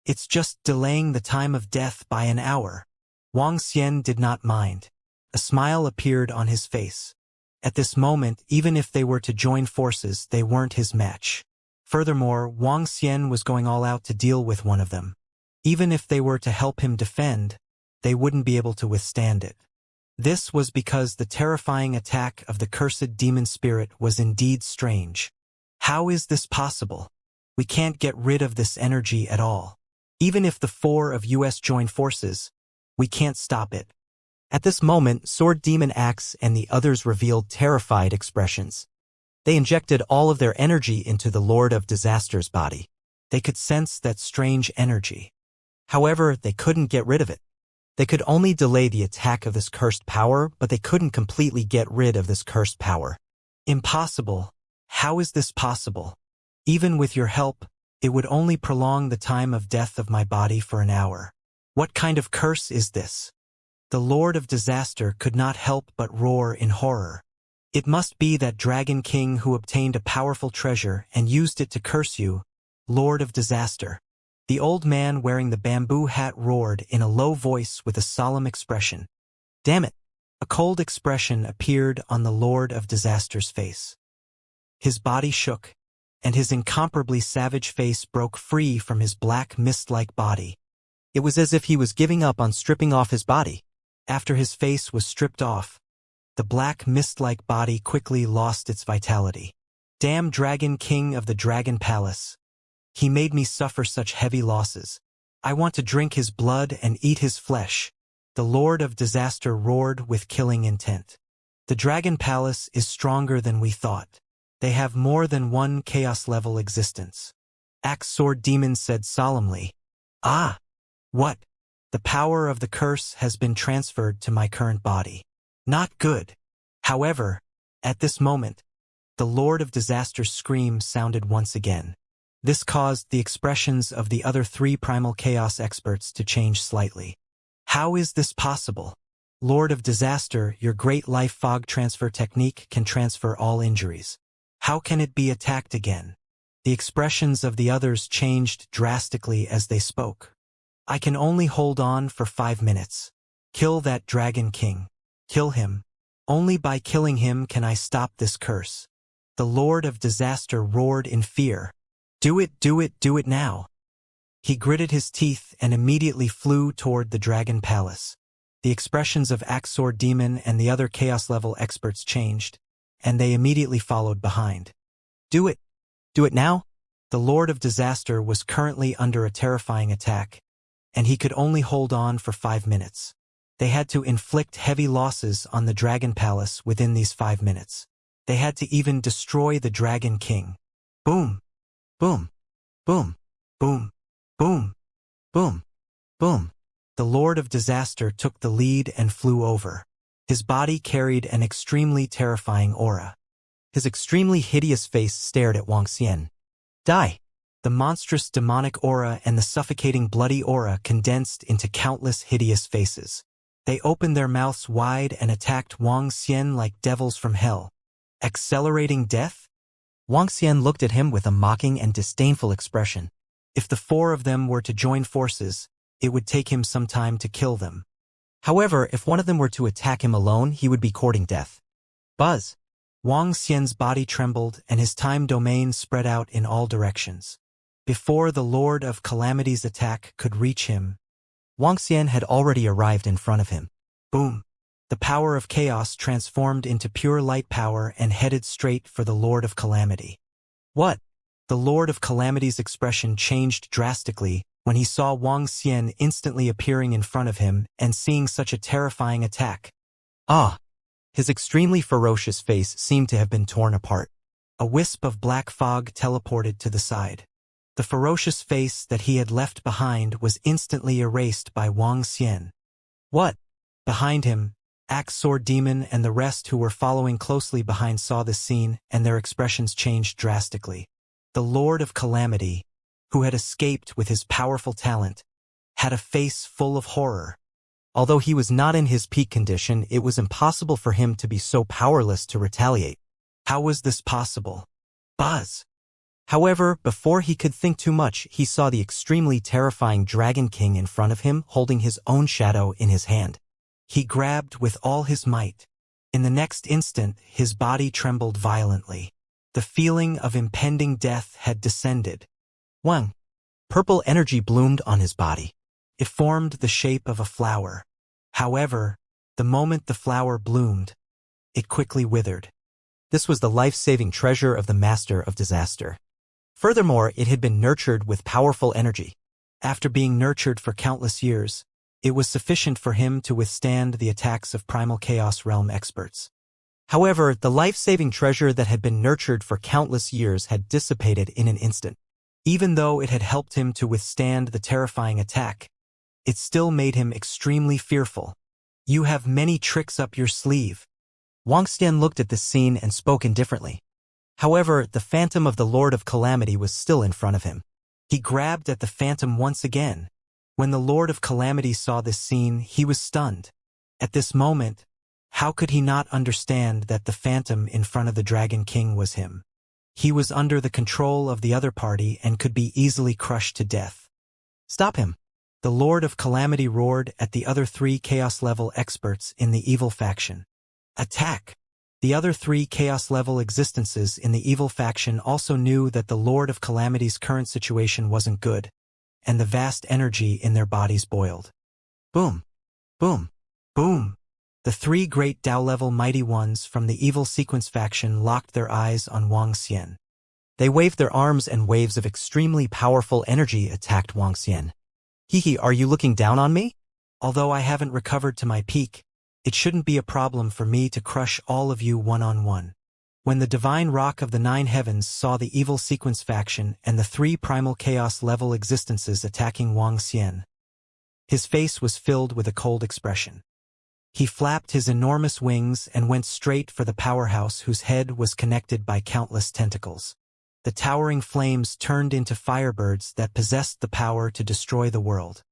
It's just delaying the time of death by an hour. Wang Xian did not mind. A smile appeared on his face. At this moment, even if they were to join forces, they weren't his match. Furthermore, Wang Xian was going all out to deal with one of them. Even if they were to help him defend, they wouldn't be able to withstand it. This was because the terrifying attack of the cursed demon spirit was indeed strange. How is this possible? We can't get rid of this energy at all. Even if the 4 of us join forces, we can't stop it. At this moment, Sword Demon Axe and the others revealed terrified expressions. They injected all of their energy into the Lord of Disaster's body. They could sense that strange energy. However, they couldn't get rid of it. They could only delay the attack of this cursed power, but they couldn't completely get rid of this cursed power. Impossible. How is this possible? Even with your help, it would only prolong the time of death of my body for an hour. What kind of curse is this? The Lord of Disaster could not help but roar in horror. It must be that Dragon King who obtained a powerful treasure and used it to curse you, Lord of Disaster. The old man wearing the bamboo hat roared in a low voice with a solemn expression. Damn it! A cold expression appeared on the Lord of Disaster's face. His body shook, and his incomparably savage face broke free from his black mist-like body. It was as if he was giving up on stripping off his body. After his face was stripped off, the black mist-like body quickly lost its vitality. Damn Dragon King of the Dragon Palace. He made me suffer such heavy losses. I want to drink his blood and eat his flesh. The Lord of Disaster roared with killing intent. The Dragon Palace is stronger than we thought. They have more than one chaos-level existence. Axe Sword Demon said solemnly. Ah! What? The power of the curse has been transferred to my current body. Not good. However, at this moment, the Lord of Disaster's scream sounded once again. This caused the expressions of the other three primal chaos experts to change slightly. How is this possible? Lord of Disaster, your great life fog transfer technique can transfer all injuries. How can it be attacked again? The expressions of the others changed drastically as they spoke. I can only hold on for 5 minutes. Kill that Dragon King. Kill him. Only by killing him can I stop this curse. The Lord of Disaster roared in fear. Do it, do it, do it now. He gritted his teeth and immediately flew toward the Dragon Palace. The expressions of Axe Sword Demon and the other chaos-level experts changed, and they immediately followed behind. Do it. Do it now? The Lord of Disaster was currently under a terrifying attack, and he could only hold on for 5 minutes. They had to inflict heavy losses on the Dragon Palace within these 5 minutes. They had to even destroy the Dragon King. Boom! Boom! Boom! Boom! Boom! Boom! Boom! The Lord of Disaster took the lead and flew over. His body carried an extremely terrifying aura. His extremely hideous face stared at Wuxia. Die! The monstrous demonic aura and the suffocating bloody aura condensed into countless hideous faces. They opened their mouths wide and attacked Wuxia like devils from hell. Accelerating death? Wuxia looked at him with a mocking and disdainful expression. If the 4 of them were to join forces, it would take him some time to kill them. However, if one of them were to attack him alone, he would be courting death. Buzz! Wuxia's body trembled and his time domain spread out in all directions. Before the Lord of Calamity's attack could reach him, Wuxia had already arrived in front of him. Boom! The power of chaos transformed into pure light power and headed straight for the Lord of Calamity. What? The Lord of Calamity's expression changed drastically when he saw Wuxia instantly appearing in front of him and seeing such a terrifying attack. Ah! His extremely ferocious face seemed to have been torn apart. A wisp of black fog teleported to the side. The ferocious face that he had left behind was instantly erased by Wuxia. What? Behind him, Axe Sword Demon and the rest who were following closely behind saw this scene, and their expressions changed drastically. The Lord of Calamity, who had escaped with his powerful talent, had a face full of horror. Although he was not in his peak condition, it was impossible for him to be so powerless to retaliate. How was this possible? Buzz! However, before he could think too much, he saw the extremely terrifying Dragon King in front of him holding his own shadow in his hand. He grabbed with all his might. In the next instant, his body trembled violently. The feeling of impending death had descended. One. Purple energy bloomed on his body. It formed the shape of a flower. However, the moment the flower bloomed, it quickly withered. This was the life-saving treasure of the Master of Disaster. Furthermore, it had been nurtured with powerful energy. After being nurtured for countless years, it was sufficient for him to withstand the attacks of Primal Chaos Realm experts. However, the life-saving treasure that had been nurtured for countless years had dissipated in an instant. Even though it had helped him to withstand the terrifying attack, it still made him extremely fearful. You have many tricks up your sleeve. Wang Xian looked at this scene and spoke indifferently. However, the phantom of the Lord of Calamity was still in front of him. He grabbed at the phantom once again. When the Lord of Calamity saw this scene, he was stunned. At this moment, how could he not understand that the phantom in front of the Dragon King was him? He was under the control of the other party and could be easily crushed to death. Stop him! The Lord of Calamity roared at the other 3 Chaos-level experts in the evil faction. Attack! The other 3 Chaos-level existences in the evil faction also knew that the Lord of Calamity's current situation wasn't good, and the vast energy in their bodies boiled. Boom! Boom! Boom! The 3 great Tao-level mighty ones from the evil sequence faction locked their eyes on Wang Xian. They waved their arms and waves of extremely powerful energy attacked Wang Xian. Hehe, are you looking down on me? Although I haven't recovered to my peak, it shouldn't be a problem for me to crush all of you one-on-one. When the divine rock of the 9 heavens saw the evil sequence faction and the 3 primal chaos-level existences attacking Wang Xian, his face was filled with a cold expression. He flapped his enormous wings and went straight for the powerhouse whose head was connected by countless tentacles. The towering flames turned into firebirds that possessed the power to destroy the world.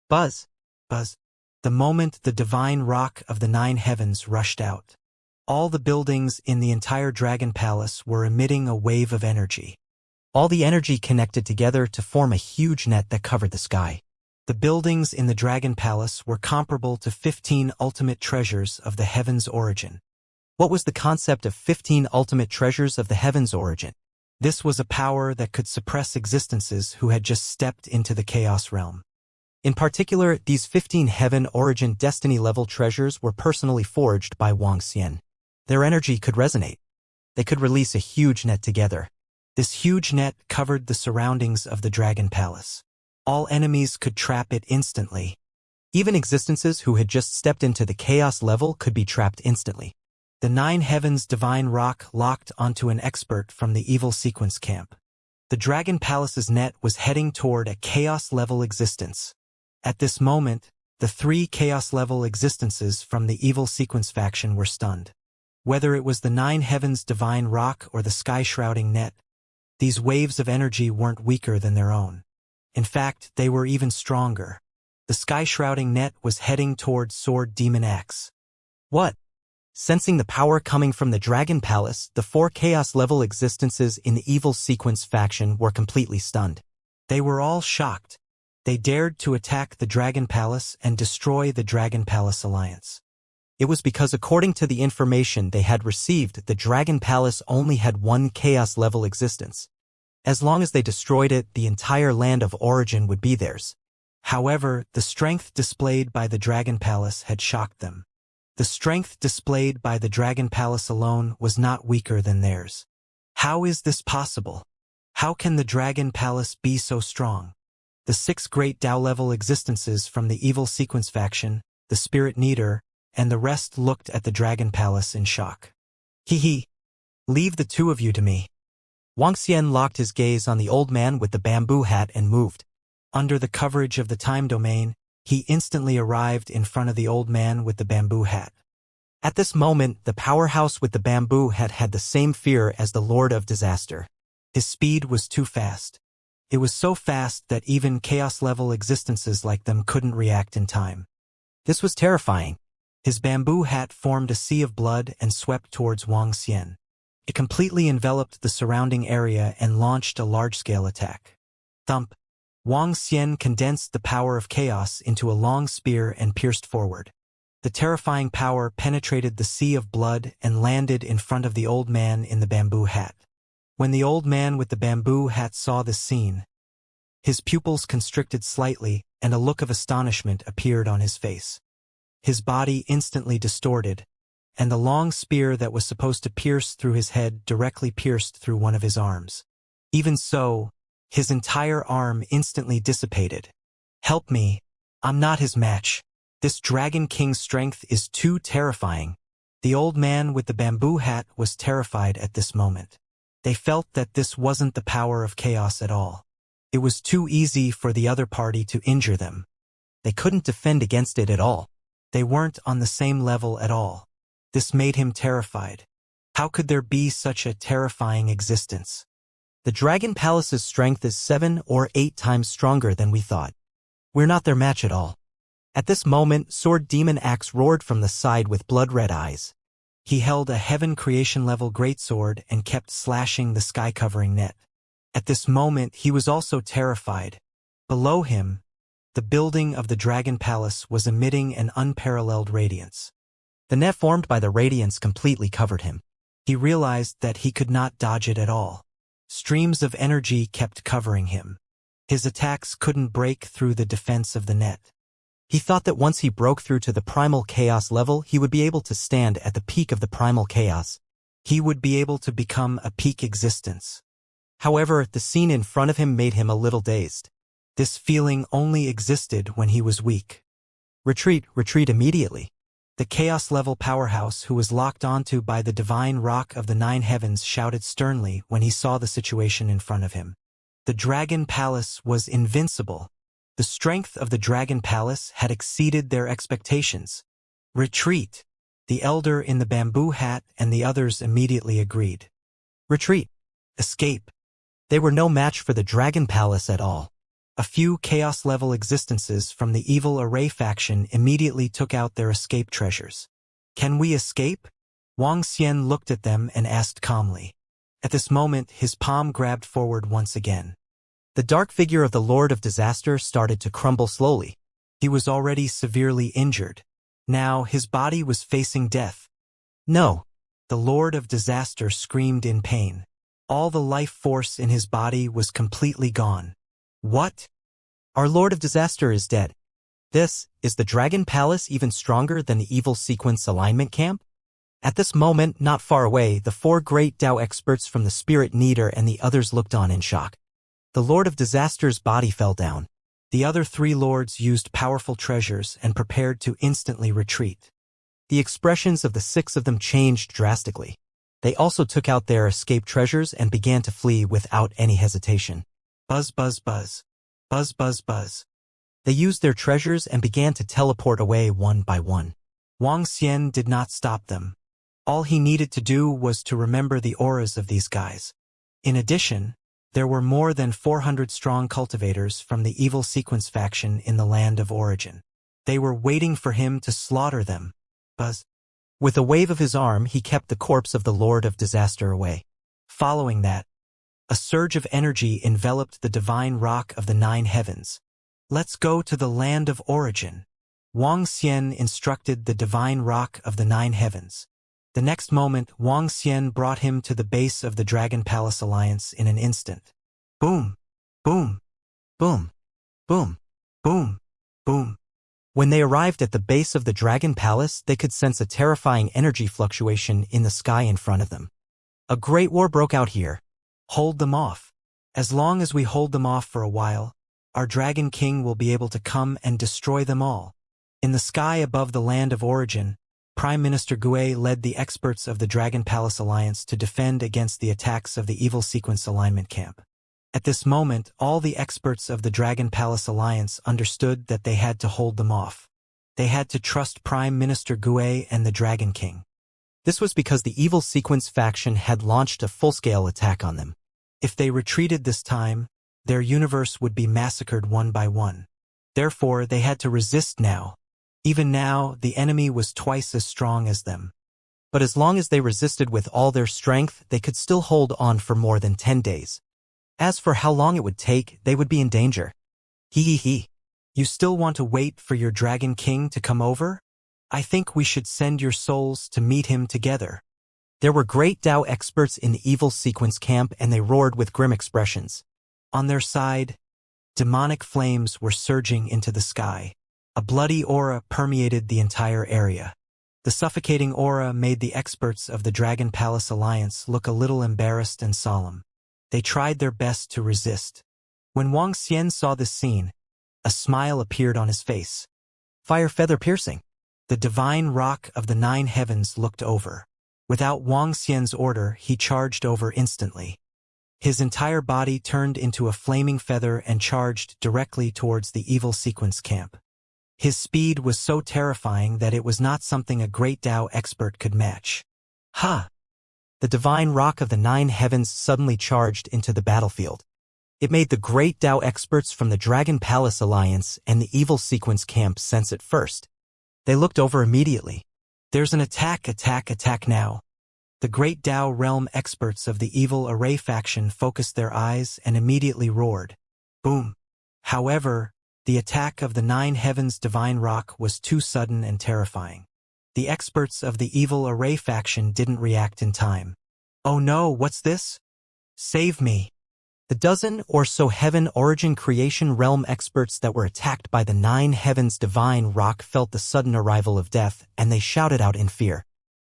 Buzz! Buzz! The moment the divine rock of the 9 heavens rushed out, all the buildings in the entire Dragon Palace were emitting a wave of energy. All the energy connected together to form a huge net that covered the sky. The buildings in the Dragon Palace were comparable to 15 ultimate treasures of the heaven's origin. What was the concept of 15 ultimate treasures of the heaven's origin? This was a power that could suppress existences who had just stepped into the chaos realm. In particular, these 15 heaven origin destiny-level treasures were personally forged by Wang Xian. Their energy could resonate. They could release a huge net together. This huge net covered the surroundings of the Dragon Palace. All enemies could trap it instantly. Even existences who had just stepped into the chaos level could be trapped instantly. The 9 heavens divine rock locked onto an expert from the evil sequence camp. The Dragon Palace's net was heading toward a chaos-level existence. At this moment, the 3 chaos-level existences from the evil sequence faction were stunned. Whether it was the 9 heavens divine rock or the sky-shrouding net, these waves of energy weren't weaker than their own. In fact, they were even stronger. The sky-shrouding net was heading toward Sword Demon Axe. What? Sensing the power coming from the Dragon Palace, the 4 chaos-level existences in the evil sequence faction were completely stunned. They were all shocked. They dared to attack the Dragon Palace and destroy the Dragon Palace Alliance. It was because according to the information they had received, the Dragon Palace only had 1 chaos-level existence. As long as they destroyed it, the entire land of origin would be theirs. However, the strength displayed by the Dragon Palace had shocked them. The strength displayed by the Dragon Palace alone was not weaker than theirs. How is this possible? How can the Dragon Palace be so strong? The 6 great Tao-level existences from the evil sequence faction, the Spirit Needer, and the rest looked at the Dragon Palace in shock. Hee. Leave the 2 of you to me. Wang Xian locked his gaze on the old man with the bamboo hat and moved. Under the coverage of the time domain, he instantly arrived in front of the old man with the bamboo hat. At this moment, the powerhouse with the bamboo hat had the same fear as the Lord of Disaster. His speed was too fast. It was so fast that even chaos-level existences like them couldn't react in time. This was terrifying. His bamboo hat formed a sea of blood and swept towards Wang Xian. It completely enveloped the surrounding area and launched a large-scale attack. Thump! Wang Xian condensed the power of chaos into a long spear and pierced forward. The terrifying power penetrated the sea of blood and landed in front of the old man in the bamboo hat. When the old man with the bamboo hat saw this scene, his pupils constricted slightly and a look of astonishment appeared on his face. His body instantly distorted, and the long spear that was supposed to pierce through his head directly pierced through one of his arms. Even so, his entire arm instantly dissipated. Help me, I'm not his match. This Dragon King's strength is too terrifying. The old man with the bamboo hat was terrified at this moment. They felt that this wasn't the power of chaos at all. It was too easy for the other party to injure them. They couldn't defend against it at all. They weren't on the same level at all. This made him terrified. How could there be such a terrifying existence? The Dragon Palace's strength is 7 or 8 times stronger than we thought. We're not their match at all. At this moment, Sword Demon Axe roared from the side with blood-red eyes. He held a heaven creation-level greatsword and kept slashing the sky-covering net. At this moment, he was also terrified. Below him, the building of the Dragon Palace was emitting an unparalleled radiance. The net formed by the radiance completely covered him. He realized that he could not dodge it at all. Streams of energy kept covering him. His attacks couldn't break through the defense of the net. He thought that once he broke through to the primal chaos level, he would be able to stand at the peak of the primal chaos. He would be able to become a peak existence. However, the scene in front of him made him a little dazed. This feeling only existed when he was weak. Retreat, retreat immediately. The chaos-level powerhouse who was locked onto by the divine rock of the 9 heavens shouted sternly when he saw the situation in front of him. The Dragon Palace was invincible. The strength of the Dragon Palace had exceeded their expectations. Retreat. The elder in the bamboo hat and the others immediately agreed. Retreat. Escape. They were no match for the Dragon Palace at all. A few chaos-level existences from the evil Array faction immediately took out their escape treasures. Can we escape? Wang Xian looked at them and asked calmly. At this moment, his palm grabbed forward once again. The dark figure of the Lord of Disaster started to crumble slowly. He was already severely injured. Now his body was facing death. No! The Lord of Disaster screamed in pain. All the life force in his body was completely gone. What? Our Lord of Disaster is dead. Is the Dragon Palace even stronger than the evil sequence alignment camp? At this moment, not far away, the 4 great Dao experts from the Spirit Neater and the others looked on in shock. The Lord of Disaster's body fell down. The other 3 lords used powerful treasures and prepared to instantly retreat. The expressions of the 6 of them changed drastically. They also took out their escape treasures and began to flee without any hesitation. Buzz, buzz, buzz. Buzz, buzz, buzz. They used their treasures and began to teleport away one by one. Wang Xian did not stop them. All he needed to do was to remember the auras of these guys. In addition, there were more than 400 strong cultivators from the evil sequence faction in the land of origin. They were waiting for him to slaughter them. Buzz. With a wave of his arm, he kept the corpse of the Lord of Disaster away. Following that, a surge of energy enveloped the divine rock of the 9 heavens. Let's go to the land of origin. Wang Xian instructed the divine rock of the 9 heavens. The next moment, Wang Xian brought him to the base of the Dragon Palace Alliance in an instant. Boom! Boom! Boom! Boom! Boom! Boom! When they arrived at the base of the Dragon Palace, they could sense a terrifying energy fluctuation in the sky in front of them. A great war broke out here. Hold them off. As long as we hold them off for a while, our Dragon King will be able to come and destroy them all. In the sky above the land of origin, Prime Minister Gue led the experts of the Dragon Palace Alliance to defend against the attacks of the evil sequence alignment camp. At this moment, all the experts of the Dragon Palace Alliance understood that they had to hold them off. They had to trust Prime Minister Gue and the Dragon King. This was because the evil sequence faction had launched a full-scale attack on them. If they retreated this time, their universe would be massacred one by one. Therefore, they had to resist now. Even now, the enemy was twice as strong as them. But as long as they resisted with all their strength, they could still hold on for more than 10 days. As for how long it would take, they would be in danger. Hee. You still want to wait for your Dragon King to come over? I think we should send your souls to meet him together. There were great Dao experts in the evil sequence camp, and they roared with grim expressions. On their side, demonic flames were surging into the sky. A bloody aura permeated the entire area. The suffocating aura made the experts of the Dragon Palace Alliance look a little embarrassed and solemn. They tried their best to resist. When Wang Xian saw this scene, a smile appeared on his face. Fire feather piercing. The divine rock of the 9 heavens looked over. Without Wang Xian's order, he charged over instantly. His entire body turned into a flaming feather and charged directly towards the evil sequence camp. His speed was so terrifying that it was not something a great Tao expert could match. Ha! The divine rock of the 9 heavens suddenly charged into the battlefield. It made the great Tao experts from the Dragon Palace Alliance and the Evil Sequence camp sense it first. They looked over immediately. There's an attack now. The great Tao realm experts of the Evil Array faction focused their eyes and immediately roared. Boom! However, the attack of the 9 heavens divine rock was too sudden and terrifying. The experts of the Evil Array faction didn't react in time. Oh no, what's this? Save me! The dozen or so heaven origin creation realm experts that were attacked by the 9 heavens divine rock felt the sudden arrival of death, and they shouted out in fear.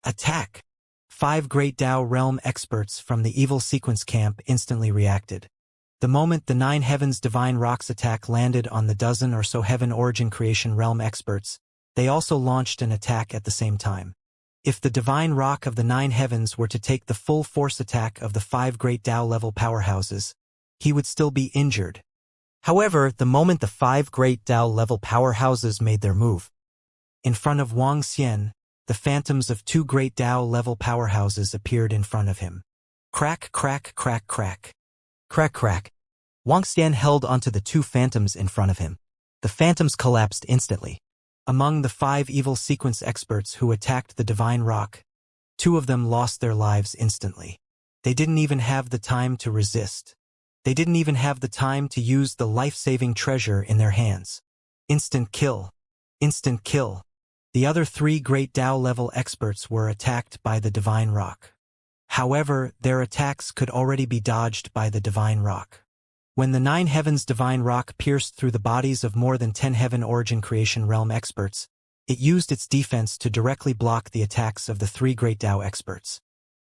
Attack! 5 great Tao realm experts from the Evil Sequence camp instantly reacted. The moment the 9 heavens divine rock's attack landed on the dozen or so heaven origin creation realm experts, they also launched an attack at the same time. If the divine rock of the 9 heavens were to take the full force attack of the 5 great Tao level powerhouses, he would still be injured. However, the moment the 5 great Tao level powerhouses made their move, in front of Wang Xian, the phantoms of 2 great Tao level powerhouses appeared in front of him. Crack, crack, crack, crack. Crack, crack. Wang Xian held onto the 2 phantoms in front of him. The phantoms collapsed instantly. Among the 5 evil sequence experts who attacked the divine rock, 2 of them lost their lives instantly. They didn't even have the time to resist. They didn't even have the time to use the life-saving treasure in their hands. Instant kill. Instant kill. The other 3 great Tao-level experts were attacked by the divine rock. However, their attacks could already be dodged by the divine rock. When the 9 heavens divine rock pierced through the bodies of more than 10 heaven origin creation realm experts, it used its defense to directly block the attacks of the 3 great Tao experts.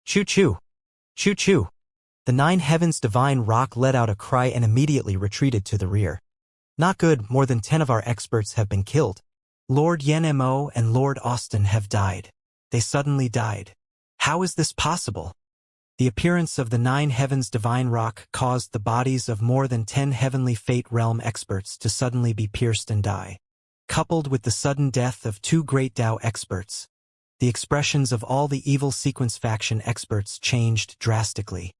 Choo-choo! Choo-choo! The 9 heavens divine rock let out a cry and immediately retreated to the rear. Not good, more than 10 of our experts have been killed. Lord Yen Mo and Lord Austin have died. They suddenly died. How is this possible? The appearance of the 9 heavens divine rock caused the bodies of more than 10 heavenly fate realm experts to suddenly be pierced and die. Coupled with the sudden death of 2 great Tao experts, the expressions of all the evil sequence faction experts changed drastically.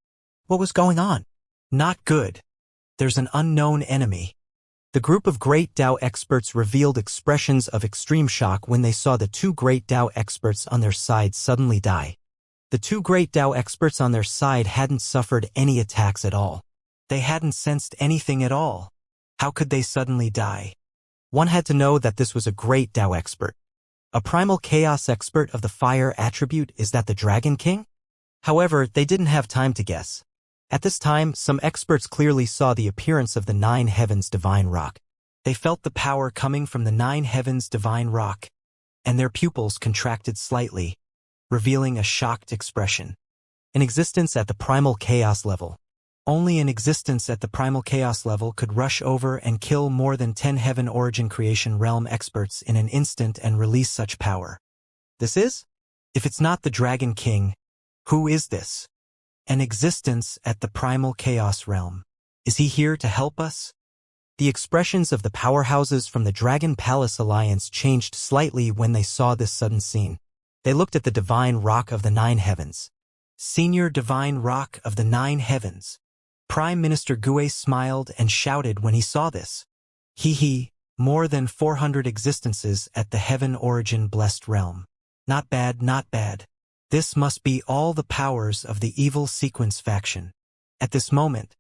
What was going on? Not good. There's an unknown enemy. The group of great Tao experts revealed expressions of extreme shock when they saw the 2 great Tao experts on their side suddenly die. The 2 great Tao experts on their side hadn't suffered any attacks at all. They hadn't sensed anything at all. How could they suddenly die? One had to know that this was a great Tao expert. A primal chaos expert of the fire attribute, is that the Dragon King? However, they didn't have time to guess. At this time, some experts clearly saw the appearance of the 9 heavens divine rock. They felt the power coming from the 9 heavens divine rock, and their pupils contracted slightly, revealing a shocked expression. An existence at the primal chaos level. Only an existence at the primal chaos level could rush over and kill more than 10 heaven origin creation realm experts in an instant and release such power. This is? If it's not the Dragon King, who is this? An existence at the primal chaos realm. Is he here to help us? The expressions of the powerhouses from the Dragon Palace Alliance changed slightly when they saw this sudden scene. They looked at the divine rock of the 9 heavens. Senior divine rock of the 9 heavens. Prime Minister Gue smiled and shouted when he saw this. Hee, more than 400 existences at the heaven origin blessed realm. Not bad, not bad. This must be all the powers of the evil sequence faction. At this moment,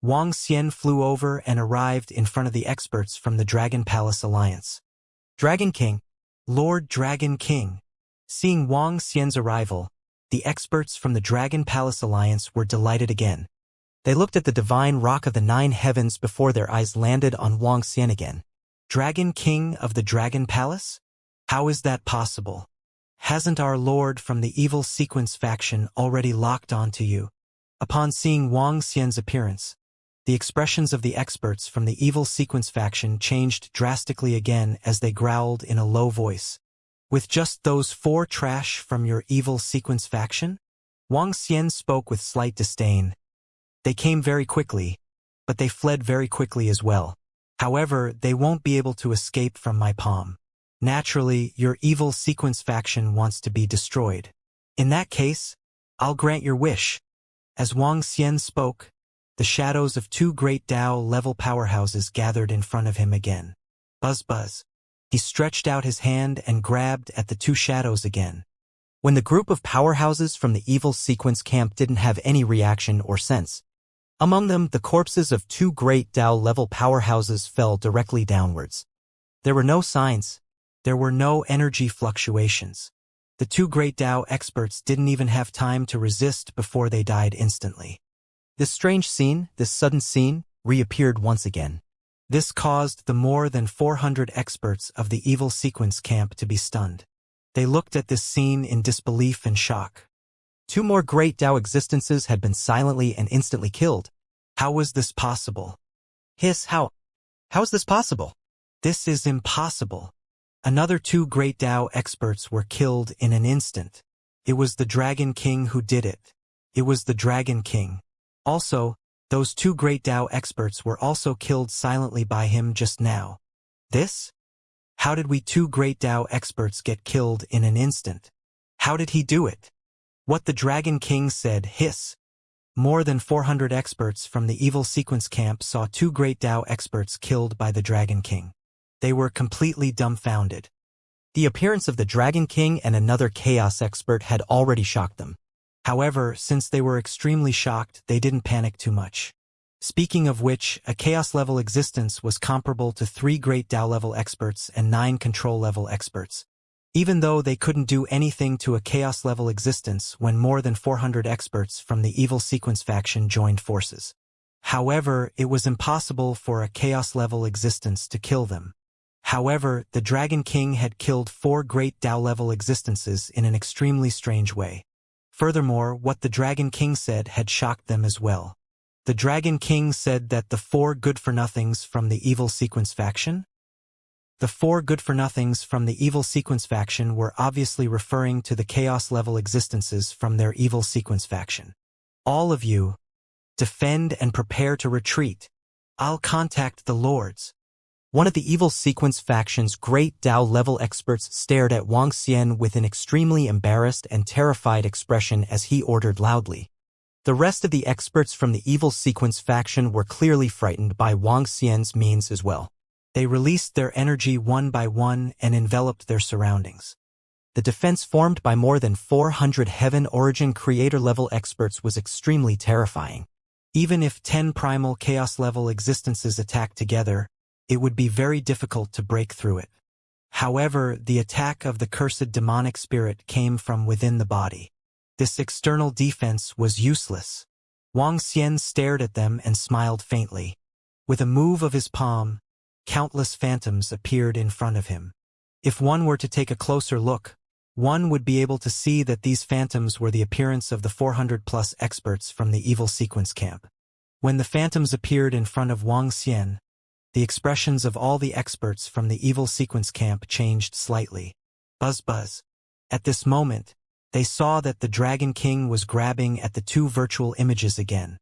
Wang Xian flew over and arrived in front of the experts from the Dragon Palace Alliance. Dragon King, Lord Dragon King. Seeing Wang Xian's arrival, the experts from the Dragon Palace Alliance were delighted again. They looked at the divine rock of the 9 heavens before their eyes landed on Wang Xian again. Dragon King of the Dragon Palace? How is that possible? Hasn't our lord from the evil sequence faction already locked onto you? Upon seeing Wang Xian's appearance, the expressions of the experts from the evil sequence faction changed drastically again as they growled in a low voice. With just those 4 trash from your evil sequence faction? Wang Xian spoke with slight disdain. They came very quickly, but they fled very quickly as well. However, they won't be able to escape from my palm. Naturally, your evil sequence faction wants to be destroyed. In that case, I'll grant your wish. As Wang Xian spoke, the shadows of two great Dao-level powerhouses gathered in front of him again. Buzz buzz. He stretched out his hand and grabbed at the two shadows again. When the group of powerhouses from the evil sequence camp didn't have any reaction or sense, among them the corpses of two great Dao-level powerhouses fell directly downwards. There were no signs. There were no energy fluctuations. The two great Dao experts didn't even have time to resist before they died instantly. This strange scene, this sudden scene, reappeared once again. This caused the more than 400 experts of the evil sequence camp to be stunned. They looked at this scene in disbelief and shock. Two more great Dao existences had been silently and instantly killed. How was this possible? Hiss, how is this possible? This is impossible. Another two great Dao experts were killed in an instant. It was the Dragon King who did it. It was the Dragon King. Also, those two great Dao experts were also killed silently by him just now. This? How did we two great Dao experts get killed in an instant? How did he do it? What the Dragon King said, hiss. More than 400 experts from the evil sequence camp saw two great Dao experts killed by the Dragon King. They were completely dumbfounded. The appearance of the Dragon King and another chaos expert had already shocked them. However, since they were extremely shocked, they didn't panic too much. Speaking of which, a chaos-level existence was comparable to 3 great Dao-level experts and 9 control-level experts. Even though they couldn't do anything to a chaos-level existence when more than 400 experts from the evil sequence faction joined forces. However, it was impossible for a chaos-level existence to kill them. However, the Dragon King had killed 4 great Dao-level existences in an extremely strange way. Furthermore, what the Dragon King said had shocked them as well. The Dragon King said that the 4 good-for-nothings from the evil sequence faction? The 4 good-for-nothings from the evil sequence faction were obviously referring to the chaos-level existences from their evil sequence faction. All of you, defend and prepare to retreat. I'll contact the lords. One of the evil sequence faction's great Dao-level experts stared at Wang Xian with an extremely embarrassed and terrified expression as he ordered loudly. The rest of the experts from the evil sequence faction were clearly frightened by Wang Xian's means as well. They released their energy one by one and enveloped their surroundings. The defense formed by more than 400 Heaven Origin Creator-level experts was extremely terrifying. Even if 10 primal Chaos-level existences attacked together, it would be very difficult to break through it. However, the attack of the cursed demonic spirit came from within the body. This external defense was useless. Wang Xian stared at them and smiled faintly. With a move of his palm, countless phantoms appeared in front of him. If one were to take a closer look, one would be able to see that these phantoms were the appearance of the 400-plus experts from the evil sequence camp. When the phantoms appeared in front of Wang Xian, the expressions of all the experts from the evil sequence camp changed slightly. Buzz buzz. At this moment, they saw that the Dragon King was grabbing at the 2 virtual images again.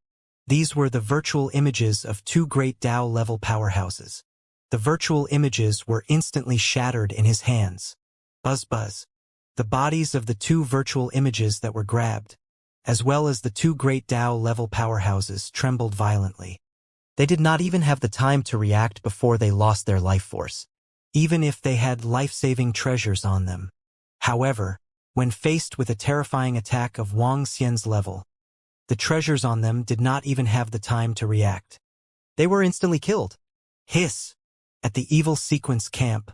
These were the virtual images of 2 great Dao-level powerhouses. The virtual images were instantly shattered in his hands. Buzz buzz. The bodies of the 2 virtual images that were grabbed, as well as the 2 great Dao-level powerhouses, trembled violently. They did not even have the time to react before they lost their life force, even if they had life-saving treasures on them. However, when faced with a terrifying attack of Wang Xian's level, the treasures on them did not even have the time to react. They were instantly killed. Hiss! At the evil sequence camp,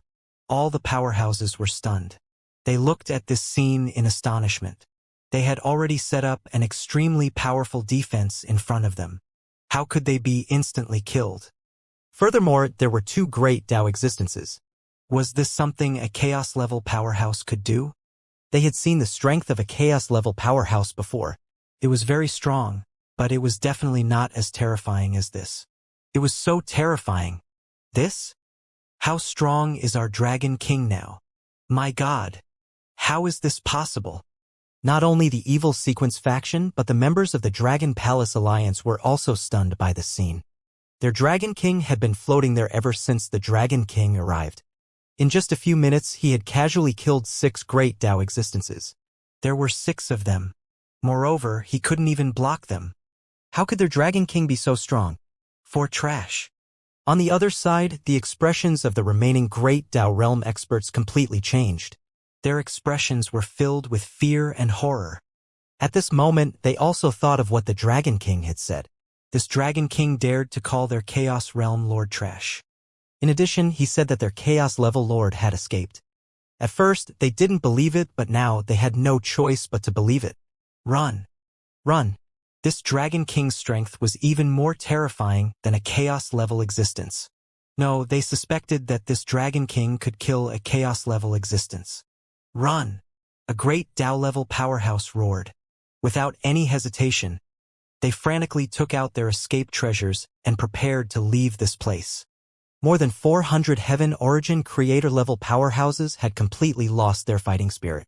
all the powerhouses were stunned. They looked at this scene in astonishment. They had already set up an extremely powerful defense in front of them. How could they be instantly killed? Furthermore, there were 2 great Dao existences. Was this something a chaos-level powerhouse could do? They had seen the strength of a chaos-level powerhouse before. It was very strong, but it was definitely not as terrifying as this. It was so terrifying. This? How strong is our Dragon King now? My God! How is this possible? Not only the evil sequence faction, but the members of the Dragon Palace Alliance were also stunned by the scene. Their Dragon King had been floating there ever since the Dragon King arrived. In just a few minutes, he had casually killed 6 great Tao existences. There were 6 of them. Moreover, he couldn't even block them. How could their Dragon King be so strong? For trash. On the other side, the expressions of the remaining great Tao realm experts completely changed. Their expressions were filled with fear and horror. At this moment, they also thought of what the Dragon King had said. This Dragon King dared to call their Chaos Realm Lord trash. In addition, he said that their Chaos Level Lord had escaped. At first, they didn't believe it, but now they had no choice but to believe it. Run. Run. This Dragon King's strength was even more terrifying than a Chaos-level existence. No, they suspected that this Dragon King could kill a Chaos-level existence. Run! A great Tao-level powerhouse roared. Without any hesitation, they frantically took out their escape treasures and prepared to leave this place. More than 400 Heaven Origin Creator-level powerhouses had completely lost their fighting spirit.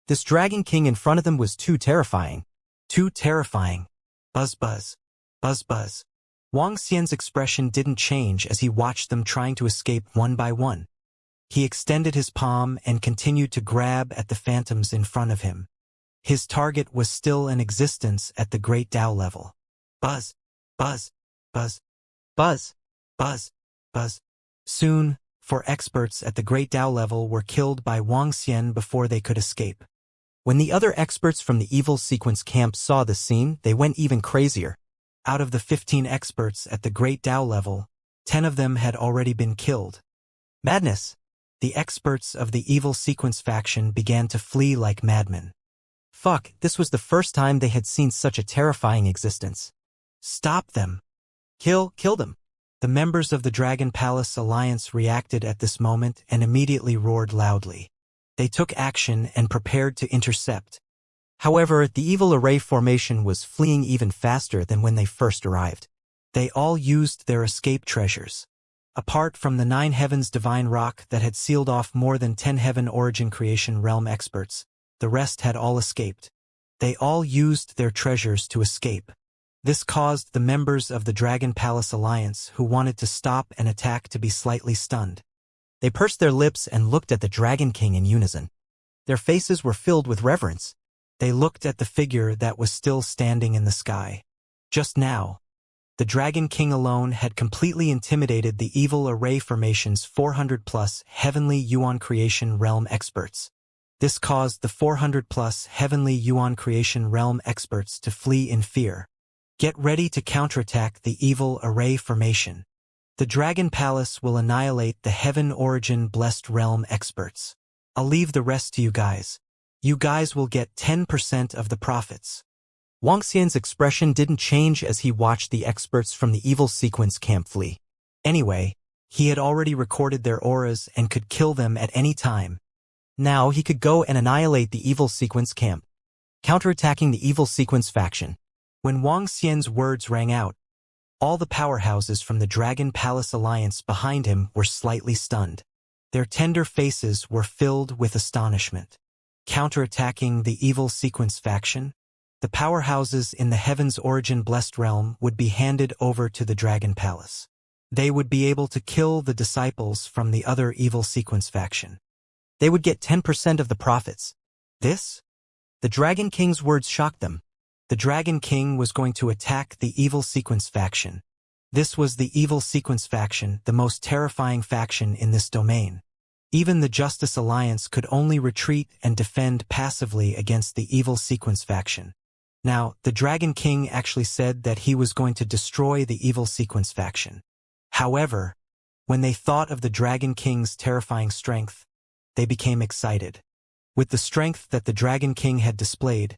This Dragon King in front of them was too terrifying. Too terrifying. Buzz buzz. Buzz buzz. Wang Xian's expression didn't change as he watched them trying to escape one by one. He extended his palm and continued to grab at the phantoms in front of him. His target was still in existence at the Great Tao level. Buzz. Buzz. Buzz. Buzz. Buzz. Buzz. Soon, 4 experts at the Great Tao level were killed by Wang Xian before they could escape. When the other experts from the evil sequence camp saw the scene, they went even crazier. Out of the 15 experts at the Great Tao level, 10 of them had already been killed. Madness! The experts of the evil sequence faction began to flee like madmen. Fuck, this was the first time they had seen such a terrifying existence. Stop them! Kill them! The members of the Dragon Palace Alliance reacted at this moment and immediately roared loudly. They took action and prepared to intercept. However, the evil array formation was fleeing even faster than when they first arrived. They all used their escape treasures. Apart from the 9 Heavens Divine Rock that had sealed off more than 10 Heaven Origin Creation Realm experts, the rest had all escaped. They all used their treasures to escape. This caused the members of the Dragon Palace Alliance who wanted to stop an attack to be slightly stunned. They pursed their lips and looked at the Dragon King in unison. Their faces were filled with reverence. They looked at the figure that was still standing in the sky. Just now, the Dragon King alone had completely intimidated the evil array formation's 400-plus Heavenly Yuan Creation Realm experts. This caused the 400-plus Heavenly Yuan Creation Realm experts to flee in fear. Get ready to counterattack the evil array formation. The Dragon Palace will annihilate the Heaven Origin Blessed Realm experts. I'll leave the rest to you guys. You guys will get 10% of the profits. Wang Xian's expression didn't change as he watched the experts from the evil sequence camp flee. Anyway, he had already recorded their auras and could kill them at any time. Now he could go and annihilate the evil sequence camp, counterattacking the evil sequence faction. When Wang Xian's words rang out, all the powerhouses from the Dragon Palace Alliance behind him were slightly stunned. Their tender faces were filled with astonishment. Counterattacking the evil sequence faction, the powerhouses in the Heaven's Origin Blessed Realm would be handed over to the Dragon Palace. They would be able to kill the disciples from the other evil sequence faction. They would get 10% of the profits. This? The Dragon King's words shocked them. The Dragon King was going to attack the evil sequence faction. This was the evil sequence faction, the most terrifying faction in this domain. Even the Justice Alliance could only retreat and defend passively against the evil sequence faction. Now, the Dragon King actually said that he was going to destroy the evil sequence faction. However, when they thought of the Dragon King's terrifying strength, they became excited. With the strength that the Dragon King had displayed,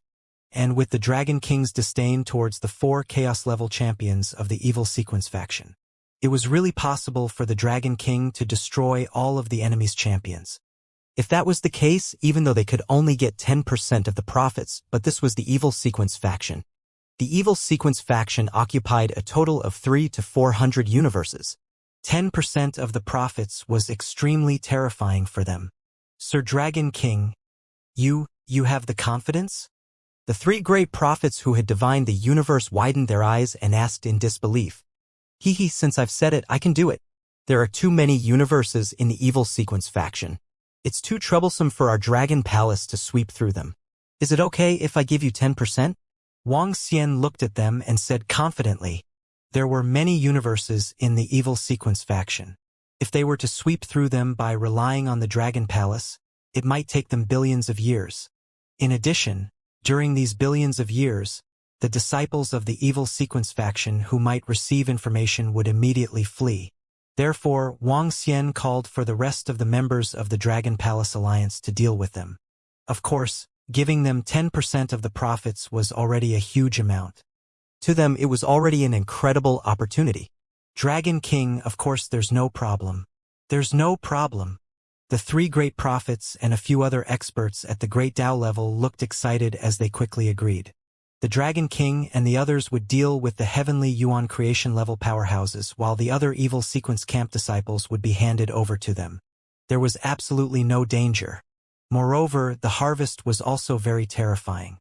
and with the Dragon King's disdain towards the 4 Chaos-level champions of the evil sequence faction, it was really possible for the Dragon King to destroy all of the enemy's champions. If that was the case, even though they could only get 10% of the profits, but this was the evil sequence faction. The evil sequence faction occupied a total of 300 to 400 universes. 10% of the profits was extremely terrifying for them. Sir Dragon King, you have the confidence? The 3 great prophets who had divined the universe widened their eyes and asked in disbelief. Hee, since I've said it, I can do it. There are too many universes in the evil sequence faction. It's too troublesome for our dragon palace to sweep through them. Is it okay if I give you 10%? Wang Xian looked at them and said confidently, there were many universes in the evil sequence faction. If they were to sweep through them by relying on the dragon palace, it might take them billions of years. In addition, during these billions of years, the disciples of the evil sequence faction who might receive information would immediately flee. Therefore, Wang Xian called for the rest of the members of the Dragon Palace Alliance to deal with them. Of course, giving them 10% of the profits was already a huge amount. To them, it was already an incredible opportunity. Dragon King, of course, there's no problem. There's no problem. The three great prophets and a few other experts at the Great Dao level looked excited as they quickly agreed. The Dragon King and the others would deal with the Heavenly Yuan creation level powerhouses, while the other evil sequence camp disciples would be handed over to them. There was absolutely no danger. Moreover, the harvest was also very terrifying.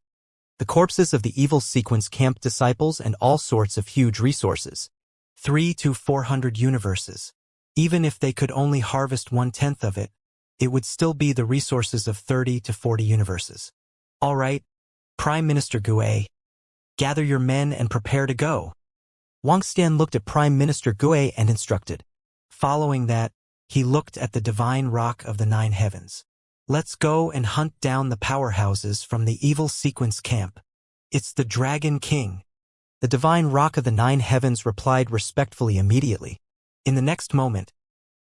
The corpses of the evil sequence camp disciples and all sorts of huge resources. 300 to 400 universes. Even if they could only harvest 1/10 of it, it would still be the resources of 30 to 40 universes. All right, Prime Minister Gue, gather your men and prepare to go. Wang Xian looked at Prime Minister Gue and instructed. Following that, he looked at the divine rock of the 9 heavens. Let's go and hunt down the powerhouses from the evil sequence camp. It's the Dragon King. The divine rock of the 9 heavens replied respectfully immediately. In the next moment,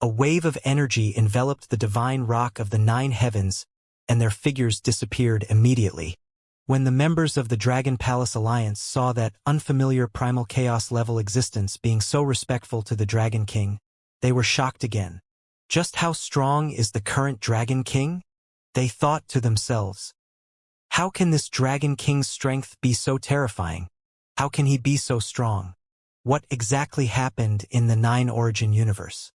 a wave of energy enveloped the divine rock of the 9 heavens, and their figures disappeared immediately. When the members of the Dragon Palace Alliance saw that unfamiliar primal chaos level existence being so respectful to the Dragon King, they were shocked again. Just how strong is the current Dragon King? They thought to themselves. How can this Dragon King's strength be so terrifying? How can he be so strong? What exactly happened in the 9 origin universe?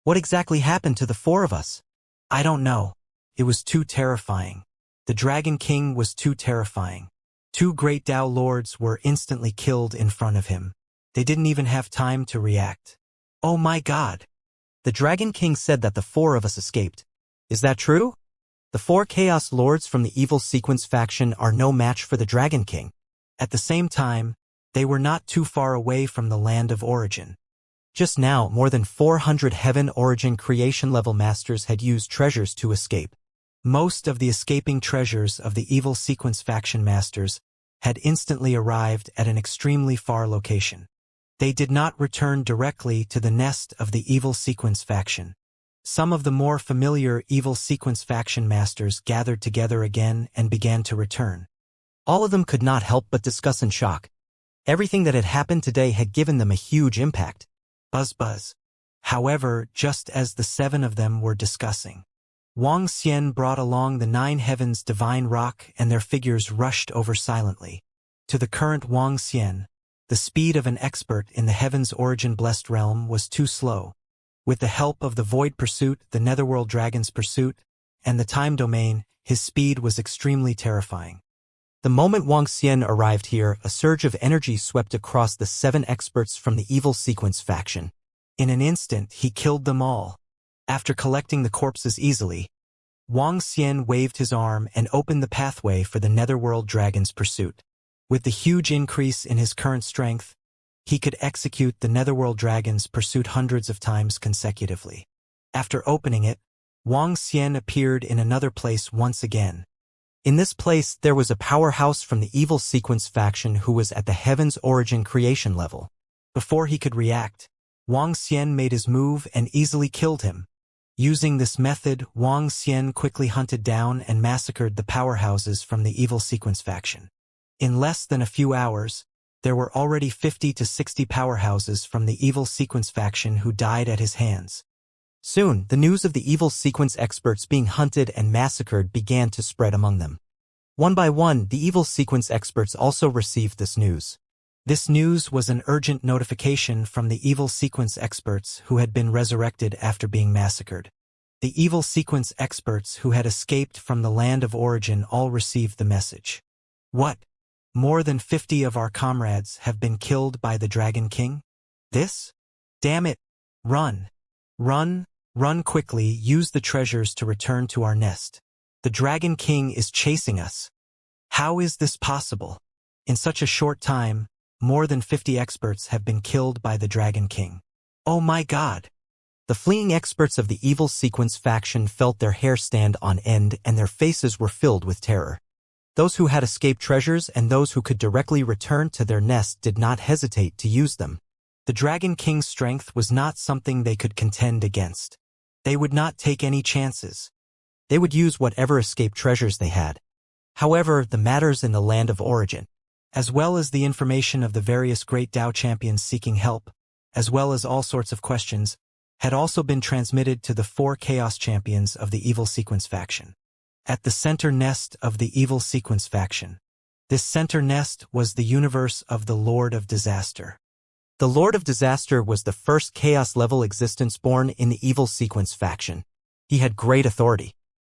What exactly happened to the 4 of us? I don't know. It was too terrifying. The Dragon King was too terrifying. 2 great Dao lords were instantly killed in front of him. They didn't even have time to react. Oh my God! The Dragon King said that the 4 of us escaped. Is that true? The 4 Chaos Lords from the Evil Sequence faction are no match for the Dragon King. At the same time, they were not too far away from the land of origin. Just now, more than 400 Heaven Origin creation level masters had used treasures to escape. Most of the escaping treasures of the Evil Sequence faction masters had instantly arrived at an extremely far location. They did not return directly to the nest of the Evil Sequence faction. Some of the more familiar Evil Sequence faction masters gathered together again and began to return. All of them could not help but discuss in shock. Everything that had happened today had given them a huge impact. Buzz buzz. However, just as the 7 of them were discussing, Wang Xian brought along the 9 heavens divine rock and their figures rushed over silently. To the current Wang Xian, the speed of an expert in the heavens origin blessed realm was too slow. With the help of the Void Pursuit, the Netherworld Dragon's Pursuit, and the Time Domain, his speed was extremely terrifying. The moment Wang Xian arrived here, a surge of energy swept across the 7 experts from the Evil Sequence faction. In an instant, he killed them all. After collecting the corpses easily, Wang Xian waved his arm and opened the pathway for the Netherworld Dragon's Pursuit. With the huge increase in his current strength, he could execute the Netherworld Dragon's Pursuit hundreds of times consecutively. After opening it, Wang Xian appeared in another place once again. In this place, there was a powerhouse from the Evil Sequence faction who was at the Heaven's Origin creation level. Before he could react, Wang Xian made his move and easily killed him. Using this method, Wang Xian quickly hunted down and massacred the powerhouses from the Evil Sequence faction. In less than a few hours, there were already 50 to 60 powerhouses from the Evil Sequence faction who died at his hands. Soon, the news of the Evil Sequence experts being hunted and massacred began to spread among them. One by one, the Evil Sequence experts also received this news. This news was an urgent notification from the Evil Sequence experts who had been resurrected after being massacred. The Evil Sequence experts who had escaped from the land of origin all received the message. What? More than 50 of our comrades have been killed by the Dragon King? This? Damn it! Run! Run! Run quickly, use the treasures to return to our nest. The Dragon King is chasing us. How is this possible? In such a short time, more than 50 experts have been killed by the Dragon King. Oh my God! The fleeing experts of the evil sequence faction felt their hair stand on end and their faces were filled with terror. Those who had escaped treasures and those who could directly return to their nest did not hesitate to use them. The Dragon King's strength was not something they could contend against. They would not take any chances. They would use whatever escaped treasures they had. However, the matters in the land of origin, as well as the information of the various great Dao champions seeking help, as well as all sorts of questions, had also been transmitted to the 4 Chaos Champions of the Evil Sequence faction. At the center nest of the Evil Sequence faction. This center nest was the universe of the Lord of Disaster. The Lord of Disaster was the first Chaos-level existence born in the Evil Sequence faction. He had great authority.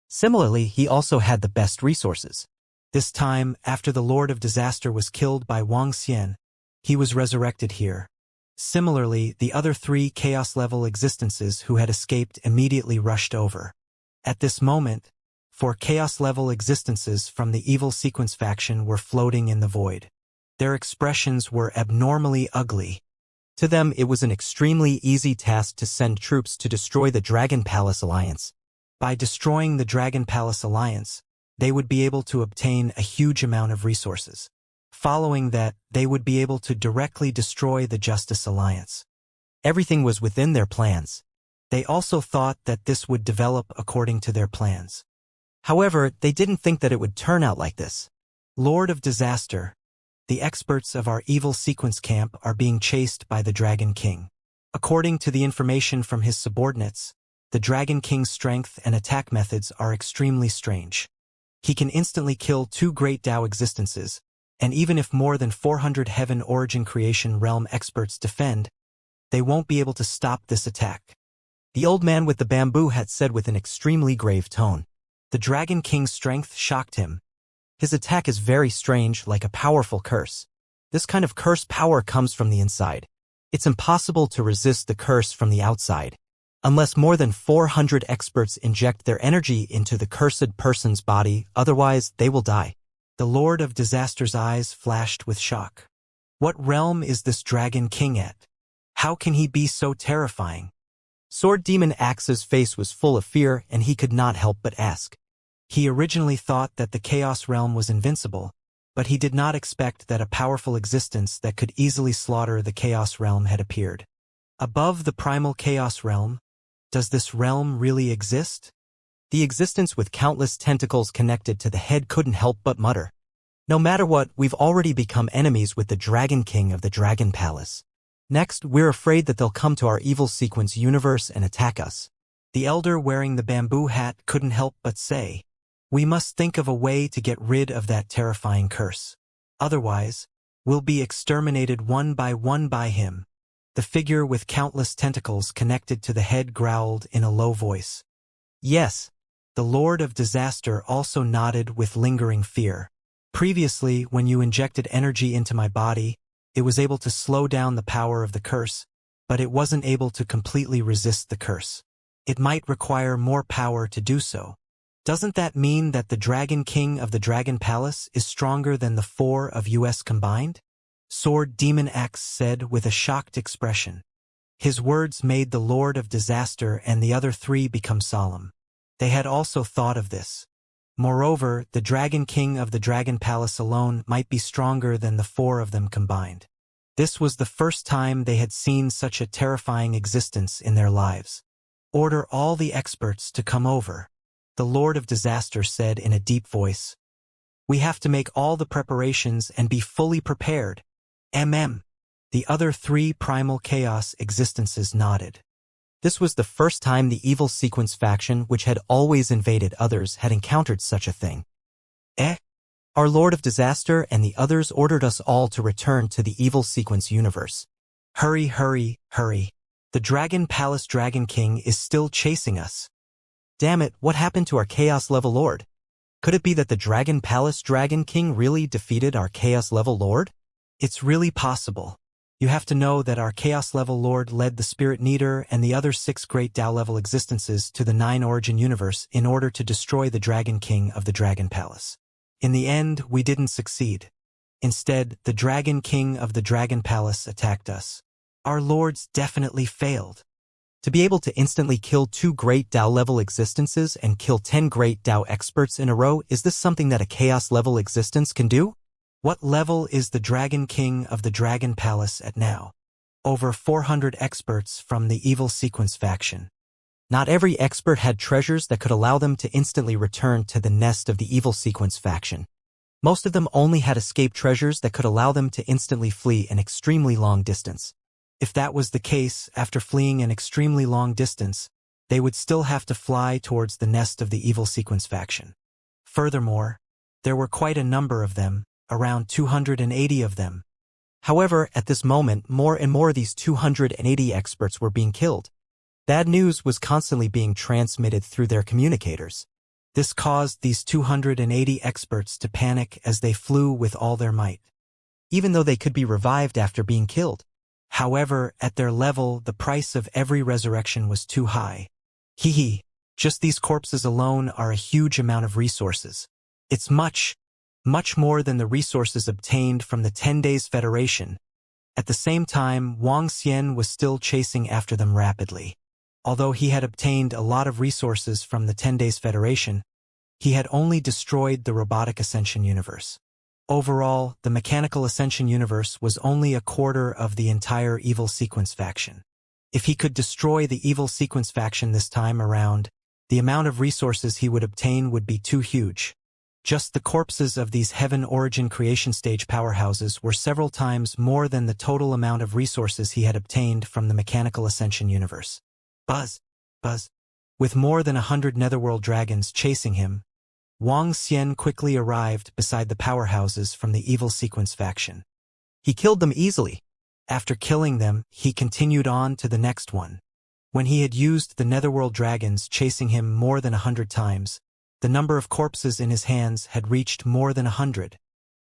Similarly, he also had the best resources. This time, after the Lord of Disaster was killed by Wuxia, he was resurrected here. Similarly, the other 3 Chaos-level existences who had escaped immediately rushed over. At this moment, 4 Chaos-level existences from the Evil Sequence faction were floating in the void. Their expressions were abnormally ugly. To them, it was an extremely easy task to send troops to destroy the Dragon Palace Alliance. By destroying the Dragon Palace Alliance, they would be able to obtain a huge amount of resources. Following that, they would be able to directly destroy the Justice Alliance. Everything was within their plans. They also thought that this would develop according to their plans. However, they didn't think that it would turn out like this. Lord of Disaster, the experts of our Evil Sequence camp are being chased by the Dragon King. According to the information from his subordinates, the Dragon King's strength and attack methods are extremely strange. He can instantly kill 2 great Dao existences, and even if more than 400 Heaven Origin Creation Realm experts defend, they won't be able to stop this attack. The old man with the bamboo hat said with an extremely grave tone. The Dragon King's strength shocked him. His attack is very strange, like a powerful curse. This kind of curse power comes from the inside. It's impossible to resist the curse from the outside. Unless more than 400 experts inject their energy into the cursed person's body, otherwise they will die. The Lord of Disaster's eyes flashed with shock. What realm is this Dragon King at? How can he be so terrifying? Sword Demon Axe's face was full of fear and he could not help but ask. He originally thought that the Chaos Realm was invincible, but he did not expect that a powerful existence that could easily slaughter the Chaos Realm had appeared. Above the primal Chaos Realm, does this realm really exist? The existence with countless tentacles connected to the head couldn't help but mutter. No matter what, we've already become enemies with the Dragon King of the Dragon Palace. Next, we're afraid that they'll come to our Evil Sequence universe and attack us. The elder wearing the bamboo hat couldn't help but say, we must think of a way to get rid of that terrifying curse. Otherwise, we'll be exterminated one by him. The figure with countless tentacles connected to the head growled in a low voice. Yes, the Lord of Disaster also nodded with lingering fear. Previously, when you injected energy into my body, it was able to slow down the power of the curse, but it wasn't able to completely resist the curse. It might require more power to do so. Doesn't that mean that the Dragon King of the Dragon Palace is stronger than the 4 of US combined? Sword Demon Axe said with a shocked expression. His words made the Lord of Disaster and the other 3 become solemn. They had also thought of this. Moreover, the Dragon King of the Dragon Palace alone might be stronger than the 4 of them combined. This was the first time they had seen such a terrifying existence in their lives. Order all the experts to come over. The Lord of Disaster said in a deep voice. We have to make all the preparations and be fully prepared. The other 3 primal chaos existences nodded. This was the first time the Evil Sequence faction, which had always invaded others, had encountered such a thing. Our Lord of Disaster and the others ordered us all to return to the Evil Sequence universe. Hurry, hurry, hurry. The Dragon Palace Dragon King is still chasing us. Damn it, what happened to our Chaos-level Lord? Could it be that the Dragon Palace Dragon King really defeated our Chaos-level Lord? It's really possible. You have to know that our Chaos-level Lord led the Spirit Needer and the other 6 great Tao-level existences to the 9 origin universe in order to destroy the Dragon King of the Dragon Palace. In the end, we didn't succeed. Instead, the Dragon King of the Dragon Palace attacked us. Our lords definitely failed. To be able to instantly kill 2 great Tao-level existences and kill 10 great Tao experts in a row, is this something that a Chaos-level existence can do? What level is the Dragon King of the Dragon Palace at now? Over 400 experts from the Evil Sequence faction. Not every expert had treasures that could allow them to instantly return to the nest of the Evil Sequence faction. Most of them only had escape treasures that could allow them to instantly flee an extremely long distance. If that was the case, after fleeing an extremely long distance, they would still have to fly towards the nest of the Evil Sequence faction. Furthermore, there were quite a number of them, around 280 of them. However, at this moment, more and more of these 280 experts were being killed. Bad news was constantly being transmitted through their communicators. This caused these 280 experts to panic as they flew with all their might, even though they could be revived after being killed. However, at their level, the price of every resurrection was too high. Just these corpses alone are a huge amount of resources. It's much more than the resources obtained from the 10 Days Federation. At the same time, Wang Xian was still chasing after them rapidly. Although he had obtained a lot of resources from the 10 Days Federation, he had only destroyed the Robotic Ascension universe. Overall, the Mechanical Ascension universe was only a quarter of the entire Evil Sequence faction. If he could destroy the Evil Sequence faction this time around, the amount of resources he would obtain would be too huge. Just the corpses of these Heaven Origin Creation Stage powerhouses were several times more than the total amount of resources he had obtained from the Mechanical Ascension universe. Buzz. With more than 100 Netherworld dragons chasing him, Wang Xian quickly arrived beside the powerhouses from the Evil Sequence faction. He killed them easily. After killing them, he continued on to the next one. When he had used the Netherworld dragons chasing him more than 100 times, the number of corpses in his hands had reached more than 100.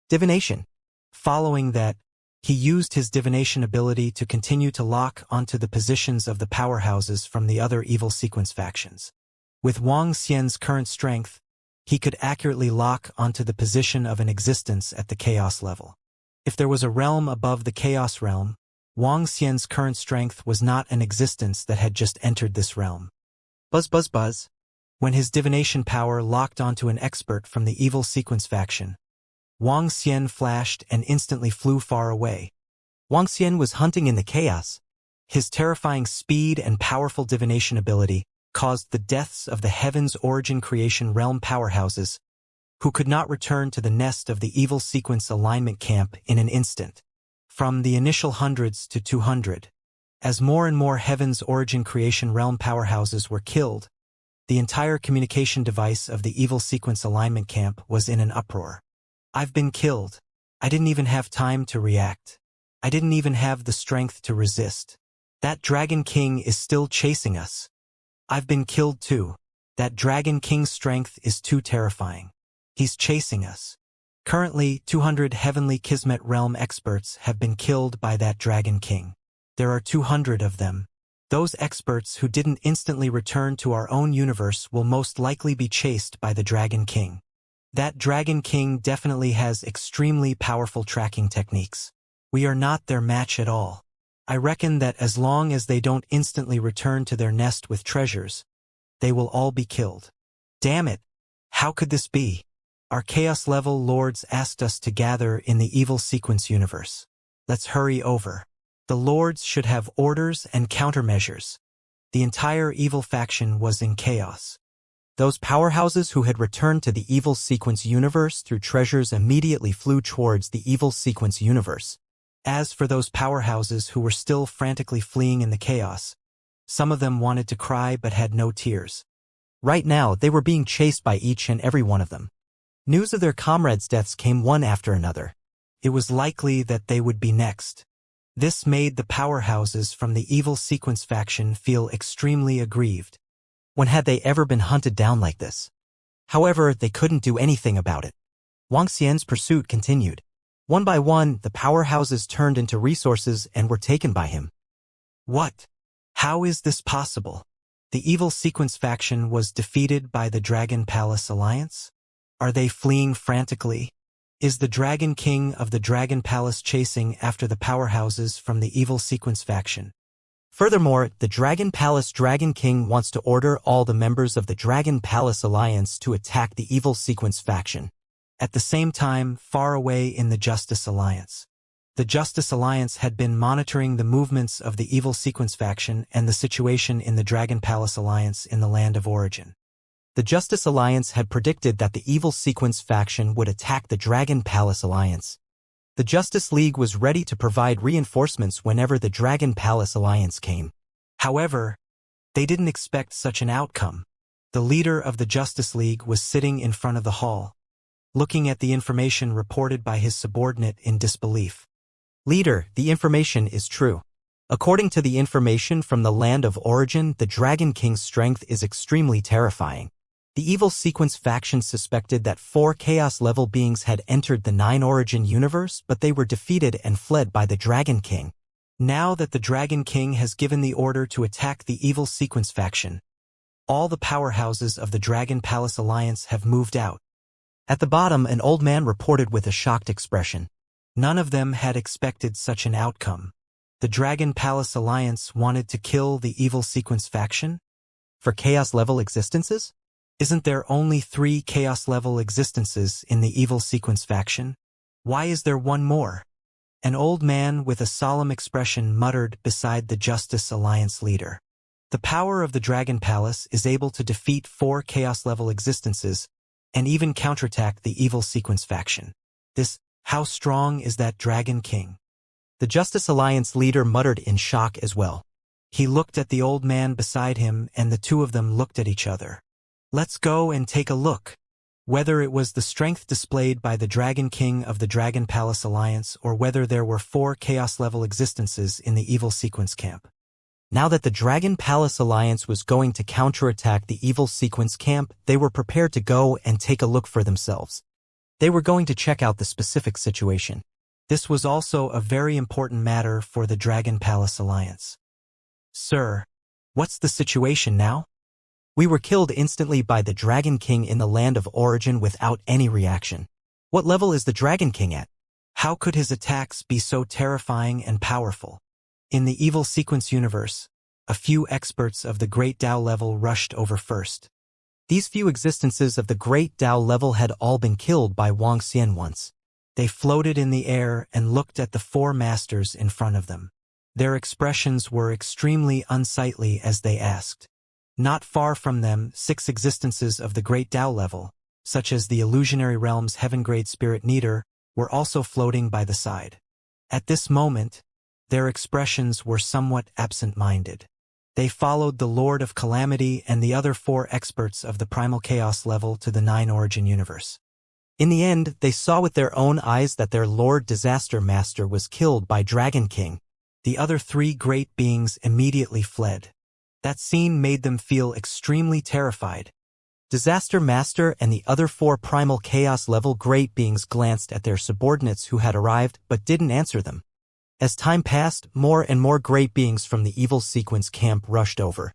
Divination. Following that, he used his divination ability to continue to lock onto the positions of the powerhouses from the other Evil Sequence factions. With Wang Xian's current strength, he could accurately lock onto the position of an existence at the Chaos level. If there was a realm above the Chaos realm, Wang Xian's current strength was not an existence that had just entered this realm. Buzz. When his divination power locked onto an expert from the Evil Sequence faction, Wang Xian flashed and instantly flew far away. Wang Xian was hunting in the chaos. His terrifying speed and powerful divination ability caused the deaths of the Heaven's Origin Creation Realm powerhouses, who could not return to the nest of the Evil Sequence alignment camp in an instant. From the initial hundreds to 200, as more and more Heaven's Origin Creation Realm powerhouses were killed, the entire communication device of the Evil Sequence alignment camp was in an uproar. I've been killed. I didn't even have time to react. I didn't even have the strength to resist. That Dragon King is still chasing us. I've been killed too. That Dragon King's strength is too terrifying. He's chasing us. Currently, 200 Heavenly Kismet Realm experts have been killed by that Dragon King. There are 200 of them. Those experts who didn't instantly return to our own universe will most likely be chased by the Dragon King. That Dragon King definitely has extremely powerful tracking techniques. We are not their match at all. I reckon that as long as they don't instantly return to their nest with treasures, they will all be killed. Damn it! How could this be? Our Chaos-level lords asked us to gather in the Evil Sequence universe. Let's hurry over. The lords should have orders and countermeasures. The entire evil faction was in chaos. Those powerhouses who had returned to the Evil Sequence universe through treasures immediately flew towards the Evil Sequence universe. As for those powerhouses who were still frantically fleeing in the chaos, some of them wanted to cry but had no tears. Right now, they were being chased by each and every one of them. News of their comrades' deaths came one after another. It was likely that they would be next. This made the powerhouses from the Evil Sequence faction feel extremely aggrieved. When had they ever been hunted down like this? However, they couldn't do anything about it. Wang Xian's pursuit continued. One by one, the powerhouses turned into resources and were taken by him. What? How is this possible? The evil sequence faction was defeated by the Dragon Palace Alliance? Are they fleeing frantically? Is the Dragon King of the Dragon Palace chasing after the powerhouses from the evil sequence faction? Furthermore, the Dragon Palace Dragon King wants to order all the members of the Dragon Palace Alliance to attack the evil sequence faction. At the same time, far away in the Justice Alliance. The Justice Alliance had been monitoring the movements of the evil sequence faction and the situation in the Dragon Palace Alliance in the land of origin. The Justice Alliance had predicted that the evil sequence faction would attack the Dragon Palace Alliance. The Justice League was ready to provide reinforcements whenever the Dragon Palace Alliance came. However, they didn't expect such an outcome. The leader of the Justice League was sitting in front of the hall, looking at the information reported by his subordinate in disbelief. Leader, the information is true. According to the information from the land of origin, the Dragon King's strength is extremely terrifying. The evil sequence faction suspected that 4 chaos-level beings had entered the 9 origin universe, but they were defeated and fled by the Dragon King. Now that the Dragon King has given the order to attack the evil sequence faction, all the powerhouses of the Dragon Palace Alliance have moved out. At the bottom, an old man reported with a shocked expression. None of them had expected such an outcome. The Dragon Palace Alliance wanted to kill the evil sequence faction? For chaos-level existences? Isn't there only 3 chaos-level existences in the evil sequence faction? Why is there one more? An old man with a solemn expression muttered beside the Justice Alliance leader. The power of the Dragon Palace is able to defeat 4 chaos-level existences and even counterattack the evil sequence faction. How strong is that Dragon King? The Justice Alliance leader muttered in shock as well. He looked at the old man beside him and the two of them looked at each other. Let's go and take a look. Whether it was the strength displayed by the Dragon King of the Dragon Palace Alliance or whether there were 4 chaos-level existences in the evil sequence camp. Now that the Dragon Palace Alliance was going to counterattack the evil sequence camp, they were prepared to go and take a look for themselves. They were going to check out the specific situation. This was also a very important matter for the Dragon Palace Alliance. Sir, what's the situation now? We were killed instantly by the Dragon King in the land of origin without any reaction. What level is the Dragon King at? How could his attacks be so terrifying and powerful? In the evil sequence universe, a few experts of the Great Tao level rushed over first. These few existences of the Great Tao level had all been killed by Wuxia once. They floated in the air and looked at the 4 masters in front of them. Their expressions were extremely unsightly as they asked. Not far from them, 6 existences of the Great Tao level, such as the illusionary realm's heaven-grade spirit Neater, were also floating by the side. At this moment, their expressions were somewhat absent-minded. They followed the Lord of Calamity and the other 4 experts of the Primal Chaos level to the 9 origin universe. In the end, they saw with their own eyes that their Lord Disaster Master was killed by Dragon King. The other 3 great beings immediately fled. That scene made them feel extremely terrified. Disaster Master and the other 4 Primal Chaos level great beings glanced at their subordinates who had arrived but didn't answer them. As time passed, more and more great beings from the evil sequence camp rushed over.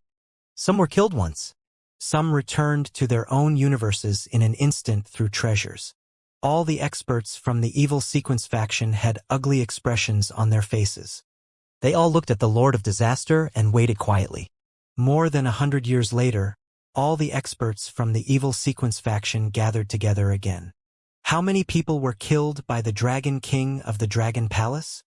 Some were killed once. Some returned to their own universes in an instant through treasures. All the experts from the evil sequence faction had ugly expressions on their faces. They all looked at the Lord of Disaster and waited quietly. More than 100 years later, all the experts from the evil sequence faction gathered together again. How many people were killed by the Dragon King of the Dragon Palace?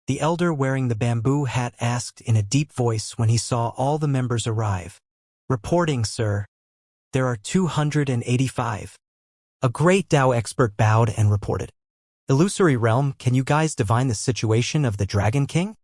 The elder wearing the bamboo hat asked in a deep voice when he saw all the members arrive. Reporting, sir. There are 285. A great Tao expert bowed and reported. Illusory Realm, can you guys divine the situation of the Dragon King?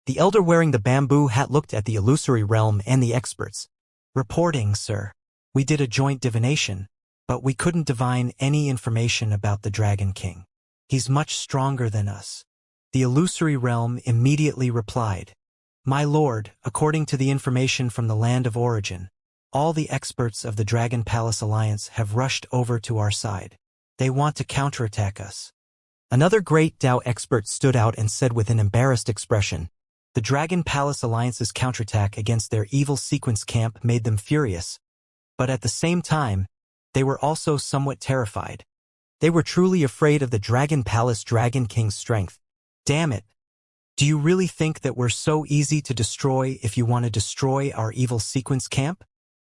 The elder wearing the bamboo hat looked at the Illusory Realm and the experts. Reporting, sir. We did a joint divination, but we couldn't divine any information about the Dragon King. He's much stronger than us. The Illusory Realm immediately replied, My lord, according to the information from the land of origin, all the experts of the Dragon Palace Alliance have rushed over to our side. They want to counterattack us. Another great Dao expert stood out and said with an embarrassed expression, "The Dragon Palace Alliance's counterattack against their evil sequence camp made them furious, but at the same time, they were also somewhat terrified. They were truly afraid of the Dragon Palace Dragon King's strength. Damn it. Do you really think that we're so easy to destroy if you want to destroy our evil sequence camp?"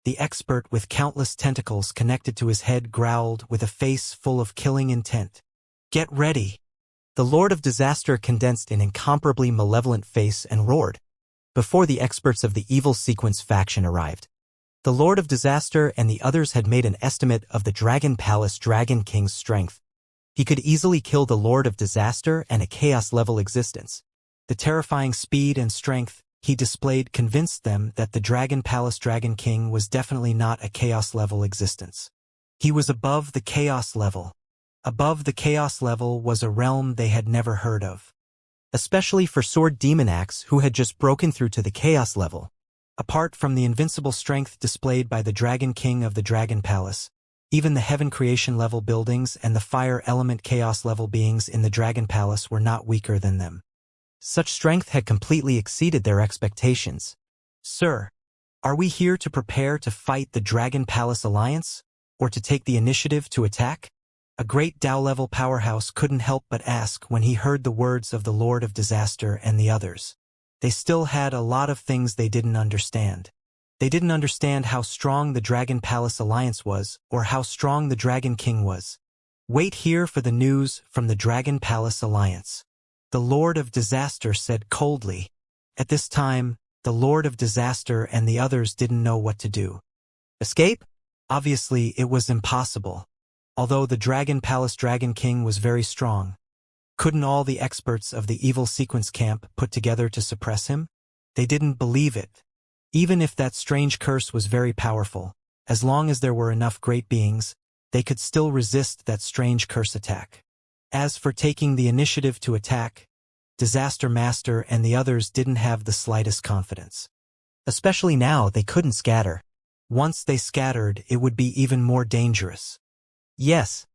The expert with countless tentacles connected to his head growled with a face full of killing intent. "Get ready." The Lord of Disaster condensed an incomparably malevolent face and roared, before the experts of the evil sequence faction arrived. The Lord of Disaster and the others had made an estimate of the Dragon Palace Dragon King's strength. He could easily kill the Lord of Disaster and a chaos-level existence. The terrifying speed and strength he displayed convinced them that the Dragon Palace Dragon King was definitely not a chaos-level existence. He was above the chaos level. Above the chaos level was a realm they had never heard of. Especially for Sword Demon Axe, who had just broken through to the chaos level. Apart from the invincible strength displayed by the Dragon King of the Dragon Palace, even the Heaven Creation level buildings and the Fire Element Chaos level beings in the Dragon Palace were not weaker than them. Such strength had completely exceeded their expectations. "Sir, are we here to prepare to fight the Dragon Palace Alliance, or to take the initiative to attack?" A great Dao-level powerhouse couldn't help but ask when he heard the words of the Lord of Disaster and the others. They still had a lot of things they didn't understand. They didn't understand how strong the Dragon Palace Alliance was, or how strong the Dragon King was. "Wait here for the news from the Dragon Palace Alliance," the Lord of Disaster said coldly. At this time, the Lord of Disaster and the others didn't know what to do. Escape? Obviously, it was impossible. Although the Dragon Palace Dragon King was very strong, couldn't all the experts of the evil sequence camp put together to suppress him? They didn't believe it. Even if that strange curse was very powerful, as long as there were enough great beings, they could still resist that strange curse attack. As for taking the initiative to attack, Disaster Master and the others didn't have the slightest confidence. Especially now, they couldn't scatter. Once they scattered, it would be even more dangerous. Yes,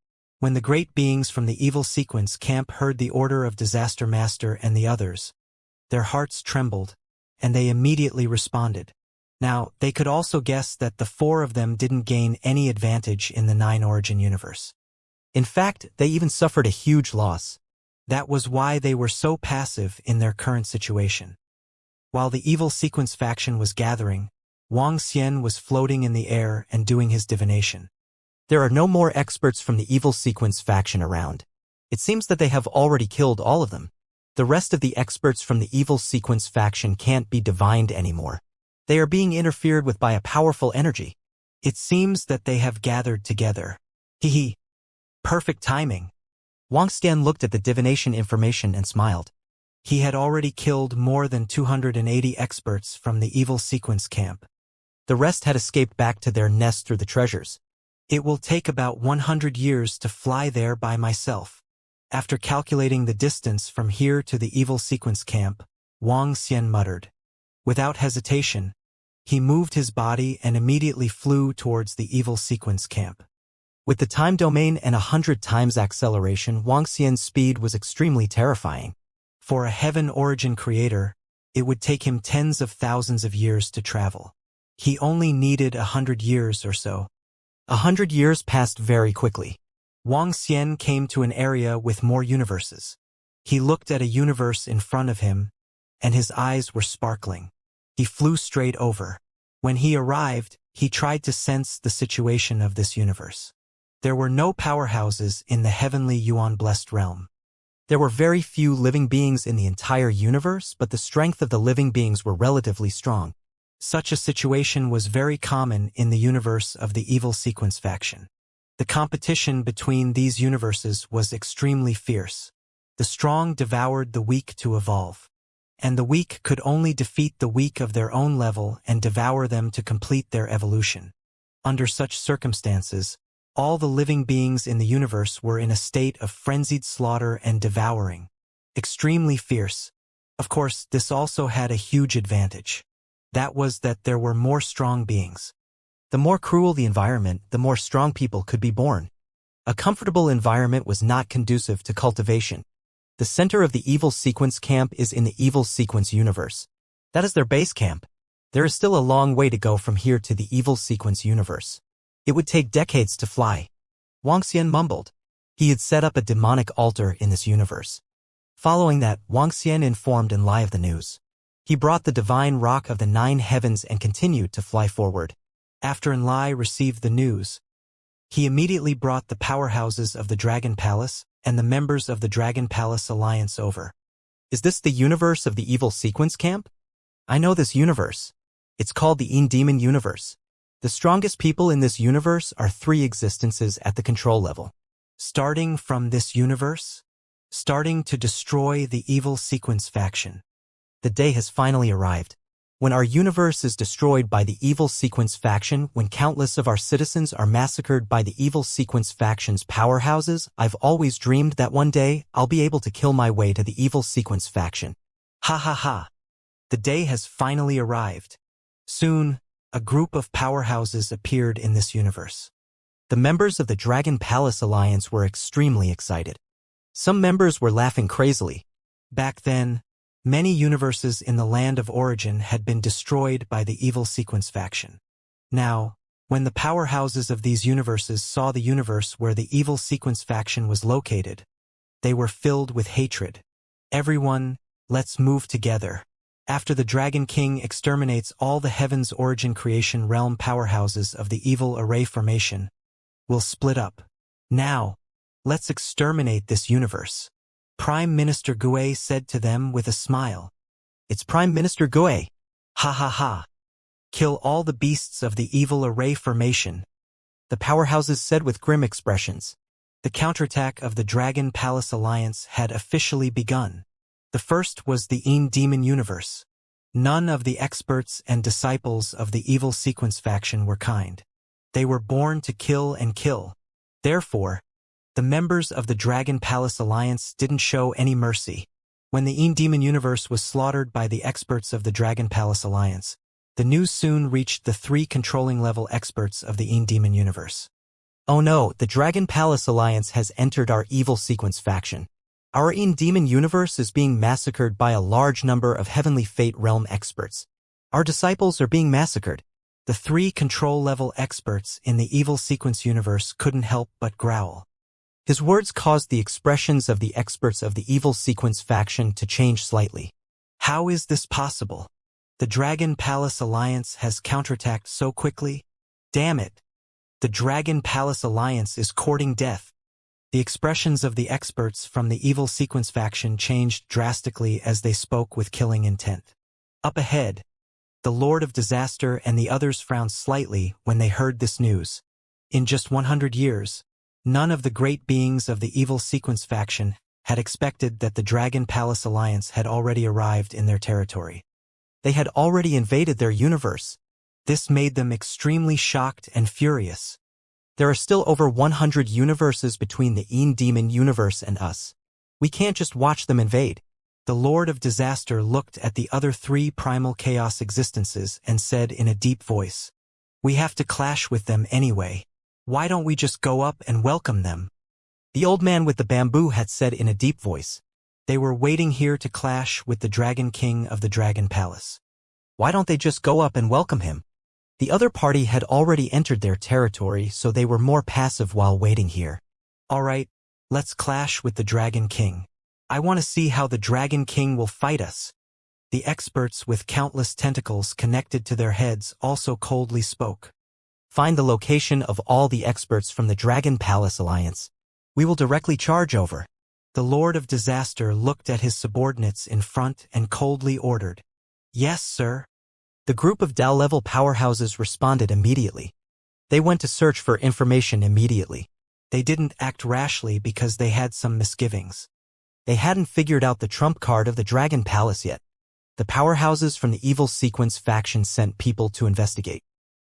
when the great beings from the evil sequence camp heard the order of Disaster Master and the others, their hearts trembled, and they immediately responded. Now, they could also guess that the four of them didn't gain any advantage in the Nine Origin universe. In fact, they even suffered a huge loss. That was why they were so passive in their current situation. While the evil sequence faction was gathering, Wang Xian was floating in the air and doing his divination. There are no more experts from the evil sequence faction around. It seems that they have already killed all of them. The rest of the experts from the evil sequence faction can't be divined anymore. They are being interfered with by a powerful energy. It seems that they have gathered together. Hee. Perfect timing. Wang Xian looked at the divination information and smiled. He had already killed more than 280 experts from the evil sequence camp. The rest had escaped back to their nest through the treasures. It will take about 100 years to fly there by myself. After calculating the distance from here to the evil sequence camp, Wang Xian muttered. Without hesitation, he moved his body and immediately flew towards the evil sequence camp. With the time domain and 100 times acceleration, Wang Xian's speed was extremely terrifying. For a Heaven Origin creator, it would take him tens of thousands of years to travel. He only needed 100 years or so. 100 years passed very quickly. Wang Xian came to an area with more universes. He looked at a universe in front of him, and his eyes were sparkling. He flew straight over. When he arrived, he tried to sense the situation of this universe. There were no powerhouses in the heavenly Yuan-blessed realm. There were very few living beings in the entire universe, but the strength of the living beings were relatively strong. Such a situation was very common in the universe of the evil sequence faction. The competition between these universes was extremely fierce. The strong devoured the weak to evolve, and the weak could only defeat the weak of their own level and devour them to complete their evolution. Under such circumstances, all the living beings in the universe were in a state of frenzied slaughter and devouring. Extremely fierce. Of course, this also had a huge advantage. That was that there were more strong beings. The more cruel the environment, the more strong people could be born. A comfortable environment was not conducive to cultivation. The center of the evil sequence camp is in the evil sequence universe. That is their base camp. There is still a long way to go from here to the evil sequence universe. It would take decades to fly. Wang Xian mumbled. He had set up a demonic altar in this universe. Following that, Wang Xian informed Enlai of the news. He brought the divine rock of the 9 heavens and continued to fly forward. After Enlai received the news, he immediately brought the powerhouses of the Dragon Palace and the members of the Dragon Palace Alliance over. Is this the universe of the evil sequence camp? I know this universe. It's called the Demon universe. The strongest people in this universe are 3 existences at the control level. Starting from this universe, starting to destroy the evil sequence faction. The day has finally arrived. When our universe is destroyed by the evil sequence faction, when countless of our citizens are massacred by the evil sequence faction's powerhouses, I've always dreamed that one day I'll be able to kill my way to the evil sequence faction. Ha ha ha. The day has finally arrived. Soon, a group of powerhouses appeared in this universe. The members of the Dragon Palace Alliance were extremely excited. Some members were laughing crazily. Back then, many universes in the land of origin had been destroyed by the evil sequence faction. Now, when the powerhouses of these universes saw the universe where the evil sequence faction was located, they were filled with hatred. Everyone, let's move together. After the Dragon King exterminates all the heavens origin creation realm powerhouses of the evil array formation, we'll split up. Now, let's exterminate this universe. Prime Minister Gue said to them with a smile. It's Prime Minister Gue. Ha ha ha. Kill all the beasts of the evil array formation. The powerhouses said with grim expressions. The counterattack of the Dragon Palace Alliance had officially begun. The first was the Demon universe. None of the experts and disciples of the evil sequence faction were kind. They were born to kill and kill. Therefore, the members of the Dragon Palace Alliance didn't show any mercy. When the Demon universe was slaughtered by the experts of the Dragon Palace Alliance, the news soon reached the 3 controlling level experts of the Demon universe. Oh no, the Dragon Palace Alliance has entered our evil sequence faction. Our Demon universe is being massacred by a large number of Heavenly Fate realm experts. Our disciples are being massacred. The 3 control level experts in the evil sequence universe couldn't help but growl. His words caused the expressions of the experts of the evil sequence faction to change slightly. How is this possible? The Dragon Palace Alliance has counterattacked so quickly? Damn it! The Dragon Palace Alliance is courting death. The expressions of the experts from the evil sequence faction changed drastically as they spoke with killing intent. Up ahead, the Lord of Disaster and the others frowned slightly when they heard this news. In just 100 years, none of the great beings of the evil sequence faction had expected that the Dragon Palace Alliance had already arrived in their territory. They had already invaded their universe. This made them extremely shocked and furious. There are still over 100 universes between the Demon universe and us. We can't just watch them invade. The Lord of Disaster looked at the other 3 primal chaos existences and said in a deep voice, "We have to clash with them anyway. Why don't we just go up and welcome them?" The old man with the bamboo had said in a deep voice. They were waiting here to clash with the Dragon King of the Dragon Palace. Why don't they just go up and welcome him? The other party had already entered their territory, so they were more passive while waiting here. All right, let's clash with the Dragon King. I want to see how the Dragon King will fight us. The experts with countless tentacles connected to their heads also coldly spoke. Find the location of all the experts from the Dragon Palace Alliance. We will directly charge over. The Lord of Disaster looked at his subordinates in front and coldly ordered. Yes, sir. The group of Dao-level powerhouses responded immediately. They went to search for information immediately. They didn't act rashly because they had some misgivings. They hadn't figured out the trump card of the Dragon Palace yet. The powerhouses from the evil sequence faction sent people to investigate.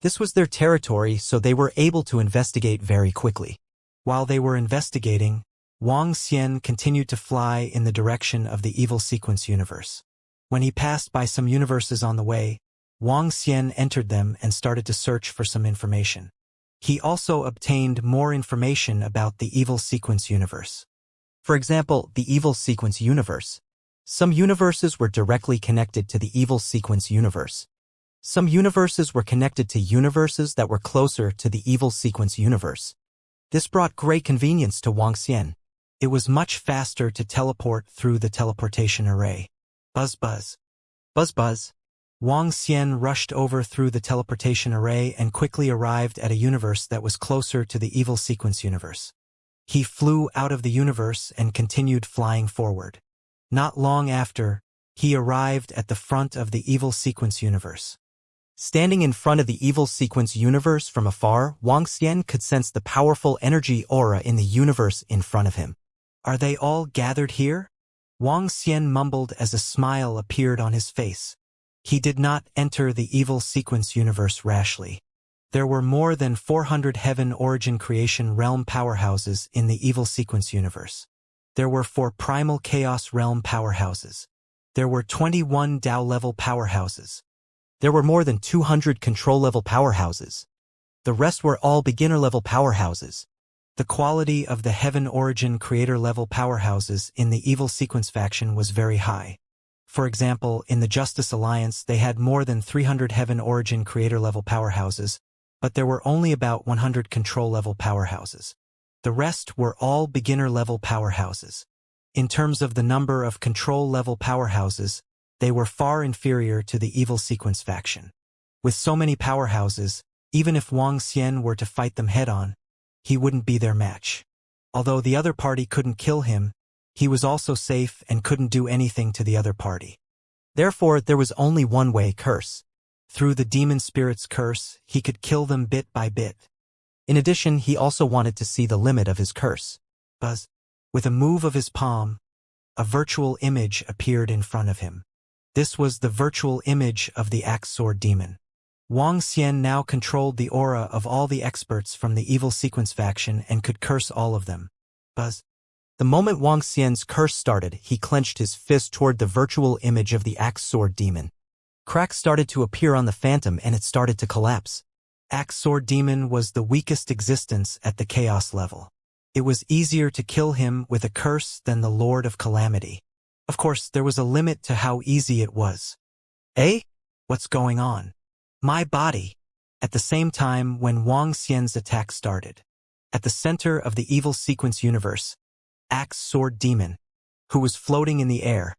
This was their territory, so they were able to investigate very quickly. While they were investigating, Wang Xian continued to fly in the direction of the evil sequence universe. When he passed by some universes on the way, Wang Xian entered them and started to search for some information. He also obtained more information about the evil sequence universe. For example, the evil sequence universe. Some universes were directly connected to the evil sequence universe. Some universes were connected to universes that were closer to the evil sequence universe. This brought great convenience to Wuxia. It was much faster to teleport through the teleportation array. Buzz buzz. Buzz buzz. Wuxia rushed over through the teleportation array and quickly arrived at a universe that was closer to the evil sequence universe. He flew out of the universe and continued flying forward. Not long after, he arrived at the front of the evil sequence universe. Standing in front of the evil sequence universe from afar, Wuxia could sense the powerful energy aura in the universe in front of him. Are they all gathered here? Wuxia mumbled as a smile appeared on his face. He did not enter the evil sequence universe rashly. There were more than 400 heaven origin creation realm powerhouses in the evil sequence universe. There were 4 primal chaos realm powerhouses. There were 21 Tao level powerhouses. There were more than 200 control level powerhouses. The rest were all beginner level powerhouses. The quality of the heaven origin creator level powerhouses in the evil sequence faction was very high. For example, in the Justice Alliance they had more than 300 heaven origin creator level powerhouses, but there were only about 100 control level powerhouses. The rest were all beginner level powerhouses. In terms of the number of control level powerhouses, they were far inferior to the evil sequence faction. With so many powerhouses, even if Wuxia were to fight them head-on, he wouldn't be their match. Although the other party couldn't kill him, he was also safe and couldn't do anything to the other party. Therefore, there was only one way: curse. Through the demon spirit's curse, he could kill them bit by bit. In addition, he also wanted to see the limit of his curse. Buzz. With a move of his palm, a virtual image appeared in front of him. This was the virtual image of the axe sword demon. Wuxia now controlled the aura of all the experts from the evil sequence faction and could curse all of them. Buzz. The moment Wuxia's curse started, he clenched his fist toward the virtual image of the axe sword demon. Cracks started to appear on the phantom and it started to collapse. Axe sword demon was the weakest existence at the chaos level. It was easier to kill him with a curse than the Lord of Calamity. Of course, there was a limit to how easy it was. Eh? What's going on? My body. At the same time when Wuxia's attack started. At the center of the evil sequence universe, Axe Sword Demon, who was floating in the air,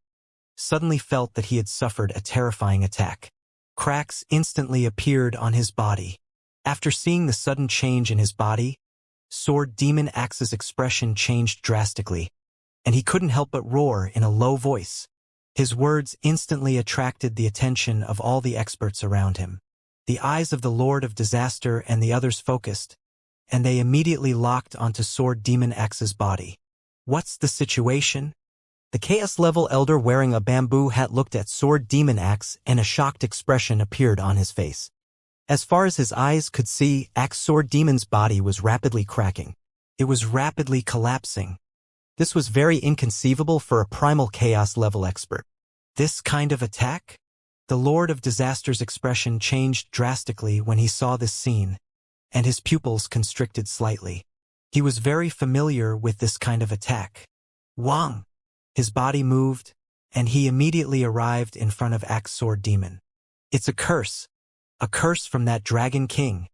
suddenly felt that he had suffered a terrifying attack. Cracks instantly appeared on his body. After seeing the sudden change in his body, Sword Demon Axe's expression changed drastically, and he couldn't help but roar in a low voice. His words instantly attracted the attention of all the experts around him. The eyes of the Lord of Disaster and the others focused, and they immediately locked onto Sword Demon Axe's body. What's the situation? The Chaos-level elder wearing a bamboo hat looked at Sword Demon Axe and a shocked expression appeared on his face. As far as his eyes could see, Axe Sword Demon's body was rapidly cracking. It was rapidly collapsing. This was very inconceivable for a primal Chaos-level expert. This kind of attack? The Lord of Disaster's expression changed drastically when he saw this scene, and his pupils constricted slightly. He was very familiar with this kind of attack. Wang! His body moved, and he immediately arrived in front of Axe Sword Demon. It's a curse from that Dragon King.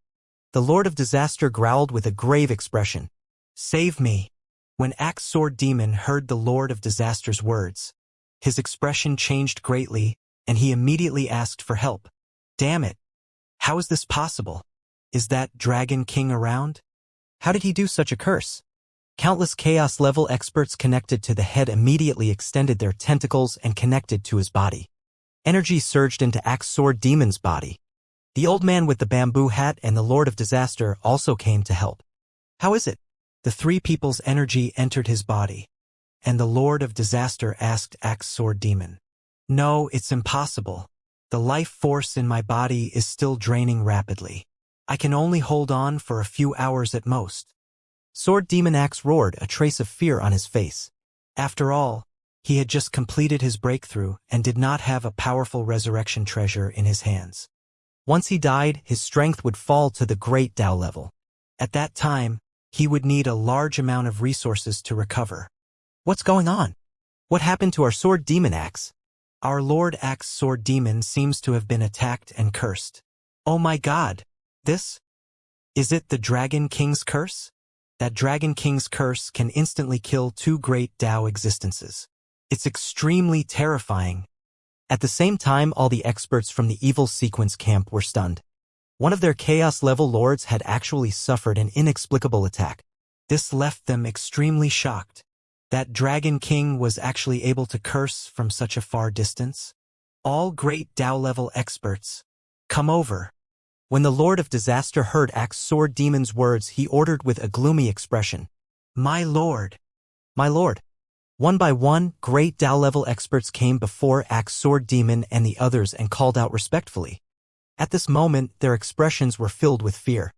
The Lord of Disaster growled with a grave expression. Save me! When Axe Sword Demon heard the Lord of Disaster's words, his expression changed greatly, and he immediately asked for help. Damn it! How is this possible? Is that Dragon King around? How did he do such a curse? Countless Chaos-level experts connected to the head immediately extended their tentacles and connected to his body. Energy surged into Axe Sword Demon's body. The old man with the bamboo hat and the Lord of Disaster also came to help. How is it? The three people's energy entered his body, and the Lord of Disaster asked Axe Sword Demon. No, it's impossible. The life force in my body is still draining rapidly. I can only hold on for a few hours at most. Sword Demon Axe roared, a trace of fear on his face. After all, he had just completed his breakthrough and did not have a powerful resurrection treasure in his hands. Once he died, his strength would fall to the great Tao level. At that time, he would need a large amount of resources to recover. What's going on? What happened to our sword demon axe? Our Lord Axe sword demon seems to have been attacked and cursed. Oh my god! This? Is it the Dragon King's curse? That Dragon King's curse can instantly kill 2 great Tao existences. It's extremely terrifying. At the same time, all the experts from the evil sequence camp were stunned. One of their chaos-level lords had actually suffered an inexplicable attack. This left them extremely shocked. That Dragon King was actually able to curse from such a far distance. All great Tao-level experts, come over. When the Lord of Disaster heard Axe Sword Demon's words, he ordered with a gloomy expression, "My lord! My lord!" One by one, great Tao-level experts came before Axe Sword Demon and the others and called out respectfully. At this moment, their expressions were filled with fear.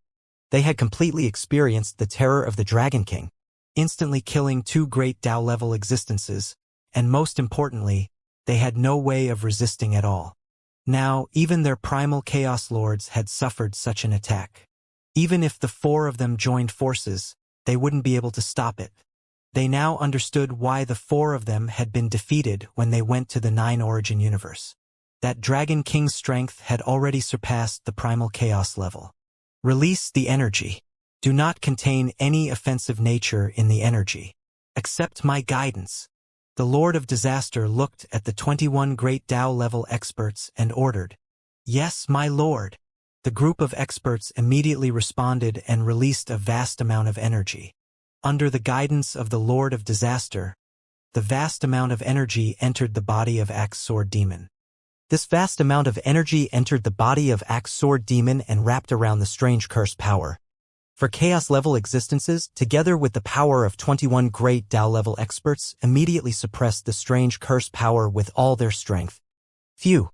They had completely experienced the terror of the Dragon King, instantly killing 2 great Tao-level existences, and most importantly, they had no way of resisting at all. Now, even their primal Chaos Lords had suffered such an attack. Even if the 4 of them joined forces, they wouldn't be able to stop it. They now understood why the 4 of them had been defeated when they went to the 9 Origin universe. That Dragon King's strength had already surpassed the primal chaos level. Release the energy. Do not contain any offensive nature in the energy. Accept my guidance. The Lord of Disaster looked at the 21 great Tao-level experts and ordered, "Yes, my lord." The group of experts immediately responded and released a vast amount of energy. Under the guidance of the Lord of Disaster, the vast amount of energy entered the body of Axe Sword Demon. This vast amount of energy entered the body of Axe Sword Demon and wrapped around the strange curse power. For chaos-level existences, together with the power of 21 great Tao-level experts, immediately suppressed the strange curse power with all their strength. Phew!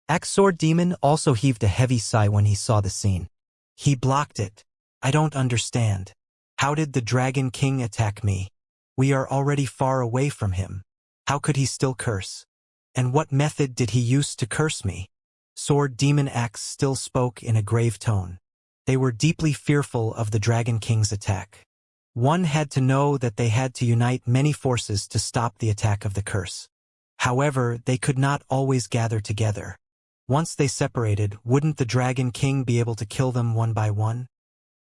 Axe Sword Demon also heaved a heavy sigh when he saw the scene. He blocked it. I don't understand. How did the Dragon King attack me? We are already far away from him. How could he still curse? And what method did he use to curse me? Sword Demon Axe still spoke in a grave tone. They were deeply fearful of the Dragon King's attack. One had to know that they had to unite many forces to stop the attack of the curse. However, they could not always gather together. Once they separated, wouldn't the Dragon King be able to kill them one by one?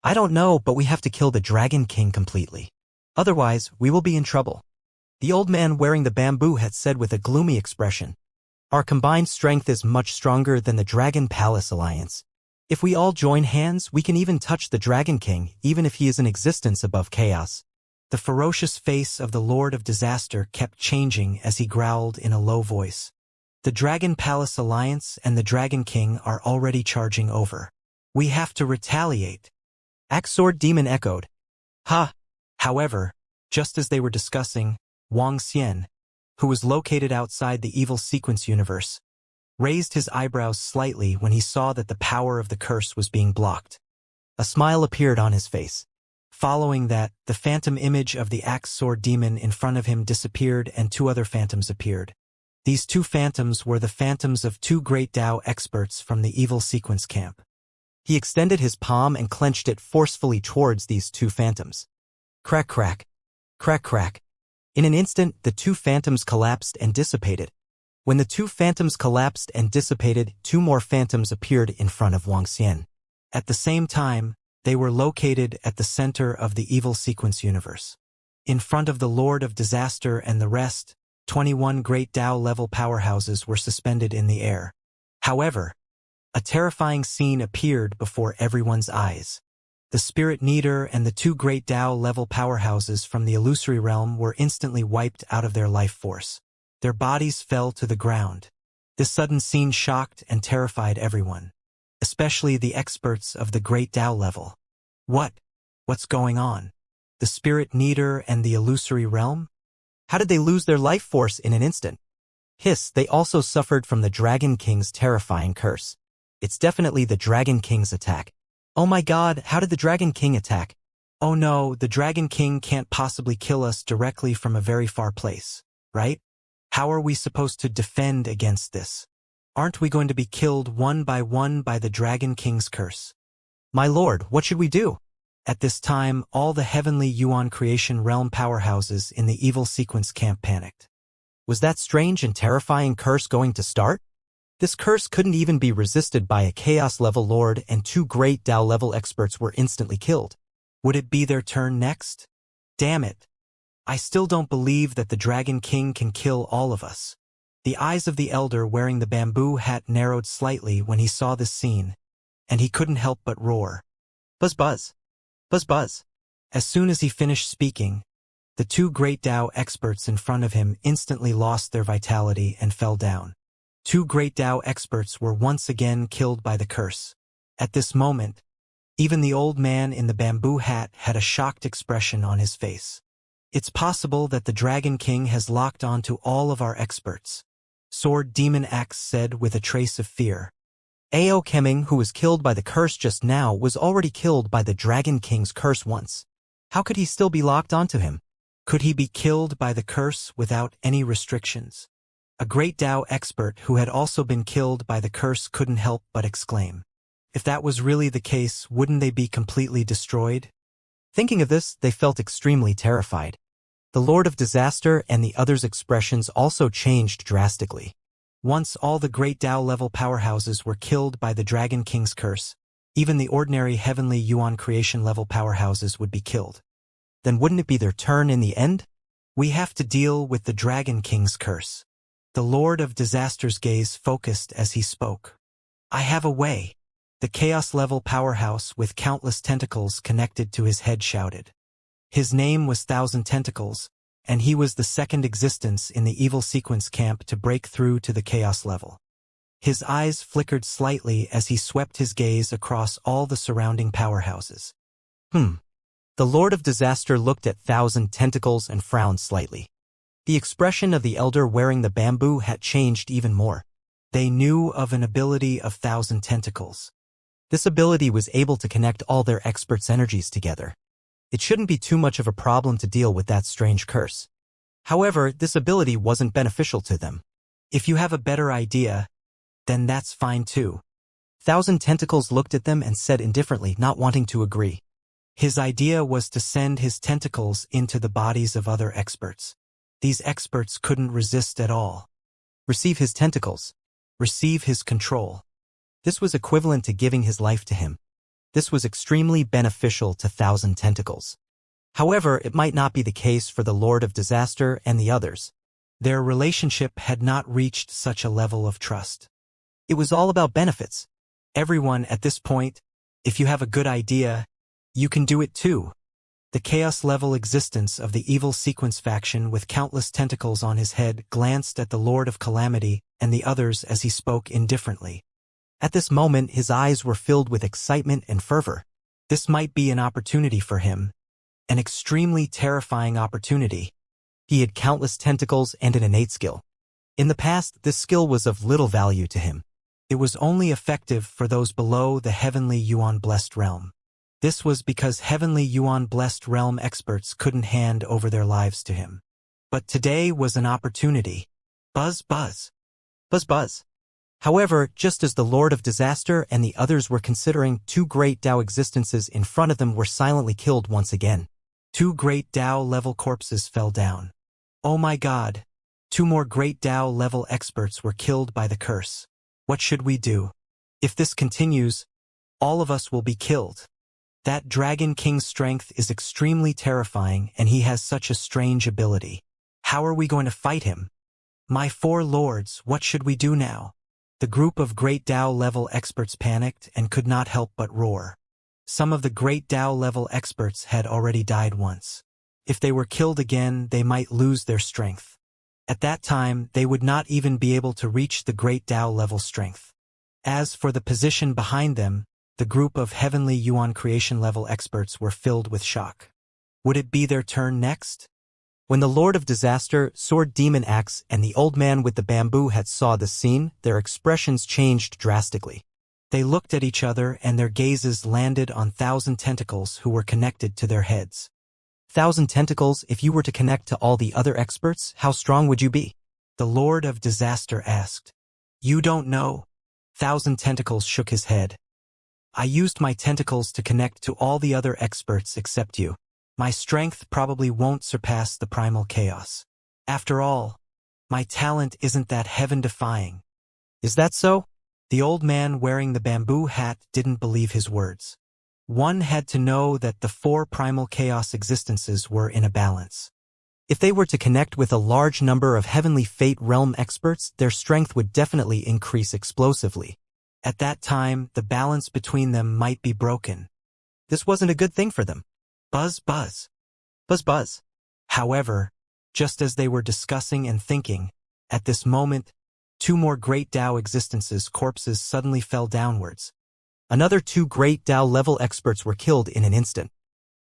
I don't know, but we have to kill the Dragon King completely. Otherwise, we will be in trouble. The old man wearing the bamboo hat said with a gloomy expression. Our combined strength is much stronger than the Dragon Palace Alliance. If we all join hands, we can even touch the Dragon King, even if he is in existence above chaos. The ferocious face of the Lord of Disaster kept changing as he growled in a low voice. The Dragon Palace Alliance and the Dragon King are already charging over. We have to retaliate. Axe Sword Demon echoed. Ha! However, just as they were discussing, Wang Xian, who was located outside the evil sequence universe, raised his eyebrows slightly when he saw that the power of the curse was being blocked. A smile appeared on his face. Following that, the phantom image of the Axe Sword Demon in front of him disappeared and 2 other phantoms appeared. These 2 phantoms were the phantoms of 2 great Tao experts from the evil sequence camp. He extended his palm and clenched it forcefully towards these 2 phantoms. Crack, crack. Crack, crack. In an instant, the 2 phantoms collapsed and dissipated. When the 2 phantoms collapsed and dissipated, 2 more phantoms appeared in front of Wang Xian. At the same time, they were located at the center of the evil sequence universe. In front of the Lord of Disaster and the rest, 21 great Tao-level powerhouses were suspended in the air. However, a terrifying scene appeared before everyone's eyes. The Spirit Needer and the 2 great Tao-level powerhouses from the illusory realm were instantly wiped out of their life force. Their bodies fell to the ground. This sudden scene shocked and terrified everyone, especially the experts of the great Tao level. What's going on? The Spirit Needer and the illusory realm? How did they lose their life force in an instant? Hiss, they also suffered from the Dragon King's terrifying curse. It's definitely the Dragon King's attack. Oh my god, how did the Dragon King attack? Oh no, the Dragon King can't possibly kill us directly from a very far place, right? How are we supposed to defend against this? Aren't we going to be killed one by the Dragon King's curse? My lord, what should we do? At this time, all the heavenly Yuan creation realm powerhouses in the evil sequence camp panicked. Was that strange and terrifying curse going to start? This curse couldn't even be resisted by a chaos-level lord, and 2 great Dao-level experts were instantly killed. Would it be their turn next? Damn it. I still don't believe that the Dragon King can kill all of us. The eyes of the elder wearing the bamboo hat narrowed slightly when he saw this scene, and he couldn't help but roar. Buzz buzz. Buzz buzz. As soon as he finished speaking, the 2 great Dao experts in front of him instantly lost their vitality and fell down. 2 great Dao experts were once again killed by the curse. At this moment, even the old man in the bamboo hat had a shocked expression on his face. It's possible that the Dragon King has locked on to all of our experts, Sword Demon Axe said with a trace of fear. Ao Keming, who was killed by the curse just now, was already killed by the Dragon King's curse once. How could he still be locked onto him? Could he be killed by the curse without any restrictions? A great Dao expert who had also been killed by the curse couldn't help but exclaim. If that was really the case, wouldn't they be completely destroyed? Thinking of this, they felt extremely terrified. The Lord of Disaster and the others' expressions also changed drastically. Once all the great Dao-level powerhouses were killed by the Dragon King's curse, even the ordinary heavenly Yuan creation-level powerhouses would be killed. Then wouldn't it be their turn in the end? We have to deal with the Dragon King's curse. The Lord of Disaster's gaze focused as he spoke. I have a way. The chaos-level powerhouse with countless tentacles connected to his head shouted. His name was Thousand Tentacles, and he was the second existence in the evil sequence camp to break through to the chaos level. His eyes flickered slightly as he swept his gaze across all the surrounding powerhouses. The Lord of Disaster looked at Thousand Tentacles and frowned slightly. The expression of the elder wearing the bamboo hat changed even more. They knew of an ability of Thousand Tentacles. This ability was able to connect all their experts' energies together. It shouldn't be too much of a problem to deal with that strange curse. However, this ability wasn't beneficial to them. If you have a better idea, then that's fine too. Thousand Tentacles looked at them and said indifferently, not wanting to agree. His idea was to send his tentacles into the bodies of other experts. These experts couldn't resist at all. Receive his tentacles. Receive his control. This was equivalent to giving his life to him. This was extremely beneficial to Thousand Tentacles. However, it might not be the case for the Lord of Disaster and the others. Their relationship had not reached such a level of trust. It was all about benefits. Everyone at this point, if you have a good idea, you can do it too. The chaos-level existence of the evil sequence faction with countless tentacles on his head glanced at the Lord of Calamity and the others as he spoke indifferently. At this moment, his eyes were filled with excitement and fervor. This might be an opportunity for him. An extremely terrifying opportunity. He had countless tentacles and an innate skill. In the past, this skill was of little value to him. It was only effective for those below the heavenly Yuan blessed realm. This was because heavenly Yuan blessed realm experts couldn't hand over their lives to him. But today was an opportunity. Buzz buzz. Buzz buzz. However, just as the Lord of Disaster and the others were considering, 2 great Dao existences in front of them were silently killed once again. 2 great Dao-level corpses fell down. Oh my God! 2 more great Dao-level experts were killed by the curse. What should we do? If this continues, all of us will be killed. That Dragon King's strength is extremely terrifying, and he has such a strange ability. How are we going to fight him? My 4 lords, what should we do now? The group of great Dao-level experts panicked and could not help but roar. Some of the great Dao-level experts had already died once. If they were killed again, they might lose their strength. At that time, they would not even be able to reach the great Dao-level strength. As for the position behind them, the group of heavenly Yuan creation-level experts were filled with shock. Would it be their turn next? When the Lord of Disaster, Sword Demon Axe, and the old man with the bamboo hat saw the scene, their expressions changed drastically. They looked at each other and their gazes landed on Thousand Tentacles who were connected to their heads. Thousand Tentacles, if you were to connect to all the other experts, how strong would you be? The Lord of Disaster asked. You don't know. Thousand Tentacles shook his head. I used my tentacles to connect to all the other experts except you. My strength probably won't surpass the primal chaos. After all, my talent isn't that heaven-defying. Is that so? The old man wearing the bamboo hat didn't believe his words. One had to know that the 4 primal chaos existences were in a balance. If they were to connect with a large number of heavenly fate realm experts, their strength would definitely increase explosively. At that time, the balance between them might be broken. This wasn't a good thing for them. Buzz, buzz. Buzz, buzz. However, just as they were discussing and thinking, at this moment, 2 more great Tao existences' corpses suddenly fell downwards. Another 2 great Tao-level experts were killed in an instant.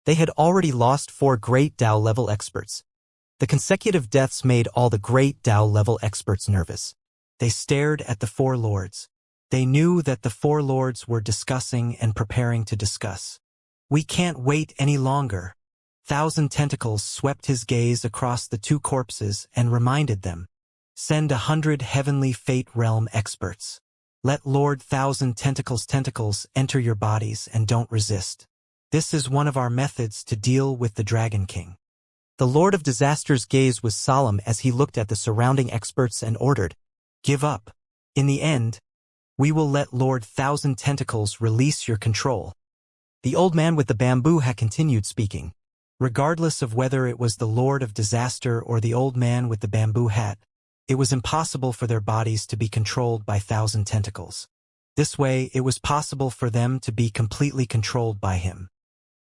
They had already lost 4 great Tao-level experts. The consecutive deaths made all the great Tao-level experts nervous. They stared at the 4 lords. They knew that the 4 lords were discussing and preparing to discuss. We can't wait any longer. Thousand Tentacles swept his gaze across the 2 corpses and reminded them. Send 100 heavenly fate realm experts. Let Lord Thousand Tentacles enter your bodies and don't resist. This is one of our methods to deal with the Dragon King. The Lord of Disaster's gaze was solemn as he looked at the surrounding experts and ordered, give up. In the end, we will let Lord Thousand Tentacles release your control. The old man with the bamboo hat continued speaking. Regardless of whether it was the Lord of Disaster or the old man with the bamboo hat, it was impossible for their bodies to be controlled by Thousand Tentacles. This way, it was possible for them to be completely controlled by him.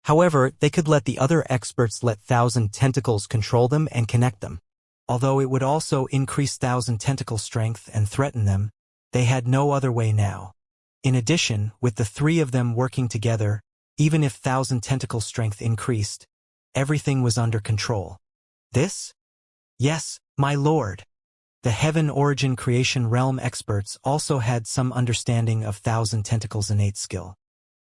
However, they could let the other experts let Thousand Tentacles control them and connect them. Although it would also increase Thousand Tentacle strength and threaten them, they had no other way now. In addition, with the 3 of them working together, even if Thousand Tentacle strength increased, everything was under control. This? Yes, my lord. The Heaven Origin Creation Realm experts also had some understanding of Thousand Tentacles' innate skill.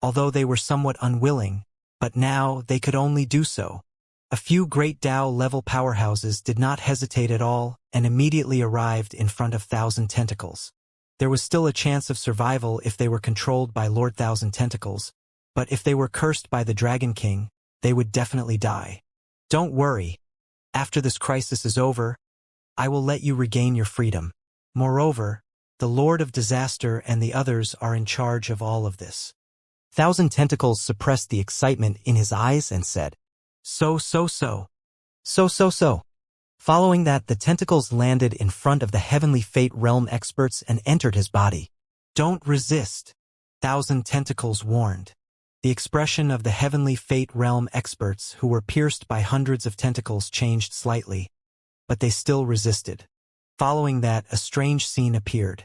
Although they were somewhat unwilling, but now they could only do so. A few great Tao-level powerhouses did not hesitate at all and immediately arrived in front of Thousand Tentacles. There was still a chance of survival if they were controlled by Lord Thousand Tentacles, but if they were cursed by the Dragon King, they would definitely die. Don't worry. After this crisis is over, I will let you regain your freedom. Moreover, the Lord of Disaster and the others are in charge of all of this. Thousand Tentacles suppressed the excitement in his eyes and said, So. Following that, the tentacles landed in front of the Heavenly Fate Realm experts and entered his body. Don't resist, Thousand Tentacles warned. The expression of the Heavenly Fate Realm experts who were pierced by hundreds of tentacles changed slightly, but they still resisted. Following that, a strange scene appeared.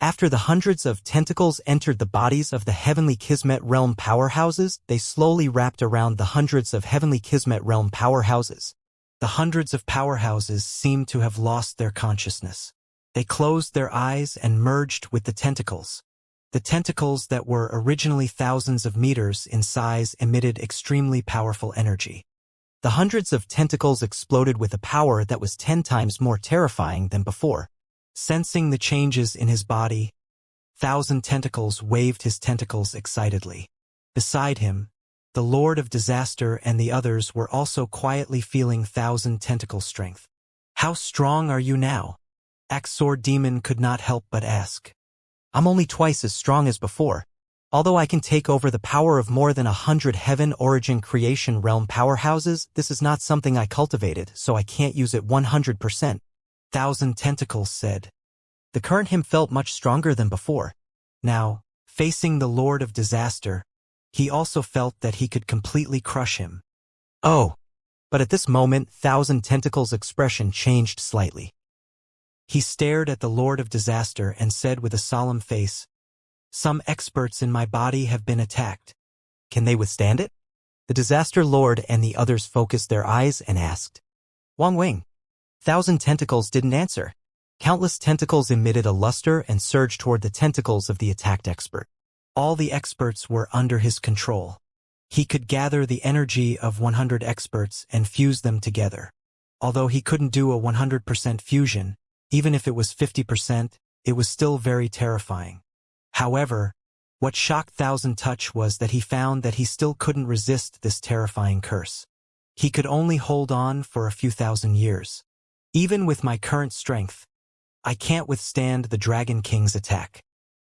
After the hundreds of tentacles entered the bodies of the Heavenly Kismet Realm powerhouses, they slowly wrapped around the hundreds of Heavenly Kismet Realm powerhouses. The hundreds of powerhouses seemed to have lost their consciousness. They closed their eyes and merged with the tentacles. The tentacles that were originally thousands of meters in size emitted extremely powerful energy. The hundreds of tentacles exploded with a power that was 10 times more terrifying than before. Sensing the changes in his body, Thousand Tentacles waved his tentacles excitedly. Beside him, the Lord of Disaster and the others were also quietly feeling Thousand Tentacle strength. How strong are you now? Axor Demon could not help but ask. I'm only twice as strong as before. Although I can take over the power of more than 100 Heaven Origin Creation Realm powerhouses, this is not something I cultivated, so I can't use it 100%. Thousand Tentacles said. The current him felt much stronger than before. Now, facing the Lord of Disaster, he also felt that he could completely crush him. Oh! But at this moment, Thousand Tentacles' expression changed slightly. He stared at the Lord of Disaster and said with a solemn face, Some experts in my body have been attacked. Can they withstand it? The Disaster Lord and the others focused their eyes and asked. Wang Wing. Thousand Tentacles didn't answer. Countless tentacles emitted a luster and surged toward the tentacles of the attacked expert. All the experts were under his control. He could gather the energy of 100 experts and fuse them together. Although he couldn't do a 100% fusion, even if it was 50%, it was still very terrifying. However, What shocked Thousand Touch was that he found that he still couldn't resist this terrifying curse. He could only hold on for a few thousand years. Even with my current strength, I can't withstand the Dragon King's attack.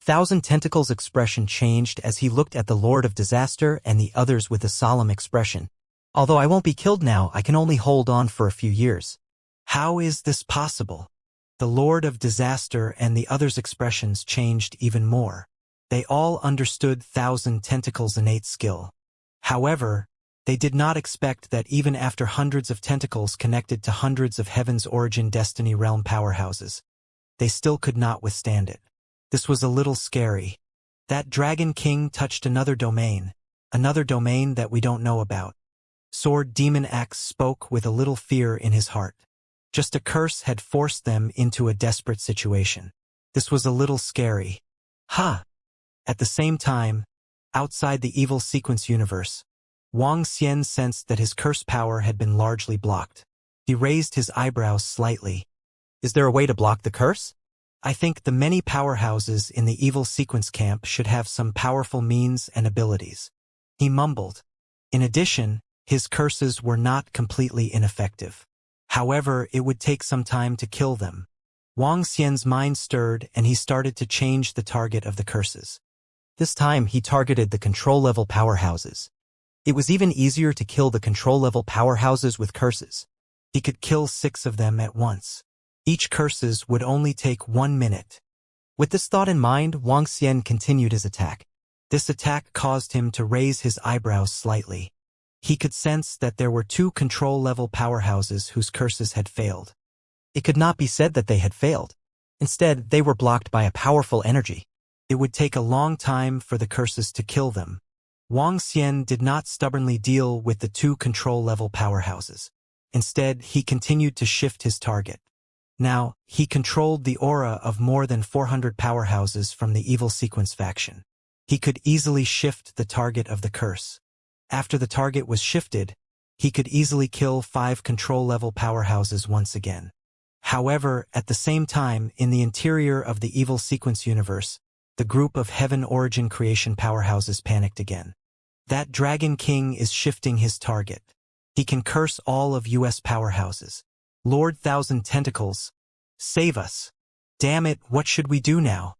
Thousand Tentacles' expression changed as he looked at the Lord of Disaster and the others with a solemn expression. Although I won't be killed now, I can only hold on for a few years. How is this possible? The Lord of Disaster and the others' expressions changed even more. They all understood Thousand Tentacles' innate skill. However, they did not expect that even after hundreds of tentacles connected to hundreds of Heaven's Origin Destiny Realm powerhouses, they still could not withstand it. This was a little scary. That Dragon King touched another domain that we don't know about. Sword Demon Axe spoke with a little fear in his heart. Just a curse had forced them into a desperate situation. This was a little scary. Ha! At the same time, outside the evil sequence universe, Wang Xian sensed that his curse power had been largely blocked. He raised his eyebrows slightly. Is there a way to block the curse? I think the many powerhouses in the evil sequence camp should have some powerful means and abilities. He mumbled. In addition, his curses were not completely ineffective. However, it would take some time to kill them. Wang Xian's mind stirred and he started to change the target of the curses. This time he targeted the control-level powerhouses. It was even easier to kill the control-level powerhouses with curses. He could kill 6 of them at once. Each curses would only take 1 minute. With this thought in mind, Wang Xian continued his attack. This attack caused him to raise his eyebrows slightly. He could sense that there were 2 control-level powerhouses whose curses had failed. It could not be said that they had failed. Instead, they were blocked by a powerful energy. It would take a long time for the curses to kill them. Wang Xian did not stubbornly deal with the 2 control-level powerhouses. Instead, he continued to shift his target. Now, he controlled the aura of more than 400 powerhouses from the evil sequence faction. He could easily shift the target of the curse. After the target was shifted, he could easily kill 5 control-level powerhouses once again. However, at the same time, in the interior of the evil sequence universe, the group of Heaven Origin Creation powerhouses panicked again. That Dragon King is shifting his target. He can curse all of US powerhouses. Lord Thousand Tentacles, save us. Damn it, what should we do now?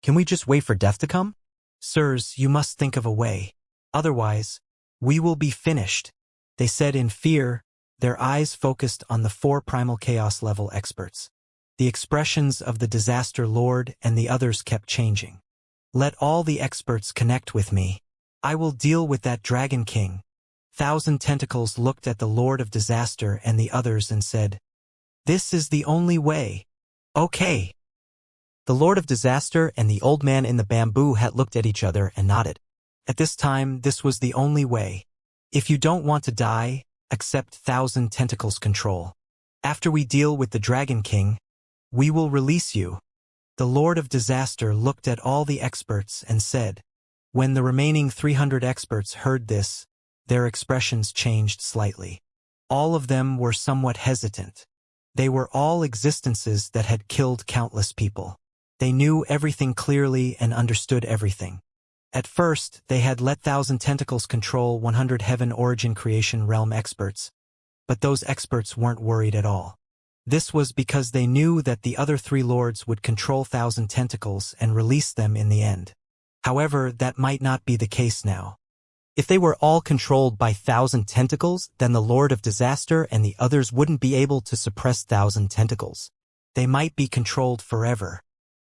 Can we just wait for death to come? Sirs, you must think of a way. Otherwise, we will be finished, they said in fear, their eyes focused on the 4 primal chaos level experts. The expressions of the Disaster Lord and the others kept changing. Let all the experts connect with me. I will deal with that Dragon King. Thousand Tentacles looked at the Lord of Disaster and the others and said, "This is the only way." Okay. The Lord of Disaster and the old man in the bamboo hat looked at each other and nodded. At this time, this was the only way. If you don't want to die, accept Thousand Tentacles control. After we deal with the Dragon King, we will release you. The Lord of Disaster looked at all the experts and said. When the remaining 300 experts heard this, their expressions changed slightly. All of them were somewhat hesitant. They were all existences that had killed countless people. They knew everything clearly and understood everything. At first, they had let Thousand Tentacles control 100 Heaven Origin Creation Realm experts, but those experts weren't worried at all. This was because they knew that the other 3 lords would control Thousand Tentacles and release them in the end. However, that might not be the case now. If they were all controlled by Thousand Tentacles, then the Lord of Disaster and the others wouldn't be able to suppress Thousand Tentacles. They might be controlled forever.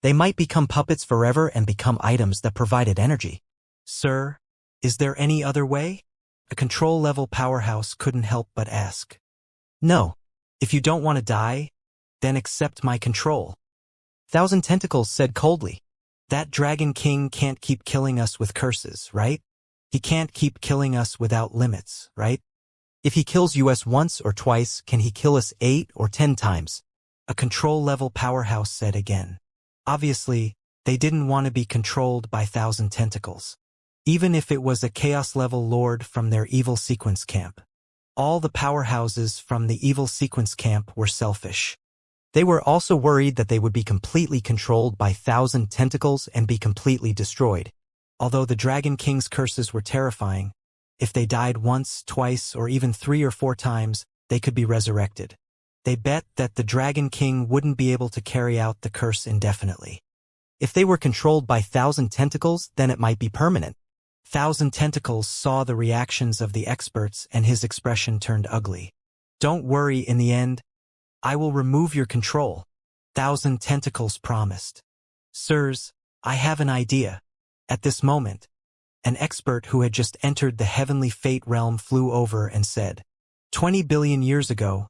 They might become puppets forever and become items that provided energy. Sir, is there any other way? A control-level powerhouse couldn't help but ask. No. If you don't want to die, then accept my control. Thousand Tentacles said coldly. That Dragon King can't keep killing us with curses, right? He can't keep killing us without limits, right? If he kills us once or twice, can he kill us 8 or 10 times? A control-level powerhouse said again. Obviously, they didn't want to be controlled by Thousand Tentacles. Even if it was a Chaos-level lord from their evil sequence camp. All the powerhouses from the evil sequence camp were selfish. They were also worried that they would be completely controlled by Thousand Tentacles and be completely destroyed. Although the Dragon King's curses were terrifying, if they died once, twice, or even 3 or 4 times, they could be resurrected. They bet that the Dragon King wouldn't be able to carry out the curse indefinitely. If they were controlled by 1,000 tentacles, then it might be permanent. 1,000 tentacles saw the reactions of the experts and his expression turned ugly. Don't worry, in the end, I will remove your control. 1,000 tentacles promised. Sirs, I have an idea. At this moment, an expert who had just entered the heavenly fate realm flew over and said, 20 billion years ago,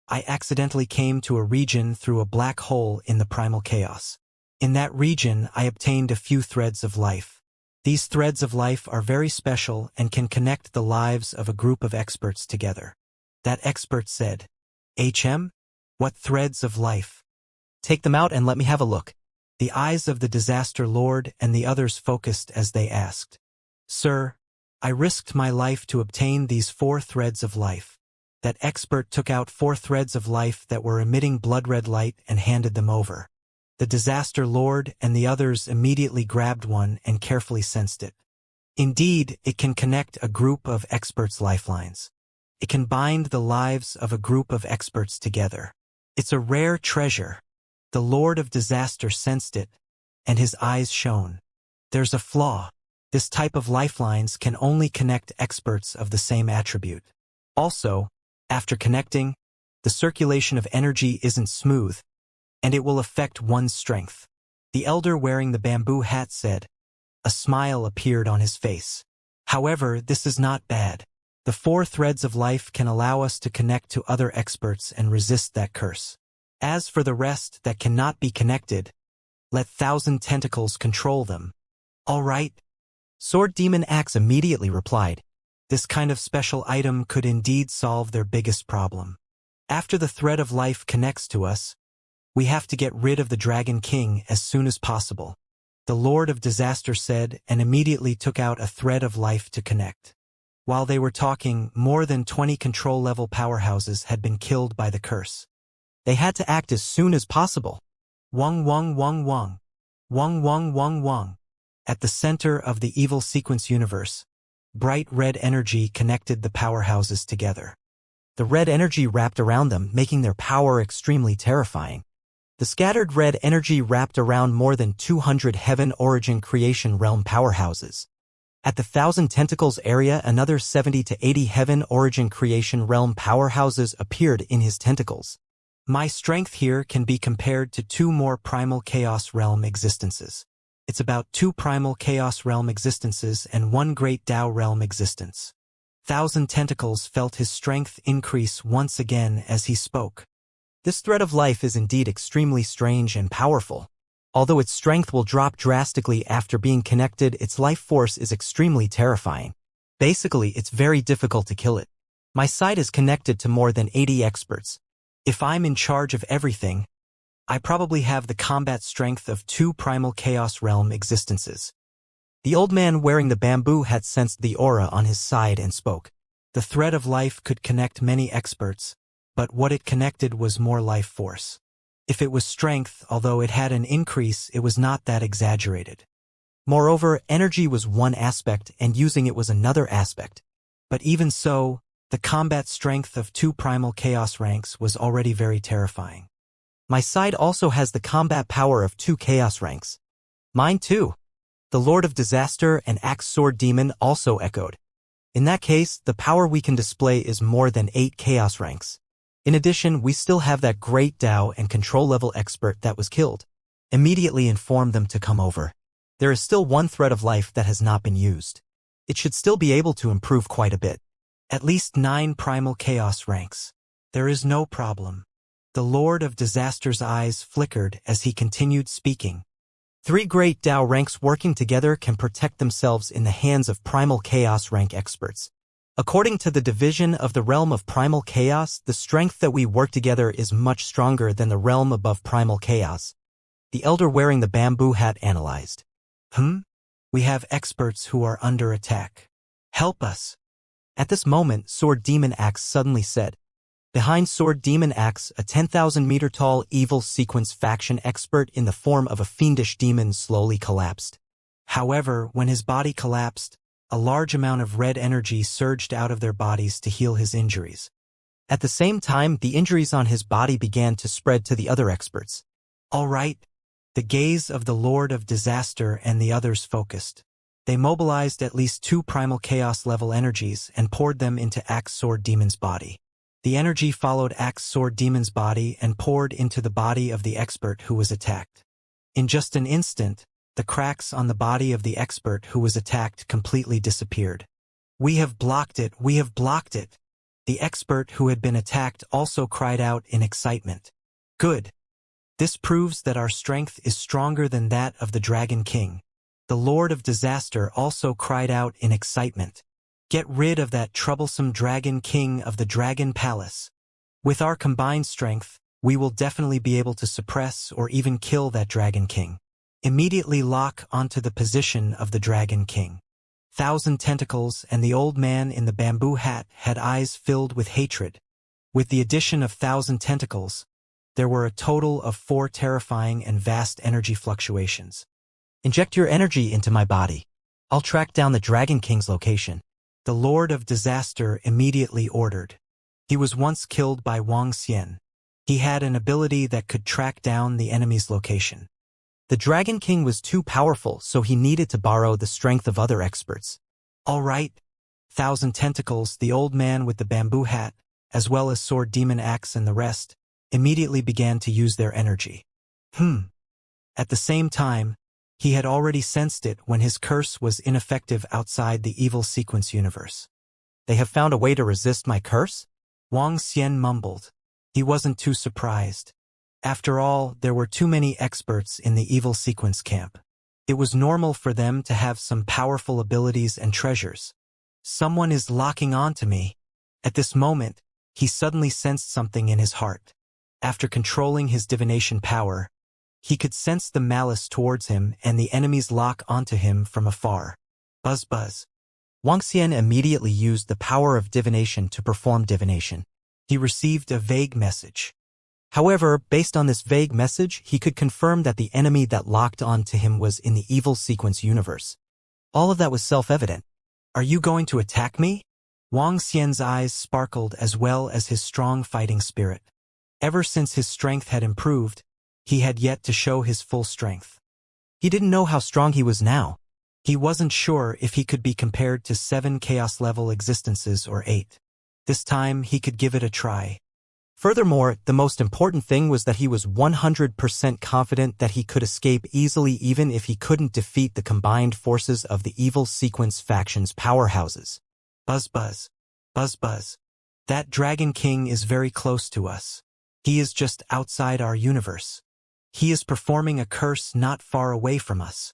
I accidentally came to a region through a black hole in the primal chaos. In that region, I obtained a few threads of life. These threads of life are very special and can connect the lives of a group of experts together. That expert said, HM? What threads of life? Take them out and let me have a look. The eyes of the Disaster Lord and the others focused as they asked, Sir, I risked my life to obtain these 4 threads of life. That expert took out 4 threads of life that were emitting blood-red light and handed them over. The Disaster Lord and the others immediately grabbed one and carefully sensed it. Indeed, it can connect a group of experts' lifelines. It can bind the lives of a group of experts together. It's a rare treasure. The Lord of Disaster sensed it, and his eyes shone. There's a flaw. This type of lifelines can only connect experts of the same attribute. Also, after connecting, the circulation of energy isn't smooth, and it will affect one's strength. The elder wearing the bamboo hat said. A smile appeared on his face. However, this is not bad. The 4 threads of life can allow us to connect to other experts and resist that curse. As for the rest that cannot be connected, let 1,000 tentacles control them. All right. Sword Demon Axe immediately replied. This kind of special item could indeed solve their biggest problem. After the thread of life connects to us, we have to get rid of the Dragon King as soon as possible. The Lord of Disaster said and immediately took out a thread of life to connect. While they were talking, more than 20 control-level powerhouses had been killed by the curse. They had to act as soon as possible. Wong wong wong wong. Wong wong wong wong. At the center of the evil sequence universe, bright red energy connected the powerhouses together. The red energy wrapped around them, making their power extremely terrifying. The scattered red energy wrapped around more than 200 Heaven Origin Creation Realm powerhouses. At the 1,000 Tentacles area, another 70 to 80 Heaven Origin Creation Realm powerhouses appeared in his tentacles. My strength here can be compared to 2 more Primal Chaos Realm existences. It's about 2 Primal Chaos Realm existences and 1 Great Tao Realm existence. 1,000 Tentacles felt his strength increase once again as he spoke. This thread of life is indeed extremely strange and powerful. Although its strength will drop drastically after being connected, its life force is extremely terrifying. Basically, it's very difficult to kill it. My side is connected to more than 80 experts. If I'm in charge of everything, I probably have the combat strength of 2 Primal Chaos Realm existences. The old man wearing the bamboo hat sensed the aura on his side and spoke. The thread of life could connect many experts, but what it connected was more life force. If it was strength, although it had an increase, it was not that exaggerated. Moreover, energy was one aspect and using it was another aspect. But even so, the combat strength of 2 Primal Chaos ranks was already very terrifying. My side also has the combat power of 2 Chaos ranks. Mine too. The Lord of Disaster and Axe Sword Demon also echoed. In that case, the power we can display is more than 8 Chaos ranks. In addition, we still have that Great Tao and control-level expert that was killed. Immediately inform them to come over. There is still 1 thread of life that has not been used. It should still be able to improve quite a bit. At least 9 Primal Chaos ranks. There is no problem. The Lord of Disaster's eyes flickered as he continued speaking. 3 Great Tao ranks working together can protect themselves in the hands of Primal Chaos rank experts. According to the division of the realm of Primal Chaos, the strength that we work together is much stronger than the realm above Primal Chaos. The elder wearing the bamboo hat analyzed. We have experts who are under attack. Help us. At this moment, Sword Demon Axe suddenly said. Behind Sword Demon Axe, a 10,000-meter-tall evil sequence faction expert in the form of a fiendish demon slowly collapsed. However, when his body collapsed, a large amount of red energy surged out of their bodies to heal his injuries. At the same time, the injuries on his body began to spread to the other experts. All right. The gaze of the Lord of Disaster and the others focused. They mobilized at least 2 primal chaos-level energies and poured them into Axe Sword Demon's body. The energy followed Axe Sword Demon's body and poured into the body of the expert who was attacked. In just an instant, the cracks on the body of the expert who was attacked completely disappeared. "We have blocked it, we have blocked it!" The expert who had been attacked also cried out in excitement. "Good. This proves that our strength is stronger than that of the Dragon King." The Lord of Disaster also cried out in excitement. "Get rid of that troublesome Dragon King of the Dragon Palace. With our combined strength, we will definitely be able to suppress or even kill that Dragon King. Immediately lock onto the position of the Dragon King." 1,000 Tentacles and the old man in the bamboo hat had eyes filled with hatred. With the addition of 1,000 Tentacles, there were a total of 4 terrifying and vast energy fluctuations. "Inject your energy into my body. I'll track down the Dragon King's location," the Lord of Disaster immediately ordered. He was once killed by Wuxia. He had an ability that could track down the enemy's location. The Dragon King was too powerful, so he needed to borrow the strength of other experts. "All right." 1,000 Tentacles, the old man with the bamboo hat, as well as Sword Demon Axe and the rest, immediately began to use their energy. At the same time, he had already sensed it when his curse was ineffective outside the evil sequence universe. "They have found a way to resist my curse?" Wuxia mumbled. He wasn't too surprised. After all, there were too many experts in the evil sequence camp. It was normal for them to have some powerful abilities and treasures. "Someone is locking on to me." At this moment, he suddenly sensed something in his heart. After controlling his divination power, he could sense the malice towards him and the enemies lock onto him from afar. Buzz buzz. Wuxia immediately used the power of divination to perform divination. He received a vague message. However, based on this vague message, he could confirm that the enemy that locked on to him was in the evil sequence universe. All of that was self-evident. "Are you going to attack me?" Wuxia's eyes sparkled as well as his strong fighting spirit. Ever since his strength had improved, he had yet to show his full strength. He didn't know how strong he was now. He wasn't sure if he could be compared to 7 chaos-level existences or 8. This time, he could give it a try. Furthermore, the most important thing was that he was 100% confident that he could escape easily even if he couldn't defeat the combined forces of the evil sequence faction's powerhouses. Buzz buzz. Buzz buzz. That Dragon King is very close to us. He is just outside our universe. He is performing a curse not far away from us.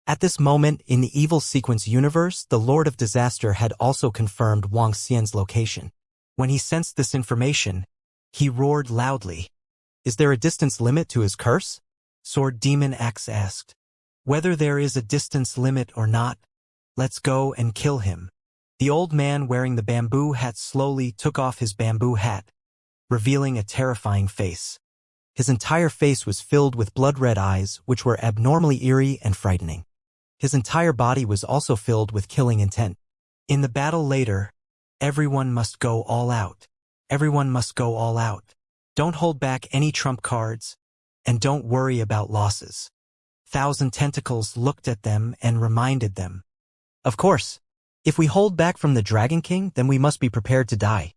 At this moment, in the evil sequence universe, the Lord of Disaster had also confirmed Wuxia's location. When he sensed this information, he roared loudly. "Is there a distance limit to his curse?" Sword Demon Axe asked. "Whether there is a distance limit or not, let's go and kill him." The old man wearing the bamboo hat slowly took off his bamboo hat, revealing a terrifying face. His entire face was filled with blood-red eyes, which were abnormally eerie and frightening. His entire body was also filled with killing intent. "In the battle later, everyone must go all out. Everyone must go all out. Don't hold back any trump cards, and don't worry about losses." 1,000 Tentacles looked at them and reminded them. "Of course, if we hold back from the Dragon King, then we must be prepared to die."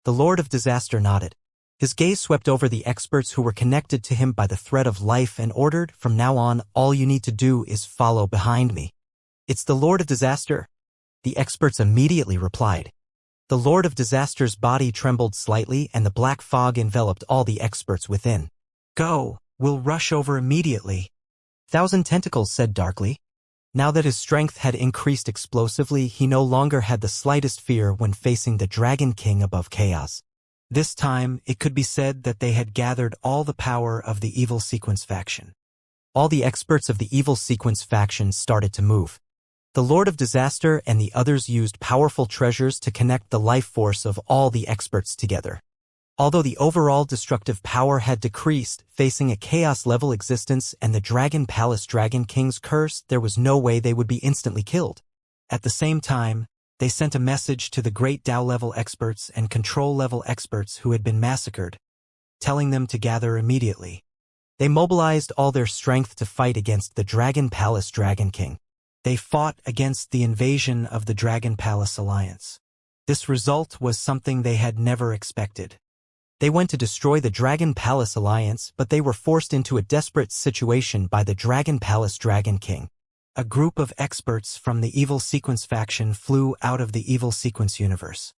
The Lord of Disaster nodded. His gaze swept over the experts who were connected to him by the thread of life and ordered, "From now on, all you need to do is follow behind me." "It's the Lord of Disaster," the experts immediately replied. The Lord of Disaster's body trembled slightly and the black fog enveloped all the experts within. "Go, we'll rush over immediately," 1,000 Tentacles said darkly. Now that his strength had increased explosively, he no longer had the slightest fear when facing the Dragon King above chaos. This time, it could be said that they had gathered all the power of the evil sequence faction. All the experts of the evil sequence faction started to move. The Lord of Disaster and the others used powerful treasures to connect the life force of all the experts together. Although the overall destructive power had decreased, facing a chaos-level existence and the Dragon Palace Dragon King's curse, there was no way they would be instantly killed. At the same time, they sent a message to the great Tao-level experts and control-level experts who had been massacred, telling them to gather immediately. They mobilized all their strength to fight against the Dragon Palace Dragon King. They fought against the invasion of the Dragon Palace Alliance. This result was something they had never expected. They went to destroy the Dragon Palace Alliance, but they were forced into a desperate situation by the Dragon Palace Dragon King. A group of experts from the Evil Sequence faction flew out of the Evil Sequence universe.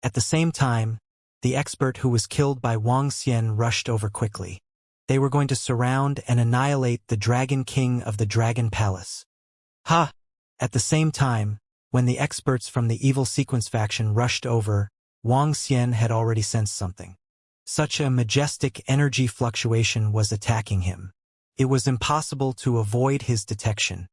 At the same time, the expert who was killed by Wang Xian rushed over quickly. They were going to surround and annihilate the Dragon King of the Dragon Palace. Ha! At the same time, when the experts from the Evil Sequence faction rushed over, Wang Xian had already sensed something. Such a majestic energy fluctuation was attacking him. It was impossible to avoid his detection.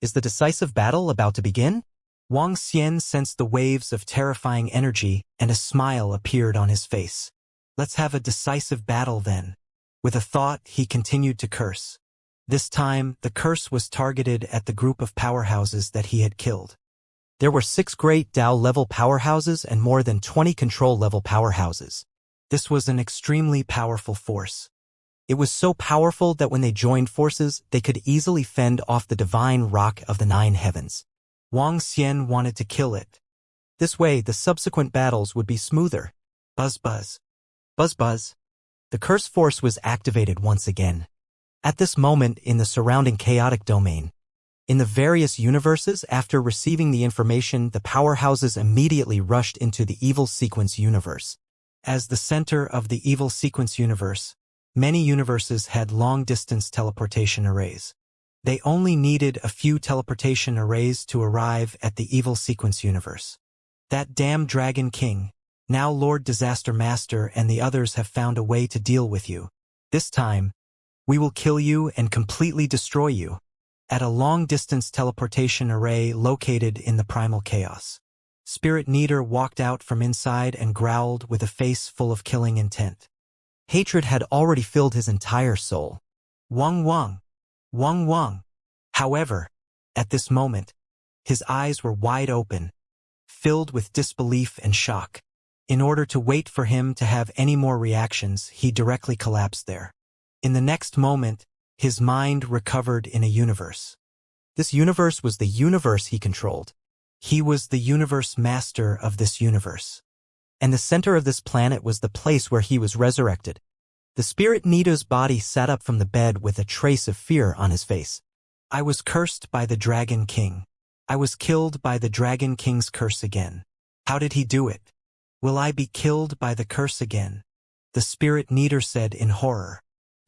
Is the decisive battle about to begin? Wang Xian sensed the waves of terrifying energy, and a smile appeared on his face. Let's have a decisive battle then. With a thought, he continued to curse. This time, the curse was targeted at the group of powerhouses that he had killed. There were 6 great Tao-level powerhouses and more than 20 control-level powerhouses. This was an extremely powerful force. It was so powerful that when they joined forces, they could easily fend off the divine rock of the 9 heavens. Wang Xian wanted to kill it. This way, the subsequent battles would be smoother. Buzz buzz. Buzz buzz. The curse force was activated once again. At this moment in the surrounding chaotic domain. In the various universes, after receiving the information, the powerhouses immediately rushed into the Evil Sequence universe. As the center of the Evil Sequence universe, many universes had long-distance teleportation arrays. They only needed a few teleportation arrays to arrive at the Evil Sequence universe. That damn Dragon King, now Lord Disaster Master, and the others have found a way to deal with you. This time, we will kill you and completely destroy you. At a long-distance teleportation array located in the primal chaos. Spirit Neater walked out from inside and growled with a face full of killing intent. Hatred had already filled his entire soul. Wang Wang. Wang Wang. However, at this moment, his eyes were wide open, filled with disbelief and shock. In order to wait for him to have any more reactions, he directly collapsed there. In the next moment, his mind recovered in a universe. This universe was the universe he controlled. He was the universe master of this universe. And the center of this planet was the place where he was resurrected. The Spirit Neater's body sat up from the bed with a trace of fear on his face. I was cursed by the Dragon King. I was killed by the Dragon King's curse again. How did he do it? Will I be killed by the curse again? The Spirit Neater said in horror.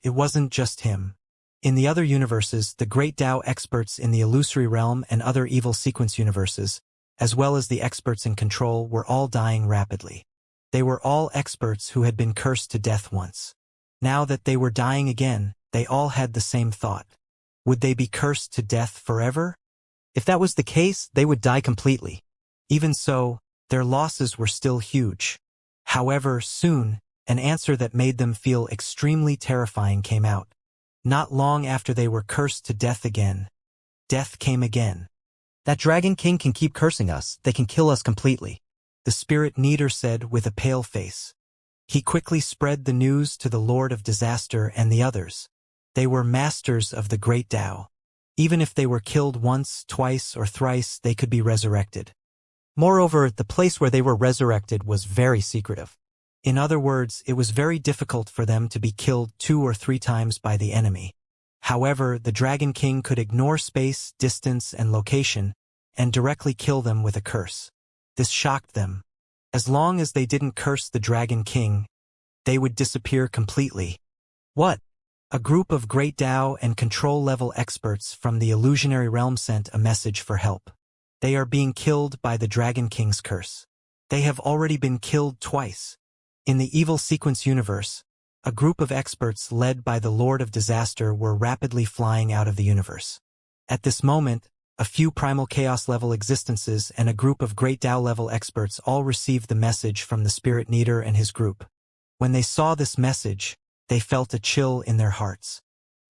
It wasn't just him. In the other universes, the great Tao experts in the illusory realm and other Evil Sequence universes, as well as the experts in control, were all dying rapidly. They were all experts who had been cursed to death once. Now that they were dying again, they all had the same thought. Would they be cursed to death forever? If that was the case, they would die completely. Even so, their losses were still huge. However, soon, an answer that made them feel extremely terrifying came out. Not long after they were cursed to death again, death came again. That Dragon King can keep cursing us, they can kill us completely, the Spirit Neater said with a pale face. He quickly spread the news to the Lord of Disaster and the others. They were masters of the Great Tao. Even if they were killed once, twice, or thrice, they could be resurrected. Moreover, the place where they were resurrected was very secretive. In other words, it was very difficult for them to be killed 2 or 3 times by the enemy. However, the Dragon King could ignore space, distance, and location, and directly kill them with a curse. This shocked them. As long as they didn't curse the Dragon King, they would disappear completely. What? A group of Great Tao and control-level experts from the illusionary realm sent a message for help. They are being killed by the Dragon King's curse. They have already been killed twice. In the Evil Sequence universe, a group of experts led by the Lord of Disaster were rapidly flying out of the universe. At this moment, a few Primal Chaos-level existences and a group of Great Tao-level experts all received the message from the Spirit Neater and his group. When they saw this message, they felt a chill in their hearts.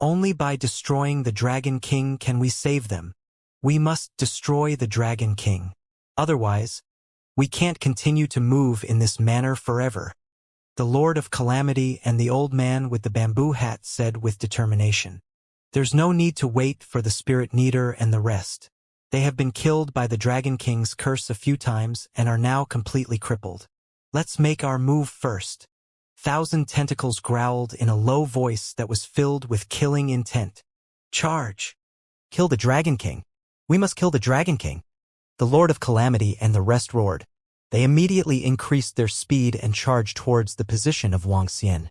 Only by destroying the Dragon King can we save them. We must destroy the Dragon King. Otherwise, we can't continue to move in this manner forever. The Lord of Calamity and the old man with the bamboo hat said with determination. There's no need to wait for the Spirit Kneader and the rest. They have been killed by the Dragon King's curse a few times and are now completely crippled. Let's make our move first. 1,000 Tentacles growled in a low voice that was filled with killing intent. Charge! Kill the Dragon King. We must kill the Dragon King. The Lord of Calamity and the rest roared. They immediately increased their speed and charged towards the position of Wuxia.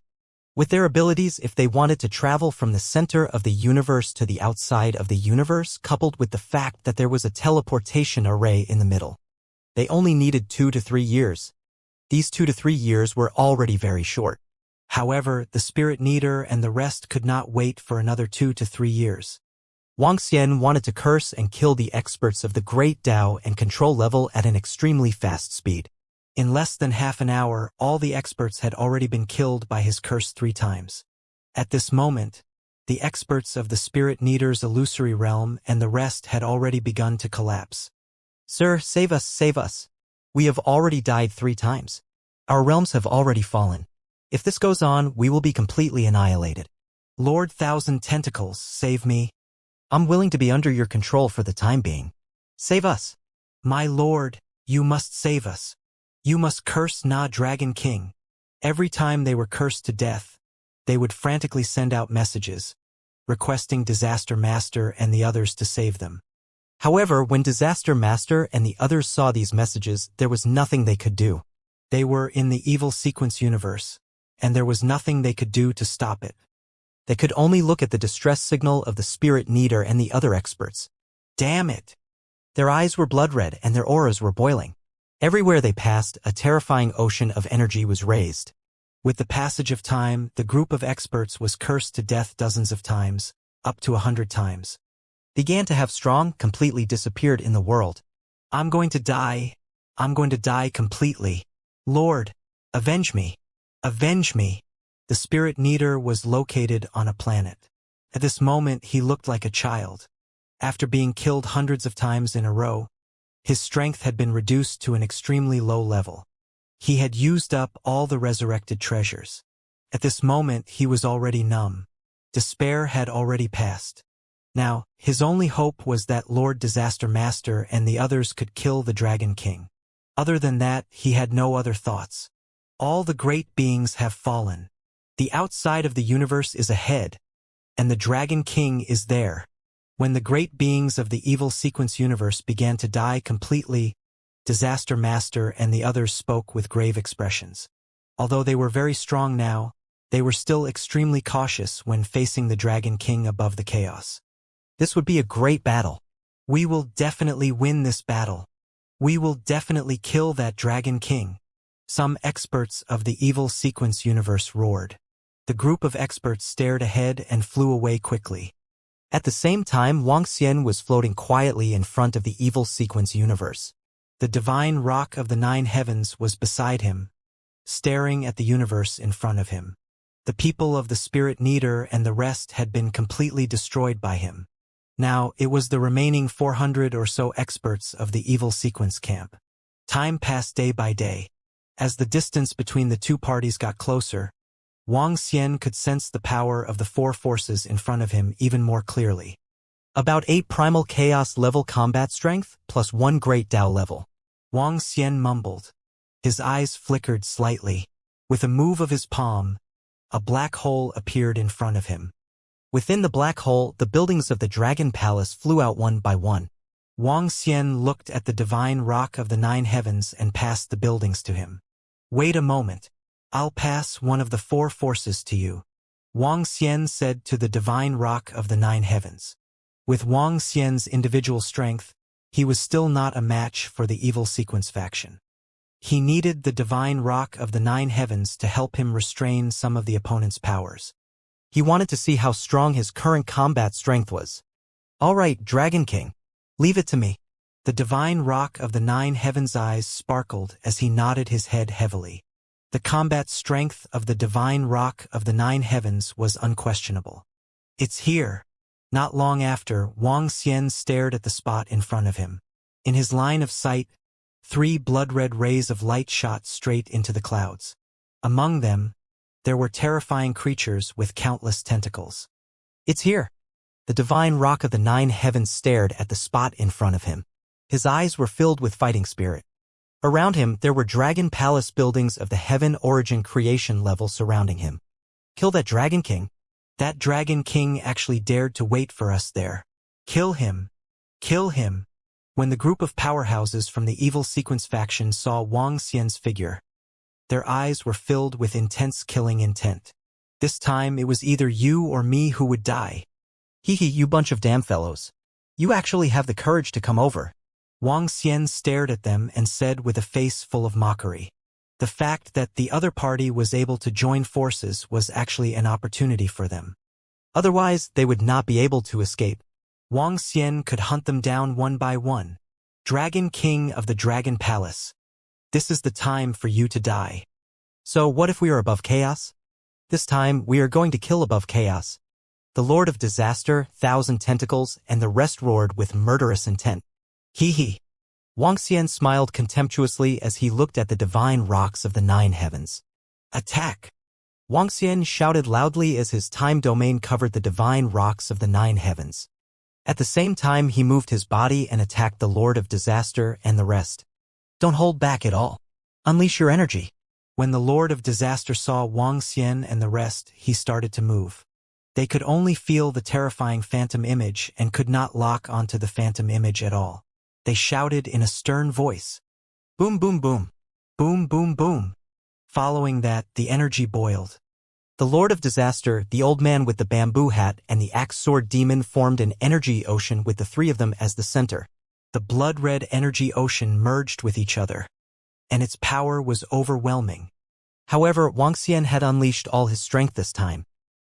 With their abilities, if they wanted to travel from the center of the universe to the outside of the universe, coupled with the fact that there was a teleportation array in the middle, they only needed 2 to 3 years. These 2 to 3 years were already very short. However, the Spirit Kneader and the rest could not wait for another 2 to 3 years. Wuxia wanted to curse and kill the experts of the Great Tao and control level at an extremely fast speed. In less than half an hour, all the experts had already been killed by his curse 3 times. At this moment, the experts of the Spirit Kneader's illusory realm and the rest had already begun to collapse. Sir, save us, save us. We have already died 3 times. Our realms have already fallen. If this goes on, we will be completely annihilated. Lord 1,000 Tentacles, save me. I'm willing to be under your control for the time being. Save us. My lord, you must save us. You must curse Dragon King. Every time they were cursed to death, they would frantically send out messages, requesting Disaster Master and the others to save them. However, when Disaster Master and the others saw these messages, there was nothing they could do. They were in the evil sequence universe, and there was nothing they could do to stop it. They could only look at the distress signal of the Spirit Kneader and the other experts. Damn it! Their eyes were blood red and their auras were boiling. Everywhere they passed, a terrifying ocean of energy was raised. With the passage of time, the group of experts was cursed to death dozens of times, up to 100 times. Began to have strong, completely disappeared in the world. I'm going to die. I'm going to die completely. Lord, avenge me. Avenge me. The Spirit Kneader was located on a planet. At this moment, he looked like a child. After being killed hundreds of times in a row, his strength had been reduced to an extremely low level. He had used up all the resurrected treasures. At this moment, he was already numb. Despair had already passed. Now, his only hope was that Lord Disaster Master and the others could kill the Dragon King. Other than that, he had no other thoughts. All the great beings have fallen. The outside of the universe is ahead, and the Dragon King is there. When the great beings of the evil sequence universe began to die completely, Disaster Master and the others spoke with grave expressions. Although they were very strong now, they were still extremely cautious when facing the Dragon King above the chaos. This would be a great battle. We will definitely win this battle. We will definitely kill that Dragon King. Some experts of the evil sequence universe roared. The group of experts stared ahead and flew away quickly. At the same time, Wuxia was floating quietly in front of the evil sequence universe. The divine rock of the 9 heavens was beside him, staring at the universe in front of him. The people of the Spirit Kneader and the rest had been completely destroyed by him. Now, it was the remaining 400 or so experts of the evil sequence camp. Time passed day by day. As the distance between the two parties got closer, Wuxia could sense the power of the 4 forces in front of him even more clearly. About 8 primal chaos level combat strength, plus 1 great Tao level. Wuxia mumbled. His eyes flickered slightly. With a move of his palm, a black hole appeared in front of him. Within the black hole, the buildings of the Dragon Palace flew out one by one. Wuxia looked at the divine rock of the 9 heavens and passed the buildings to him. Wait a moment. I'll pass one of the 4 forces to you, Wuxia said to the divine rock of the 9 heavens. With Wuxia's individual strength, he was still not a match for the evil sequence faction. He needed the divine rock of the 9 heavens to help him restrain some of the opponent's powers. He wanted to see how strong his current combat strength was. All right, Dragon King, leave it to me. The divine rock of the 9 heavens' eyes sparkled as he nodded his head heavily. The combat strength of the divine rock of the 9 heavens was unquestionable. It's here. Not long after, Wang Xian stared at the spot in front of him. In his line of sight, 3 blood-red rays of light shot straight into the clouds. Among them, there were terrifying creatures with countless tentacles. It's here. The divine rock of the 9 heavens stared at the spot in front of him. His eyes were filled with fighting spirit. Around him, there were dragon palace buildings of the heaven origin creation level surrounding him. Kill that dragon king. That dragon king actually dared to wait for us there. Kill him. Kill him. When the group of powerhouses from the evil sequence faction saw Wang Xian's figure, their eyes were filled with intense killing intent. This time it was either you or me who would die. Hee hee, you bunch of damn fellows. You actually have the courage to come over. Wang Xian stared at them and said with a face full of mockery. The fact that the other party was able to join forces was actually an opportunity for them. Otherwise, they would not be able to escape. Wang Xian could hunt them down one by one. Dragon King of the Dragon Palace. This is the time for you to die. So what if we are above chaos? This time, we are going to kill above chaos. The Lord of Disaster, 1,000 tentacles, and the rest roared with murderous intent. Hee hee. Wang Xian smiled contemptuously as he looked at the divine rocks of the 9 heavens. Attack! Wang Xian shouted loudly as his time domain covered the divine rocks of the 9 heavens. At the same time, he moved his body and attacked the Lord of Disaster and the rest. Don't hold back at all. Unleash your energy. When the Lord of Disaster saw Wang Xian and the rest, he started to move. They could only feel the terrifying phantom image and could not lock onto the phantom image at all. They shouted in a stern voice. Boom, boom, boom. Boom, boom, boom. Following that, the energy boiled. The Lord of Disaster, the old man with the bamboo hat, and the axe sword demon formed an energy ocean with the 3 of them as the center. The blood-red energy ocean merged with each other, and its power was overwhelming. However, Wang Xian had unleashed all his strength this time.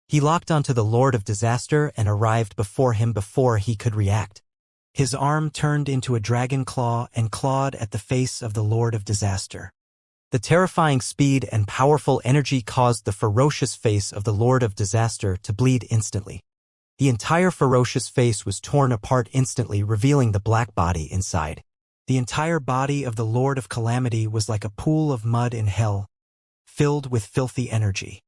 He locked onto the Lord of Disaster and arrived before him before he could react. His arm turned into a dragon claw and clawed at the face of the Lord of Disaster. The terrifying speed and powerful energy caused the ferocious face of the Lord of Disaster to bleed instantly. The entire ferocious face was torn apart instantly, revealing the black body inside. The entire body of the Lord of Calamity was like a pool of mud in hell, filled with filthy energy.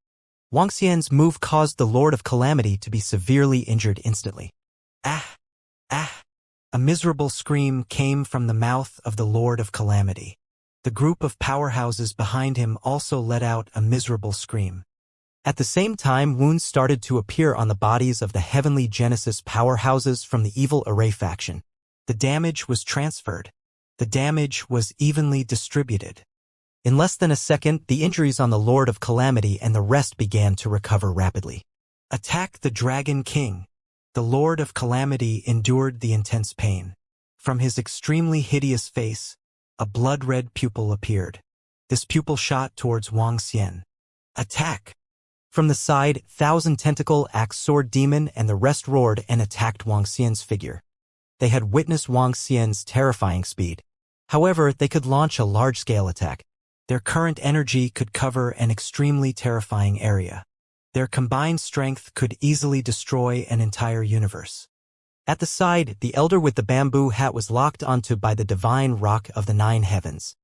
Wang Xian's move caused the Lord of Calamity to be severely injured instantly. Ah! Ah! A miserable scream came from the mouth of the Lord of Calamity. The group of powerhouses behind him also let out a miserable scream. At the same time, wounds started to appear on the bodies of the Heavenly Genesis powerhouses from the Evil Array faction. The damage was transferred. The damage was evenly distributed. In less than a second, the injuries on the Lord of Calamity and the rest began to recover rapidly. Attack the Dragon King. The Lord of Calamity endured the intense pain. From his extremely hideous face, a blood-red pupil appeared. This pupil shot towards Wang Xian. Attack! From the side, 1,000 tentacle axe sword demon and the rest roared and attacked Wang Xian's figure. They had witnessed Wang Xian's terrifying speed. However, they could launch a large-scale attack. Their current energy could cover an extremely terrifying area. Their combined strength could easily destroy an entire universe. At the side, the elder with the bamboo hat was locked onto by the divine rock of the 9 heavens.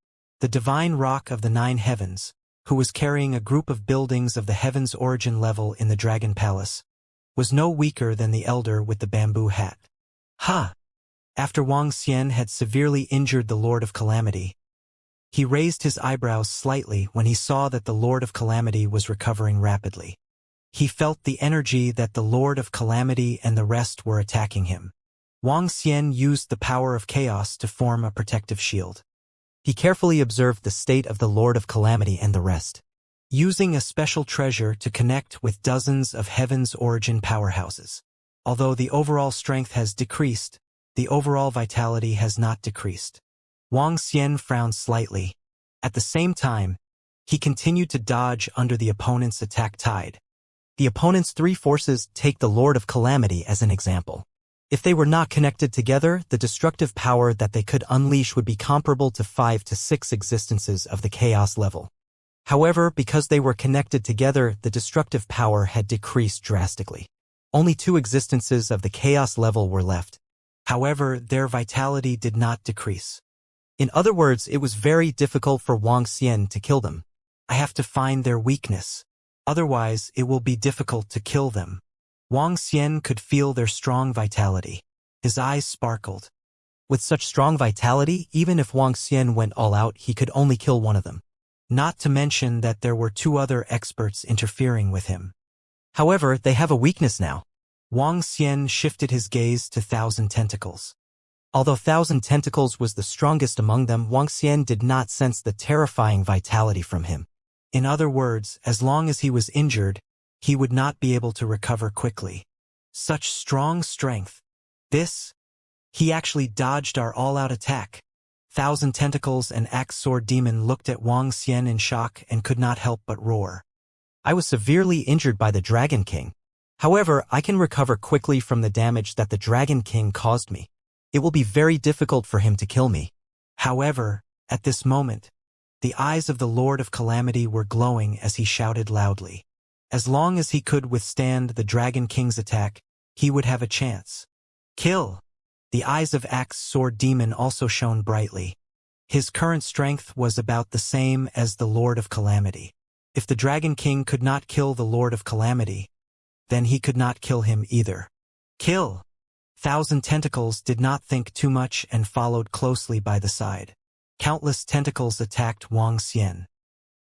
The divine rock of the 9 heavens, who was carrying a group of buildings of the heavens origin level in the Dragon Palace, was no weaker than the elder with the bamboo hat. Ha! After Wang Xian had severely injured the Lord of Calamity, he raised his eyebrows slightly when he saw that the Lord of Calamity was recovering rapidly. He felt the energy that the Lord of Calamity and the rest were attacking him. Wang Xian used the power of chaos to form a protective shield. He carefully observed the state of the Lord of Calamity and the rest, using a special treasure to connect with dozens of heaven's origin powerhouses. Although the overall strength has decreased, the overall vitality has not decreased. Wang Xian frowned slightly. At the same time, he continued to dodge under the opponent's attack tide. The opponent's 3 forces, take the Lord of Calamity as an example. If they were not connected together, the destructive power that they could unleash would be comparable to 5 to 6 existences of the chaos level. However, because they were connected together, the destructive power had decreased drastically. Only 2 existences of the chaos level were left. However, their vitality did not decrease. In other words, it was very difficult for Wang Xian to kill them. I have to find their weakness. Otherwise, it will be difficult to kill them. Wang Xian could feel their strong vitality. His eyes sparkled. With such strong vitality, even if Wang Xian went all out, he could only kill one of them. Not to mention that there were 2 other experts interfering with him. However, they have a weakness now. Wang Xian shifted his gaze to Thousand Tentacles. Although Thousand Tentacles was the strongest among them, Wang Xian did not sense the terrifying vitality from him. In other words, as long as he was injured, he would not be able to recover quickly. Such strong strength. He actually dodged our all-out attack. Thousand Tentacles and Axe Sword Demon looked at Wang Xian in shock and could not help but roar. I was severely injured by the Dragon King. However, I can recover quickly from the damage that the Dragon King caused me. It will be very difficult for him to kill me. However, at this moment, the eyes of the Lord of Calamity were glowing as he shouted loudly. As long as he could withstand the Dragon King's attack, he would have a chance. Kill! The eyes of Axe Sword Demon also shone brightly. His current strength was about the same as the Lord of Calamity. If the Dragon King could not kill the Lord of Calamity, then he could not kill him either. Kill! Thousand Tentacles did not think too much and followed closely by the side. Countless tentacles attacked Wang Xian.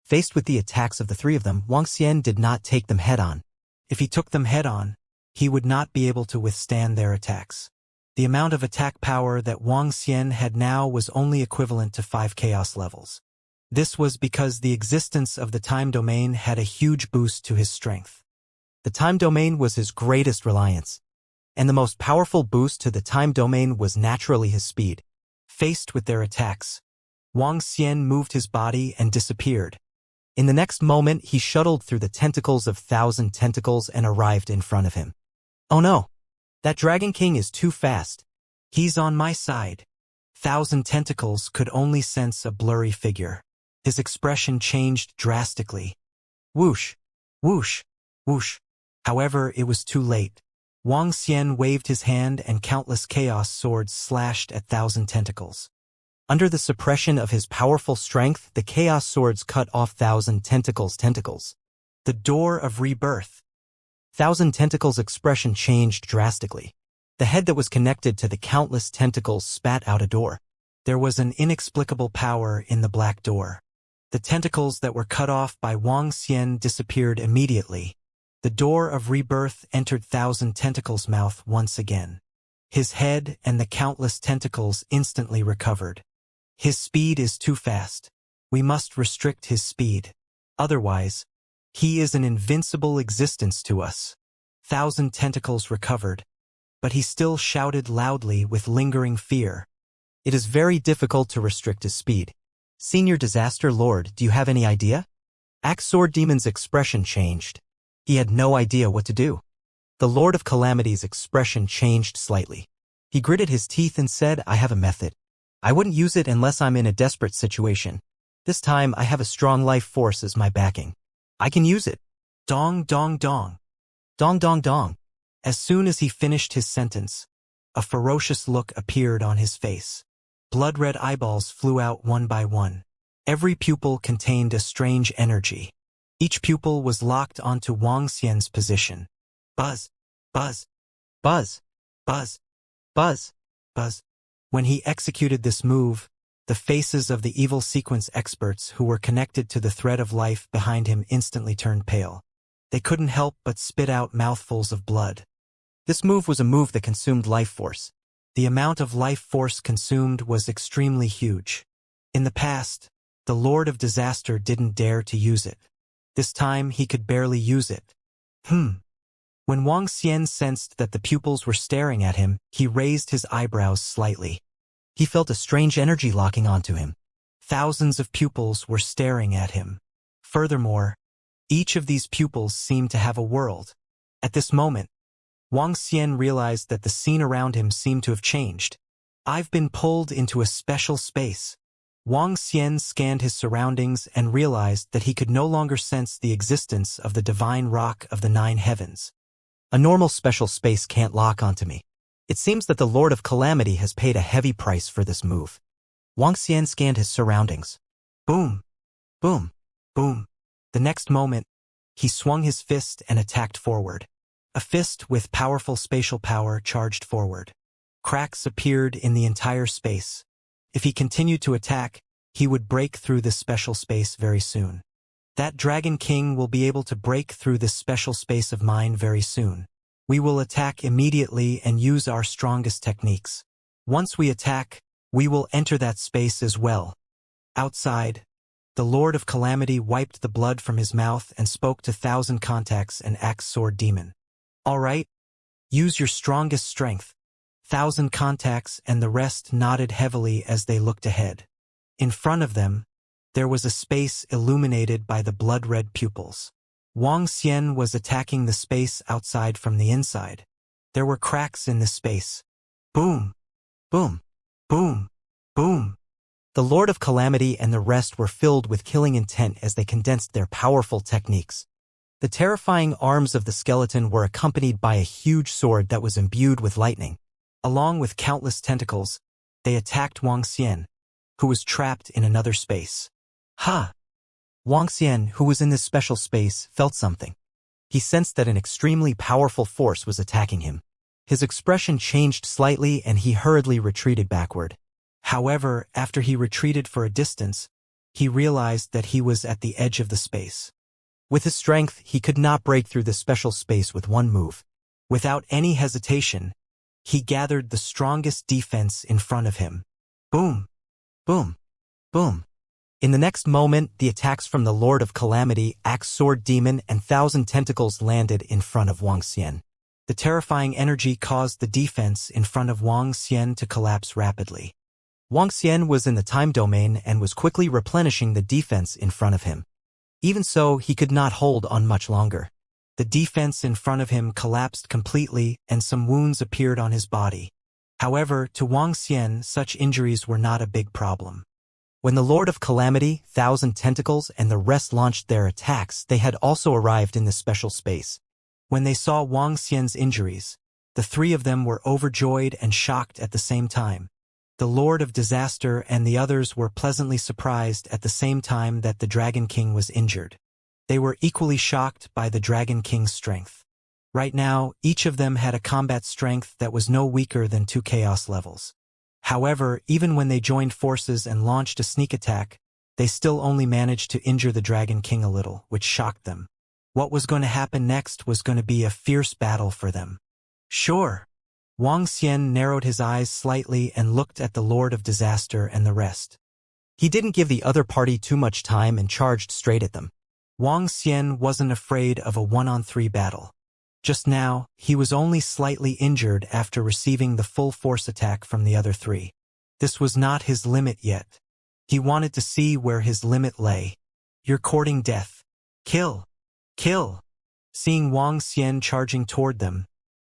Faced with the attacks of the 3 of them, Wang Xian did not take them head-on. If he took them head-on, he would not be able to withstand their attacks. The amount of attack power that Wang Xian had now was only equivalent to 5 chaos levels. This was because the existence of the time domain had a huge boost to his strength. The time domain was his greatest reliance, and the most powerful boost to the time domain was naturally his speed. Faced with their attacks, Wang Xian moved his body and disappeared. In the next moment, he shuttled through the tentacles of Thousand Tentacles and arrived in front of him. Oh no! That Dragon King is too fast. He's on my side. Thousand Tentacles could only sense a blurry figure. His expression changed drastically. Whoosh! Whoosh! Whoosh! However, it was too late. Wang Xian waved his hand and countless chaos swords slashed at Thousand Tentacles. Under the suppression of his powerful strength, the chaos swords cut off Thousand Tentacles' tentacles. The door of rebirth. Thousand Tentacles' expression changed drastically. The head that was connected to the countless tentacles spat out a door. There was an inexplicable power in the black door. The tentacles that were cut off by Wang Xian disappeared immediately. The door of rebirth entered Thousand Tentacles' mouth once again. His head and the countless tentacles instantly recovered. His speed is too fast. We must restrict his speed. Otherwise, he is an invincible existence to us. Thousand Tentacles recovered, but he still shouted loudly with lingering fear. It is very difficult to restrict his speed. Senior Disaster Lord, do you have any idea? Axe Sword Demon's expression changed. He had no idea what to do. The Lord of Calamity's expression changed slightly. He gritted his teeth and said, I have a method. I wouldn't use it unless I'm in a desperate situation. This time I have a strong life force as my backing. I can use it. Dong dong dong. Dong dong dong. As soon as he finished his sentence, a ferocious look appeared on his face. Blood-red eyeballs flew out one by one. Every pupil contained a strange energy. Each pupil was locked onto Wang Xian's position. Buzz, buzz, buzz, buzz, buzz, buzz. When he executed this move, the faces of the evil sequence experts who were connected to the thread of life behind him instantly turned pale. They couldn't help but spit out mouthfuls of blood. This move was a move that consumed life force. The amount of life force consumed was extremely huge. In the past, the Lord of Disaster didn't dare to use it. This time he could barely use it. When Wang Xian sensed that the pupils were staring at him, he raised his eyebrows slightly. He felt a strange energy locking onto him. Thousands of pupils were staring at him. Furthermore, each of these pupils seemed to have a world. At this moment, Wang Xian realized that the scene around him seemed to have changed. I've been pulled into a special space. Wang Xian scanned his surroundings and realized that he could no longer sense the existence of the divine rock of the 9 heavens. A normal special space can't lock onto me. It seems that the Lord of Calamity has paid a heavy price for this move. Wang Xian scanned his surroundings. Boom, boom, boom. The next moment, he swung his fist and attacked forward. A fist with powerful spatial power charged forward. Cracks appeared in the entire space. If he continued to attack, he would break through this special space very soon. That Dragon King will be able to break through this special space of mine very soon. We will attack immediately and use our strongest techniques. Once we attack, we will enter that space as well. Outside, the Lord of Calamity wiped the blood from his mouth and spoke to 1,000 Contacts and Axe Sword Demon. All right, use your strongest strength. 1,000 Contacts and the rest nodded heavily as they looked ahead. In front of them, there was a space illuminated by the blood-red pupils. Wang Xian was attacking the space outside from the inside. There were cracks in this space. Boom, boom, boom, boom. The Lord of Calamity and the rest were filled with killing intent as they condensed their powerful techniques. The terrifying arms of the skeleton were accompanied by a huge sword that was imbued with lightning. Along with countless tentacles, they attacked Wang Xian, who was trapped in another space. Ha! Wang Xian, who was in this special space, felt something. He sensed that an extremely powerful force was attacking him. His expression changed slightly and he hurriedly retreated backward. However, after he retreated for a distance, he realized that he was at the edge of the space. With his strength, he could not break through the special space with one move. Without any hesitation, he gathered the strongest defense in front of him. Boom! Boom! Boom! In the next moment, the attacks from the Lord of Calamity, Axe Sword Demon, and 1,000 Tentacles landed in front of Wang Xian. The terrifying energy caused the defense in front of Wang Xian to collapse rapidly. Wang Xian was in the time domain and was quickly replenishing the defense in front of him. Even so, he could not hold on much longer. The defense in front of him collapsed completely and some wounds appeared on his body. However, to Wang Xian, such injuries were not a big problem. When the Lord of Calamity, 1,000 Tentacles, and the rest launched their attacks, they had also arrived in this special space. When they saw Wang Xian's injuries, the 3 of them were overjoyed and shocked at the same time. The Lord of Disaster and the others were pleasantly surprised at the same time that the Dragon King was injured. They were equally shocked by the Dragon King's strength. Right now, each of them had a combat strength that was no weaker than 2 chaos levels. However, even when they joined forces and launched a sneak attack, they still only managed to injure the Dragon King a little, which shocked them. What was going to happen next was going to be a fierce battle for them. Sure. Wang Xian narrowed his eyes slightly and looked at the Lord of Disaster and the rest. He didn't give the other party too much time and charged straight at them. Wang Xian wasn't afraid of a 1-on-3 battle. Just now, he was only slightly injured after receiving the full force attack from the other 3. This was not his limit yet. He wanted to see where his limit lay. You're courting death. Kill! Kill! Seeing Wang Xian charging toward them,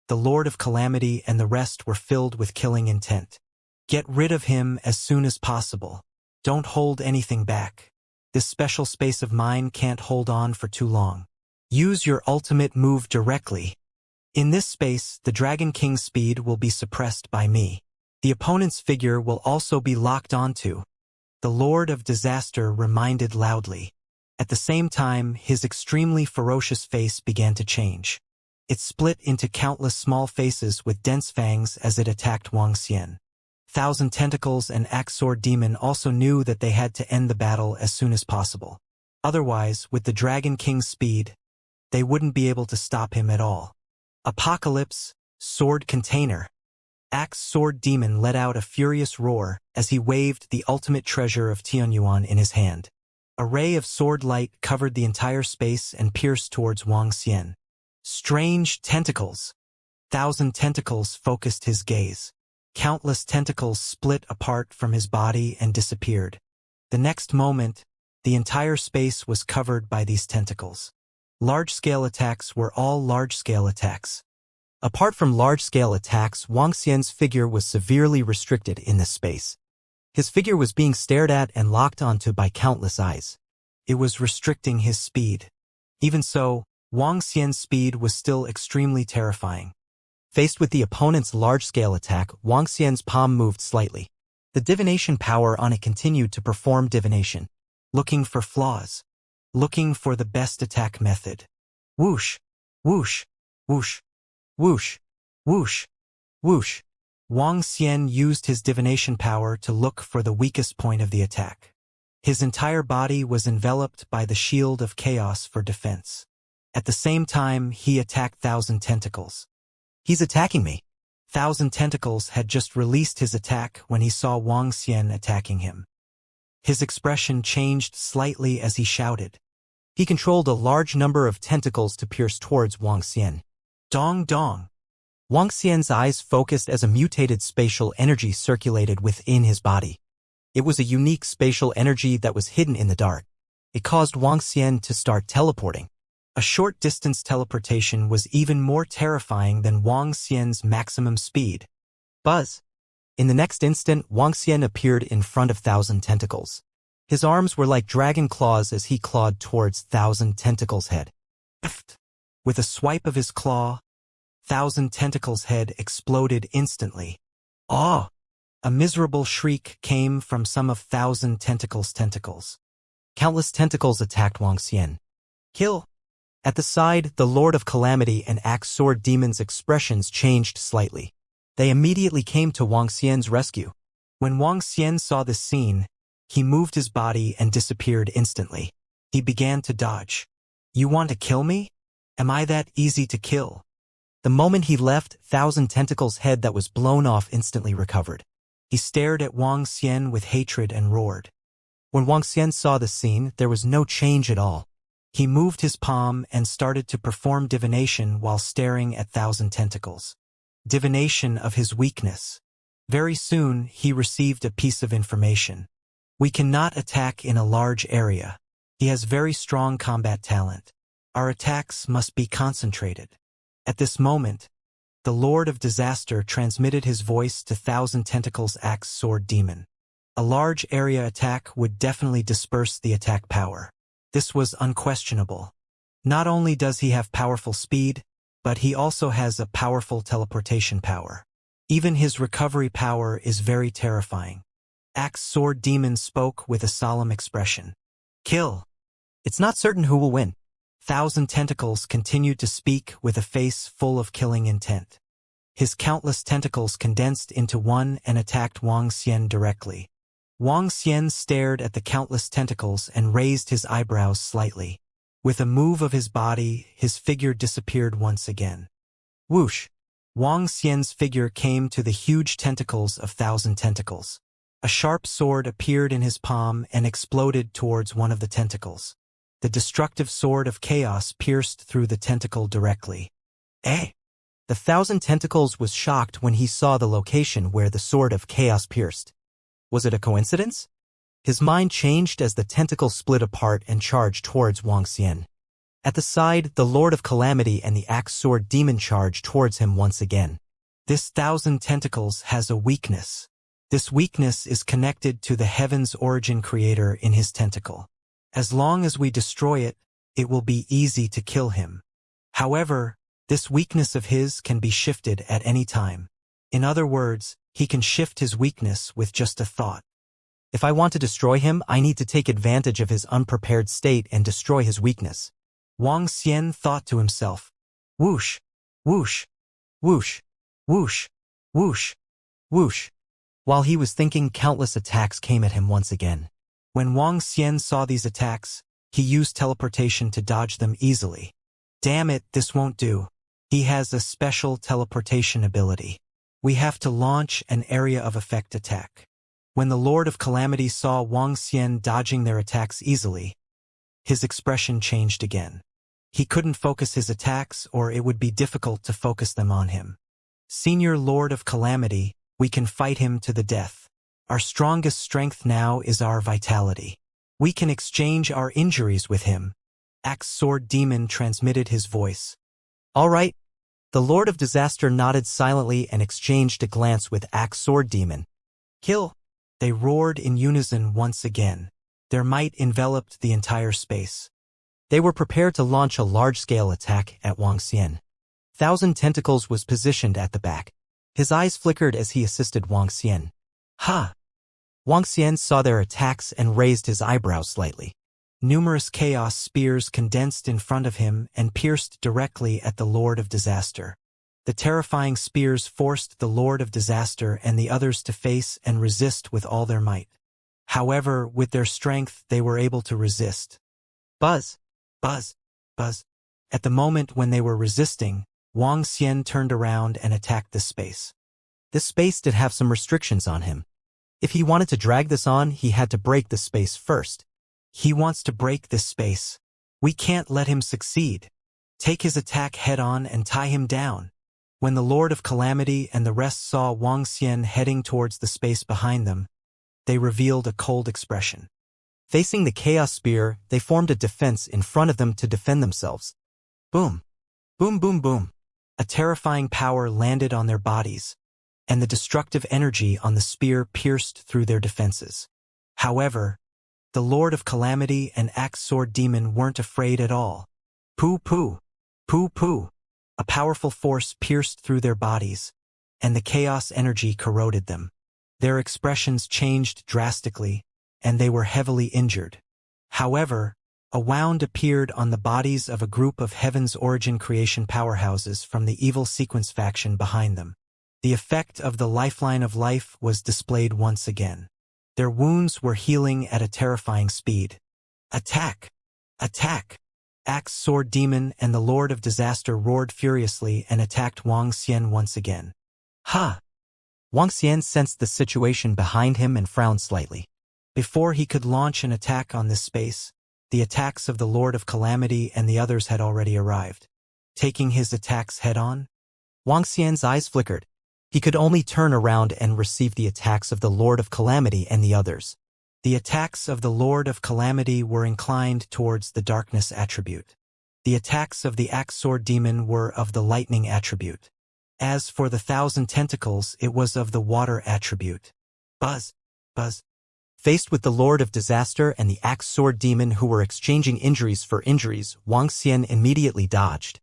the Lord of Calamity and the rest were filled with killing intent. Get rid of him as soon as possible. Don't hold anything back. This special space of mine can't hold on for too long. Use your ultimate move directly. In this space, the Dragon King's speed will be suppressed by me. The opponent's figure will also be locked onto. The Lord of Disaster reminded loudly. At the same time, his extremely ferocious face began to change. It split into countless small faces with dense fangs as it attacked Wang Xian. 1,000 Tentacles and Axe Sword Demon also knew that they had to end the battle as soon as possible. Otherwise, with the Dragon King's speed, they wouldn't be able to stop him at all. Apocalypse, Sword Container. Axe Sword Demon let out a furious roar as he waved the ultimate treasure of Tianyuan in his hand. A ray of sword light covered the entire space and pierced towards Wang Xian. Strange tentacles. 1,000 tentacles focused his gaze. Countless tentacles split apart from his body and disappeared. The next moment, the entire space was covered by these tentacles. Large-scale attacks were all large-scale attacks. Apart from large-scale attacks, Wang Xian's figure was severely restricted in this space. His figure was being stared at and locked onto by countless eyes. It was restricting his speed. Even so, Wang Xian's speed was still extremely terrifying. Faced with the opponent's large-scale attack, Wang Xian's palm moved slightly. The divination power on it continued to perform divination, looking for flaws, looking for the best attack method. Whoosh, whoosh, whoosh, whoosh, whoosh, whoosh. Wang Xian used his divination power to look for the weakest point of the attack. His entire body was enveloped by the shield of chaos for defense. At the same time, he attacked Thousand Tentacles. He's attacking me. Thousand Tentacles had just released his attack when he saw Wang Xian attacking him. His expression changed slightly as he shouted. He controlled a large number of tentacles to pierce towards Wang Xian. Dong dong. Wang Xian's eyes focused as a mutated spatial energy circulated within his body. It was a unique spatial energy that was hidden in the dark. It caused Wang Xian to start teleporting. A short-distance teleportation was even more terrifying than Wang Xian's maximum speed. Buzz! In the next instant, Wang Xian appeared in front of Thousand Tentacles. His arms were like dragon claws as he clawed towards Thousand Tentacles' head. With a swipe of his claw, Thousand Tentacles' head exploded instantly. Awe! A miserable shriek came from some of Thousand Tentacles' tentacles. Countless tentacles attacked Wang Xian. Kill! At the side, the Lord of Calamity and Axe Sword Demon's expressions changed slightly. They immediately came to Wang Xian's rescue. When Wang Xian saw this scene, he moved his body and disappeared instantly. He began to dodge. You want to kill me? Am I that easy to kill? The moment he left, Thousand Tentacles' head that was blown off instantly recovered. He stared at Wang Xian with hatred and roared. When Wang Xian saw the scene, there was no change at all. He moved his palm and started to perform divination while staring at Thousand Tentacles. Divination of his weakness. Very soon, he received a piece of information. We cannot attack in a large area. He has very strong combat talent. Our attacks must be concentrated. At this moment, the Lord of Disaster transmitted his voice to Thousand Tentacles' Axe Sword Demon. A large area attack would definitely disperse the attack power. This was unquestionable. Not only does he have powerful speed, but he also has a powerful teleportation power. Even his recovery power is very terrifying. Axe Sword Demon spoke with a solemn expression. Kill! It's not certain who will win. Thousand Tentacles continued to speak with a face full of killing intent. His countless tentacles condensed into one and attacked Wang Xian directly. Wang Xian stared at the countless tentacles and raised his eyebrows slightly. With a move of his body, his figure disappeared once again. Whoosh! Wang Xian's figure came to the huge tentacles of Thousand Tentacles. A sharp sword appeared in his palm and exploded towards one of the tentacles. The destructive sword of chaos pierced through the tentacle directly. Eh? The Thousand Tentacles was shocked when he saw the location where the sword of chaos pierced. Was it a coincidence? His mind changed as the tentacle split apart and charged towards Wang Xian. At the side, the Lord of Calamity and the Axe Sword Demon charged towards him once again. This Thousand Tentacles has a weakness. This weakness is connected to the heaven's origin creator in his tentacle. As long as we destroy it, it will be easy to kill him. However, this weakness of his can be shifted at any time. In other words, he can shift his weakness with just a thought. If I want to destroy him, I need to take advantage of his unprepared state and destroy his weakness. Wang Xian thought to himself. Whoosh, whoosh, whoosh, whoosh, whoosh, whoosh. While he was thinking, countless attacks came at him once again. When Wang Xian saw these attacks, he used teleportation to dodge them easily. Damn it, this won't do. He has a special teleportation ability. We have to launch an area of effect attack. When the Lord of Calamity saw Wang Xian dodging their attacks easily, his expression changed again. He couldn't focus his attacks, or it would be difficult to focus them on him. Senior Lord of Calamity, we can fight him to the death. Our strongest strength now is our vitality. We can exchange our injuries with him. Axe Sword Demon transmitted his voice. All right. The Lord of Disaster nodded silently and exchanged a glance with Axe Sword Demon. Kill! They roared in unison once again. Their might enveloped the entire space. They were prepared to launch a large-scale attack at Wuxia. Thousand Tentacles was positioned at the back. His eyes flickered as he assisted Wuxia. Ha! Wuxia saw their attacks and raised his eyebrows slightly. Numerous chaos spears condensed in front of him and pierced directly at the Lord of Disaster. The terrifying spears forced the Lord of Disaster and the others to face and resist with all their might. However, with their strength, they were able to resist. Buzz! Buzz! Buzz! At the moment when they were resisting, Wuxia turned around and attacked this space. This space did have some restrictions on him. If he wanted to drag this on, he had to break the space first. He wants to break this space. We can't let him succeed. Take his attack head-on and tie him down. When the Lord of Calamity and the rest saw Wuxia heading towards the space behind them, they revealed a cold expression. Facing the Chaos Spear, they formed a defense in front of them to defend themselves. Boom! Boom boom boom! A terrifying power landed on their bodies, and the destructive energy on the spear pierced through their defenses. However, the Lord of Calamity and Axe Sword Demon weren't afraid at all. Pooh pooh! Pooh pooh! A powerful force pierced through their bodies, and the chaos energy corroded them. Their expressions changed drastically, and they were heavily injured. However, a wound appeared on the bodies of a group of Heaven's Origin creation powerhouses from the Evil Sequence faction behind them. The effect of the Lifeline of Life was displayed once again. Their wounds were healing at a terrifying speed. Attack! Attack! Axe Sword Demon and the Lord of Disaster roared furiously and attacked Wuxia once again. Ha! Wuxia sensed the situation behind him and frowned slightly. Before he could launch an attack on this space, the attacks of the Lord of Calamity and the others had already arrived. Taking his attacks head-on, Wuxia's eyes flickered. He could only turn around and receive the attacks of the Lord of Calamity and the others. The attacks of the Lord of Calamity were inclined towards the darkness attribute. The attacks of the Axe Sword Demon were of the lightning attribute. As for the Thousand Tentacles, it was of the water attribute. Buzz! Buzz! Faced with the Lord of Disaster and the Axe Sword Demon who were exchanging injuries for injuries, Wuxia immediately dodged.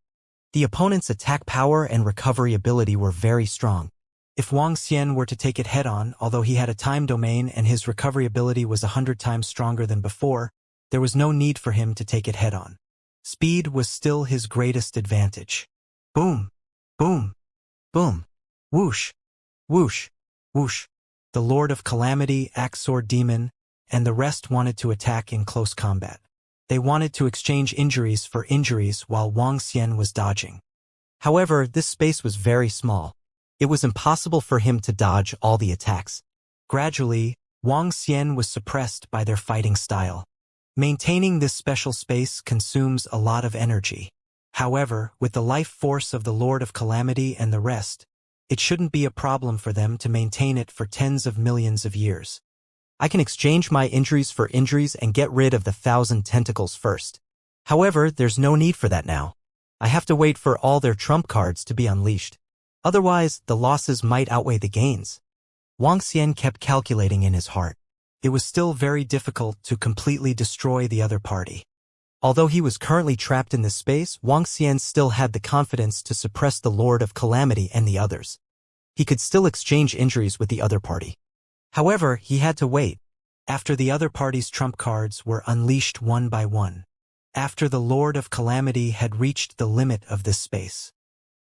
The opponent's attack power and recovery ability were very strong. If Wuxia were to take it head-on, although he had a time domain and his recovery ability was 100 times stronger than before, there was no need for him to take it head-on. Speed was still his greatest advantage. Boom! Boom! Boom! Whoosh! Whoosh! Whoosh! The Lord of Calamity, Axe Sword Demon, and the rest wanted to attack in close combat. They wanted to exchange injuries for injuries while Wuxia was dodging. However, this space was very small. It was impossible for him to dodge all the attacks. Gradually, Wuxia was suppressed by their fighting style. Maintaining this special space consumes a lot of energy. However, with the life force of the Lord of Calamity and the rest, it shouldn't be a problem for them to maintain it for tens of millions of years. I can exchange my injuries for injuries and get rid of the Thousand Tentacles first. However, there's no need for that now. I have to wait for all their trump cards to be unleashed. Otherwise, the losses might outweigh the gains. Wuxia kept calculating in his heart. It was still very difficult to completely destroy the other party. Although he was currently trapped in this space, Wuxia still had the confidence to suppress the Lord of Calamity and the others. He could still exchange injuries with the other party. However, he had to wait. After the other party's trump cards were unleashed one by one. After the Lord of Calamity had reached the limit of this space.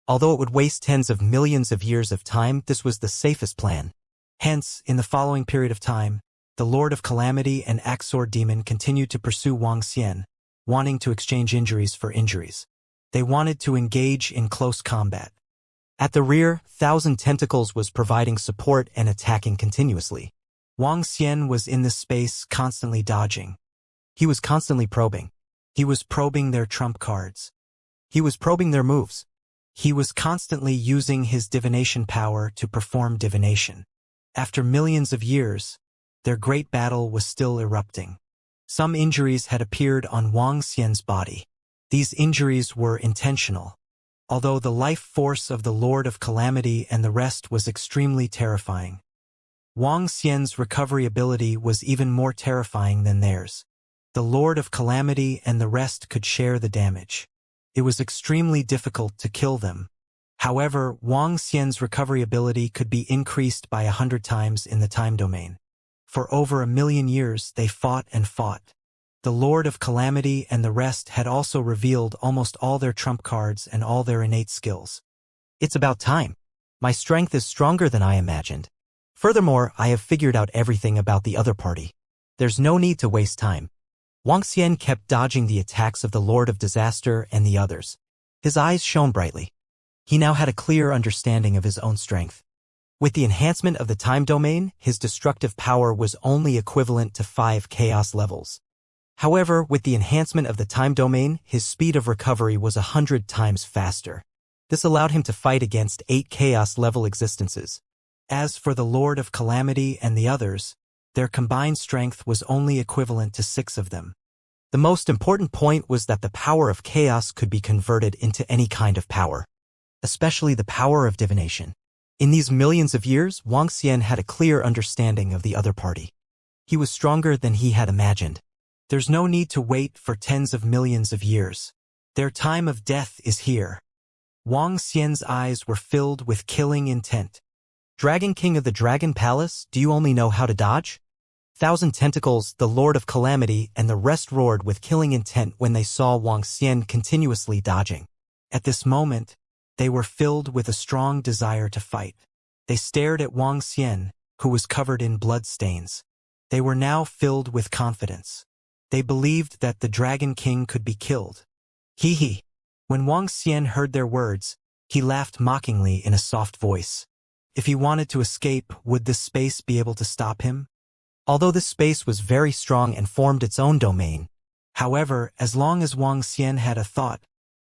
Although it would waste tens of millions of years of time, this was the safest plan. Hence, in the following period of time, the Lord of Calamity and Axe Sword Demon continued to pursue Wuxia, wanting to exchange injuries for injuries. They wanted to engage in close combat. At the rear, Thousand Tentacles was providing support and attacking continuously. Wuxia was in this space constantly dodging. He was constantly probing. He was probing their trump cards. He was probing their moves. He was constantly using his divination power to perform divination. After millions of years, their great battle was still erupting. Some injuries had appeared on Wuxia's body. These injuries were intentional. Although the life force of the Lord of Calamity and the rest was extremely terrifying. Wang Xian's recovery ability was even more terrifying than theirs. The Lord of Calamity and the rest could share the damage. It was extremely difficult to kill them. However, Wang Xian's recovery ability could be increased by 100 times in the time domain. For over 1,000,000 years they fought and fought. The Lord of Calamity and the rest had also revealed almost all their trump cards and all their innate skills. It's about time. My strength is stronger than I imagined. Furthermore, I have figured out everything about the other party. There's no need to waste time. Wang Xian kept dodging the attacks of the Lord of Disaster and the others. His eyes shone brightly. He now had a clear understanding of his own strength. With the enhancement of the time domain, his destructive power was only equivalent to 5 chaos levels. However, with the enhancement of the time domain, his speed of recovery was 100 times faster. This allowed him to fight against 8 chaos-level existences. As for the Lord of Calamity and the others, their combined strength was only equivalent to 6 of them. The most important point was that the power of chaos could be converted into any kind of power, especially the power of divination. In these millions of years, Wang Xian had a clear understanding of the other party. He was stronger than he had imagined. There's no need to wait for tens of millions of years. Their time of death is here. Wang Xian's eyes were filled with killing intent. Dragon King of the Dragon Palace, do you only know how to dodge? 1,000 Tentacles, the Lord of Calamity, and the rest roared with killing intent when they saw Wang Xian continuously dodging. At this moment, they were filled with a strong desire to fight. They stared at Wang Xian, who was covered in blood stains. They were now filled with confidence. They believed that the Dragon King could be killed. Hee hee. When Wang Xian heard their words, he laughed mockingly in a soft voice. If he wanted to escape, would this space be able to stop him? Although this space was very strong and formed its own domain, however, as long as Wang Xian had a thought,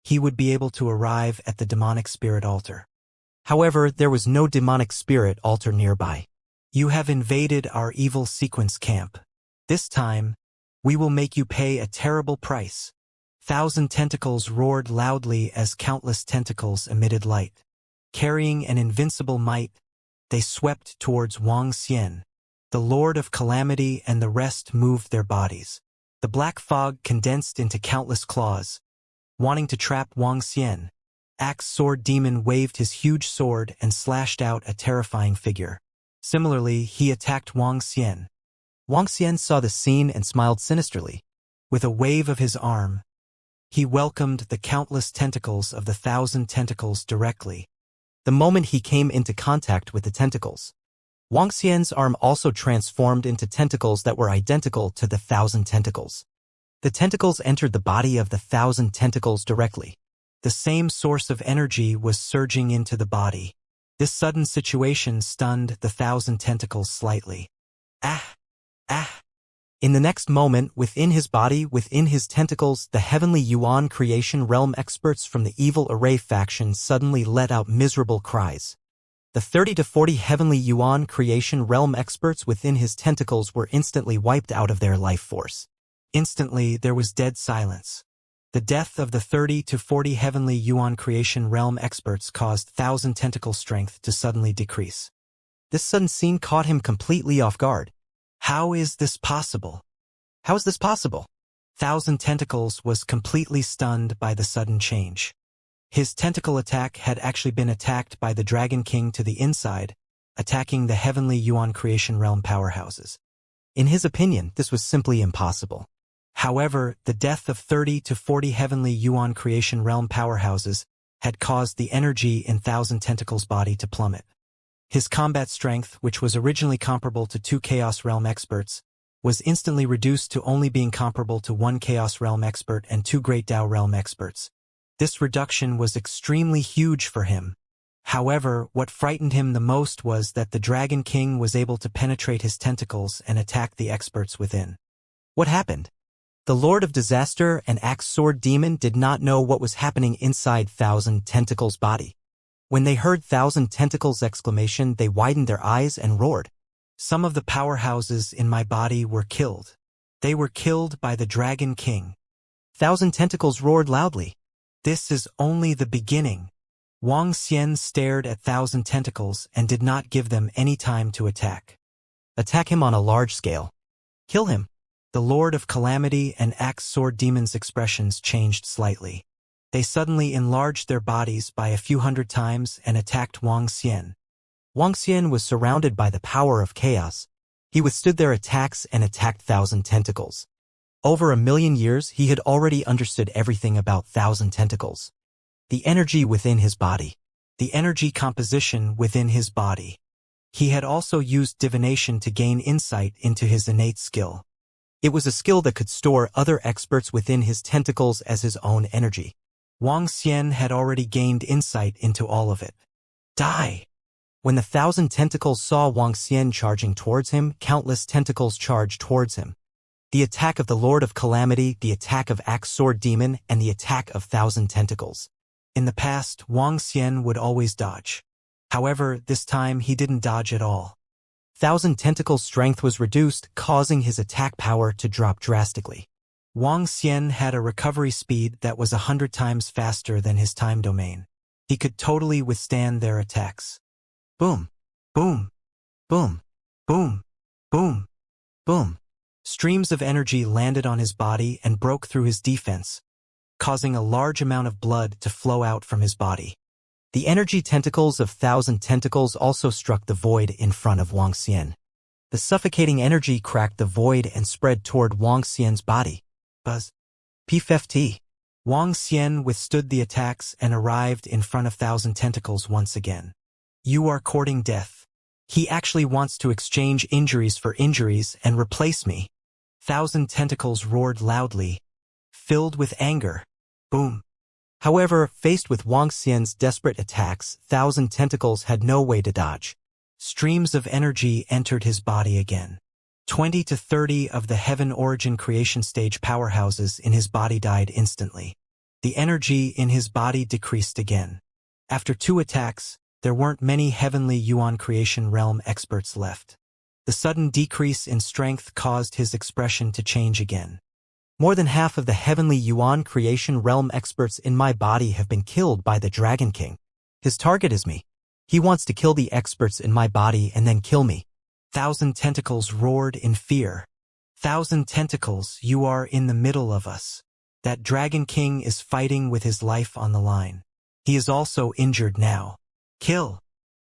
he would be able to arrive at the demonic spirit altar. However, there was no demonic spirit altar nearby. You have invaded our evil sequence camp. This time, we will make you pay a terrible price. 1,000 tentacles roared loudly as countless tentacles emitted light. Carrying an invincible might, they swept towards Wang Xian. The Lord of Calamity and the rest moved their bodies. The black fog condensed into countless claws, wanting to trap Wang Xian. Axe Sword Demon waved his huge sword and slashed out a terrifying figure. Similarly, he attacked Wang Xian. Wang Xian saw the scene and smiled sinisterly. With a wave of his arm, he welcomed the countless tentacles of the 1,000 tentacles directly. The moment he came into contact with the tentacles, Wang Xian's arm also transformed into tentacles that were identical to the 1,000 tentacles. The tentacles entered the body of the 1,000 tentacles directly. The same source of energy was surging into the body. This sudden situation stunned the 1,000 tentacles slightly. Ah! Ah! In the next moment, within his body, within his tentacles, the Heavenly Yuan Creation Realm experts from the Evil Array faction suddenly let out miserable cries. The 30 to 40 Heavenly Yuan Creation Realm experts within his tentacles were instantly wiped out of their life force. Instantly, there was dead silence. The death of the 30 to 40 Heavenly Yuan Creation Realm experts caused 1,000 tentacle strength to suddenly decrease. This sudden scene caught him completely off guard. How is this possible? How is this possible? 1,000 Tentacles was completely stunned by the sudden change. His tentacle attack had actually been attacked by the Dragon King to the inside, attacking the Heavenly Yuan Creation Realm powerhouses. In his opinion, this was simply impossible. However, the death of 30 to 40 Heavenly Yuan Creation Realm powerhouses had caused the energy in 1,000 Tentacles' body to plummet. His combat strength, which was originally comparable to 2 Chaos Realm experts, was instantly reduced to only being comparable to 1 Chaos Realm expert and 2 Great Tao Realm experts. This reduction was extremely huge for him. However, what frightened him the most was that the Dragon King was able to penetrate his tentacles and attack the experts within. What happened? The Lord of Disaster and Axe Sword Demon did not know what was happening inside 1,000 Tentacles' body. When they heard 1,000 Tentacles' exclamation, they widened their eyes and roared. Some of the powerhouses in my body were killed. They were killed by the Dragon King. 1,000 Tentacles roared loudly. This is only the beginning. Wang Xian stared at 1,000 Tentacles and did not give them any time to attack. Attack him on a large scale. Kill him. The Lord of Calamity and Axe Sword Demon's expressions changed slightly. They suddenly enlarged their bodies by a few hundred times and attacked Wang Xian. Wang Xian was surrounded by the power of chaos. He withstood their attacks and attacked Thousand Tentacles. Over 1,000,000 years, he had already understood everything about Thousand Tentacles. The energy within his body. The energy composition within his body. He had also used divination to gain insight into his innate skill. It was a skill that could store other experts within his tentacles as his own energy. Wang Xian had already gained insight into all of it. Die! When the Thousand Tentacles saw Wang Xian charging towards him, countless tentacles charged towards him. The attack of the Lord of Calamity, the attack of Axe Sword Demon, and the attack of Thousand Tentacles. In the past, Wang Xian would always dodge. However, this time he didn't dodge at all. Thousand Tentacles' strength was reduced, causing his attack power to drop drastically. Wang Xian had a recovery speed that was 100 times faster than his time domain. He could totally withstand their attacks. Boom, boom, boom, boom, boom, boom. Streams of energy landed on his body and broke through his defense, causing a large amount of blood to flow out from his body. The energy tentacles of Thousand Tentacles also struck the void in front of Wang Xian. The suffocating energy cracked the void and spread toward Wang Xian's body. Buzz. P50. Wang Xian withstood the attacks and arrived in front of Thousand Tentacles once again. You are courting death. He actually wants to exchange injuries for injuries and replace me. Thousand Tentacles roared loudly, filled with anger. Boom. However, faced with Wang Xian's desperate attacks, Thousand Tentacles had no way to dodge. Streams of energy entered his body again. 20 to 30 of the Heaven Origin Creation Stage powerhouses in his body died instantly. The energy in his body decreased again. After 2 attacks, there weren't many Heavenly Yuan Creation Realm experts left. The sudden decrease in strength caused his expression to change again. More than half of the Heavenly Yuan Creation Realm experts in my body have been killed by the Dragon King. His target is me. He wants to kill the experts in my body and then kill me. Thousand Tentacles roared in fear. Thousand Tentacles, you are in the middle of us. That Dragon King is fighting with his life on the line. He is also injured now. Kill.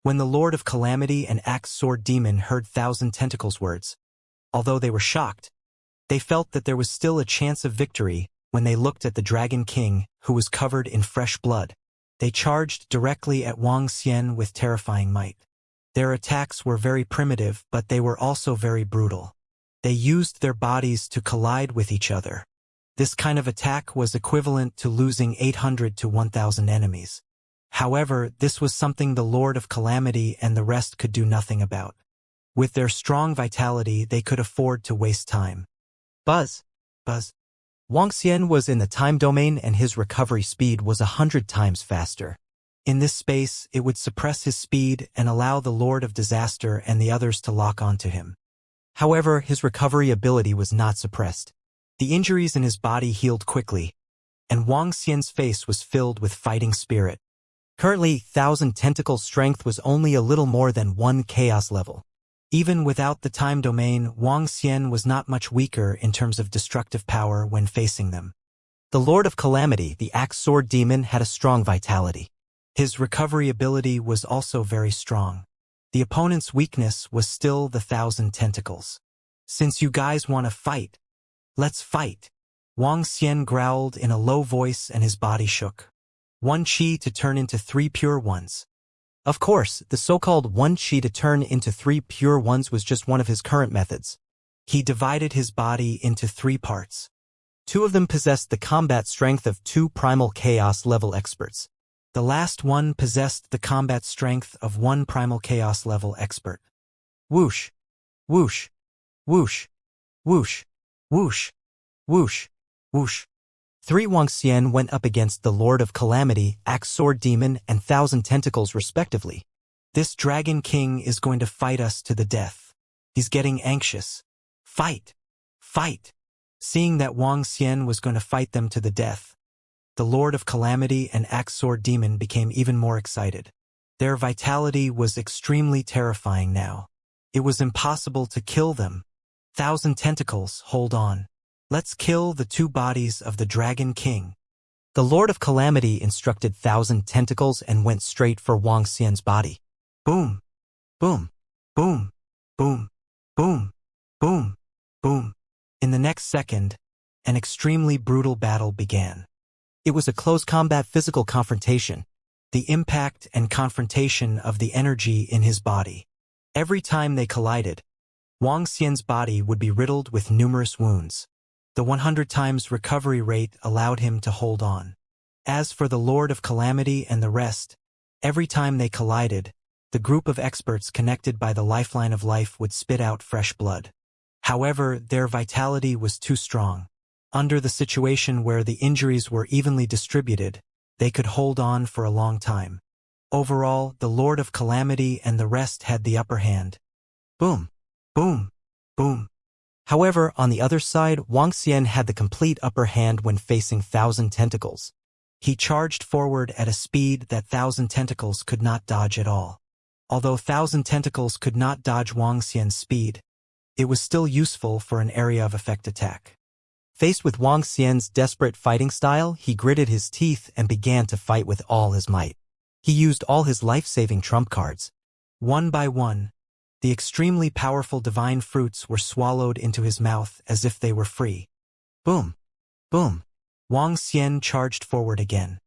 When the Lord of Calamity and Axe Sword Demon heard Thousand Tentacles' words, although they were shocked, they felt that there was still a chance of victory when they looked at the Dragon King, who was covered in fresh blood. They charged directly at Wang Xian with terrifying might. Their attacks were very primitive, but they were also very brutal. They used their bodies to collide with each other. This kind of attack was equivalent to losing 800 to 1,000 enemies. However, this was something the Lord of Calamity and the rest could do nothing about. With their strong vitality, they could afford to waste time. Buzz. Buzz. Wang Xian was in the time domain and his recovery speed was 100 times faster. In this space, it would suppress his speed and allow the Lord of Disaster and the others to lock onto him. However, his recovery ability was not suppressed. The injuries in his body healed quickly, and Wang Xian's face was filled with fighting spirit. Currently, Thousand Tentacles' strength was only a little more than 1 chaos level. Even without the time domain, Wang Xian was not much weaker in terms of destructive power when facing them. The Lord of Calamity, the Axe Sword Demon, had a strong vitality. His recovery ability was also very strong. The opponent's weakness was still the Thousand Tentacles. Since you guys want to fight, let's fight. Wang Xian growled in a low voice and his body shook. 1 chi to turn into 3 pure ones. Of course, the so-called 1 chi to turn into 3 pure ones was just one of his current methods. He divided his body into 3 parts. 2 of them possessed the combat strength of 2 primal chaos level experts. The last one possessed the combat strength of 1 primal chaos level expert. Whoosh, whoosh, whoosh, whoosh, whoosh, whoosh, whoosh. 3 Wang Xian went up against the Lord of Calamity, Axe Sword Demon, and Thousand Tentacles respectively. This Dragon King is going to fight us to the death. He's getting anxious. Fight! Fight! Seeing that Wang Xian was going to fight them to the death, the Lord of Calamity and Axe Sword Demon became even more excited. Their vitality was extremely terrifying now. It was impossible to kill them. Thousand tentacles, hold on. Let's kill the two bodies of the Dragon King. The Lord of Calamity instructed Thousand Tentacles and went straight for Wang Xian's body. Boom, boom, boom, boom, boom, boom, boom. In the next second, an extremely brutal battle began. It was a close combat physical confrontation, the impact and confrontation of the energy in his body. Every time they collided, Wang Xian's body would be riddled with numerous wounds. The 100 times recovery rate allowed him to hold on. As for the Lord of Calamity and the rest, every time they collided, the group of experts connected by the lifeline of life would spit out fresh blood. However, their vitality was too strong. Under the situation where the injuries were evenly distributed, they could hold on for a long time. Overall, the Lord of Calamity and the rest had the upper hand. Boom, boom, boom. However, on the other side, Wang Xian had the complete upper hand when facing Thousand Tentacles. He charged forward at a speed that Thousand Tentacles could not dodge at all. Although Thousand Tentacles could not dodge Wang Xian's speed, it was still useful for an area of effect attack. Faced with Wang Xian's desperate fighting style, he gritted his teeth and began to fight with all his might. He used all his life-saving trump cards. One by one, the extremely powerful divine fruits were swallowed into his mouth as if they were free. Boom! Boom! Wang Xian charged forward again.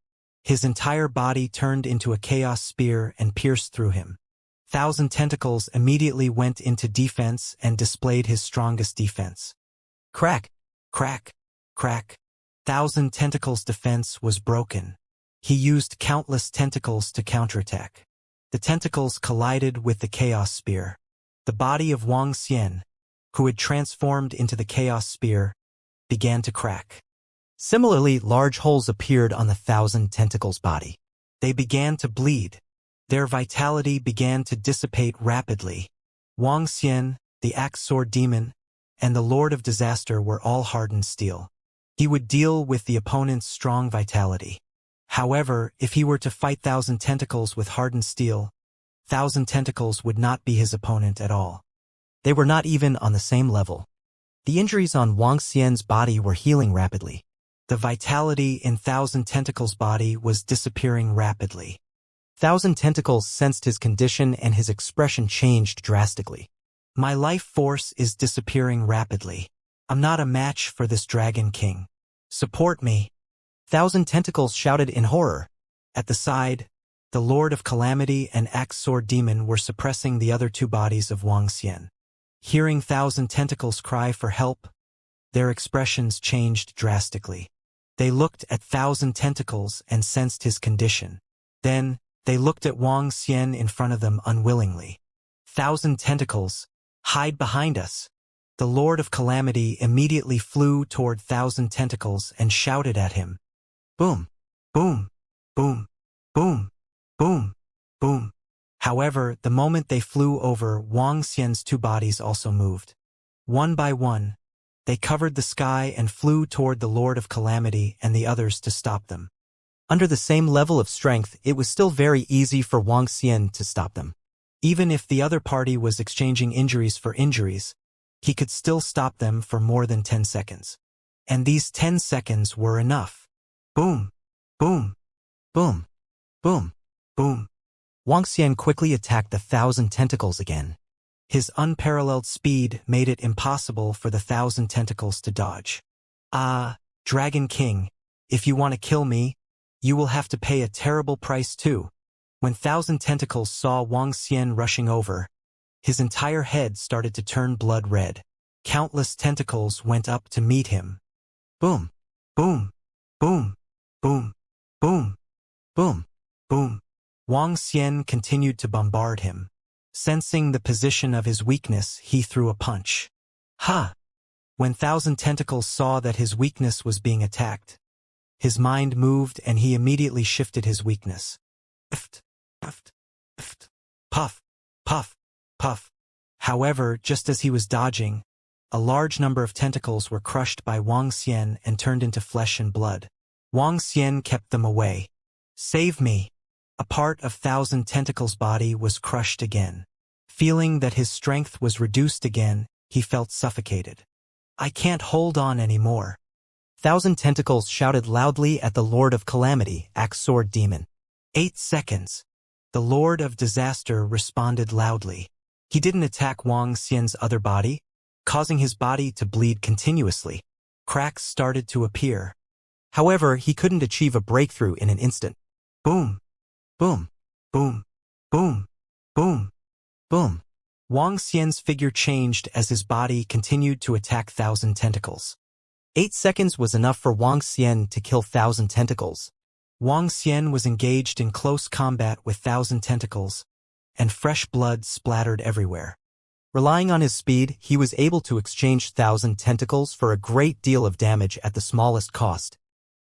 His entire body turned into a chaos spear and pierced through him. Thousand Tentacles immediately went into defense and displayed his strongest defense. Crack! Crack! Crack! Thousand Tentacles' defense was broken. He used countless tentacles to counterattack. The tentacles collided with the Chaos Spear. The body of Wang Xian, who had transformed into the Chaos Spear, began to crack. Similarly, large holes appeared on the Thousand Tentacles' body. They began to bleed. Their vitality began to dissipate rapidly. Wang Xian, the Axe Sword Demon, and the Lord of Disaster were all hardened steel. He would deal with the opponent's strong vitality. However, if he were to fight Thousand Tentacles with hardened steel, Thousand Tentacles would not be his opponent at all. They were not even on the same level. The injuries on Wang Xian's body were healing rapidly. The vitality in Thousand Tentacles' body was disappearing rapidly. Thousand Tentacles sensed his condition and his expression changed drastically. My life force is disappearing rapidly. I'm not a match for this Dragon King. Support me. Thousand Tentacles shouted in horror. At the side, the Lord of Calamity and Axe Sword Demon were suppressing the other two bodies of Wang Xian. Hearing Thousand Tentacles cry for help, their expressions changed drastically. They looked at Thousand Tentacles and sensed his condition. Then, they looked at Wang Xian in front of them unwillingly. Thousand Tentacles, hide behind us. The Lord of Calamity immediately flew toward Thousand Tentacles and shouted at him. Boom, boom, boom, boom, boom, boom. However, the moment they flew over, Wang Xian's two bodies also moved. One by one, they covered the sky and flew toward the Lord of Calamity and the others to stop them. Under the same level of strength, it was still very easy for Wang Xian to stop them. Even if the other party was exchanging injuries for injuries, he could still stop them for more than 10 seconds. And these 10 seconds were enough. Boom, boom, boom, boom, boom. Wang Xian quickly attacked the Thousand Tentacles again. His unparalleled speed made it impossible for the Thousand Tentacles to dodge. Dragon King, if you want to kill me, you will have to pay a terrible price too. When Thousand Tentacles saw Wang Xian rushing over, his entire head started to turn blood red. Countless tentacles went up to meet him. Boom, boom, boom, boom, boom, boom, boom. Wang Xian continued to bombard him. Sensing the position of his weakness, he threw a punch. Ha! When Thousand Tentacles saw that his weakness was being attacked, his mind moved and he immediately shifted his weakness. Puff, puff, puff. However, just as he was dodging, a large number of tentacles were crushed by Wang Xian and turned into flesh and blood. Wang Xian kept them away. Save me! A part of Thousand Tentacles' body was crushed again. Feeling that his strength was reduced again, he felt suffocated. I can't hold on anymore. Thousand Tentacles shouted loudly at the Lord of Calamity, Axe Sword Demon. 8 seconds. The Lord of Disaster responded loudly. He didn't attack Wang Xian's other body, causing his body to bleed continuously. Cracks started to appear. However, he couldn't achieve a breakthrough in an instant. Boom. Boom. Boom. Boom. Boom. Boom. Wang Xian's figure changed as his body continued to attack Thousand Tentacles. 8 seconds was enough for Wang Xian to kill Thousand Tentacles. Wang Xian was engaged in close combat with Thousand Tentacles, and fresh blood splattered everywhere. Relying on his speed, he was able to exchange Thousand Tentacles for a great deal of damage at the smallest cost.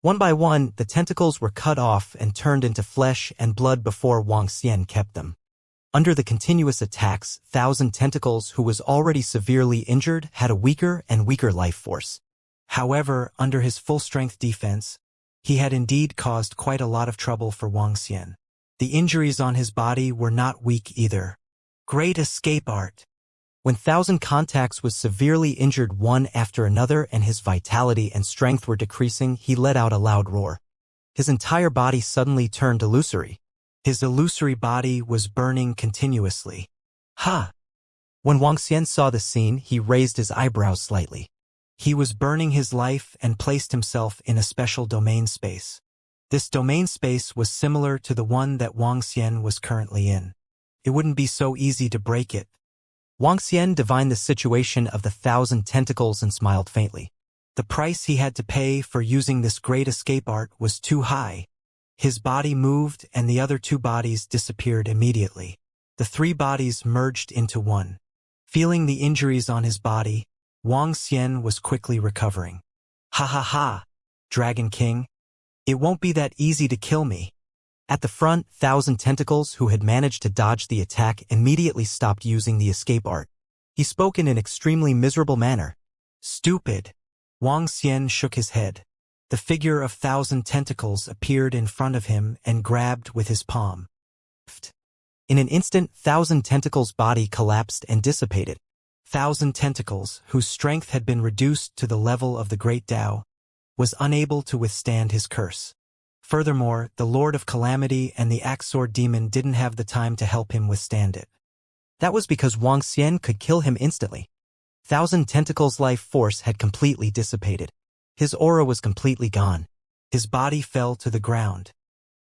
One by one, the tentacles were cut off and turned into flesh and blood before Wang Xian kept them. Under the continuous attacks, Thousand Tentacles, who was already severely injured, had a weaker and weaker life force. However, under his full-strength defense, he had indeed caused quite a lot of trouble for Wang Xian. The injuries on his body were not weak either. Great escape art. When Thousand Contacts was severely injured one after another and his vitality and strength were decreasing, he let out a loud roar. His entire body suddenly turned illusory. His illusory body was burning continuously. Ha! When Wang Xian saw the scene, he raised his eyebrows slightly. He was burning his life and placed himself in a special domain space. This domain space was similar to the one that Wang Xian was currently in. It wouldn't be so easy to break it. Wang Xian divined the situation of the Thousand Tentacles and smiled faintly. The price he had to pay for using this great escape art was too high. His body moved and the other two bodies disappeared immediately. The three bodies merged into one. Feeling the injuries on his body, Wang Xian was quickly recovering. Ha ha ha, Dragon King. It won't be that easy to kill me. At the front, Thousand Tentacles, who had managed to dodge the attack, immediately stopped using the escape art. He spoke in an extremely miserable manner. Stupid. Wang Xian shook his head. The figure of Thousand Tentacles appeared in front of him and grabbed with his palm. In an instant, Thousand Tentacles' body collapsed and dissipated. Thousand Tentacles, whose strength had been reduced to the level of the Great Tao, was unable to withstand his curse. Furthermore, the Lord of Calamity and the Axe Sword Demon didn't have the time to help him withstand it. That was because Wang Xian could kill him instantly. Thousand Tentacles' life force had completely dissipated. His aura was completely gone. His body fell to the ground.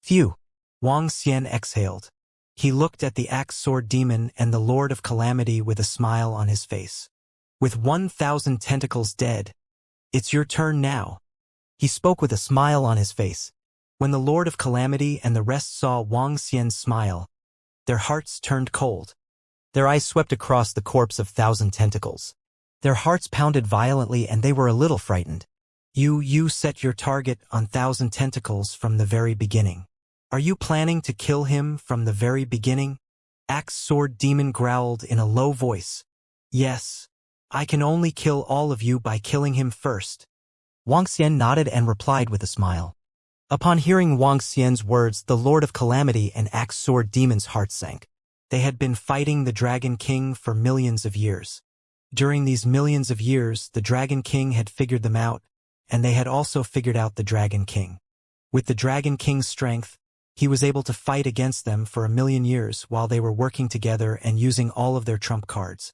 Phew! Wang Xian exhaled. He looked at the Axe Sword Demon and the Lord of Calamity with a smile on his face. With 1,000 tentacles dead, it's your turn now. He spoke with a smile on his face. When the Lord of Calamity and the rest saw Wang Xian's smile, their hearts turned cold. Their eyes swept across the corpse of Thousand Tentacles. Their hearts pounded violently and they were a little frightened. You set your target on Thousand Tentacles from the very beginning. Are you planning to kill him from the very beginning? Axe Sword Demon growled in a low voice. Yes. I can only kill all of you by killing him first. Wang Xian nodded and replied with a smile. Upon hearing Wang Xian's words, the Lord of Calamity and Axe Sword Demon's hearts sank. They had been fighting the Dragon King for millions of years. During these millions of years, the Dragon King had figured them out, and they had also figured out the Dragon King. With the Dragon King's strength, he was able to fight against them for 1,000,000 years while they were working together and using all of their trump cards.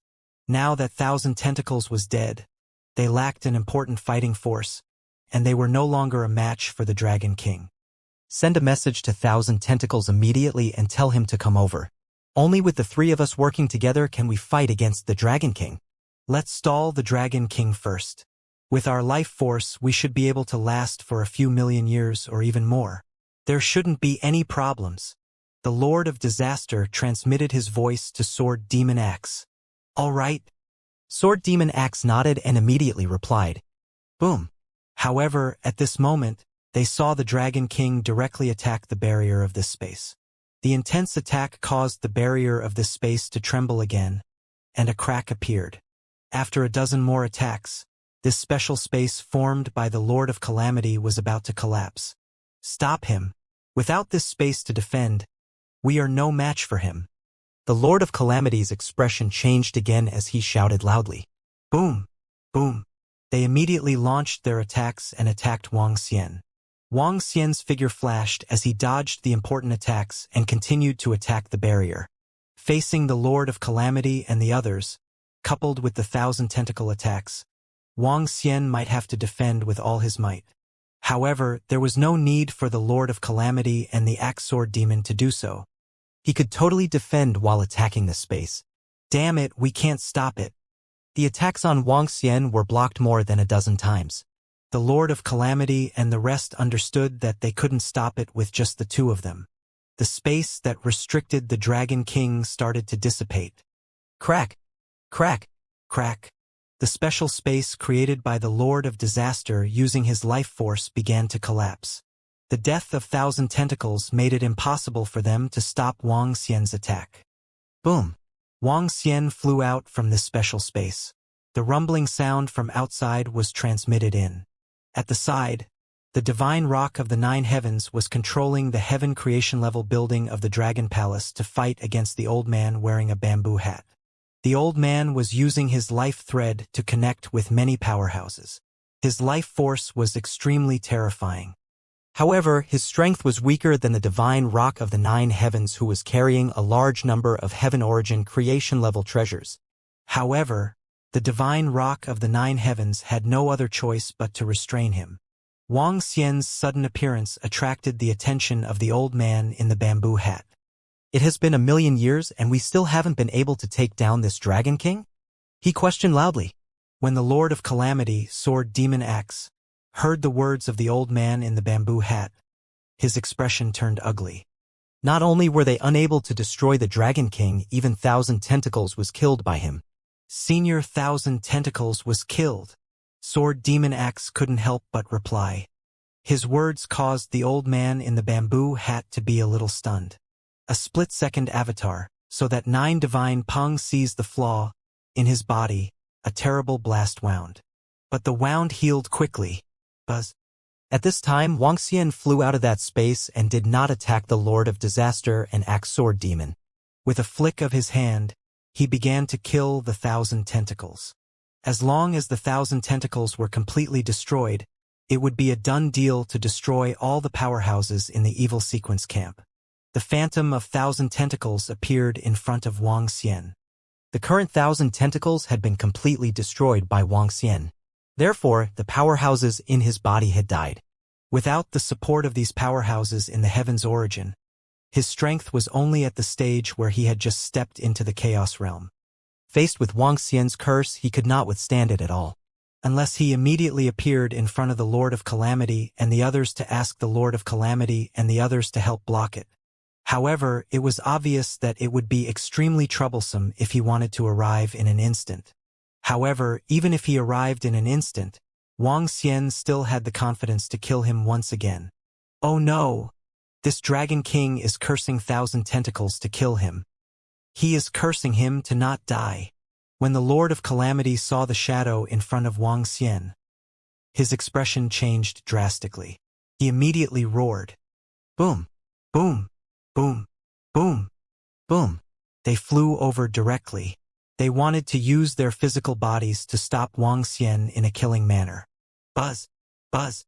Now that Thousand Tentacles was dead, they lacked an important fighting force, and they were no longer a match for the Dragon King. Send a message to Thousand Tentacles immediately and tell him to come over. Only with the three of us working together can we fight against the Dragon King. Let's stall the Dragon King first. With our life force, we should be able to last for a few million years or even more. There shouldn't be any problems. The Lord of Disaster transmitted his voice to Sword Demon Axe. All right. Sword Demon Axe nodded and immediately replied. Boom. However, at this moment, they saw the Dragon King directly attack the barrier of this space. The intense attack caused the barrier of this space to tremble again, and a crack appeared. After a dozen more attacks, this special space formed by the Lord of Calamity was about to collapse. Stop him. Without this space to defend, we are no match for him. The Lord of Calamity's expression changed again as he shouted loudly. Boom! Boom! They immediately launched their attacks and attacked Wang Xian. Wang Xian's figure flashed as he dodged the important attacks and continued to attack the barrier. Facing the Lord of Calamity and the others, coupled with the 1,000-tentacle attacks, Wang Xian might have to defend with all his might. However, there was no need for the Lord of Calamity and the Axe-Sword Demon to do so. He could totally defend while attacking the space. Damn it, we can't stop it. The attacks on Wang Xian were blocked more than a dozen times. The Lord of Calamity and the rest understood that they couldn't stop it with just the two of them. The space that restricted the Dragon King started to dissipate. Crack! Crack! Crack! The special space created by the Lord of Disaster using his life force began to collapse. The death of 1,000 tentacles made it impossible for them to stop Wang Xian's attack. Boom! Wang Xian flew out from this special space. The rumbling sound from outside was transmitted in. At the side, the divine rock of the 9 heavens was controlling the heaven creation level building of the Dragon Palace to fight against the old man wearing a bamboo hat. The old man was using his life thread to connect with many powerhouses. His life force was extremely terrifying. However, his strength was weaker than the divine rock of the 9 heavens who was carrying a large number of heaven origin creation level treasures. However, the divine rock of the 9 heavens had no other choice but to restrain him. Wang Xian's sudden appearance attracted the attention of the old man in the bamboo hat. It has been 1,000,000 years and we still haven't been able to take down this Dragon King? He questioned loudly. When the Lord of Calamity, Sword Demon Axe, heard the words of the old man in the bamboo hat, his expression turned ugly. Not only were they unable to destroy the Dragon King, even 1,000 tentacles was killed by him. Senior 1,000 tentacles was killed. Sword Demon Axe couldn't help but reply. His words caused the old man in the bamboo hat to be a little stunned. A split-second avatar, so that 9 divine Peng sees the flaw in his body, a terrible blast wound. But the wound healed quickly. Buzz. At this time, Wang Xian flew out of that space and did not attack the Lord of Disaster and Axe-Sword Demon. With a flick of his hand, he began to kill the 1,000 tentacles. As long as the 1,000 tentacles were completely destroyed, it would be a done deal to destroy all the powerhouses in the evil sequence camp. The phantom of 1,000 tentacles appeared in front of Wang Xian. The current 1,000 tentacles had been completely destroyed by Wang Xian. Therefore, the powerhouses in his body had died. Without the support of these powerhouses in the heaven's origin, his strength was only at the stage where he had just stepped into the chaos realm. Faced with Wang Xian's curse, he could not withstand it at all. Unless he immediately appeared in front of the Lord of Calamity and the others to ask the Lord of Calamity and the others to help block it. However, it was obvious that it would be extremely troublesome if he wanted to arrive in an instant. However, even if he arrived in an instant, Wang Xian still had the confidence to kill him once again. Oh no! This Dragon King is cursing 1,000 tentacles to kill him. He is cursing him to not die. When the Lord of Calamity saw the shadow in front of Wang Xian, his expression changed drastically. He immediately roared. Boom! Boom! Boom! Boom! Boom! They flew over directly. They wanted to use their physical bodies to stop Wang Xian in a killing manner. Buzz! Buzz!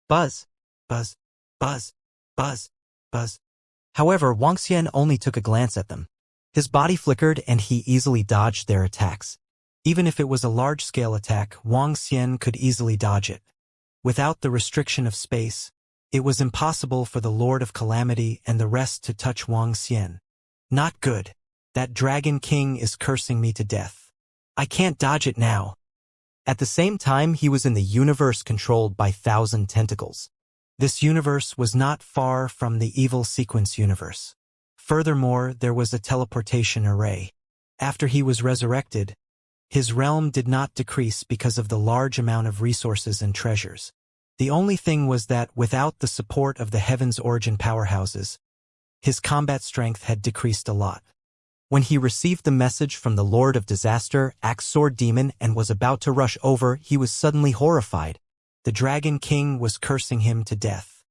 Buzz! Buzz! Buzz! Buzz! Buzz! However, Wang Xian only took a glance at them. His body flickered and he easily dodged their attacks. Even if it was a large-scale attack, Wang Xian could easily dodge it. Without the restriction of space, it was impossible for the Lord of Calamity and the rest to touch Wang Xian. Not good. That Dragon King is cursing me to death. I can't dodge it now. At the same time, he was in the universe controlled by 1,000 tentacles. This universe was not far from the evil sequence universe. Furthermore, there was a teleportation array. After he was resurrected, his realm did not decrease because of the large amount of resources and treasures. The only thing was that without the support of the Heaven's Origin powerhouses, his combat strength had decreased a lot. When he received the message from the Lord of Disaster, Axe-Sword Demon, and was about to rush over, he was suddenly horrified. The Dragon King was cursing him to death.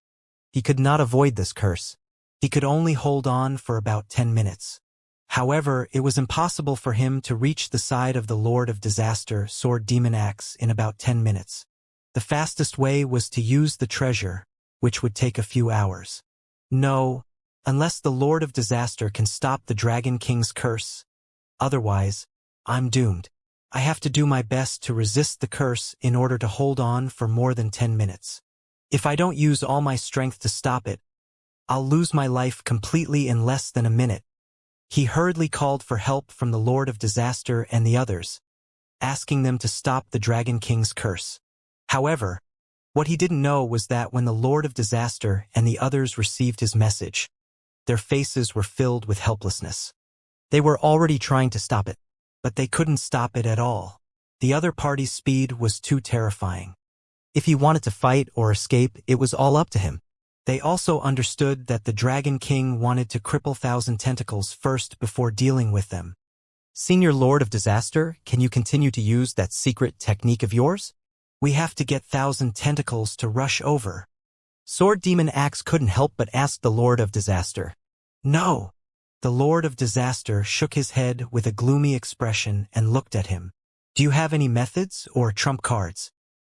He could not avoid this curse. He could only hold on for about 10 minutes. However, it was impossible for him to reach the side of the Lord of Disaster Sword Demon Axe in about 10 minutes. The fastest way was to use the treasure, which would take a few hours. No, unless the Lord of Disaster can stop the Dragon King's curse. Otherwise, I'm doomed. I have to do my best to resist the curse in order to hold on for more than 10 minutes. If I don't use all my strength to stop it, I'll lose my life completely in less than a minute. He hurriedly called for help from the Lord of Disaster and the others, asking them to stop the Dragon King's curse. However, what he didn't know was that when the Lord of Disaster and the others received his message, their faces were filled with helplessness. They were already trying to stop it, but they couldn't stop it at all. The other party's speed was too terrifying. If he wanted to fight or escape, it was all up to him. They also understood that the Dragon King wanted to cripple 1,000 tentacles first before dealing with them. Senior Lord of Disaster, can you continue to use that secret technique of yours? We have to get 1,000 tentacles to rush over. Sword Demon Axe couldn't help but ask the Lord of Disaster. No. The Lord of Disaster shook his head with a gloomy expression and looked at him. Do you have any methods or trump cards?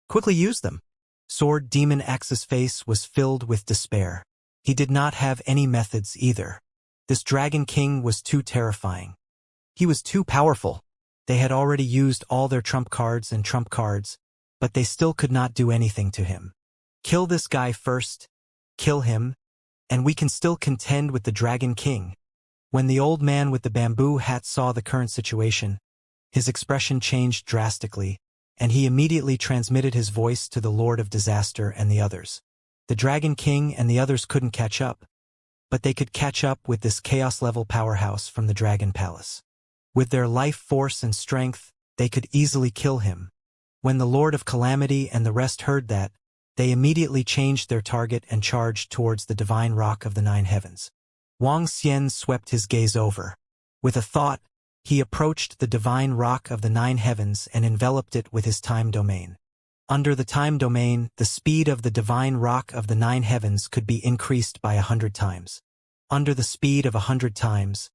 Quickly use them. Sword Demon Axe's face was filled with despair. He did not have any methods either. This Dragon King was too terrifying. He was too powerful. They had already used all their trump cards, but they still could not do anything to him. Kill this guy first, kill him, and we can still contend with the Dragon King. When the old man with the bamboo hat saw the current situation, his expression changed drastically, and he immediately transmitted his voice to the Lord of Disaster and the others. The Dragon King and the others couldn't catch up, but they could catch up with this chaos-level powerhouse from the Dragon Palace. With their life force and strength, they could easily kill him. When the Lord of Calamity and the rest heard that, they immediately changed their target and charged towards the divine rock of the 9 heavens. Wang Xian swept his gaze over. With a thought, he approached the divine rock of the 9 heavens and enveloped it with his time domain. Under the time domain, the speed of the divine rock of the 9 heavens could be increased by 100 times. Under the speed of 100 times,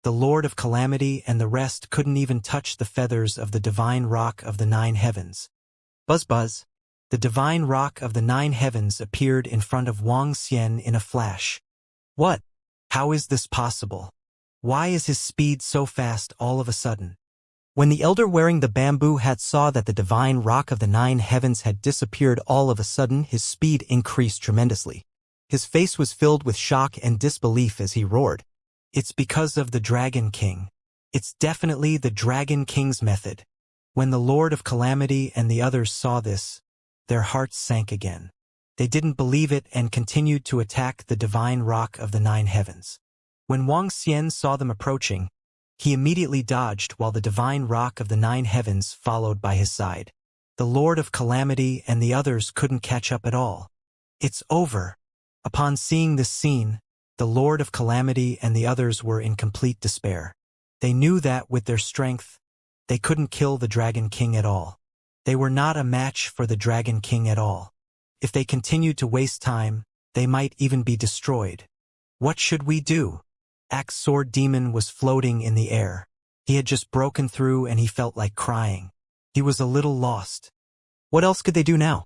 the Lord of Calamity and the rest couldn't even touch the feathers of the divine rock of the 9 heavens. Buzz buzz. The divine rock of the 9 heavens appeared in front of Wang Xian in a flash. What? How is this possible? Why is his speed so fast all of a sudden? When the elder wearing the bamboo hat saw that the divine rock of the 9 heavens had disappeared all of a sudden, his speed increased tremendously. His face was filled with shock and disbelief as he roared. It's because of the Dragon King. It's definitely the Dragon King's method. When the Lord of Calamity and the others saw this, their hearts sank again. They didn't believe it and continued to attack the divine rock of the 9 heavens. When Wang Xian saw them approaching, he immediately dodged while the divine rock of the 9 heavens followed by his side. The Lord of Calamity and the others couldn't catch up at all. It's over. Upon seeing this scene, the Lord of Calamity and the others were in complete despair. They knew that with their strength, they couldn't kill the Dragon King at all. They were not a match for the Dragon King at all. If they continued to waste time, they might even be destroyed. What should we do? Axe Sword Demon was floating in the air. He had just broken through and he felt like crying. He was a little lost. What else could they do now?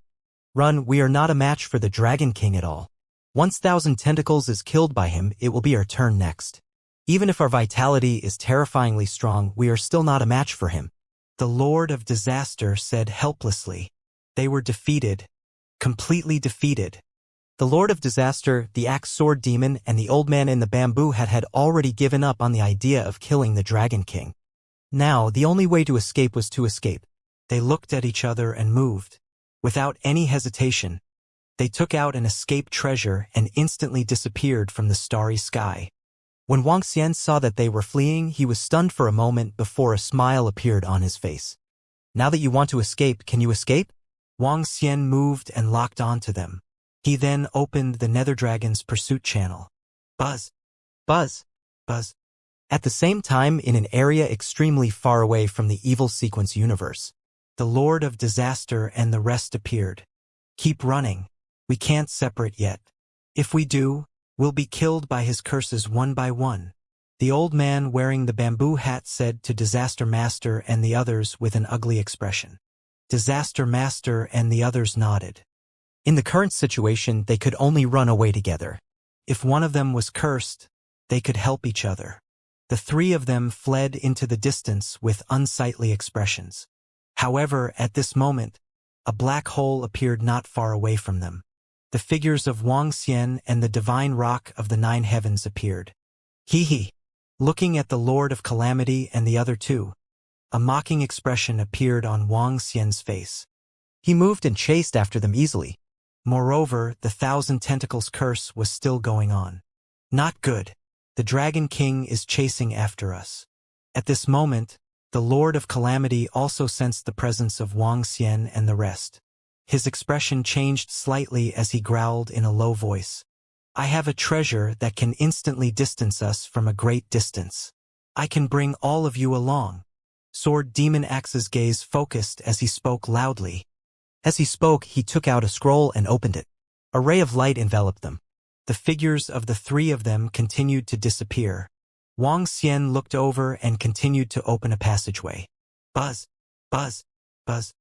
Run, we are not a match for the Dragon King at all. Once 1,000 tentacles is killed by him, it will be our turn next. Even if our vitality is terrifyingly strong, we are still not a match for him. The Lord of Disaster said helplessly. They were defeated. Completely defeated. The Lord of Disaster, the Axe Sword Demon, and the old man in the bamboo hat had already given up on the idea of killing the Dragon King. Now, the only way to escape was to escape. They looked at each other and moved. Without any hesitation, they took out an escape treasure and instantly disappeared from the starry sky. When Wang Xian saw that they were fleeing, he was stunned for a moment before a smile appeared on his face. Now that you want to escape, can you escape? Wang Xian moved and locked onto them. He then opened the Nether Dragon's pursuit channel. Buzz, buzz, buzz. At the same time, in an area extremely far away from the evil sequence universe, the Lord of Disaster and the rest appeared. Keep running. We can't separate yet. If we do, we'll be killed by his curses one by one. The old man wearing the bamboo hat said to Disaster Master and the others with an ugly expression. Disaster Master and the others nodded. In the current situation, they could only run away together. If one of them was cursed, they could help each other. The three of them fled into the distance with unsightly expressions. However, at this moment, a black hole appeared not far away from them. The figures of Wuxia and the divine rock of the 9 heavens appeared. Hee. Looking at the Lord of Calamity and the other two, a mocking expression appeared on Wuxia's face. He moved and chased after them easily. Moreover, the 1,000 tentacles curse was still going on. Not good. The Dragon King is chasing after us. At this moment, the Lord of Calamity also sensed the presence of Wuxia and the rest. His expression changed slightly as he growled in a low voice. I have a treasure that can instantly distance us from a great distance. I can bring all of you along. Sword Demon Axe's gaze focused as he spoke loudly. As he spoke, he took out a scroll and opened it. A ray of light enveloped them. The figures of the three of them continued to disappear. Wuxia looked over and continued to open a passageway. Buzz, buzz, buzz,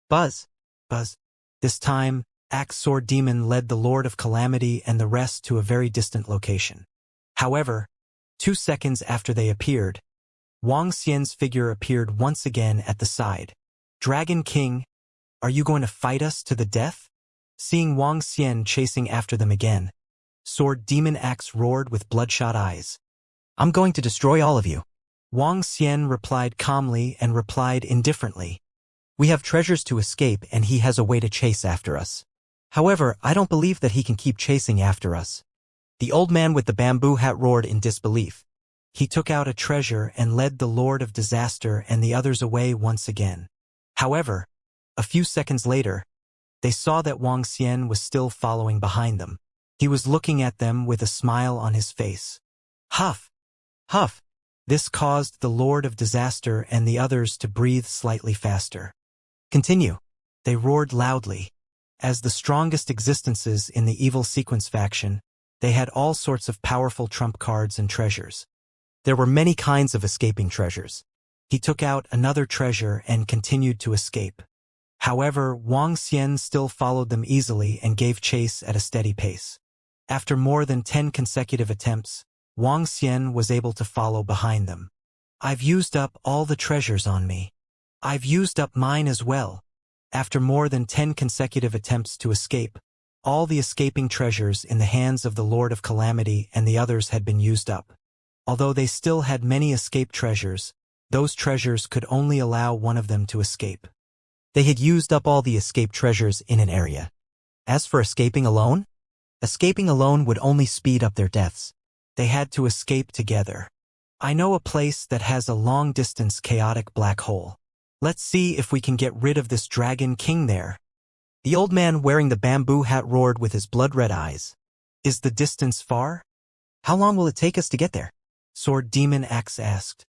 buzz, buzz. This time, Axe Sword Demon led the Lord of Calamity and the rest to a very distant location. However, 2 seconds after they appeared, Wuxia's figure appeared once again at the side. Dragon King, are you going to fight us to the death? Seeing Wuxia chasing after them again, Sword Demon Axe roared with bloodshot eyes. I'm going to destroy all of you. Wuxia replied calmly and replied indifferently. We have treasures to escape and he has a way to chase after us. However, I don't believe that he can keep chasing after us. The old man with the bamboo hat roared in disbelief. He took out a treasure and led the Lord of Disaster and the others away once again. However, a few seconds later, they saw that Wuxia was still following behind them. He was looking at them with a smile on his face. Huff! Huff! This caused the Lord of Disaster and the others to breathe slightly faster. Continue. They roared loudly. As the strongest existences in the evil sequence faction, they had all sorts of powerful trump cards and treasures. There were many kinds of escaping treasures. He took out another treasure and continued to escape. However, Wuxia still followed them easily and gave chase at a steady pace. After more than 10 consecutive attempts, Wuxia was able to follow behind them. I've used up all the treasures on me. I've used up mine as well. After more than 10 consecutive attempts to escape, all the escaping treasures in the hands of the Lord of Calamity and the others had been used up. Although they still had many escape treasures, those treasures could only allow one of them to escape. They had used up all the escape treasures in an area. As for escaping alone would only speed up their deaths. They had to escape together. I know a place that has a long-distance chaotic black hole. Let's see if we can get rid of this Dragon King there. The old man wearing the bamboo hat roared with his blood-red eyes. Is the distance far? How long will it take us to get there? Sword Demon Axe asked.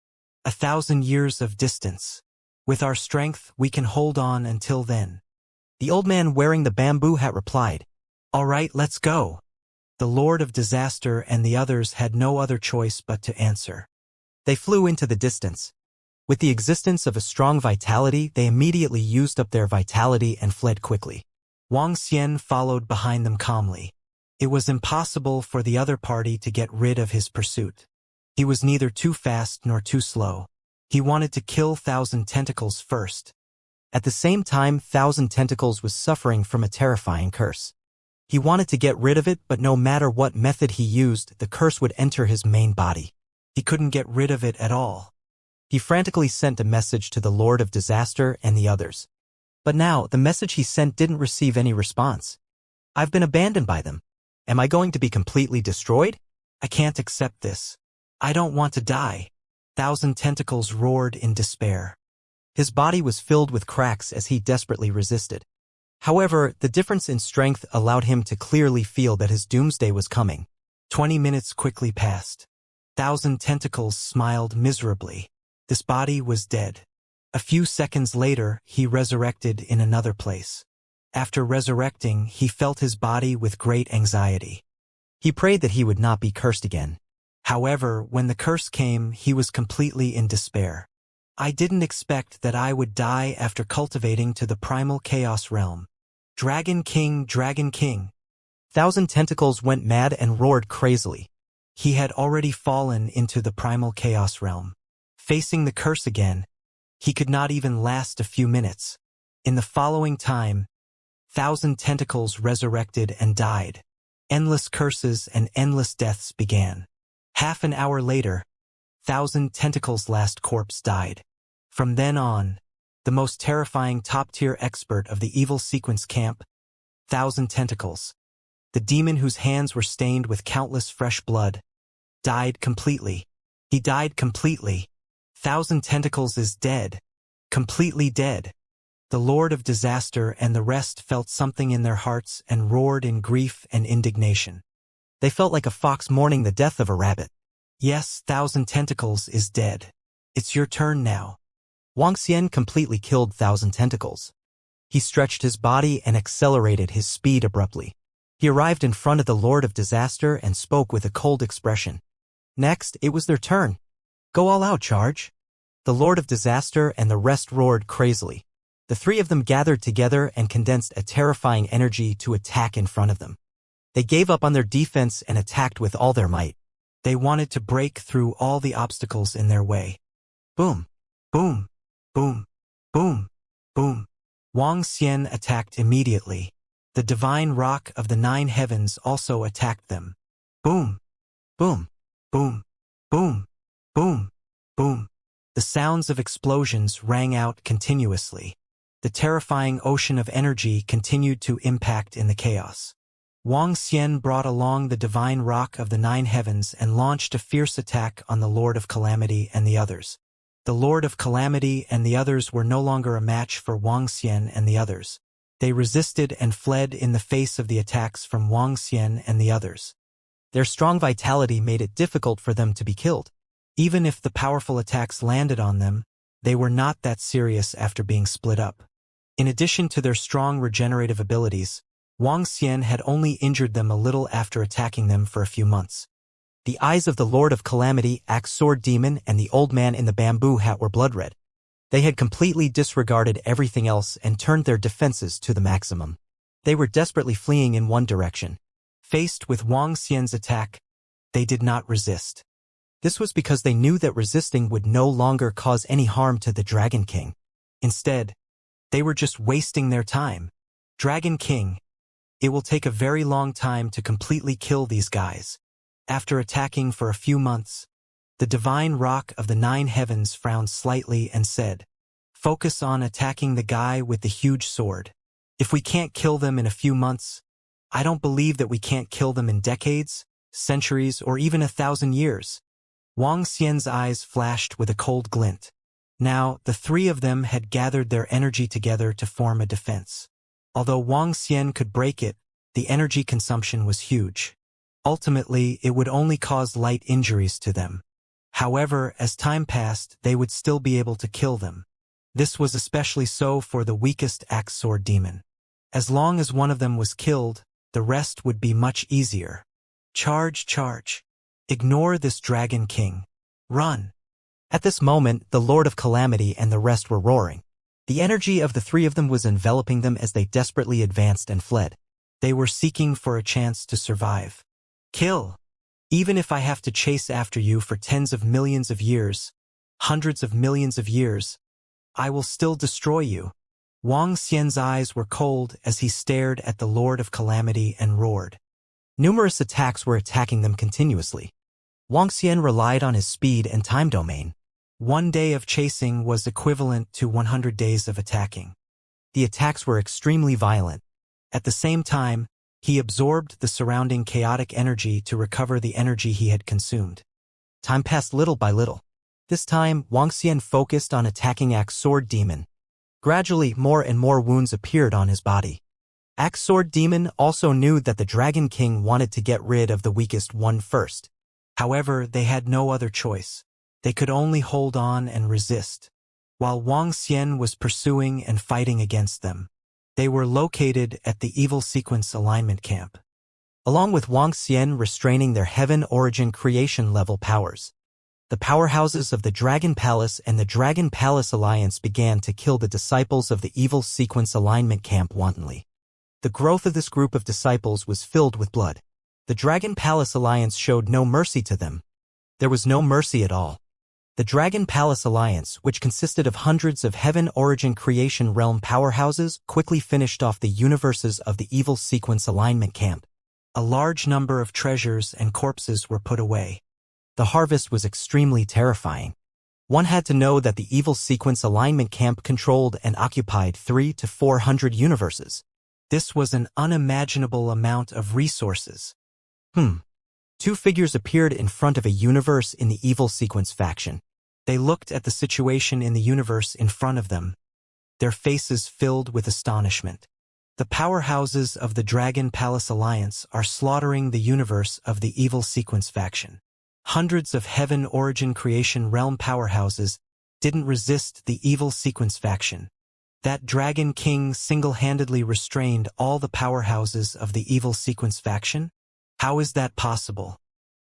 1,000 years of distance. With our strength, we can hold on until then. The old man wearing the bamboo hat replied. All right, let's go. The Lord of Disaster and the others had no other choice but to answer. They flew into the distance. With the existence of a strong vitality, they immediately used up their vitality and fled quickly. Wuxia followed behind them calmly. It was impossible for the other party to get rid of his pursuit. He was neither too fast nor too slow. He wanted to kill 1,000 tentacles first. At the same time, 1,000 tentacles was suffering from a terrifying curse. He wanted to get rid of it, but no matter what method he used, the curse would enter his main body. He couldn't get rid of it at all. He frantically sent a message to the Lord of Disaster and the others. But now, the message he sent didn't receive any response. I've been abandoned by them. Am I going to be completely destroyed? I can't accept this. I don't want to die. 1,000 tentacles roared in despair. His body was filled with cracks as he desperately resisted. However, the difference in strength allowed him to clearly feel that his doomsday was coming. 20 minutes quickly passed. 1,000 tentacles smiled miserably. This body was dead. A few seconds later, he resurrected in another place. After resurrecting, he felt his body with great anxiety. He prayed that he would not be cursed again. However, when the curse came, he was completely in despair. I didn't expect that I would die after cultivating to the primal chaos realm. Dragon King, Dragon King. Thousand Tentacles went mad and roared crazily. He had already fallen into the primal chaos realm. Facing the curse again, he could not even last a few minutes. In the following time, Thousand Tentacles resurrected and died. Endless curses and endless deaths began. Half an hour later, Thousand Tentacles' last corpse died. From then on, the most terrifying top-tier expert of the evil sequence camp, Thousand Tentacles, the demon whose hands were stained with countless fresh blood, died completely. He died completely. Thousand Tentacles is dead. Completely dead. The Lord of Disaster and the rest felt something in their hearts and roared in grief and indignation. They felt like a fox mourning the death of a rabbit. Yes, Thousand Tentacles is dead. It's your turn now. Wuxia completely killed Thousand Tentacles. He stretched his body and accelerated his speed abruptly. He arrived in front of the Lord of Disaster and spoke with a cold expression. Next, it was their turn. Go all out, charge. The Lord of Disaster and the rest roared crazily. The three of them gathered together and condensed a terrifying energy to attack in front of them. They gave up on their defense and attacked with all their might. They wanted to break through all the obstacles in their way. Boom, boom, boom, boom, boom. Wuxia attacked immediately. The divine rock of the 9 heavens also attacked them. Boom, boom, boom, boom, boom, boom. The sounds of explosions rang out continuously. The terrifying ocean of energy continued to impact in the chaos. Wuxia brought along the divine rock of the 9 heavens and launched a fierce attack on the Lord of Calamity and the others. The Lord of Calamity and the others were no longer a match for Wuxia and the others. They resisted and fled in the face of the attacks from Wuxia and the others. Their strong vitality made it difficult for them to be killed. Even if the powerful attacks landed on them, they were not that serious after being split up. In addition to their strong regenerative abilities, Wuxia had only injured them a little after attacking them for a few months. The eyes of the Lord of Calamity, Axe-Sword Demon, and the old man in the bamboo hat were blood red. They had completely disregarded everything else and turned their defenses to the maximum. They were desperately fleeing in one direction. Faced with Wuxia's attack, they did not resist. This was because they knew that resisting would no longer cause any harm to the Dragon King. Instead, they were just wasting their time. Dragon King, it will take a very long time to completely kill these guys. After attacking for a few months, the divine rock of the 9 heavens frowned slightly and said, "Focus on attacking the guy with the huge sword. If we can't kill them in a few months, I don't believe that we can't kill them in decades, centuries, or even 1,000 years." Wuxia's eyes flashed with a cold glint. Now, the three of them had gathered their energy together to form a defense. Although Wuxia could break it, the energy consumption was huge. Ultimately, it would only cause light injuries to them. However, as time passed, they would still be able to kill them. This was especially so for the weakest Axe-Sword Demon. As long as one of them was killed, the rest would be much easier. Charge, charge. Ignore this Dragon King. Run. At this moment, the Lord of Calamity and the rest were roaring. The energy of the three of them was enveloping them as they desperately advanced and fled. They were seeking for a chance to survive. Kill. Even if I have to chase after you for tens of millions of years, hundreds of millions of years, I will still destroy you. Wuxia's eyes were cold as he stared at the Lord of Calamity and roared. Numerous attacks were attacking them continuously. Wuxia relied on his speed and time domain. 1 day of chasing was equivalent to 100 days of attacking. The attacks were extremely violent. At the same time, he absorbed the surrounding chaotic energy to recover the energy he had consumed. Time passed little by little. This time, Wuxia focused on attacking Axe-Sword Demon. Gradually, more and more wounds appeared on his body. Axe-Sword Demon also knew that the Dragon King wanted to get rid of the weakest one first. However, they had no other choice. They could only hold on and resist. While Wuxia was pursuing and fighting against them, they were located at the Evil Sequence Alignment Camp. along with Wuxia restraining their heaven origin creation level powers. The powerhouses of the Dragon Palace and the Dragon Palace Alliance began to kill the disciples of the evil sequence alignment camp wantonly. The growth of this group of disciples was filled with blood. The Dragon Palace Alliance showed no mercy to them. There was no mercy at all. The Dragon Palace Alliance, which consisted of hundreds of heaven origin creation realm powerhouses, quickly finished off the universes of the evil sequence alignment camp. A large number of treasures and corpses were put away. The harvest was extremely terrifying. One had to know that the evil sequence alignment camp controlled and occupied 300 to 400 universes. This was an unimaginable amount of resources. Two figures appeared in front of a universe in the evil sequence faction. They looked at the situation in the universe in front of them, their faces filled with astonishment. The powerhouses of the Dragon Palace Alliance are slaughtering the universe of the evil sequence faction. Hundreds of heaven origin creation realm powerhouses didn't resist the evil sequence faction. That Dragon King single-handedly restrained all the powerhouses of the evil sequence faction? How is that possible?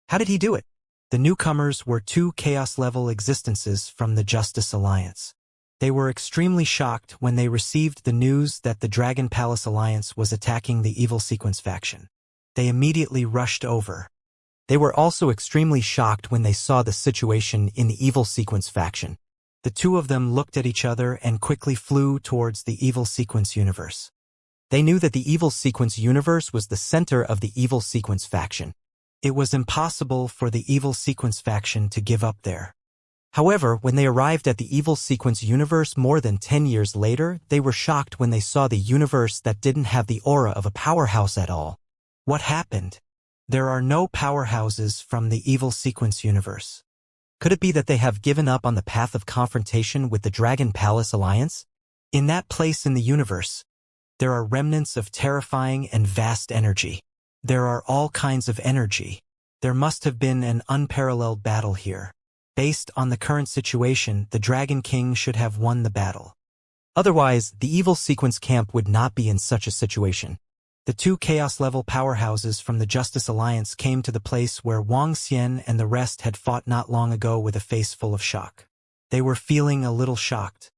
How did he do it? The newcomers were two chaos-level existences from the Justice Alliance. They were extremely shocked when they received the news that the Dragon Palace Alliance was attacking the evil sequence faction. They immediately rushed over. They were also extremely shocked when they saw the situation in the evil sequence faction. The two of them looked at each other and quickly flew towards the evil sequence universe. They knew that the evil sequence universe was the center of the evil sequence faction. It was impossible for the evil sequence faction to give up there. However, when they arrived at the evil sequence universe more than 10 years later, they were shocked when they saw the universe that didn't have the aura of a powerhouse at all. What happened? There are no powerhouses from the evil sequence universe. Could it be that they have given up on the path of confrontation with the Dragon Palace Alliance? In that place in the universe, there are remnants of terrifying and vast energy. There are all kinds of energy. There must have been an unparalleled battle here. Based on the current situation, the Dragon King should have won the battle. Otherwise, the evil sequence camp would not be in such a situation. The two chaos-level powerhouses from the Justice Alliance came to the place where Wuxia and the rest had fought not long ago with a face full of shock. They were feeling a little shocked.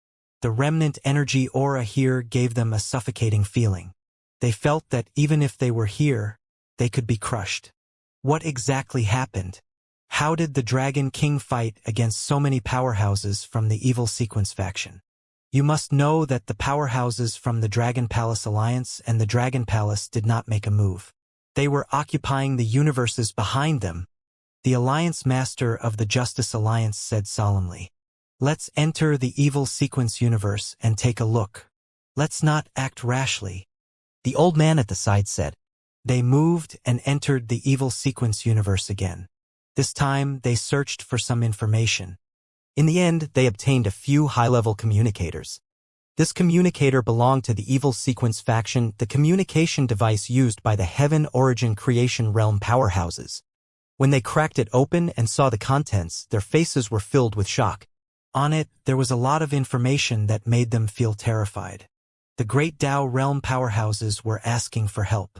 The remnant energy aura here gave them a suffocating feeling. They felt that even if they were here, they could be crushed. What exactly happened? How did the Dragon King fight against so many powerhouses from the evil sequence faction? You must know that the powerhouses from the Dragon Palace Alliance and the Dragon Palace did not make a move. They were occupying the universes behind them. The Alliance Master of the Justice Alliance said solemnly, "Let's enter the evil sequence universe and take a look. Let's not act rashly." The old man at the side said. They moved and entered the evil sequence universe again. This time, they searched for some information. In the end, they obtained a few high-level communicators. This communicator belonged to the evil sequence faction, the communication device used by the heaven origin creation realm powerhouses. When they cracked it open and saw the contents, their faces were filled with shock. On it, there was a lot of information that made them feel terrified. The great Tao realm powerhouses were asking for help.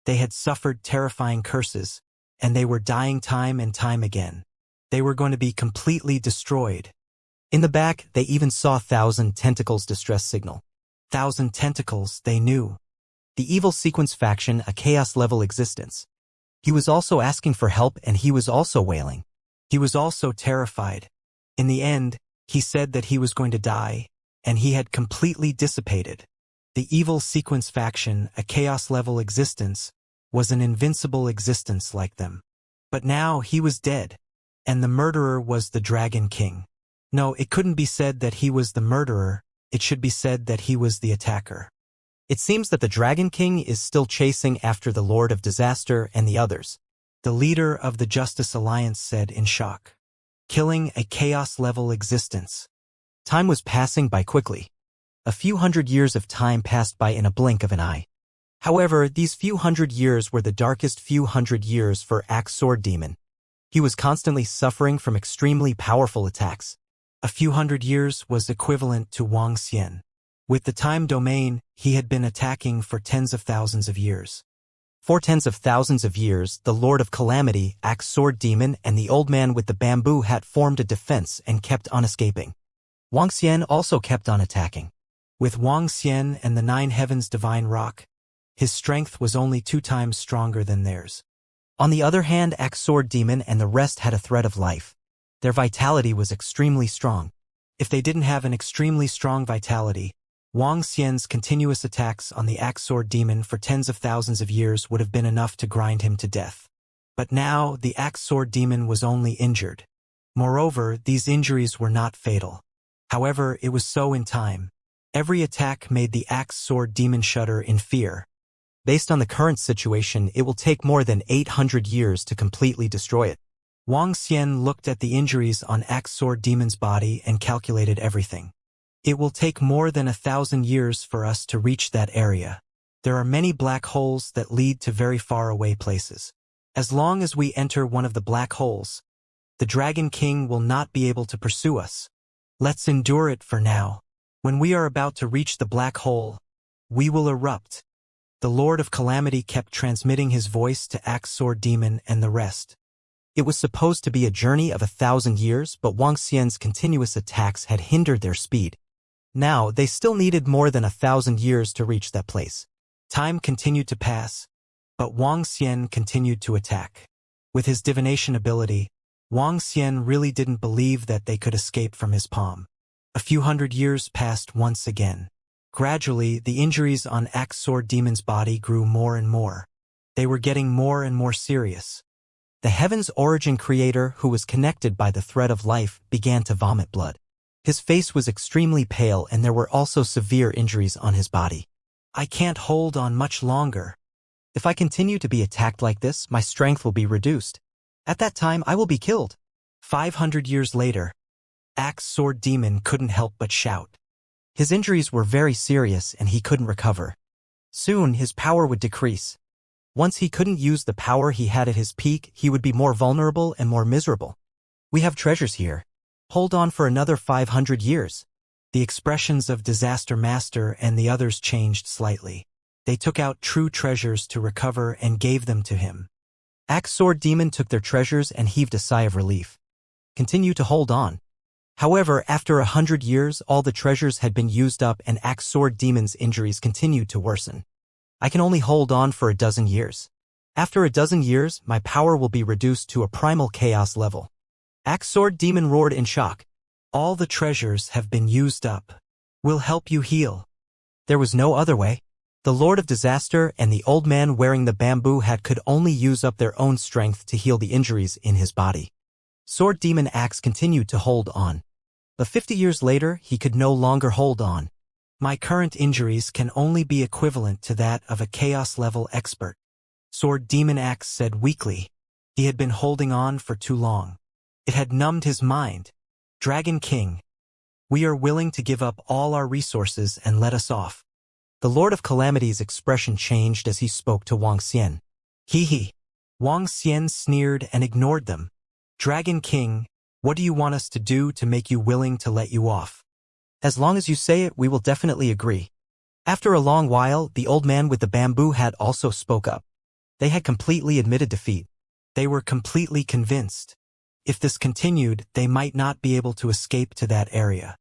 They had suffered terrifying curses, and they were dying time and time again. They were going to be completely destroyed. In the back, they even saw 1,000 tentacles distress signal. 1,000 tentacles, they knew. The evil sequence faction, a chaos-level existence. He was also asking for help and he was also wailing. He was also terrified. In the end, he said that he was going to die, and he had completely dissipated. The evil sequence faction, a chaos-level existence, was an invincible existence like them. But now he was dead. And the murderer was the Dragon King. No, it couldn't be said that he was the murderer, it should be said that he was the attacker. It seems that the Dragon King is still chasing after the Lord of Disaster and the others. The leader of the Justice Alliance said in shock. Killing a chaos-level existence. Time was passing by quickly. A few hundred years of time passed by in a blink of an eye. However, these few hundred years were the darkest few hundred years for Axe Sword Demon. He was constantly suffering from extremely powerful attacks. A few hundred years was equivalent to Wuxia. With the time domain, he had been attacking for tens of thousands of years. For tens of thousands of years, the Lord of Calamity, Axe Sword Demon, and the old man with the bamboo hat formed a defense and kept on escaping. Wang Xian also kept on attacking. With Wang Xian and the Nine Heavens Divine Rock, his strength was only 2 times stronger than theirs. On the other hand, Axe Sword Demon and the rest had a thread of life. Their vitality was extremely strong. If they didn't have an extremely strong vitality, Wang Xian's continuous attacks on the Axe Sword Demon for tens of thousands of years would have been enough to grind him to death. But now, the Axe Sword Demon was only injured. Moreover, these injuries were not fatal. However, it was so in time. Every attack made the Axe Sword Demon shudder in fear. Based on the current situation, it will take more than 800 years to completely destroy it. Wang Xian looked at the injuries on Axe Sword Demon's body and calculated everything. It will take more than 1,000 years for us to reach that area. There are many black holes that lead to very far away places. As long as we enter one of the black holes, the Dragon King will not be able to pursue us. Let's endure it for now. When we are about to reach the black hole, we will erupt. The Lord of Calamity kept transmitting his voice to Axe Sword Demon and the rest. It was supposed to be a journey of 1,000 years, but Wang Xian's continuous attacks had hindered their speed. Now, they still needed more than 1,000 years to reach that place. Time continued to pass, but Wang Xian continued to attack. With his divination ability, Wang Xian really didn't believe that they could escape from his palm. A few hundred years passed once again. Gradually, the injuries on Axe Sword Demon's body grew more and more. They were getting more and more serious. The Heaven's Origin Creator, who was connected by the thread of life, began to vomit blood. His face was extremely pale and there were also severe injuries on his body. I can't hold on much longer. If I continue to be attacked like this, my strength will be reduced. At that time, I will be killed. 500 years later, Axe Sword Demon couldn't help but shout. His injuries were very serious and he couldn't recover. Soon, his power would decrease. Once he couldn't use the power he had at his peak, he would be more vulnerable and more miserable. We have treasures here. Hold on for another 500 years. The expressions of Disaster Master and the others changed slightly. They took out true treasures to recover and gave them to him. Axe Sword Demon took their treasures and heaved a sigh of relief. Continue to hold on. However, after 100 years, all the treasures had been used up and Axe Sword Demon's injuries continued to worsen. I can only hold on for a dozen years. After a dozen years, my power will be reduced to a primal chaos level. Axe Sword Demon roared in shock. All the treasures have been used up. We'll help you heal. There was no other way. The Lord of Disaster and the old man wearing the bamboo hat could only use up their own strength to heal the injuries in his body. Sword Demon Axe continued to hold on. But 50 years later, he could no longer hold on. My current injuries can only be equivalent to that of a chaos-level expert. Sword Demon Axe said weakly. He had been holding on for too long. It had numbed his mind. Dragon King, we are willing to give up all our resources and let us off. The Lord of Calamity's expression changed as he spoke to Wang Xian. Hee. Wang Xian sneered and ignored them. Dragon King, what do you want us to do to make you willing to let you off? As long as you say it, we will definitely agree. After a long while, the old man with the bamboo hat also spoke up. They had completely admitted defeat. They were completely convinced. If this continued, they might not be able to escape to that area.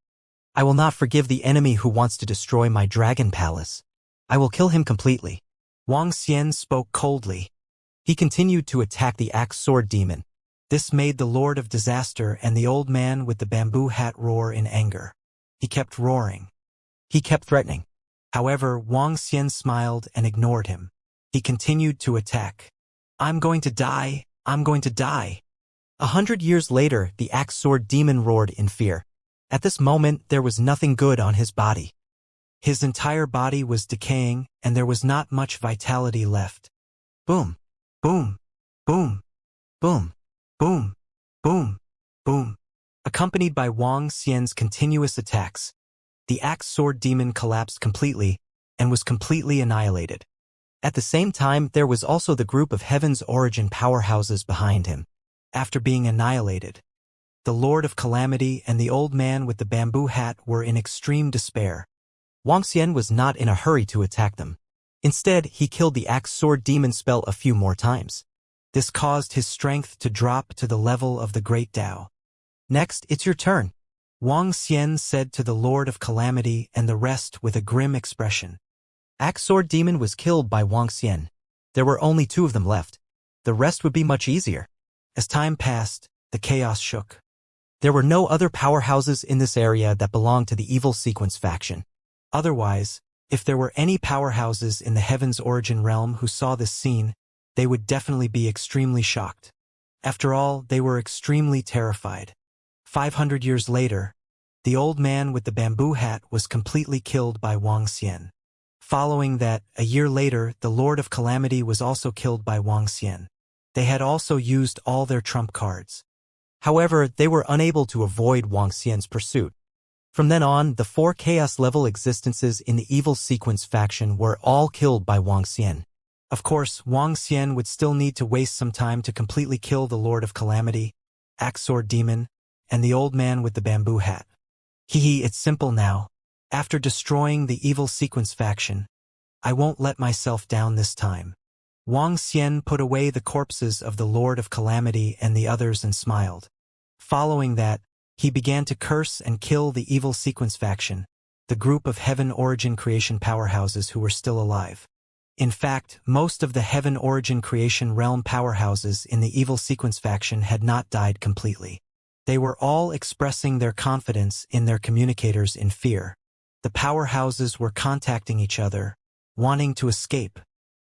I will not forgive the enemy who wants to destroy my dragon palace. I will kill him completely. Wang Xian spoke coldly. He continued to attack the Axe Sword Demon. This made the Lord of Disaster and the old man with the bamboo hat roar in anger. He kept roaring. He kept threatening. However, Wang Xian smiled and ignored him. He continued to attack. I'm going to die. I'm going to die. 100 years later, the Axe Sword Demon roared in fear. At this moment, there was nothing good on his body. His entire body was decaying, and there was not much vitality left. Boom, boom, boom, boom, boom, boom, boom. Accompanied by Wang Xian's continuous attacks, the Axe Sword Demon collapsed completely and was completely annihilated. At the same time, there was also the group of Heaven's Origin powerhouses behind him. After being annihilated, the Lord of Calamity and the old man with the bamboo hat were in extreme despair. Wang Xian was not in a hurry to attack them. Instead, he killed the axe sword demon spell a few more times. This caused his strength to drop to the level of the Great Tao. Next, it's your turn, Wang Xian said to the Lord of Calamity and the rest with a grim expression. Axe sword demon was killed by Wang Xian. There were only 2 of them left. The rest would be much easier. As time passed, the chaos shook. There were no other powerhouses in this area that belonged to the evil sequence faction. Otherwise, if there were any powerhouses in the Heaven's Origin realm who saw this scene, they would definitely be extremely shocked. After all, they were extremely terrified. 500 years later, the old man with the bamboo hat was completely killed by Wang Xian. Following that, a year later, the Lord of Calamity was also killed by Wang Xian. They had also used all their trump cards. However, they were unable to avoid Wang Xian's pursuit. From then on, the 4 chaos-level existences in the evil sequence faction were all killed by Wang Xian. Of course, Wang Xian would still need to waste some time to completely kill the Lord of Calamity, Axe Sword Demon, and the old man with the bamboo hat. It's simple now. After destroying the evil sequence faction, I won't let myself down this time. Wang Xian put away the corpses of the Lord of Calamity and the others and smiled. Following that, he began to curse and kill the evil sequence faction, the group of Heaven Origin creation powerhouses who were still alive. In fact, most of the Heaven Origin creation realm powerhouses in the evil sequence faction had not died completely. They were all expressing their confidence in their communicators in fear. The powerhouses were contacting each other, wanting to escape.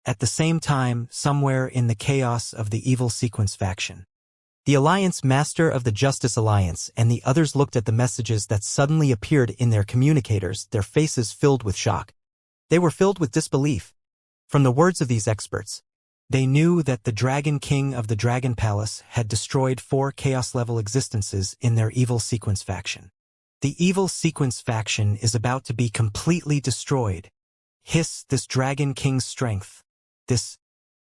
At the same time, somewhere in the chaos of the evil sequence faction, the Alliance Master of the Justice Alliance and the others looked at the messages that suddenly appeared in their communicators, their faces filled with shock. They were filled with disbelief. From the words of these experts, they knew that the Dragon King of the Dragon Palace had destroyed 4 chaos-level existences in their evil sequence faction. The evil sequence faction is about to be completely destroyed. This Dragon King's strength. This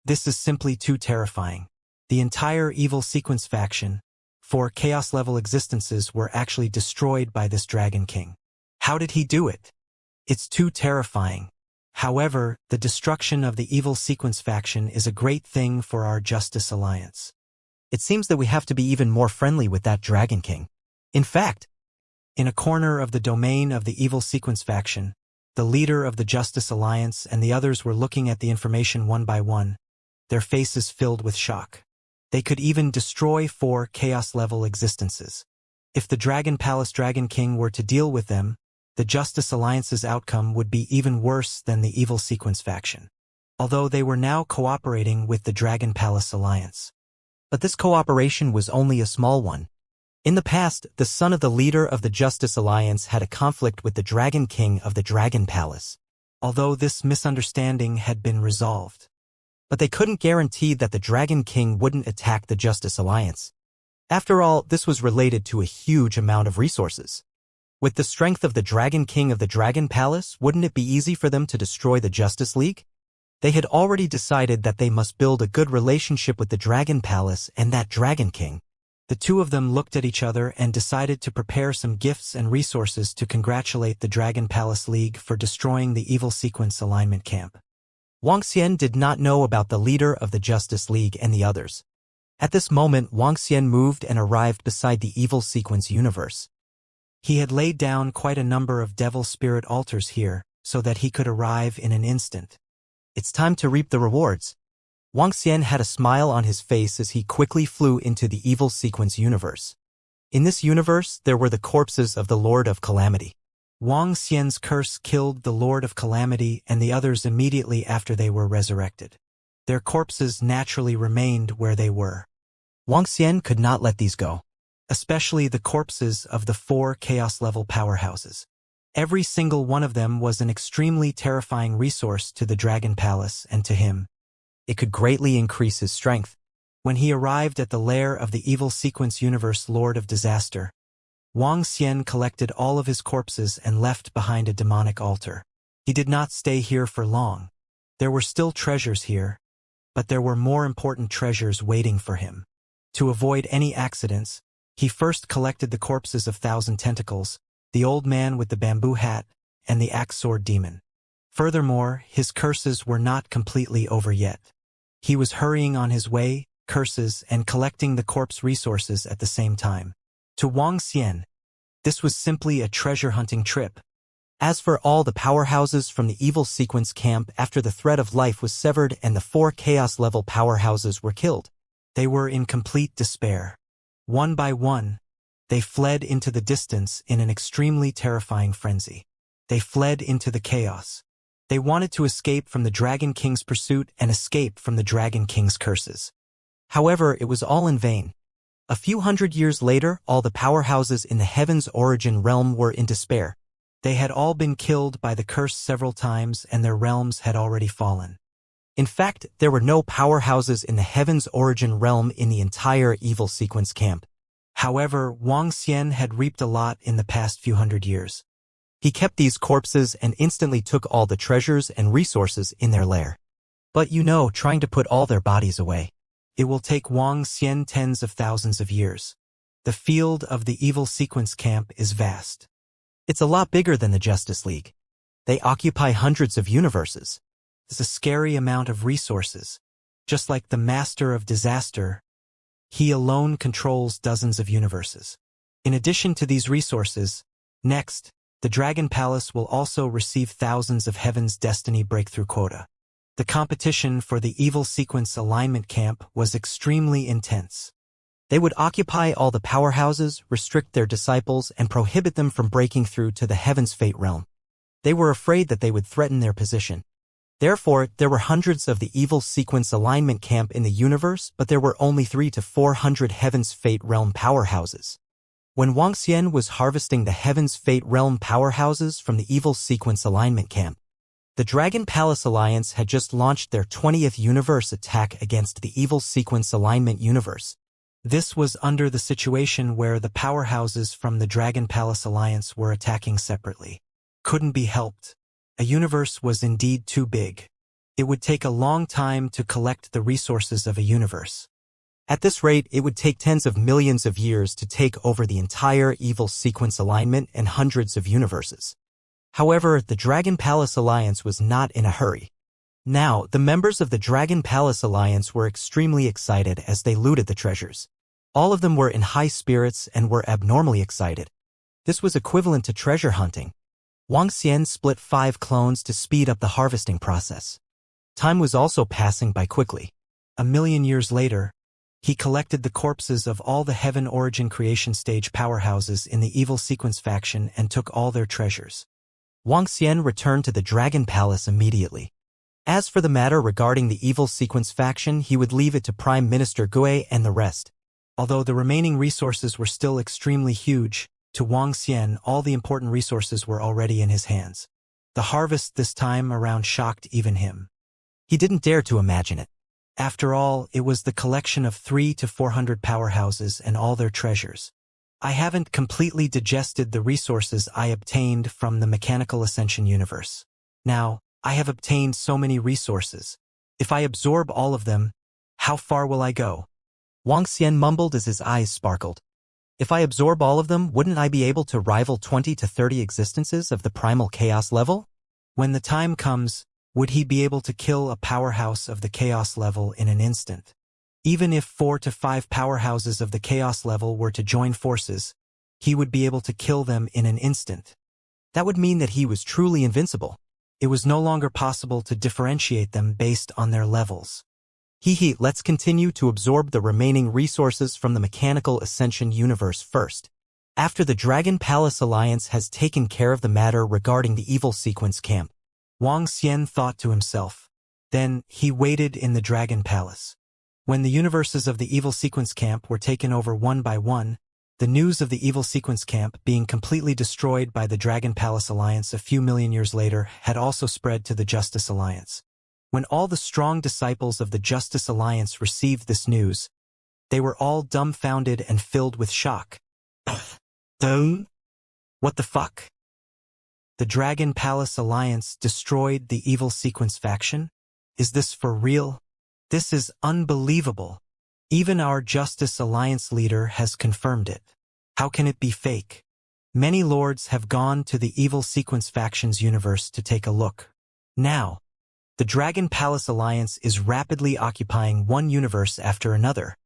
is simply too terrifying. The entire evil sequence faction, 4 chaos-level existences were actually destroyed by this Dragon King. How did he do it? It's too terrifying. However, the destruction of the evil sequence faction is a great thing for our Justice Alliance. It seems that we have to be even more friendly with that Dragon King. In fact, in a corner of the domain of the evil sequence faction, the leader of the Justice Alliance and the others were looking at the information one by one, their faces filled with shock. They could even destroy 4 chaos-level existences. If the Dragon Palace Dragon King were to deal with them, the Justice Alliance's outcome would be even worse than the evil sequence faction. Although they were now cooperating with the Dragon Palace Alliance. But this cooperation was only a small one. In the past, the son of the leader of the Justice Alliance had a conflict with the Dragon King of the Dragon Palace, although this misunderstanding had been resolved. But they couldn't guarantee that the Dragon King wouldn't attack the Justice Alliance. After all, this was related to a huge amount of resources. With the strength of the Dragon King of the Dragon Palace, wouldn't it be easy for them to destroy the Justice League? They had already decided that they must build a good relationship with the Dragon Palace and that Dragon King. The 2 of them looked at each other and decided to prepare some gifts and resources to congratulate the Dragon Palace League for destroying the evil sequence alignment camp. Wang Xian did not know about the leader of the Justice League and the others. At this moment, Wang Xian moved and arrived beside the evil sequence universe. He had laid down quite a number of devil spirit altars here, so that he could arrive in an instant. It's time to reap the rewards. Wang Xian had a smile on his face as he quickly flew into the evil sequence universe. In this universe, there were the corpses of the Lord of Calamity. Wang Xian's curse killed the Lord of Calamity and the others immediately after they were resurrected. Their corpses naturally remained where they were. Wang Xian could not let these go. Especially the corpses of the 4 chaos-level powerhouses. Every single one of them was an extremely terrifying resource to the Dragon Palace and to him. It could greatly increase his strength. When he arrived at the lair of the evil sequence universe Lord of Disaster, Wang Xian collected all of his corpses and left behind a demonic altar. He did not stay here for long. There were still treasures here, but there were more important treasures waiting for him. To avoid any accidents, he first collected the corpses of 1,000 Tentacles, the old man with the bamboo hat, and the axe sword demon. Furthermore, his curses were not completely over yet. He was hurrying on his way, curses, and collecting the corpse resources at the same time. To Wang Xian, this was simply a treasure-hunting trip. As for all the powerhouses from the evil sequence camp after the thread of life was severed and the 4 chaos-level powerhouses were killed, they were in complete despair. One by one, they fled into the distance in an extremely terrifying frenzy. They fled into the chaos. They wanted to escape from the Dragon King's pursuit and escape from the Dragon King's curses. However, it was all in vain. A few hundred years later, all the powerhouses in the Heaven's Origin realm were in despair. They had all been killed by the curse several times and their realms had already fallen. In fact, there were no powerhouses in the Heaven's Origin realm in the entire evil sequence camp. However, Wang Xian had reaped a lot in the past few hundred years. He kept these corpses and instantly took all the treasures and resources in their lair. But trying to put all their bodies away. It will take Wang Xian tens of thousands of years. The field of the evil sequence camp is vast. It's a lot bigger than the Justice League. They occupy hundreds of universes. It's a scary amount of resources. Just like the Master of Disaster, he alone controls dozens of universes. In addition to these resources, next, the Dragon Palace will also receive thousands of Heaven's Destiny breakthrough quota. The competition for the evil sequence alignment camp was extremely intense. They would occupy all the powerhouses, restrict their disciples, and prohibit them from breaking through to the Heaven's Fate realm. They were afraid that they would threaten their position. Therefore, there were hundreds of the evil sequence alignment camp in the universe, but there were only 300 to 400 Heaven's Fate realm powerhouses. When Wang Xian was harvesting the Heaven's Fate realm powerhouses from the evil sequence alignment camp, the Dragon Palace Alliance had just launched their 20th universe attack against the evil sequence alignment universe. This was under the situation where the powerhouses from the Dragon Palace Alliance were attacking separately. Couldn't be helped. A universe was indeed too big. It would take a long time to collect the resources of a universe. At this rate, it would take tens of millions of years to take over the entire evil sequence alignment and hundreds of universes. However, the Dragon Palace Alliance was not in a hurry. Now, the members of the Dragon Palace Alliance were extremely excited as they looted the treasures. All of them were in high spirits and were abnormally excited. This was equivalent to treasure hunting. Wang Xian split 5 clones to speed up the harvesting process. Time was also passing by quickly. 1,000,000 years later, he collected the corpses of all the Heaven Origin creation stage powerhouses in the evil sequence faction and took all their treasures. Wang Xian returned to the Dragon Palace immediately. As for the matter regarding the evil sequence faction, he would leave it to Prime Minister Gui and the rest. Although the remaining resources were still extremely huge, to Wang Xian all the important resources were already in his hands. The harvest this time around shocked even him. He didn't dare to imagine it. After all, it was the collection of 300 to 400 powerhouses and all their treasures. I haven't completely digested the resources I obtained from the Mechanical Ascension universe. Now, I have obtained so many resources. If I absorb all of them, how far will I go? Wang Xian mumbled as his eyes sparkled. If I absorb all of them, wouldn't I be able to rival 20 to 30 existences of the primal chaos level? When the time comes, would he be able to kill a powerhouse of the chaos level in an instant? Even if 4 to 5 powerhouses of the chaos level were to join forces, he would be able to kill them in an instant. That would mean that he was truly invincible. It was no longer possible to differentiate them based on their levels. Let's continue to absorb the remaining resources from the Mechanical Ascension universe first. After the Dragon Palace Alliance has taken care of the matter regarding the evil sequence camp, Wang Xian thought to himself. Then, he waited in the Dragon Palace. When the universes of the evil sequence camp were taken over one by one, the news of the evil sequence camp being completely destroyed by the Dragon Palace Alliance a few million years later had also spread to the Justice Alliance. When all the strong disciples of the Justice Alliance received this news, they were all dumbfounded and filled with shock. What the fuck? The Dragon Palace Alliance destroyed the evil sequence faction? Is this for real? This is unbelievable. Even our Justice Alliance leader has confirmed it. How can it be fake? Many lords have gone to the evil sequence faction's universe to take a look. Now, the Dragon Palace Alliance is rapidly occupying one universe after another.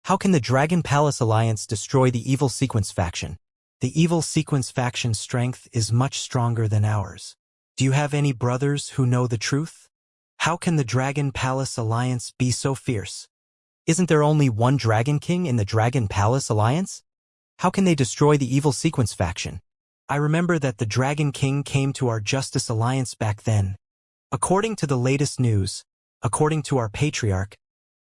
How can the Dragon Palace Alliance destroy the Evil Sequence faction? The Evil Sequence faction's strength is much stronger than ours. Do you have any brothers who know the truth? How can the Dragon Palace Alliance be so fierce? Isn't there only one Dragon King in the Dragon Palace Alliance? How can they destroy the Evil Sequence faction? I remember that the Dragon King came to our Justice Alliance back then. According to the latest news, according to our Patriarch,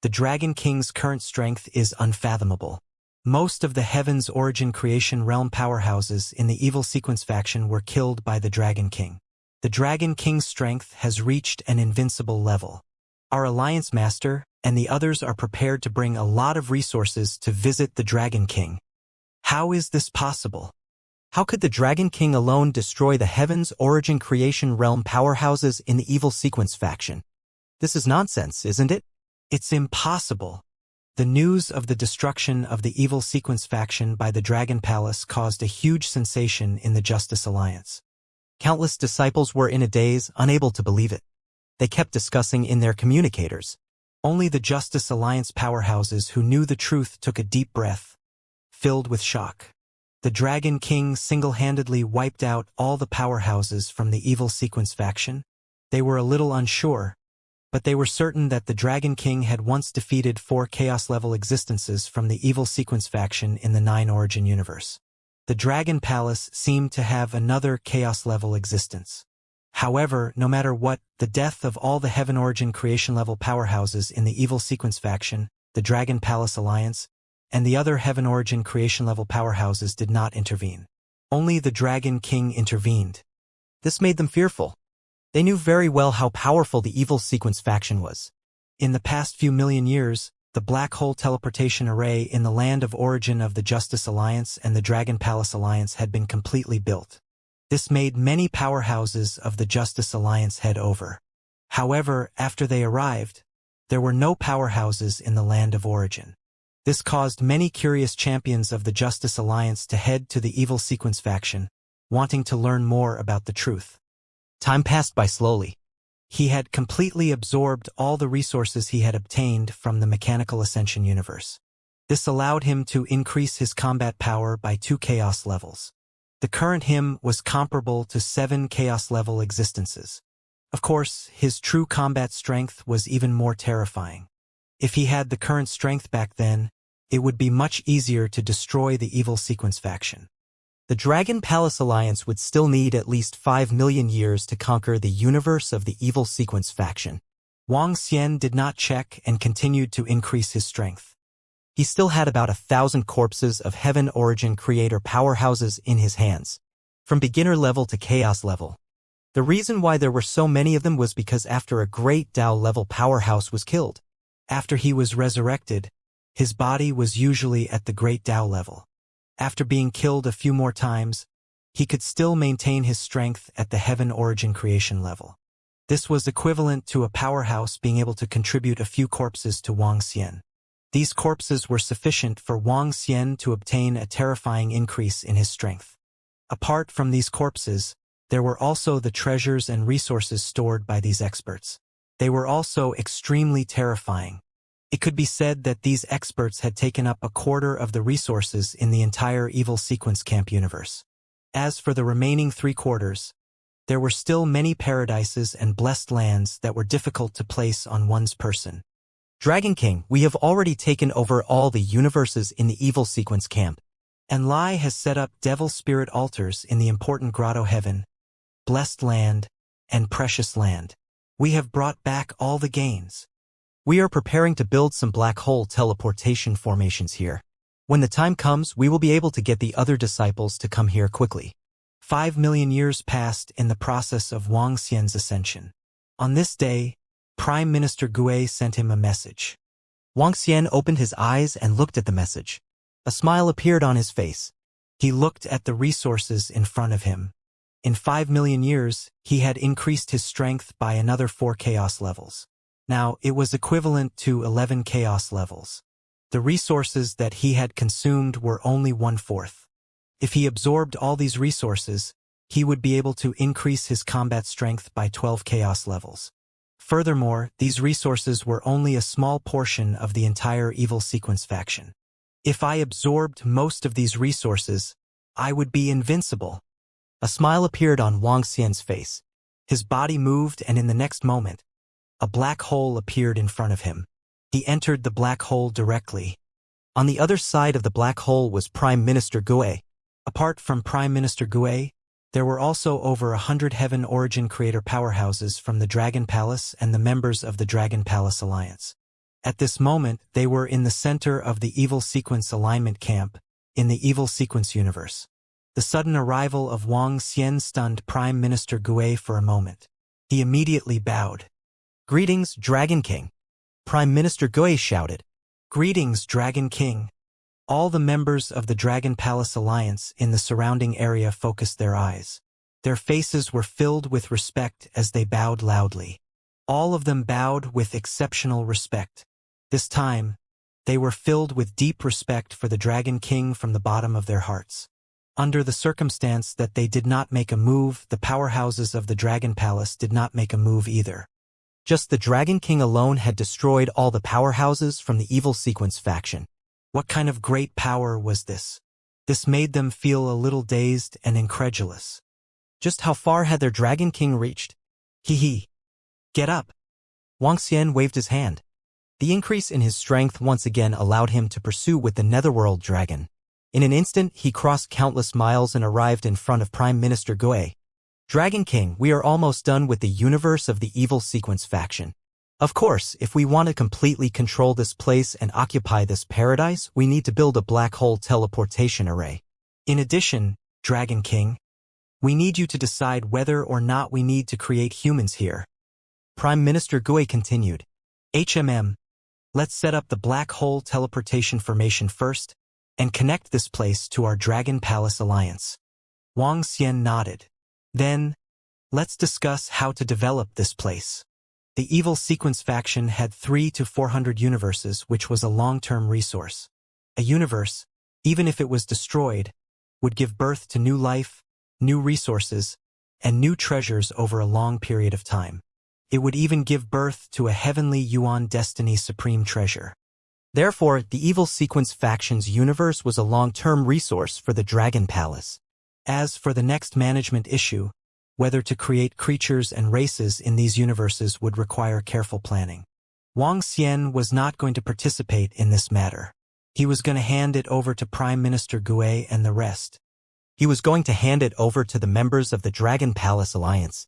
the Dragon King's current strength is unfathomable. Most of the Heaven's Origin Creation Realm powerhouses in the Evil Sequence faction were killed by the Dragon King. The Dragon King's strength has reached an invincible level. Our Alliance Master and the others are prepared to bring a lot of resources to visit the Dragon King. How is this possible? How could the Dragon King alone destroy the Heaven's Origin Creation Realm powerhouses in the Evil Sequence faction? This is nonsense, isn't it? It's impossible. The news of the destruction of the Evil Sequence faction by the Dragon Palace caused a huge sensation in the Justice Alliance. Countless disciples were in a daze, unable to believe it. They kept discussing in their communicators. Only the Justice Alliance powerhouses who knew the truth took a deep breath, filled with shock. The Dragon King single-handedly wiped out all the powerhouses from the Evil Sequence faction. They were a little unsure, but they were certain that the Dragon King had once defeated 4 Chaos-level existences from the Evil Sequence faction in the 9 Origin universe. The Dragon Palace seemed to have another Chaos-level existence. However, no matter what, the death of all the Heaven Origin Creation-level powerhouses in the Evil Sequence faction, the Dragon Palace Alliance, and the other Heaven Origin Creation-level powerhouses did not intervene. Only the Dragon King intervened. This made them fearful. They knew very well how powerful the Evil Sequence faction was. In the past few million years, the Black Hole Teleportation Array in the land of origin of the Justice Alliance and the Dragon Palace Alliance had been completely built. This made many powerhouses of the Justice Alliance head over. However, after they arrived, there were no powerhouses in the land of origin. This caused many curious champions of the Justice Alliance to head to the Evil Sequence faction, wanting to learn more about the truth. Time passed by slowly. He had completely absorbed all the resources he had obtained from the Mechanical Ascension universe. This allowed him to increase his combat power by 2 Chaos levels. The current him was comparable to 7 Chaos-level existences. Of course, his true combat strength was even more terrifying. If he had the current strength back then, it would be much easier to destroy the Evil Sequence faction. The Dragon Palace Alliance would still need at least 5 million years to conquer the universe of the Evil Sequence faction. Wang Xian did not check and continued to increase his strength. He still had about 1,000 corpses of Heaven Origin Creator powerhouses in his hands, from beginner level to chaos level. The reason why there were so many of them was because after a great Tao level powerhouse was killed, after he was resurrected, his body was usually at the great Tao level. After being killed a few more times, he could still maintain his strength at the Heaven Origin Creation level. This was equivalent to a powerhouse being able to contribute a few corpses to Wang Xian. These corpses were sufficient for Wang Xian to obtain a terrifying increase in his strength. Apart from these corpses, there were also the treasures and resources stored by these experts. They were also extremely terrifying. It could be said that these experts had taken up a quarter of the resources in the entire Evil Sequence Camp universe. As for the remaining 3/4, there were still many paradises and blessed lands that were difficult to place on one's person. Dragon King, we have already taken over all the universes in the Evil Sequence Camp, and Lai has set up Devil Spirit altars in the important Grotto Heaven, Blessed Land, and Precious Land. We have brought back all the gains. We are preparing to build some black hole teleportation formations here. When the time comes, we will be able to get the other disciples to come here quickly. 5 million years passed in the process of Wang Xian's ascension. On this day, Prime Minister Gui sent him a message. Wang Xian opened his eyes and looked at the message. A smile appeared on his face. He looked at the resources in front of him. In 5 million years, he had increased his strength by another 4 chaos levels. Now, it was equivalent to 11 chaos levels. The resources that he had consumed were only 1/4. If he absorbed all these resources, he would be able to increase his combat strength by 12 chaos levels. Furthermore, these resources were only a small portion of the entire evil sequence faction. If I absorbed most of these resources, I would be invincible. A smile appeared on Wang Xian's face. His body moved, and in the next moment, a black hole appeared in front of him. He entered the black hole directly. On the other side of the black hole was Prime Minister Gue. Apart from Prime Minister Gue, there were also over 100 Heaven Origin Creator powerhouses from the Dragon Palace and the members of the Dragon Palace Alliance. At this moment, they were in the center of the Evil Sequence Alignment Camp, in the Evil Sequence universe. The sudden arrival of Wang Xian stunned Prime Minister Gue for a moment. He immediately bowed. "Greetings, Dragon King!" Prime Minister Gue shouted. "Greetings, Dragon King!" All the members of the Dragon Palace Alliance in the surrounding area focused their eyes. Their faces were filled with respect as they bowed loudly. All of them bowed with exceptional respect. This time, they were filled with deep respect for the Dragon King from the bottom of their hearts. Under the circumstance that they did not make a move, the powerhouses of the Dragon Palace did not make a move either. Just the Dragon King alone had destroyed all the powerhouses from the Evil Sequence faction. What kind of great power was this? This made them feel a little dazed and incredulous. Just how far had their Dragon King reached? Hee. Get up. Wang Xian waved his hand. The increase in his strength once again allowed him to pursue with the Netherworld Dragon. In an instant, he crossed countless miles and arrived in front of Prime Minister Gue. "Dragon King, we are almost done with the universe of the Evil Sequence faction. Of course, if we want to completely control this place and occupy this paradise, we need to build a black hole teleportation array. In addition, Dragon King, we need you to decide whether or not we need to create humans here." Prime Minister Gue continued. Let's set up the black hole teleportation formation first, and connect this place to our Dragon Palace Alliance." Wang Xian nodded. "Then, let's discuss how to develop this place." The Evil Sequence faction had 300 to 400 universes, which was a long-term resource. A universe, even if it was destroyed, would give birth to new life, new resources, and new treasures over a long period of time. It would even give birth to a heavenly Yuan Destiny Supreme Treasure. Therefore, the Evil Sequence faction's universe was a long-term resource for the Dragon Palace. As for the next management issue, whether to create creatures and races in these universes would require careful planning. Wang Xian was not going to participate in this matter. He was going to hand it over to Prime Minister Gue and the rest. He was going to hand it over to the members of the Dragon Palace Alliance.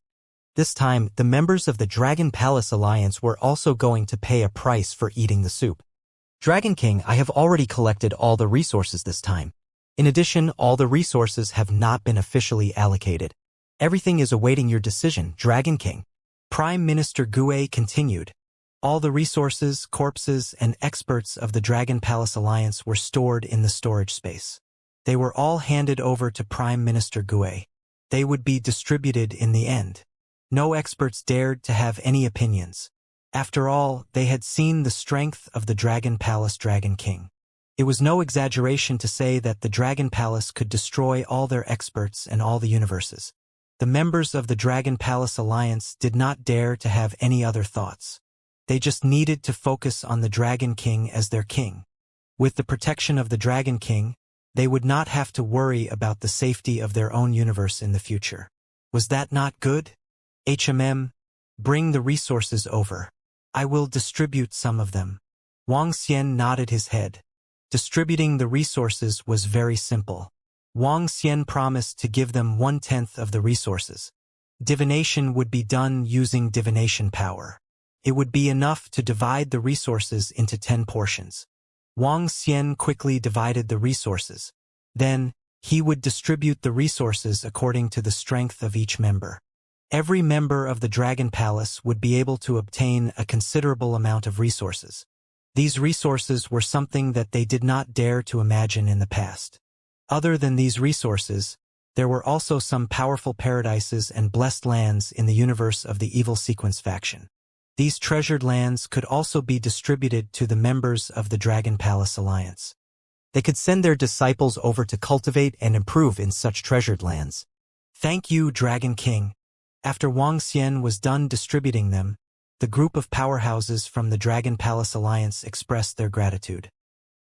This time, the members of the Dragon Palace Alliance were also going to pay a price for eating the soup. "Dragon King, I have already collected all the resources this time. In addition, all the resources have not been officially allocated. Everything is awaiting your decision, Dragon King." Prime Minister Gue continued. All the resources, corpses, and experts of the Dragon Palace Alliance were stored in the storage space. They were all handed over to Prime Minister Gue. They would be distributed in the end. No experts dared to have any opinions. After all, they had seen the strength of the Dragon Palace Dragon King. It was no exaggeration to say that the Dragon Palace could destroy all their experts and all the universes. The members of the Dragon Palace Alliance did not dare to have any other thoughts. They just needed to focus on the Dragon King as their king. With the protection of the Dragon King, they would not have to worry about the safety of their own universe in the future. Was that not good? Bring the resources over. I will distribute some of them. Wang Xian nodded his head. Distributing the resources was very simple. Wang Xian promised to give them 1/10 of the resources. Divination would be done using divination power. It would be enough to divide the resources into 10 portions. Wang Xian quickly divided the resources. Then, he would distribute the resources according to the strength of each member. Every member of the Dragon Palace would be able to obtain a considerable amount of resources. These resources were something that they did not dare to imagine in the past. Other than these resources, there were also some powerful paradises and blessed lands in the universe of the Evil Sequence faction. These treasured lands could also be distributed to the members of the Dragon Palace Alliance. They could send their disciples over to cultivate and improve in such treasured lands. Thank you, Dragon King. After Wang Xian was done distributing them, the group of powerhouses from the Dragon Palace Alliance expressed their gratitude.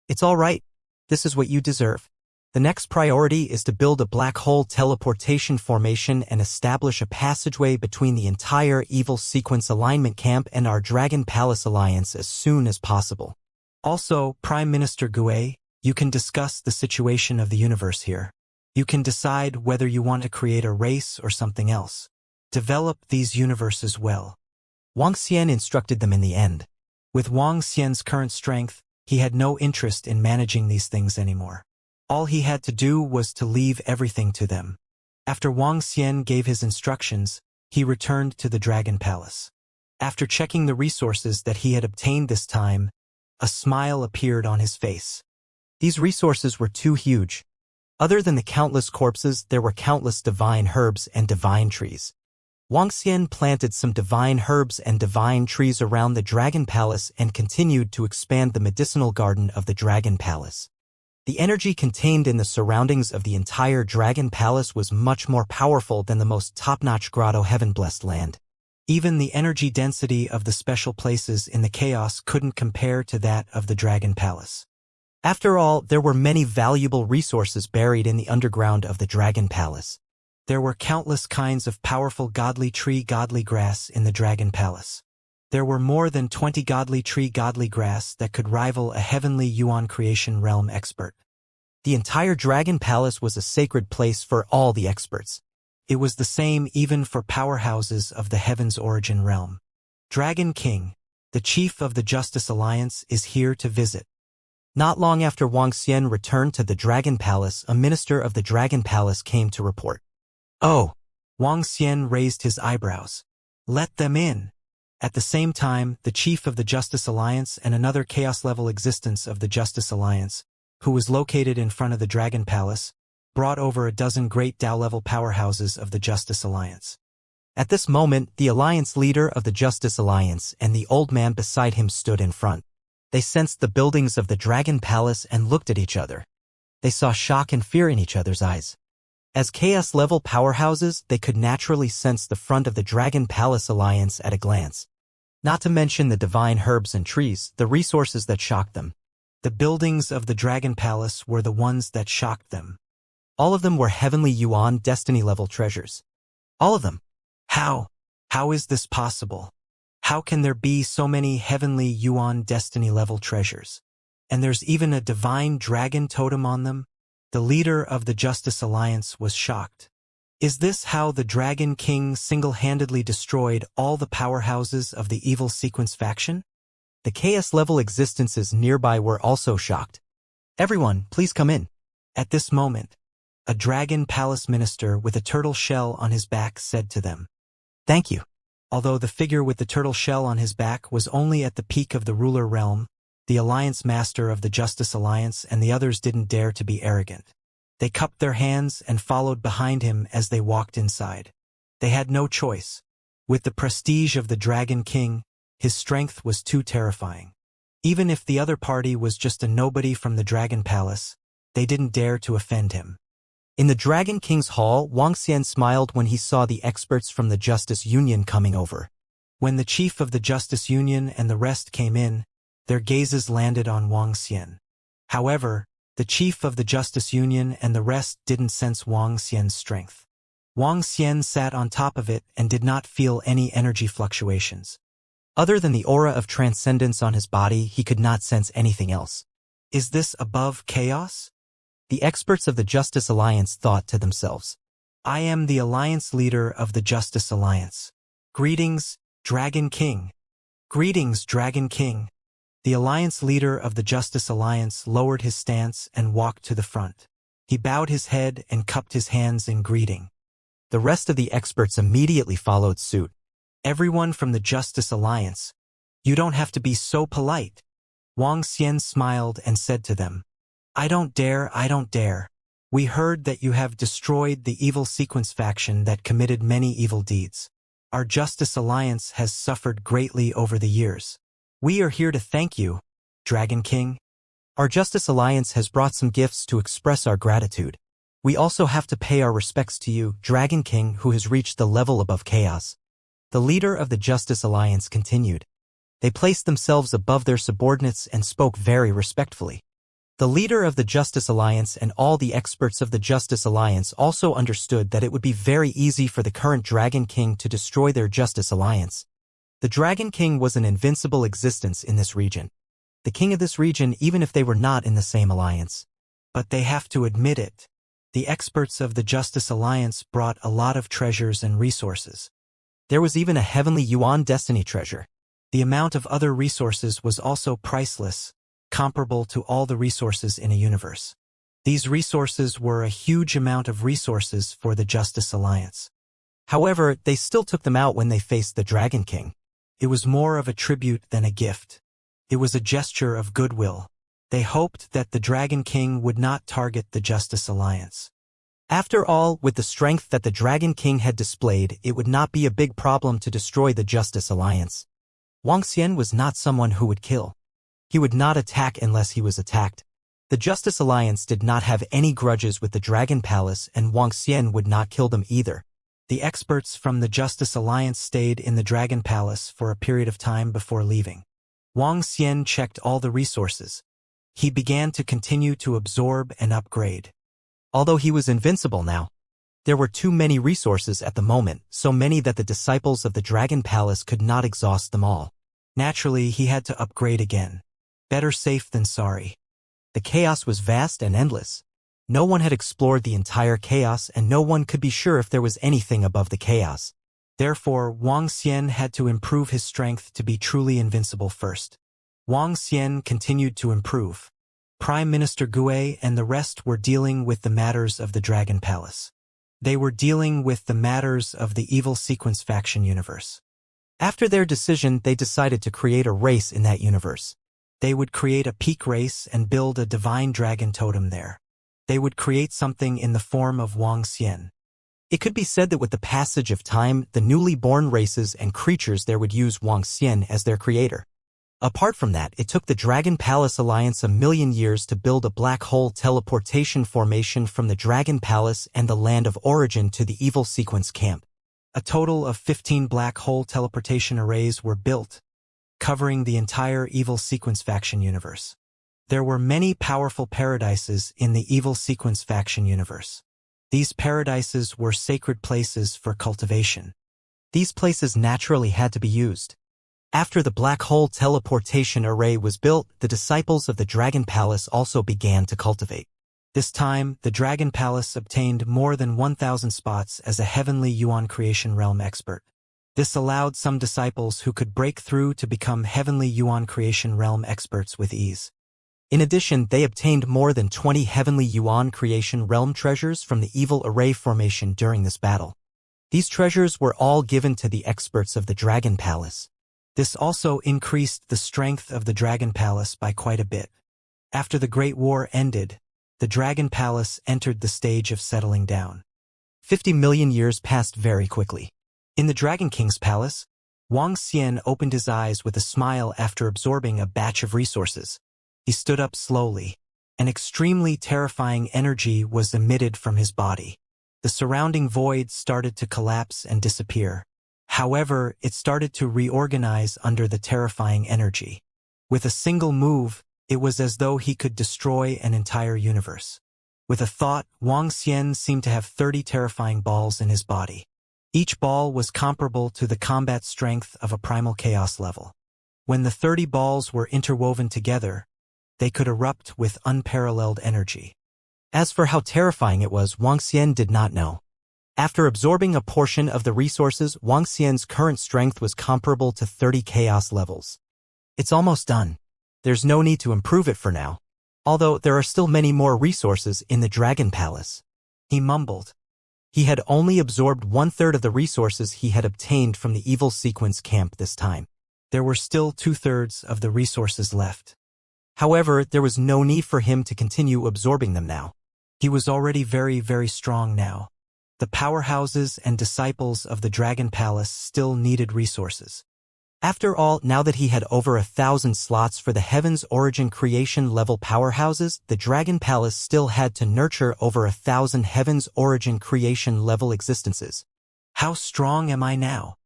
It's all right. This is what you deserve. The next priority is to build a black hole teleportation formation and establish a passageway between the entire Evil Sequence Alignment Camp and our Dragon Palace Alliance as soon as possible. Also, Prime Minister Gue, you can discuss the situation of the universe here. You can decide whether you want to create a race or something else. Develop these universes well. Wang Xian instructed them in the end. With Wang Xian's current strength, he had no interest in managing these things anymore. All he had to do was to leave everything to them. After Wang Xian gave his instructions, he returned to the Dragon Palace. After checking the resources that he had obtained this time, a smile appeared on his face. These resources were too huge. Other than the countless corpses, there were countless divine herbs and divine trees. Wang Xian planted some divine herbs and divine trees around the Dragon Palace and continued to expand the medicinal garden of the Dragon Palace. The energy contained in the surroundings of the entire Dragon Palace was much more powerful than the most top-notch grotto heaven-blessed land. Even the energy density of the special places in the chaos couldn't compare to that of the Dragon Palace. After all, there were many valuable resources buried in the underground of the Dragon Palace. There were countless kinds of powerful godly tree godly grass in the Dragon Palace. There were more than 20 godly tree godly grass that could rival a heavenly Yuan creation realm expert. The entire Dragon Palace was a sacred place for all the experts. It was the same even for powerhouses of the Heaven's Origin realm. Dragon King, the chief of the Justice Alliance, is here to visit. Not long after Wang Xian returned to the Dragon Palace, a minister of the Dragon Palace came to report. Oh! Wang Xian raised his eyebrows. Let them in. At the same time, the chief of the Justice Alliance and another chaos-level existence of the Justice Alliance, who was located in front of the Dragon Palace, brought over a dozen great Dao-level powerhouses of the Justice Alliance. At this moment, the Alliance leader of the Justice Alliance and the old man beside him stood in front. They sensed the buildings of the Dragon Palace and looked at each other. They saw shock and fear in each other's eyes. As chaos-level powerhouses, they could naturally sense the front of the Dragon Palace Alliance at a glance. Not to mention the divine herbs and trees, the resources that shocked them. The buildings of the Dragon Palace were the ones that shocked them. All of them were heavenly Yuan destiny-level treasures. All of them. How? How is this possible? How can there be so many heavenly Yuan destiny-level treasures? And there's even a divine dragon totem on them? The leader of the Justice Alliance was shocked. Is this how the Dragon King single-handedly destroyed all the powerhouses of the Evil Sequence faction? The chaos-level existences nearby were also shocked. Everyone, please come in. At this moment, a Dragon Palace minister with a turtle shell on his back said to them, "Thank you." Although the figure with the turtle shell on his back was only at the peak of the ruler realm, the Alliance Master of the Justice Alliance and the others didn't dare to be arrogant. They cupped their hands and followed behind him as they walked inside. They had no choice. With the prestige of the Dragon King, his strength was too terrifying. Even if the other party was just a nobody from the Dragon Palace, they didn't dare to offend him. In the Dragon King's hall, Wang Xian smiled when he saw the experts from the Justice Union coming over. When the chief of the Justice Union and the rest came in, their gazes landed on Wang Xian. However, the chief of the Justice Union and the rest didn't sense Wang Xian's strength. Wang Xian sat on top of it and did not feel any energy fluctuations. Other than the aura of transcendence on his body, he could not sense anything else. Is this above chaos? The experts of the Justice Alliance thought to themselves. I am the Alliance leader of the Justice Alliance. Greetings, Dragon King. Greetings, Dragon King. The Alliance leader of the Justice Alliance lowered his stance and walked to the front. He bowed his head and cupped his hands in greeting. The rest of the experts immediately followed suit. Everyone from the Justice Alliance. You don't have to be so polite. Wang Xian smiled and said to them, I don't dare. We heard that you have destroyed the Evil Sequence faction that committed many evil deeds. Our Justice Alliance has suffered greatly over the years. We are here to thank you, Dragon King. Our Justice Alliance has brought some gifts to express our gratitude. We also have to pay our respects to you, Dragon King, who has reached the level above chaos. The leader of the Justice Alliance continued. They placed themselves above their subordinates and spoke very respectfully. The leader of the Justice Alliance and all the experts of the Justice Alliance also understood that it would be very easy for the current Dragon King to destroy their Justice Alliance. The Dragon King was an invincible existence in this region. The king of this region, even if they were not in the same alliance. But they have to admit it. The experts of the Justice Alliance brought a lot of treasures and resources. There was even a heavenly yuan destiny treasure. The amount of other resources was also priceless, comparable to all the resources in a universe. These resources were a huge amount of resources for the Justice Alliance. However, they still took them out when they faced the Dragon King. It was more of a tribute than a gift. It was a gesture of goodwill. They hoped that the Dragon King would not target the Justice Alliance. After all, with the strength that the Dragon King had displayed, it would not be a big problem to destroy the Justice Alliance. Wuxia was not someone who would kill. He would not attack unless he was attacked. The Justice Alliance did not have any grudges with the Dragon Palace, and Wuxia would not kill them either. The experts from the Justice Alliance stayed in the Dragon Palace for a period of time before leaving. Wuxia checked all the resources. He began to continue to absorb and upgrade. Although he was invincible now, there were too many resources at the moment, so many that the disciples of the Dragon Palace could not exhaust them all. Naturally, he had to upgrade again. Better safe than sorry. The chaos was vast and endless. No one had explored the entire chaos, and no one could be sure if there was anything above the chaos. Therefore, Wuxia had to improve his strength to be truly invincible first. Wuxia continued to improve. Prime Minister Gue and the rest were dealing with the matters of the Dragon Palace. They were dealing with the matters of the evil sequence faction universe. After their decision, they decided to create a race in that universe. They would create a peak race and build a divine dragon totem there. They would create something in the form of Wuxia. It could be said that with the passage of time, the newly born races and creatures there would use Wuxia as their creator. Apart from that, it took the Dragon Palace Alliance 1,000,000 years to build a black hole teleportation formation from the Dragon Palace and the land of origin to the evil sequence camp. A total of 15 black hole teleportation arrays were built, covering the entire evil sequence faction universe. There were many powerful paradises in the evil sequence faction universe. These paradises were sacred places for cultivation. These places naturally had to be used. After the black hole teleportation array was built, the disciples of the Dragon Palace also began to cultivate. This time, the Dragon Palace obtained more than 1,000 spots as a heavenly yuan creation realm expert. This allowed some disciples who could break through to become heavenly yuan creation realm experts with ease. In addition, they obtained more than 20 heavenly yuan creation realm treasures from the evil array formation during this battle. These treasures were all given to the experts of the Dragon Palace. This also increased the strength of the Dragon Palace by quite a bit. After the Great War ended, the Dragon Palace entered the stage of settling down. 50 million years passed very quickly. In the Dragon King's palace, Wuxia opened his eyes with a smile after absorbing a batch of resources. He stood up slowly. An extremely terrifying energy was emitted from his body. The surrounding void started to collapse and disappear. However, it started to reorganize under the terrifying energy. With a single move, it was as though he could destroy an entire universe. With a thought, Wuxia seemed to have 30 terrifying balls in his body. Each ball was comparable to the combat strength of a primal chaos level. When the 30 balls were interwoven together, they could erupt with unparalleled energy. As for how terrifying it was, Wuxia did not know. After absorbing a portion of the resources, Wuxia's current strength was comparable to 30 chaos levels. It's almost done. There's no need to improve it for now. Although there are still many more resources in the Dragon Palace. He mumbled. He had only absorbed 1/3 of the resources he had obtained from the evil sequence camp this time. There were still 2/3 of the resources left. However, there was no need for him to continue absorbing them now. He was already very, very strong now. The powerhouses and disciples of the Dragon Palace still needed resources. After all, now that he had over 1,000 slots for the Heaven's Origin creation level powerhouses, the Dragon Palace still had to nurture over 1,000 Heaven's Origin creation level existences. How strong am I now?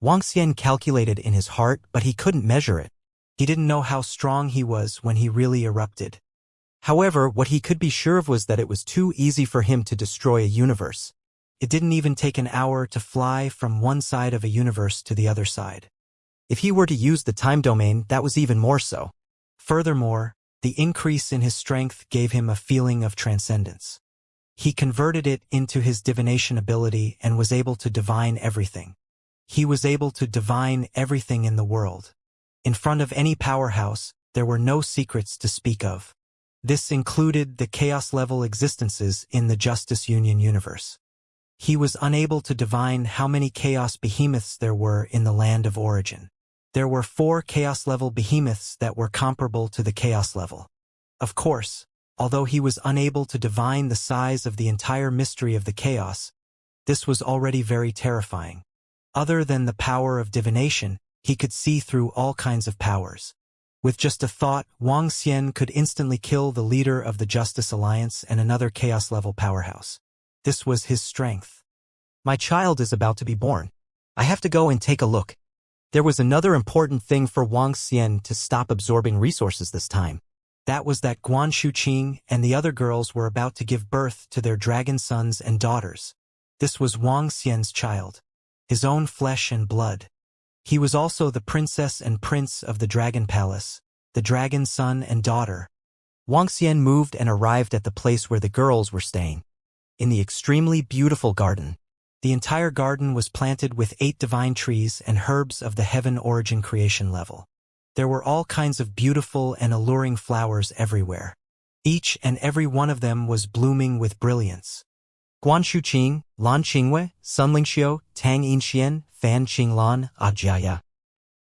Wang Xian calculated in his heart, but he couldn't measure it. He didn't know how strong he was when he really erupted. However, what he could be sure of was that it was too easy for him to destroy a universe. It didn't even take an hour to fly from one side of a universe to the other side. If he were to use the time domain, that was even more so. Furthermore, the increase in his strength gave him a feeling of transcendence. He converted it into his divination ability and was able to divine everything. He was able to divine everything in the world. In front of any powerhouse, there were no secrets to speak of. This included the chaos-level existences in the Justice Union universe. He was unable to divine how many chaos behemoths there were in the land of origin. There were 4 chaos-level behemoths that were comparable to the chaos level. Of course, although he was unable to divine the size of the entire mystery of the chaos, this was already very terrifying. Other than the power of divination, he could see through all kinds of powers. With just a thought, Wang Xian could instantly kill the leader of the Justice Alliance and another chaos-level powerhouse. This was his strength. My child is about to be born. I have to go and take a look. There was another important thing for Wang Xian to stop absorbing resources this time. That was that Guan Shuqing and the other girls were about to give birth to their dragon sons and daughters. This was Wang Xian's child, his own flesh and blood. He was also the princess and prince of the Dragon Palace, the dragon son and daughter. Wang Xian moved and arrived at the place where the girls were staying. In the extremely beautiful garden. The entire garden was planted with 8 divine trees and herbs of the Heaven Origin creation level. There were all kinds of beautiful and alluring flowers everywhere. Each and every one of them was blooming with brilliance. Guan Shuqing, Lan Qingwei, Sun Lingxiu, Tang Yinxian, Fan Qinglan, Ajia.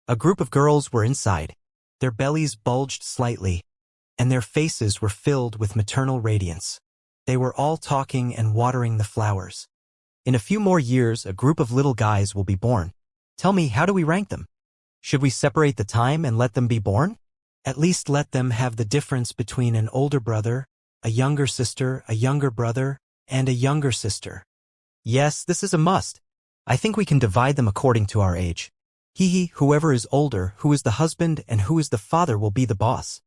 A group of girls were inside. Their bellies bulged slightly, and their faces were filled with maternal radiance. They were all talking and watering the flowers. In a few more years, a group of little guys will be born. Tell me, how do we rank them? Should we separate the time and let them be born? At least let them have the difference between an older brother, a younger sister, a younger brother, and a younger sister. Yes, this is a must. I think we can divide them according to our age. Whoever is older, who is the husband and who is the father will be the boss.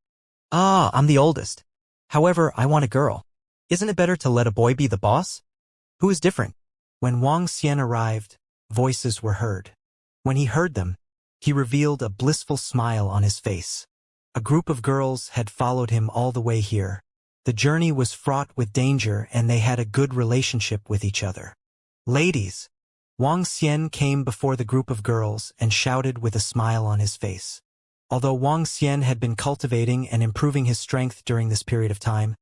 Ah, I'm the oldest. However, I want a girl. Isn't it better to let a boy be the boss? Who is different? When Wang Xian arrived, voices were heard. When he heard them, he revealed a blissful smile on his face. A group of girls had followed him all the way here. The journey was fraught with danger and they had a good relationship with each other. Ladies! Wang Xian came before the group of girls and shouted with a smile on his face. Although Wang Xian had been cultivating and improving his strength during this period of time,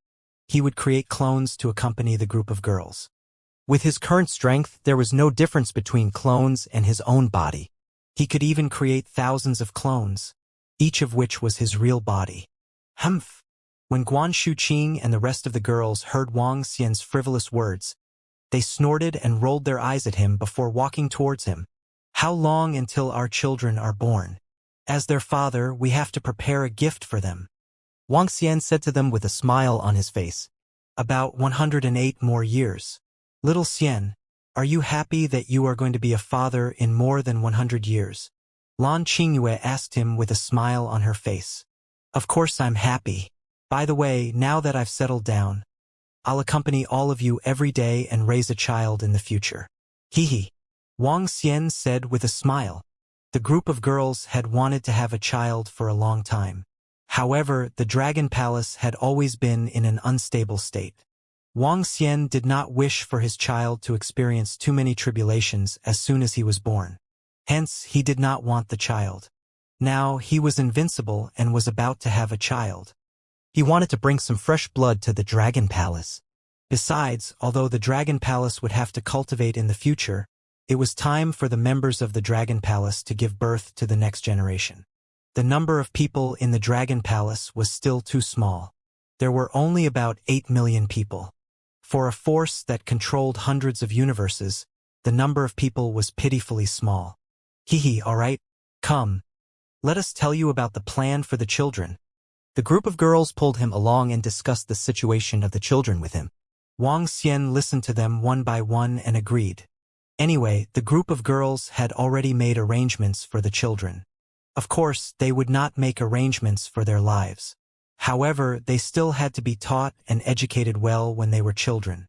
he would create clones to accompany the group of girls. With his current strength, there was no difference between clones and his own body. He could even create thousands of clones, each of which was his real body. Humph! When Guan Shuqing and the rest of the girls heard Wang Xian's frivolous words, they snorted and rolled their eyes at him before walking towards him. How long until our children are born? As their father, we have to prepare a gift for them. Wang Xian said to them with a smile on his face. About 108 more years. Little Xian, are you happy that you are going to be a father in more than 100 years? Lan Qingyue asked him with a smile on her face. Of course I'm happy. By the way, now that I've settled down, I'll accompany all of you every day and raise a child in the future. Wang Xian said with a smile. The group of girls had wanted to have a child for a long time. However, the Dragon Palace had always been in an unstable state. Wang Xian did not wish for his child to experience too many tribulations as soon as he was born. Hence, he did not want the child. Now, he was invincible and was about to have a child. He wanted to bring some fresh blood to the Dragon Palace. Besides, although the Dragon Palace would have to cultivate in the future, it was time for the members of the Dragon Palace to give birth to the next generation. The number of people in the Dragon Palace was still too small. There were only about 8 million people. For a force that controlled hundreds of universes, the number of people was pitifully small. Alright, come, Let us tell you about the plan for the children. The group of girls pulled him along and discussed the situation of the children with him. Wang Xian listened to them one by one and agreed. Anyway, the group of girls had already made arrangements for the children. Of course, they would not make arrangements for their lives. However, they still had to be taught and educated well when they were children.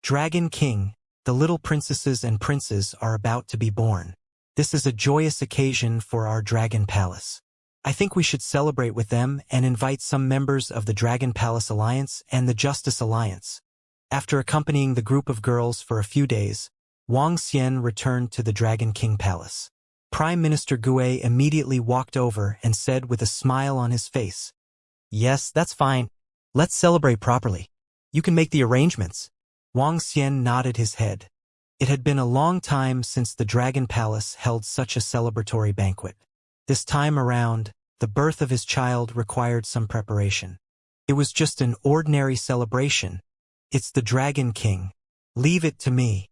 Dragon King, the little princesses and princes are about to be born. This is a joyous occasion for our Dragon Palace. I think we should celebrate with them and invite some members of the Dragon Palace Alliance and the Justice Alliance. After accompanying the group of girls for a few days, Wang Xian returned to the Dragon King Palace. Prime Minister Gui immediately walked over and said with a smile on his face, "Yes, that's fine. Let's celebrate properly. You can make the arrangements." Wang Xian nodded his head. It had been a long time since the Dragon Palace held such a celebratory banquet. This time around, the birth of his child required some preparation. It was just an ordinary celebration. It's the Dragon King. Leave it to me.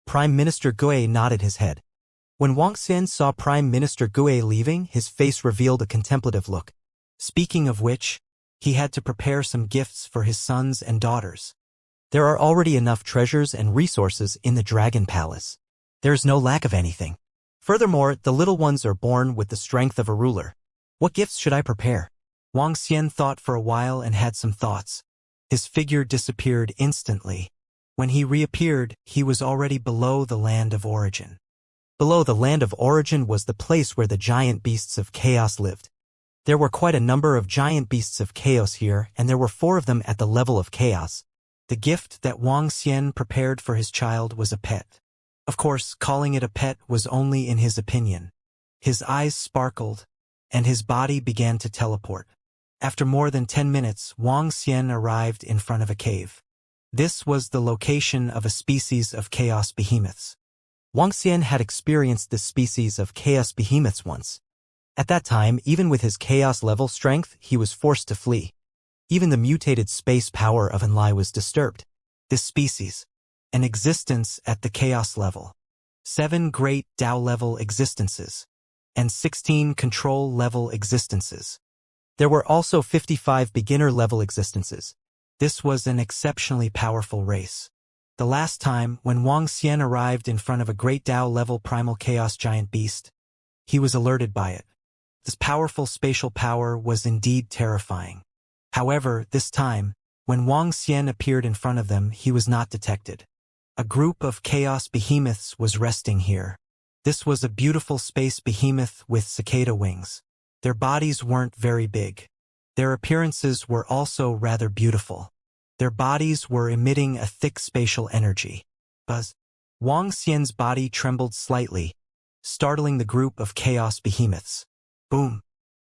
Prime Minister Gui nodded his head. When Wang Xian saw Prime Minister Gui leaving, his face revealed a contemplative look. Speaking of which, he had to prepare some gifts for his sons and daughters. There are already enough treasures and resources in the Dragon Palace. There is no lack of anything. Furthermore, the little ones are born with the strength of a ruler. What gifts should I prepare? Wang Xian thought for a while and had some thoughts. His figure disappeared instantly. When he reappeared, he was already below the land of origin. Below the land of origin was the place where the giant beasts of chaos lived. There were quite a number of giant beasts of chaos here, and there were 4 of them at the level of chaos. The gift that Wang Xian prepared for his child was a pet. Of course, calling it a pet was only in his opinion. His eyes sparkled, and his body began to teleport. After more than 10 minutes, Wang Xian arrived in front of a cave. This was the location of a species of chaos behemoths. Wang Xian had experienced this species of chaos behemoths once. At that time, even with his chaos level strength, he was forced to flee. Even the mutated space power of Enlai was disturbed. This species, an existence at the chaos level, 7 great Tao level existences, and 16 control level existences. There were also 55 beginner level existences. This was an exceptionally powerful race. The last time, when Wang Xian arrived in front of a great Tao level primal chaos giant beast, he was alerted by it. This powerful spatial power was indeed terrifying. However, this time, when Wang Xian appeared in front of them, he was not detected. A group of chaos behemoths was resting here. This was a beautiful space behemoth with cicada wings. Their bodies weren't very big. Their appearances were also rather beautiful. Their bodies were emitting a thick spatial energy. Buzz. Wang Xian's body trembled slightly, startling the group of chaos behemoths. Boom.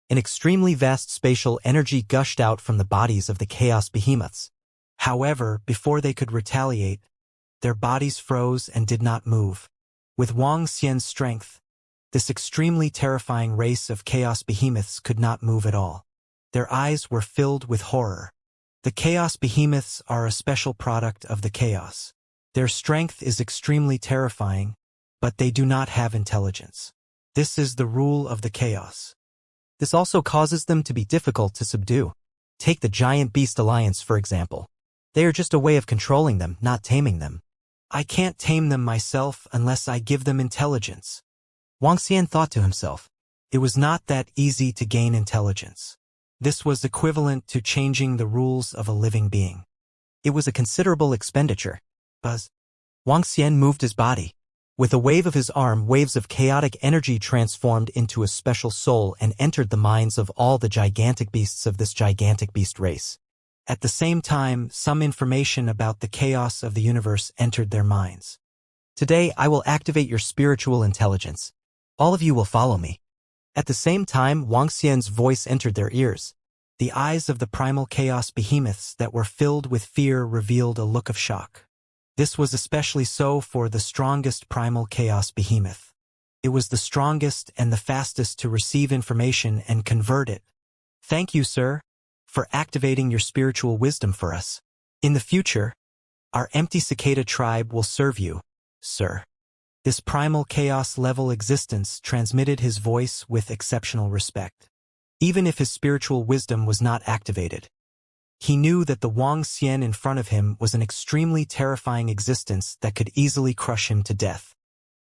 An extremely vast spatial energy gushed out from the bodies of the chaos behemoths. However, before they could retaliate, their bodies froze and did not move. With Wang Xian's strength, this extremely terrifying race of chaos behemoths could not move at all. Their eyes were filled with horror. The chaos behemoths are a special product of the chaos. Their strength is extremely terrifying, but they do not have intelligence. This is the rule of the chaos. This also causes them to be difficult to subdue. Take the Giant Beast Alliance, for example. They are just a way of controlling them, not taming them. I can't tame them myself unless I give them intelligence. Wang Xian thought to himself. It was not that easy to gain intelligence. This was equivalent to changing the rules of a living being. It was a considerable expenditure. Buzz. Wang Xian moved his body. With a wave of his arm, waves of chaotic energy transformed into a special soul and entered the minds of all the gigantic beasts of this gigantic beast race. At the same time, some information about the chaos of the universe entered their minds. Today, I will activate your spiritual intelligence. All of you will follow me. At the same time, Wang Xian's voice entered their ears. The eyes of the primal chaos behemoths that were filled with fear revealed a look of shock. This was especially so for the strongest primal chaos behemoth. It was the strongest and the fastest to receive information and convert it. Thank you, sir, for activating your spiritual wisdom for us. In the future, our empty cicada tribe will serve you, sir. This primal chaos-level existence transmitted his voice with exceptional respect. Even if his spiritual wisdom was not activated, he knew that the Wang Xian in front of him was an extremely terrifying existence that could easily crush him to death.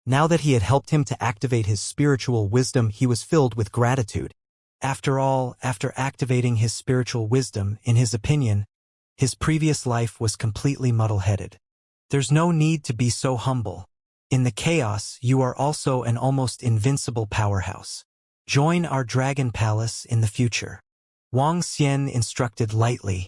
Now that he had helped him to activate his spiritual wisdom, he was filled with gratitude. After all, after activating his spiritual wisdom, in his opinion, his previous life was completely muddle-headed. There's no need to be so humble. In the chaos, you are also an almost invincible powerhouse. Join our dragon palace in the future. Wang Xian instructed lightly.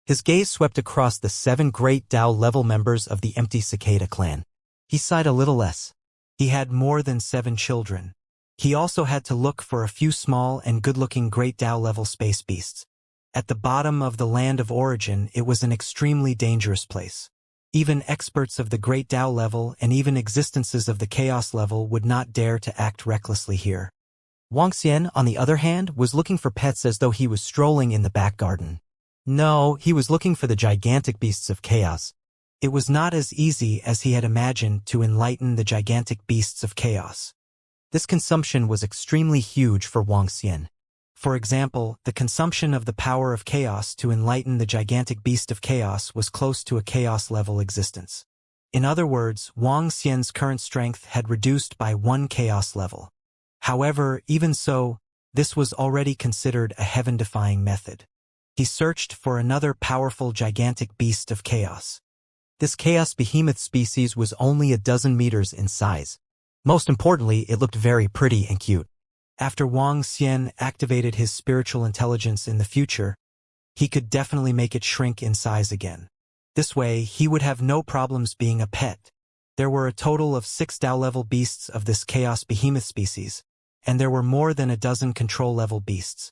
His gaze swept across the 7 great Dao-level members of the Empty Cicada clan. He sighed a little less. He had more than 7 children. He also had to look for a few small and good-looking great Dao-level space beasts. At the bottom of the land of origin, it was an extremely dangerous place. Even experts of the great Dao level and even existences of the chaos level would not dare to act recklessly here. Wang Xian, on the other hand, was looking for pets as though he was strolling in the back garden. No, he was looking for the gigantic beasts of chaos. It was not as easy as he had imagined to enlighten the gigantic beasts of chaos. This consumption was extremely huge for Wang Xian. For example, the consumption of the power of chaos to enlighten the gigantic beast of chaos was close to a chaos-level existence. In other words, Wang Xian's current strength had reduced by 1 chaos level. However, even so, this was already considered a heaven-defying method. He searched for another powerful gigantic beast of chaos. This chaos behemoth species was only a dozen meters in size. Most importantly, it looked very pretty and cute. After Wang Xian activated his spiritual intelligence in the future, he could definitely make it shrink in size again. This way, he would have no problems being a pet. There were a total of 6 Dao-level beasts of this chaos behemoth species, and there were more than a dozen control-level beasts.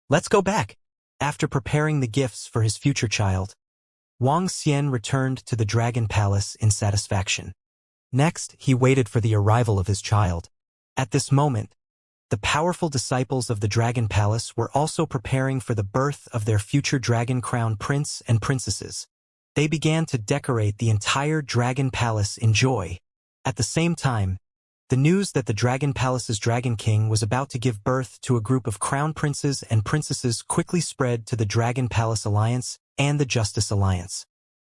Let's go back. After preparing the gifts for his future child, Wang Xian returned to the Dragon Palace in satisfaction. Next, he waited for the arrival of his child. At this moment, the powerful disciples of the Dragon Palace were also preparing for the birth of their future Dragon Crown Prince and Princesses. They began to decorate the entire Dragon Palace in joy. At the same time, the news that the Dragon Palace's Dragon King was about to give birth to a group of Crown Princes and Princesses quickly spread to the Dragon Palace Alliance and the Justice Alliance.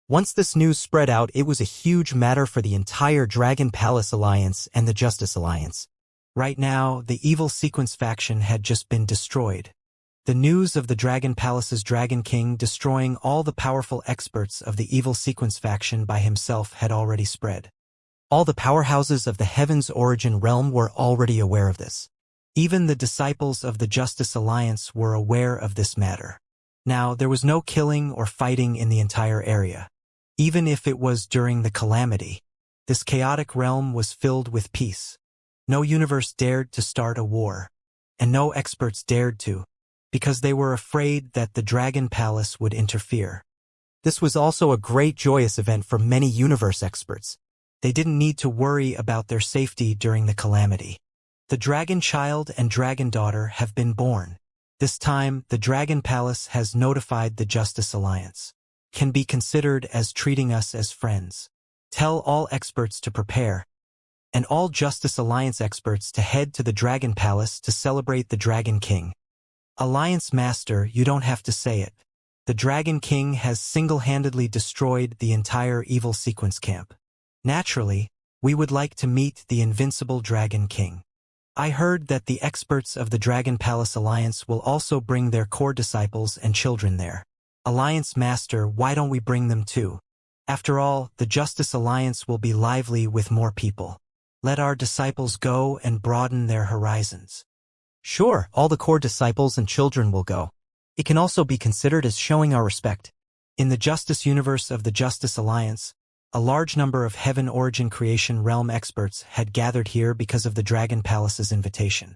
Once this news spread out, it was a huge matter for the entire Dragon Palace Alliance and the Justice Alliance. Right now, the evil Sequence faction had just been destroyed. The news of the Dragon Palace's Dragon King destroying all the powerful experts of the evil Sequence faction by himself had already spread. All the powerhouses of the Heaven's Origin realm were already aware of this. Even the disciples of the Justice Alliance were aware of this matter. Now, there was no killing or fighting in the entire area. Even if it was during the calamity, this chaotic realm was filled with peace. No universe dared to start a war, and no experts dared to, because they were afraid that the Dragon Palace would interfere. This was also a great joyous event for many universe experts. They didn't need to worry about their safety during the calamity. The Dragon Child and Dragon Daughter have been born. This time, the Dragon Palace has notified the Justice Alliance. Can be considered as treating us as friends. Tell all experts to prepare, and all Justice Alliance experts to head to the Dragon Palace to celebrate the Dragon King. Alliance Master, you don't have to say it. The Dragon King has single-handedly destroyed the entire evil Sequence camp. Naturally, we would like to meet the invincible Dragon King. I heard that the experts of the Dragon Palace Alliance will also bring their core disciples and children there. Alliance Master, why don't we bring them too? After all, the Justice Alliance will be lively with more people. Let our disciples go and broaden their horizons. Sure, all the core disciples and children will go. It can also be considered as showing our respect. In the Justice universe of the Justice Alliance, a large number of Heaven Origin Creation Realm experts had gathered here because of the Dragon Palace's invitation.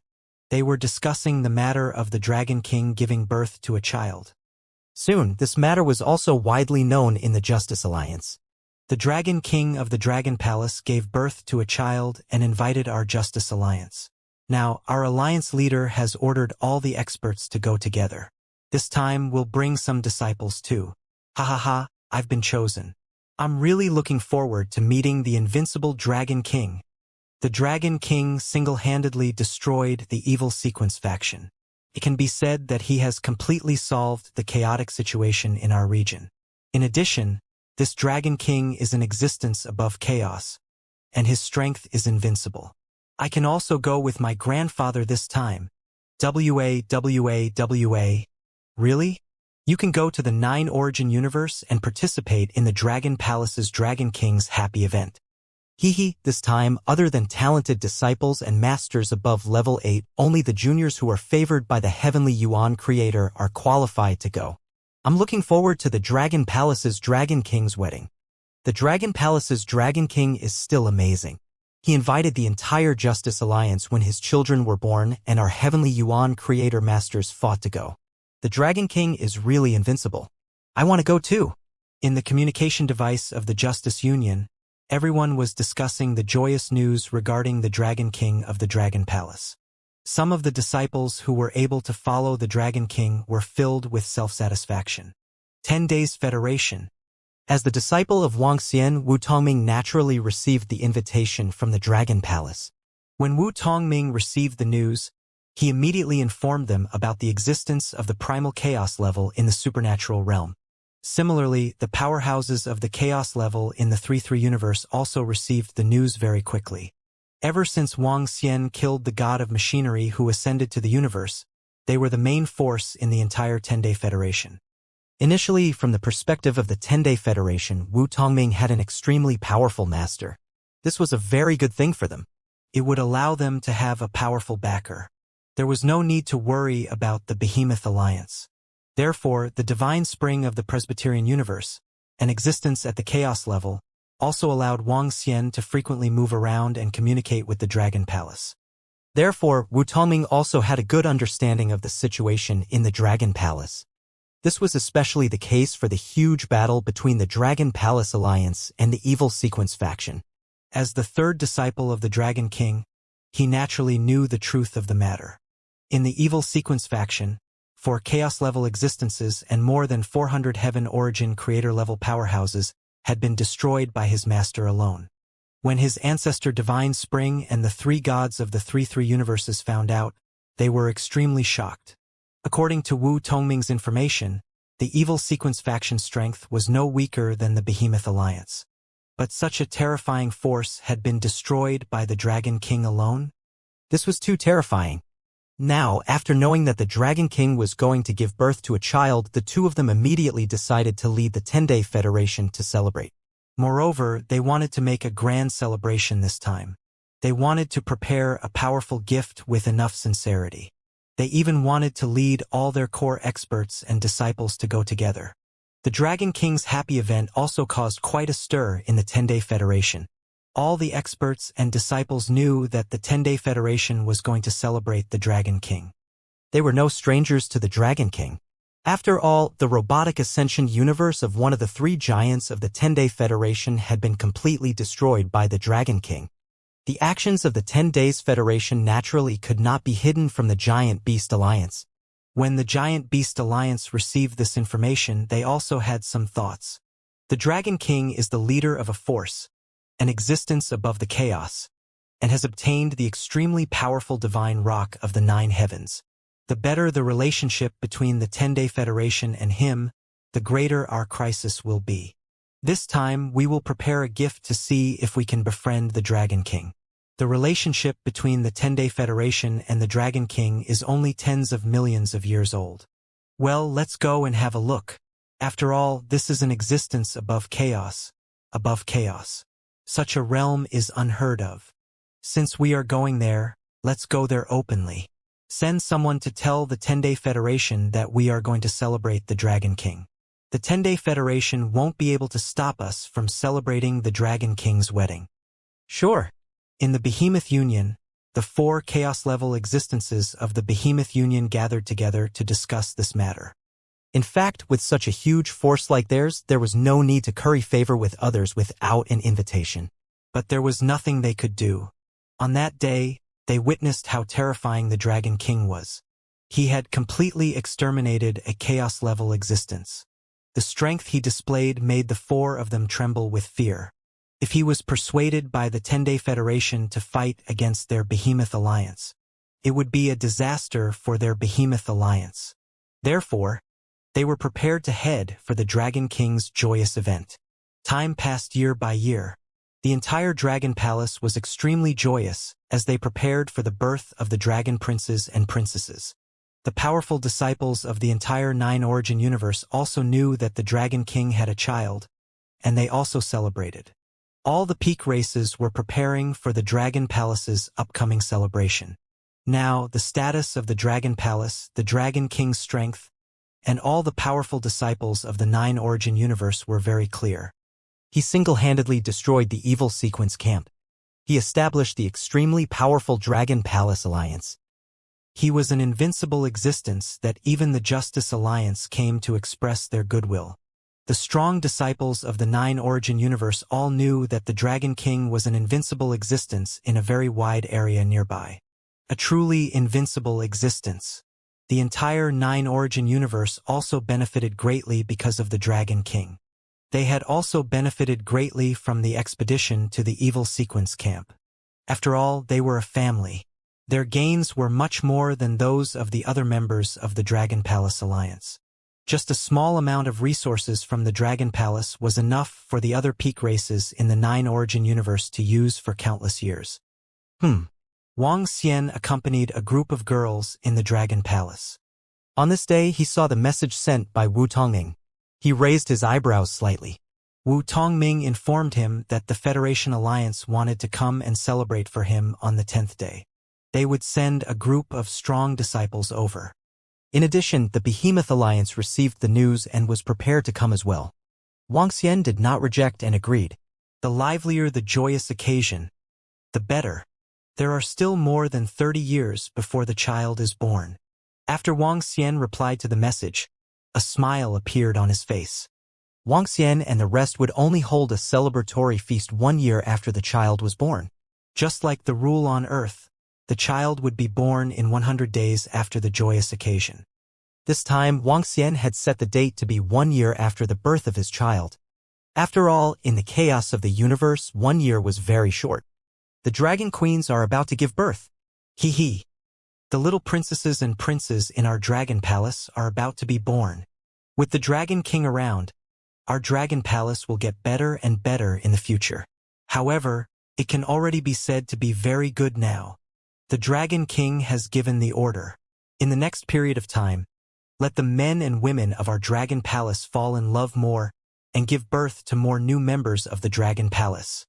They were discussing the matter of the Dragon King giving birth to a child. Soon, this matter was also widely known in the Justice Alliance. The Dragon King of the Dragon Palace gave birth to a child and invited our Justice Alliance. Now, our alliance leader has ordered all the experts to go together. This time, we'll bring some disciples too. Ha ha ha, I've been chosen. I'm really looking forward to meeting the invincible Dragon King. The Dragon King single-handedly destroyed the evil sequence faction. It can be said that he has completely solved the chaotic situation in our region. In addition, this Dragon King is an existence above chaos, and his strength is invincible. I can also go with my grandfather this time. WA. Really? You can go to the 9 Origin universe and participate in the Dragon Palace's Dragon King's happy event. This time, other than talented disciples and masters above level 8, only the juniors who are favored by the heavenly Yuan creator are qualified to go. I'm looking forward to the Dragon Palace's Dragon King's wedding. The Dragon Palace's Dragon King is still amazing. He invited the entire Justice Alliance when his children were born and our heavenly Yuan creator masters fought to go. The Dragon King is really invincible. I want to go too. In the communication device of the Justice Union, everyone was discussing the joyous news regarding the Dragon King of the Dragon Palace. Some of the disciples who were able to follow the Dragon King were filled with self-satisfaction. 10 Days Federation. As the disciple of Wuxia, Wu Tongming naturally received the invitation from the Dragon Palace. When Wu Tongming received the news, he immediately informed them about the existence of the primal chaos level in the supernatural realm. Similarly, the powerhouses of the chaos level in the 3-3 universe also received the news very quickly. Ever since Wang Xian killed the god of machinery who ascended to the universe, they were the main force in the entire 10-Day Federation. Initially, from the perspective of the 10-Day Federation, Wu Tongming had an extremely powerful master. This was a very good thing for them. It would allow them to have a powerful backer. There was no need to worry about the Behemoth Alliance. Therefore, the divine spring of the Presbyterian universe, an existence at the chaos level, also allowed Wang Xian to frequently move around and communicate with the Dragon Palace. Therefore, Wu Tongming also had a good understanding of the situation in the Dragon Palace. This was especially the case for the huge battle between the Dragon Palace Alliance and the Evil Sequence faction. As the third disciple of the Dragon King, he naturally knew the truth of the matter. In the Evil Sequence faction, 4 chaos-level existences and more than 400 heaven origin creator-level powerhouses had been destroyed by his master alone. When his ancestor Divine Spring and the 3 gods of the 3-3 universes found out, they were extremely shocked. According to Wu Tongming's information, the Evil Sequence faction strength was no weaker than the Behemoth Alliance. But such a terrifying force had been destroyed by the Dragon King alone? This was too terrifying. Now, after knowing that the Dragon King was going to give birth to a child, the two of them immediately decided to lead the 10-Day Federation to celebrate. Moreover, they wanted to make a grand celebration this time. They wanted to prepare a powerful gift with enough sincerity. They even wanted to lead all their core experts and disciples to go together. The Dragon King's happy event also caused quite a stir in the 10-Day Federation. All the experts and disciples knew that the 10-Day Federation was going to celebrate the Dragon King. They were no strangers to the Dragon King. After all, the robotic ascension universe of one of the 3 giants of the 10-Day Federation had been completely destroyed by the Dragon King. The actions of the 10 Days Federation naturally could not be hidden from the Giant Beast Alliance. When the Giant Beast Alliance received this information, they also had some thoughts. The Dragon King is the leader of a force, an existence above the chaos, and has obtained the extremely powerful divine rock of the 9 heavens. The better the relationship between the 10-Day Federation and him, the greater our crisis will be. This time, we will prepare a gift to see if we can befriend the Dragon King. The relationship between the 10-Day Federation and the Dragon King is only tens of millions of years old. Well, let's go and have a look. After all, this is an existence above chaos. Above chaos. Such a realm is unheard of. Since we are going there, let's go there openly. Send someone to tell the 10-Day Federation that we are going to celebrate the Dragon King. The 10-Day Federation won't be able to stop us from celebrating the Dragon King's wedding. Sure. In the Behemoth Union, the 4 chaos-level existences of the Behemoth Union gathered together to discuss this matter. In fact, with such a huge force like theirs, there was no need to curry favor with others without an invitation. But there was nothing they could do. On that day, they witnessed how terrifying the Dragon King was. He had completely exterminated a chaos-level existence. The strength he displayed made the 4 of them tremble with fear. if he was persuaded by the 10-Day Federation to fight against their behemoth alliance. It would be a disaster for their behemoth alliance. Therefore, they were prepared to head for the Dragon King's joyous event. Time passed year by year. The entire Dragon Palace was extremely joyous as they prepared for the birth of the Dragon Princes and Princesses. The powerful disciples of the entire Nine Origin universe also knew that the Dragon King had a child, and they also celebrated. All the peak races were preparing for the Dragon Palace's upcoming celebration. Now, the status of the Dragon Palace, the Dragon King's strength, and all the powerful disciples of the Nine Origin universe were very clear. He single-handedly destroyed the evil sequence camp. He established the extremely powerful Dragon Palace Alliance. He was an invincible existence that even the Justice Alliance came to express their goodwill. The strong disciples of the Nine Origin universe all knew that the Dragon King was an invincible existence in a very wide area nearby. A truly invincible existence. The entire Nine Origin universe also benefited greatly because of the Dragon King. They had also benefited greatly from the expedition to the evil sequence camp. After all, they were a family. Their gains were much more than those of the other members of the Dragon Palace Alliance. Just a small amount of resources from the Dragon Palace was enough for the other peak races in the Nine Origin universe to use for countless years. Wang Xian accompanied a group of girls in the Dragon Palace. On this day, he saw the message sent by Wu Tongming. He raised his eyebrows slightly. Wu Tongming informed him that the Federation Alliance wanted to come and celebrate for him on the 10th day. They would send a group of strong disciples over. In addition, the Behemoth Alliance received the news and was prepared to come as well. Wang Xian did not reject and agreed. The livelier the joyous occasion, the better. There are still more than 30 years before the child is born. After Wang Xian replied to the message, a smile appeared on his face. Wang Xian and the rest would only hold a celebratory feast 1 year after the child was born. Just like the rule on Earth, the child would be born in 100 days after the joyous occasion. This time, Wang Xian had set the date to be 1 year after the birth of his child. After all, in the chaos of the universe, 1 year was very short. The Dragon Queens are about to give birth. Hee hee. The little princesses and princes in our Dragon Palace are about to be born. With the Dragon King around, our Dragon Palace will get better and better in the future. However, it can already be said to be very good now. The Dragon King has given the order. In the next period of time, let the men and women of our Dragon Palace fall in love more and give birth to more new members of the Dragon Palace.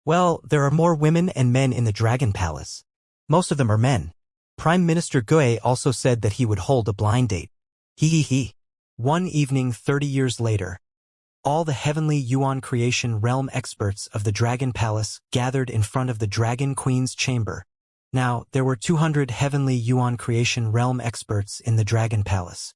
Well, there are more women and men in the Dragon Palace. Most of them are men. Prime Minister Gui also said that he would hold a blind date. Hee hee hee. One evening 30 years later, all the heavenly Yuan creation realm experts of the Dragon Palace gathered in front of the Dragon Queen's chamber. Now, there were 200 heavenly Yuan creation realm experts in the Dragon Palace.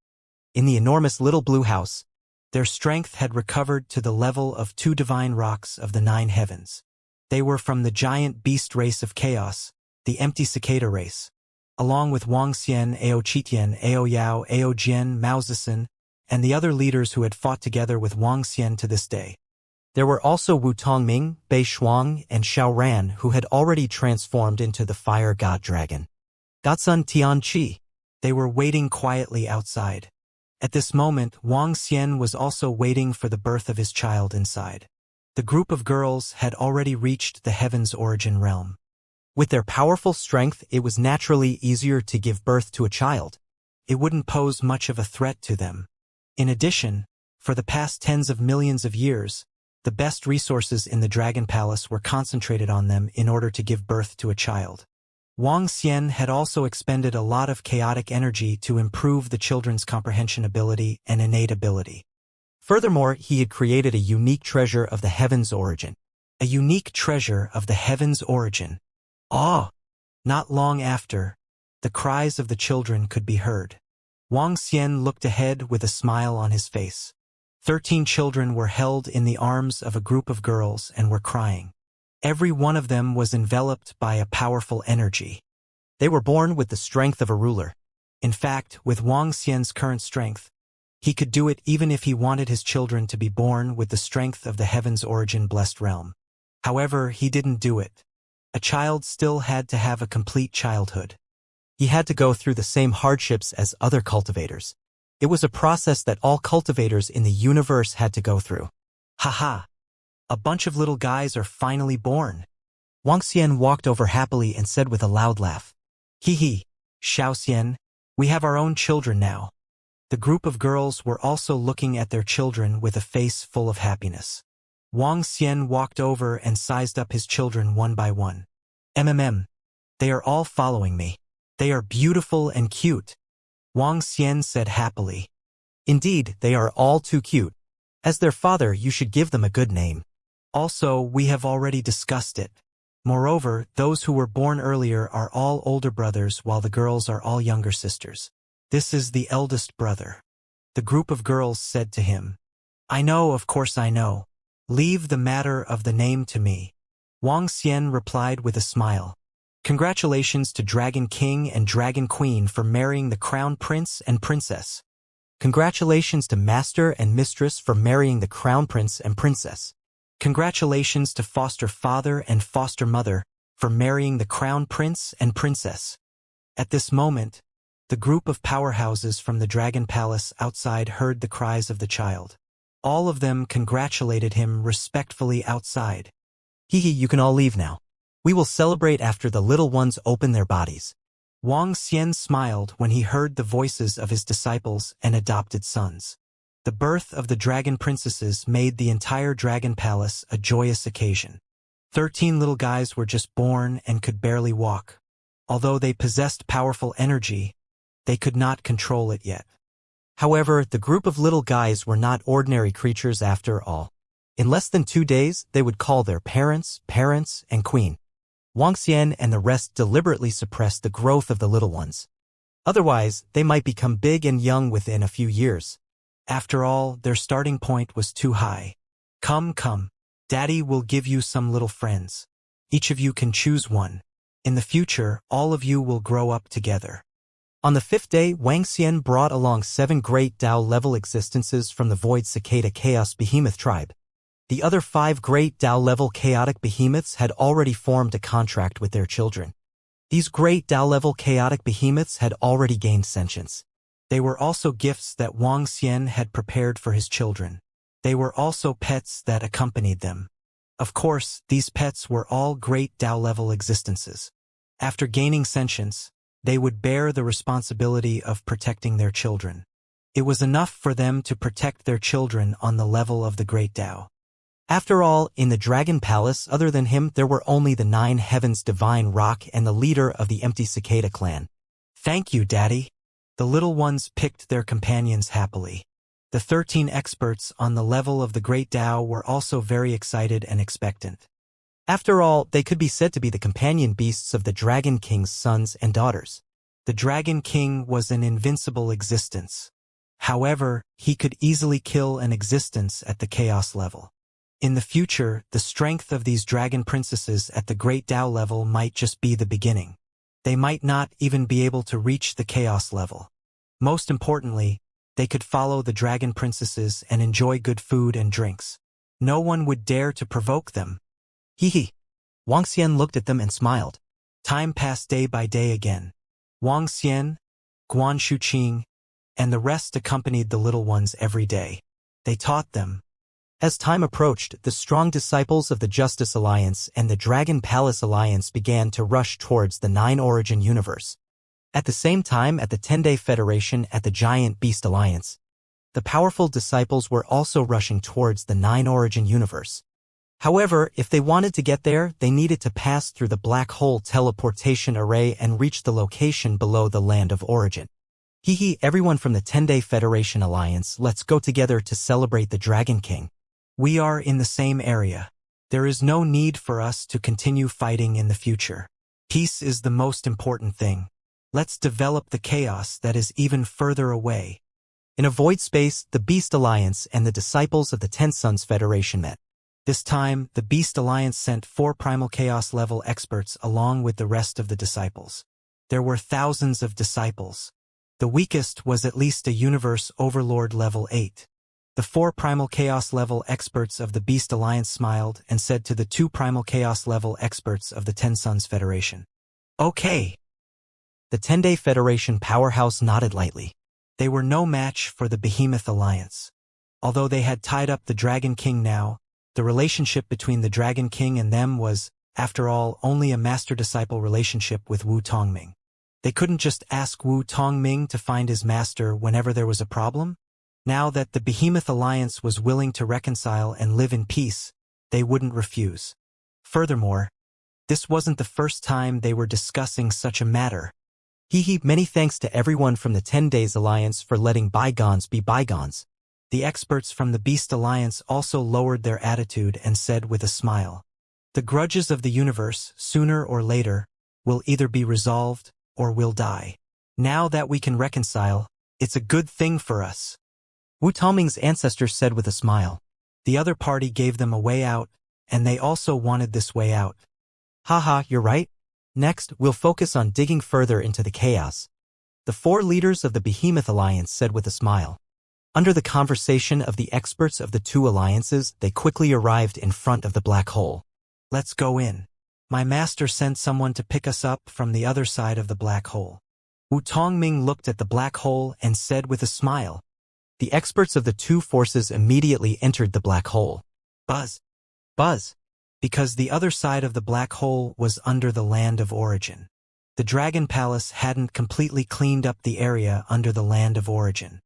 In the enormous little blue house, their strength had recovered to the level of 2 divine rocks of the 9 heavens. They were from the giant beast race of chaos, the empty cicada race, along with Wang Xian, Ao Qitian, Ao Yao, Ao Jian, Mao Zixin, and the other leaders who had fought together with Wang Xian to this day. There were also Wu Tongming, Bei Shuang, and Xiao Ran who had already transformed into the fire god dragon. Godson Tian Qi. They were waiting quietly outside. At this moment, Wang Xian was also waiting for the birth of his child inside. The group of girls had already reached the heaven's origin realm. With their powerful strength, it was naturally easier to give birth to a child. It wouldn't pose much of a threat to them. In addition, for the past tens of millions of years, the best resources in the Dragon Palace were concentrated on them in order to give birth to a child. Wang Xian had also expended a lot of chaotic energy to improve the children's comprehension ability and innate ability. Furthermore, he had created a unique treasure of the heaven's origin. A unique treasure of the heaven's origin. Not long after, the cries of the children could be heard. Wang Xian looked ahead with a smile on his face. 13 children were held in the arms of a group of girls and were crying. Every one of them was enveloped by a powerful energy. They were born with the strength of a ruler. In fact, with Wang Xian's current strength, he could do it even if he wanted his children to be born with the strength of the heaven's origin blessed realm. However, he didn't do it. A child still had to have a complete childhood. He had to go through the same hardships as other cultivators. It was a process that all cultivators in the universe had to go through. Haha! A bunch of little guys are finally born. Wuxia walked over happily and said with a loud laugh. Hee hee, Xiaoxian, we have our own children now. The group of girls were also looking at their children with a face full of happiness. Wang Xian walked over and sized up his children one by one. They are all following me. They are beautiful and cute. Wang Xian said happily. Indeed, they are all too cute. As their father, you should give them a good name. Also, we have already discussed it. Moreover, those who were born earlier are all older brothers while the girls are all younger sisters. This is the eldest brother. The group of girls said to him. I know, of course I know. Leave the matter of the name to me. Wang Xian replied with a smile. Congratulations to Dragon King and Dragon Queen for marrying the Crown Prince and Princess. Congratulations to Master and Mistress for marrying the Crown Prince and Princess. Congratulations to Foster Father and Foster Mother for marrying the Crown Prince and Princess. At this moment, the group of powerhouses from the Dragon Palace outside heard the cries of the child. All of them congratulated him respectfully outside. Hee hee, you can all leave now. We will celebrate after the little ones open their bodies. Wang Xian smiled when he heard the voices of his disciples and adopted sons. The birth of the dragon princesses made the entire dragon palace a joyous occasion. 13 little guys were just born and could barely walk. Although they possessed powerful energy, they could not control it yet. However, the group of little guys were not ordinary creatures after all. In less than 2 days, they would call their parents, and queen. Wang Xian and the rest deliberately suppressed the growth of the little ones. Otherwise, they might become big and young within a few years. After all, their starting point was too high. Come, Daddy will give you some little friends. Each of you can choose one. In the future, all of you will grow up together. On the 5th day, Wang Xian brought along 7 great Dao-level existences from the Void Cicada Chaos Behemoth tribe. The other 5 great Dao-level chaotic behemoths had already formed a contract with their children. These great Dao-level chaotic behemoths had already gained sentience. They were also gifts that Wang Xian had prepared for his children. They were also pets that accompanied them. Of course, these pets were all great Dao-level existences. After gaining sentience, they would bear the responsibility of protecting their children. It was enough for them to protect their children on the level of the great Dao. After all, in the Dragon Palace, other than him, there were only the 9 Heavens Divine Rock and the leader of the Empty Cicada clan. Thank you, Daddy. The little ones picked their companions happily. The 13 experts on the level of the Great Tao were also very excited and expectant. After all, they could be said to be the companion beasts of the Dragon King's sons and daughters. The Dragon King was an invincible existence. However, he could easily kill an existence at the chaos level. In the future, the strength of these dragon princesses at the Great Tao level might just be the beginning. They might not even be able to reach the chaos level. Most importantly, they could follow the dragon princesses and enjoy good food and drinks. No one would dare to provoke them. Hee hee. Wang Xian looked at them and smiled. Time passed day by day again. Wang Xian, Guan Shuqing, and the rest accompanied the little ones every day. They taught them. As time approached, the strong disciples of the Justice Alliance and the Dragon Palace Alliance began to rush towards the 9 Origin universe. At the same time, at the 10-Day Federation at the Giant Beast Alliance, the powerful disciples were also rushing towards the 9 Origin universe. However, if they wanted to get there, they needed to pass through the black hole teleportation array and reach the location below the land of origin. Hee hee, everyone from the 10-Day Federation Alliance, let's go together to celebrate the Dragon King. We are in the same area. There is no need for us to continue fighting in the future. Peace is the most important thing. Let's develop the chaos that is even further away. In a void space, the Beast Alliance and the disciples of the Ten Sons Federation met. This time, the Beast Alliance sent 4 Primal Chaos level experts along with the rest of the disciples. There were thousands of disciples. The weakest was at least a Universe Overlord level 8. The 4 Primal Chaos level experts of the Beast Alliance smiled and said to the 2 Primal Chaos level experts of the Ten Suns Federation, "Okay." The 10-Day Federation powerhouse nodded lightly. They were no match for the Behemoth Alliance. Although they had tied up the Dragon King now, the relationship between the Dragon King and them was, after all, only a master-disciple relationship with Wu Tongming. They couldn't just ask Wu Tongming to find his master whenever there was a problem. Now that the Behemoth Alliance was willing to reconcile and live in peace, they wouldn't refuse. Furthermore, this wasn't the first time they were discussing such a matter. Many thanks to everyone from the 10 Days Alliance for letting bygones be bygones. The experts from the Beast Alliance also lowered their attitude and said with a smile, "The grudges of the universe, sooner or later, will either be resolved or will die. Now that we can reconcile, it's a good thing for us." Wu Tongming's ancestors said with a smile. The other party gave them a way out, and they also wanted this way out. Haha, you're right. Next, we'll focus on digging further into the chaos. The 4 leaders of the Behemoth Alliance said with a smile. Under the conversation of the experts of the 2 alliances, they quickly arrived in front of the black hole. "Let's go in. My master sent someone to pick us up from the other side of the black hole." Wu Tongming looked at the black hole and said with a smile. The experts of the 2 forces immediately entered the black hole. Buzz. Buzz. Because the other side of the black hole was under the land of origin. The Dragon Palace hadn't completely cleaned up the area under the land of origin.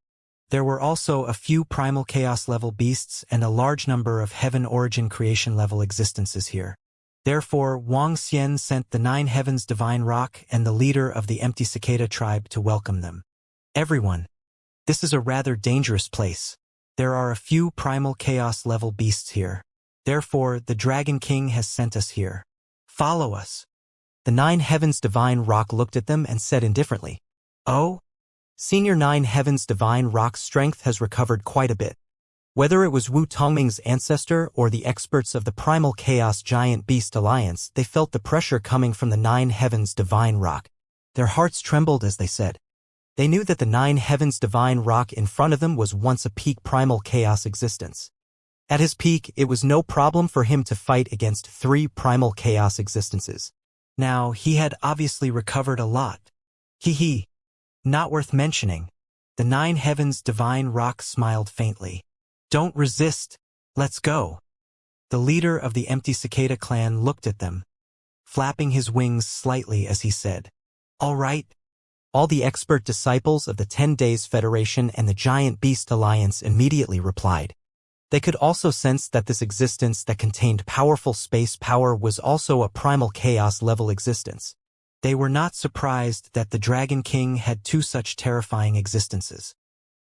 There were also a few Primal Chaos level beasts and a large number of Heaven Origin Creation level existences here. Therefore, Wang Xian sent the 9 Heavens Divine Rock and the leader of the Empty Cicada tribe to welcome them. "Everyone, this is a rather dangerous place. There are a few Primal Chaos level beasts here. Therefore, the Dragon King has sent us here. Follow us." The 9 Heavens Divine Rock looked at them and said indifferently, "Oh?" Senior 9 Heavens Divine Rock's strength has recovered quite a bit. Whether it was Wu Tongming's ancestor or the experts of the Primal Chaos Giant Beast Alliance, they felt the pressure coming from the 9 Heavens Divine Rock. Their hearts trembled as they said. They knew that the 9 Heavens Divine Rock in front of them was once a peak Primal Chaos existence. At his peak, it was no problem for him to fight against 3 Primal Chaos existences. Now, he had obviously recovered a lot. Not worth mentioning. The 9 Heavens Divine Rock smiled faintly. "Don't resist. Let's go." The leader of the Empty Cicada clan looked at them, flapping his wings slightly as he said, "All right." All the expert disciples of the 10 Days Federation and the Giant Beast Alliance immediately replied. They could also sense that this existence that contained powerful space power was also a Primal Chaos level existence. They were not surprised that the Dragon King had 2 such terrifying existences.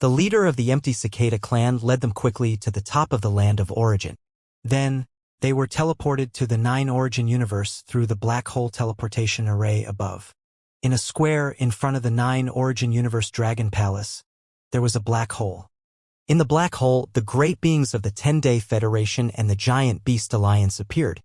The leader of the Empty Cicada clan led them quickly to the top of the land of origin. Then, they were teleported to the 9 Origin universe through the black hole teleportation array above. In a square in front of the 9 Origin universe Dragon Palace, there was a black hole. In the black hole, the great beings of the 10-Day Federation and the Giant Beast Alliance appeared.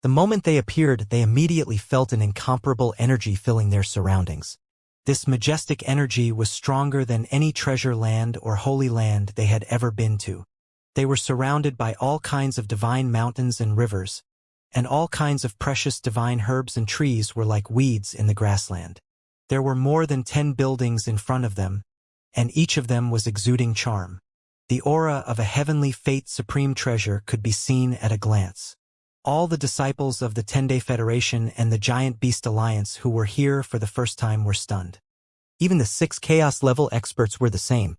The moment they appeared, they immediately felt an incomparable energy filling their surroundings. This majestic energy was stronger than any treasure land or holy land they had ever been to. They were surrounded by all kinds of divine mountains and rivers, and all kinds of precious divine herbs and trees were like weeds in the grassland. There were more than 10 buildings in front of them, and each of them was exuding charm. The aura of a heavenly fate supreme treasure could be seen at a glance. All the disciples of the 10-Day Federation and the Giant Beast Alliance who were here for the first time were stunned. Even the 6 Chaos level experts were the same.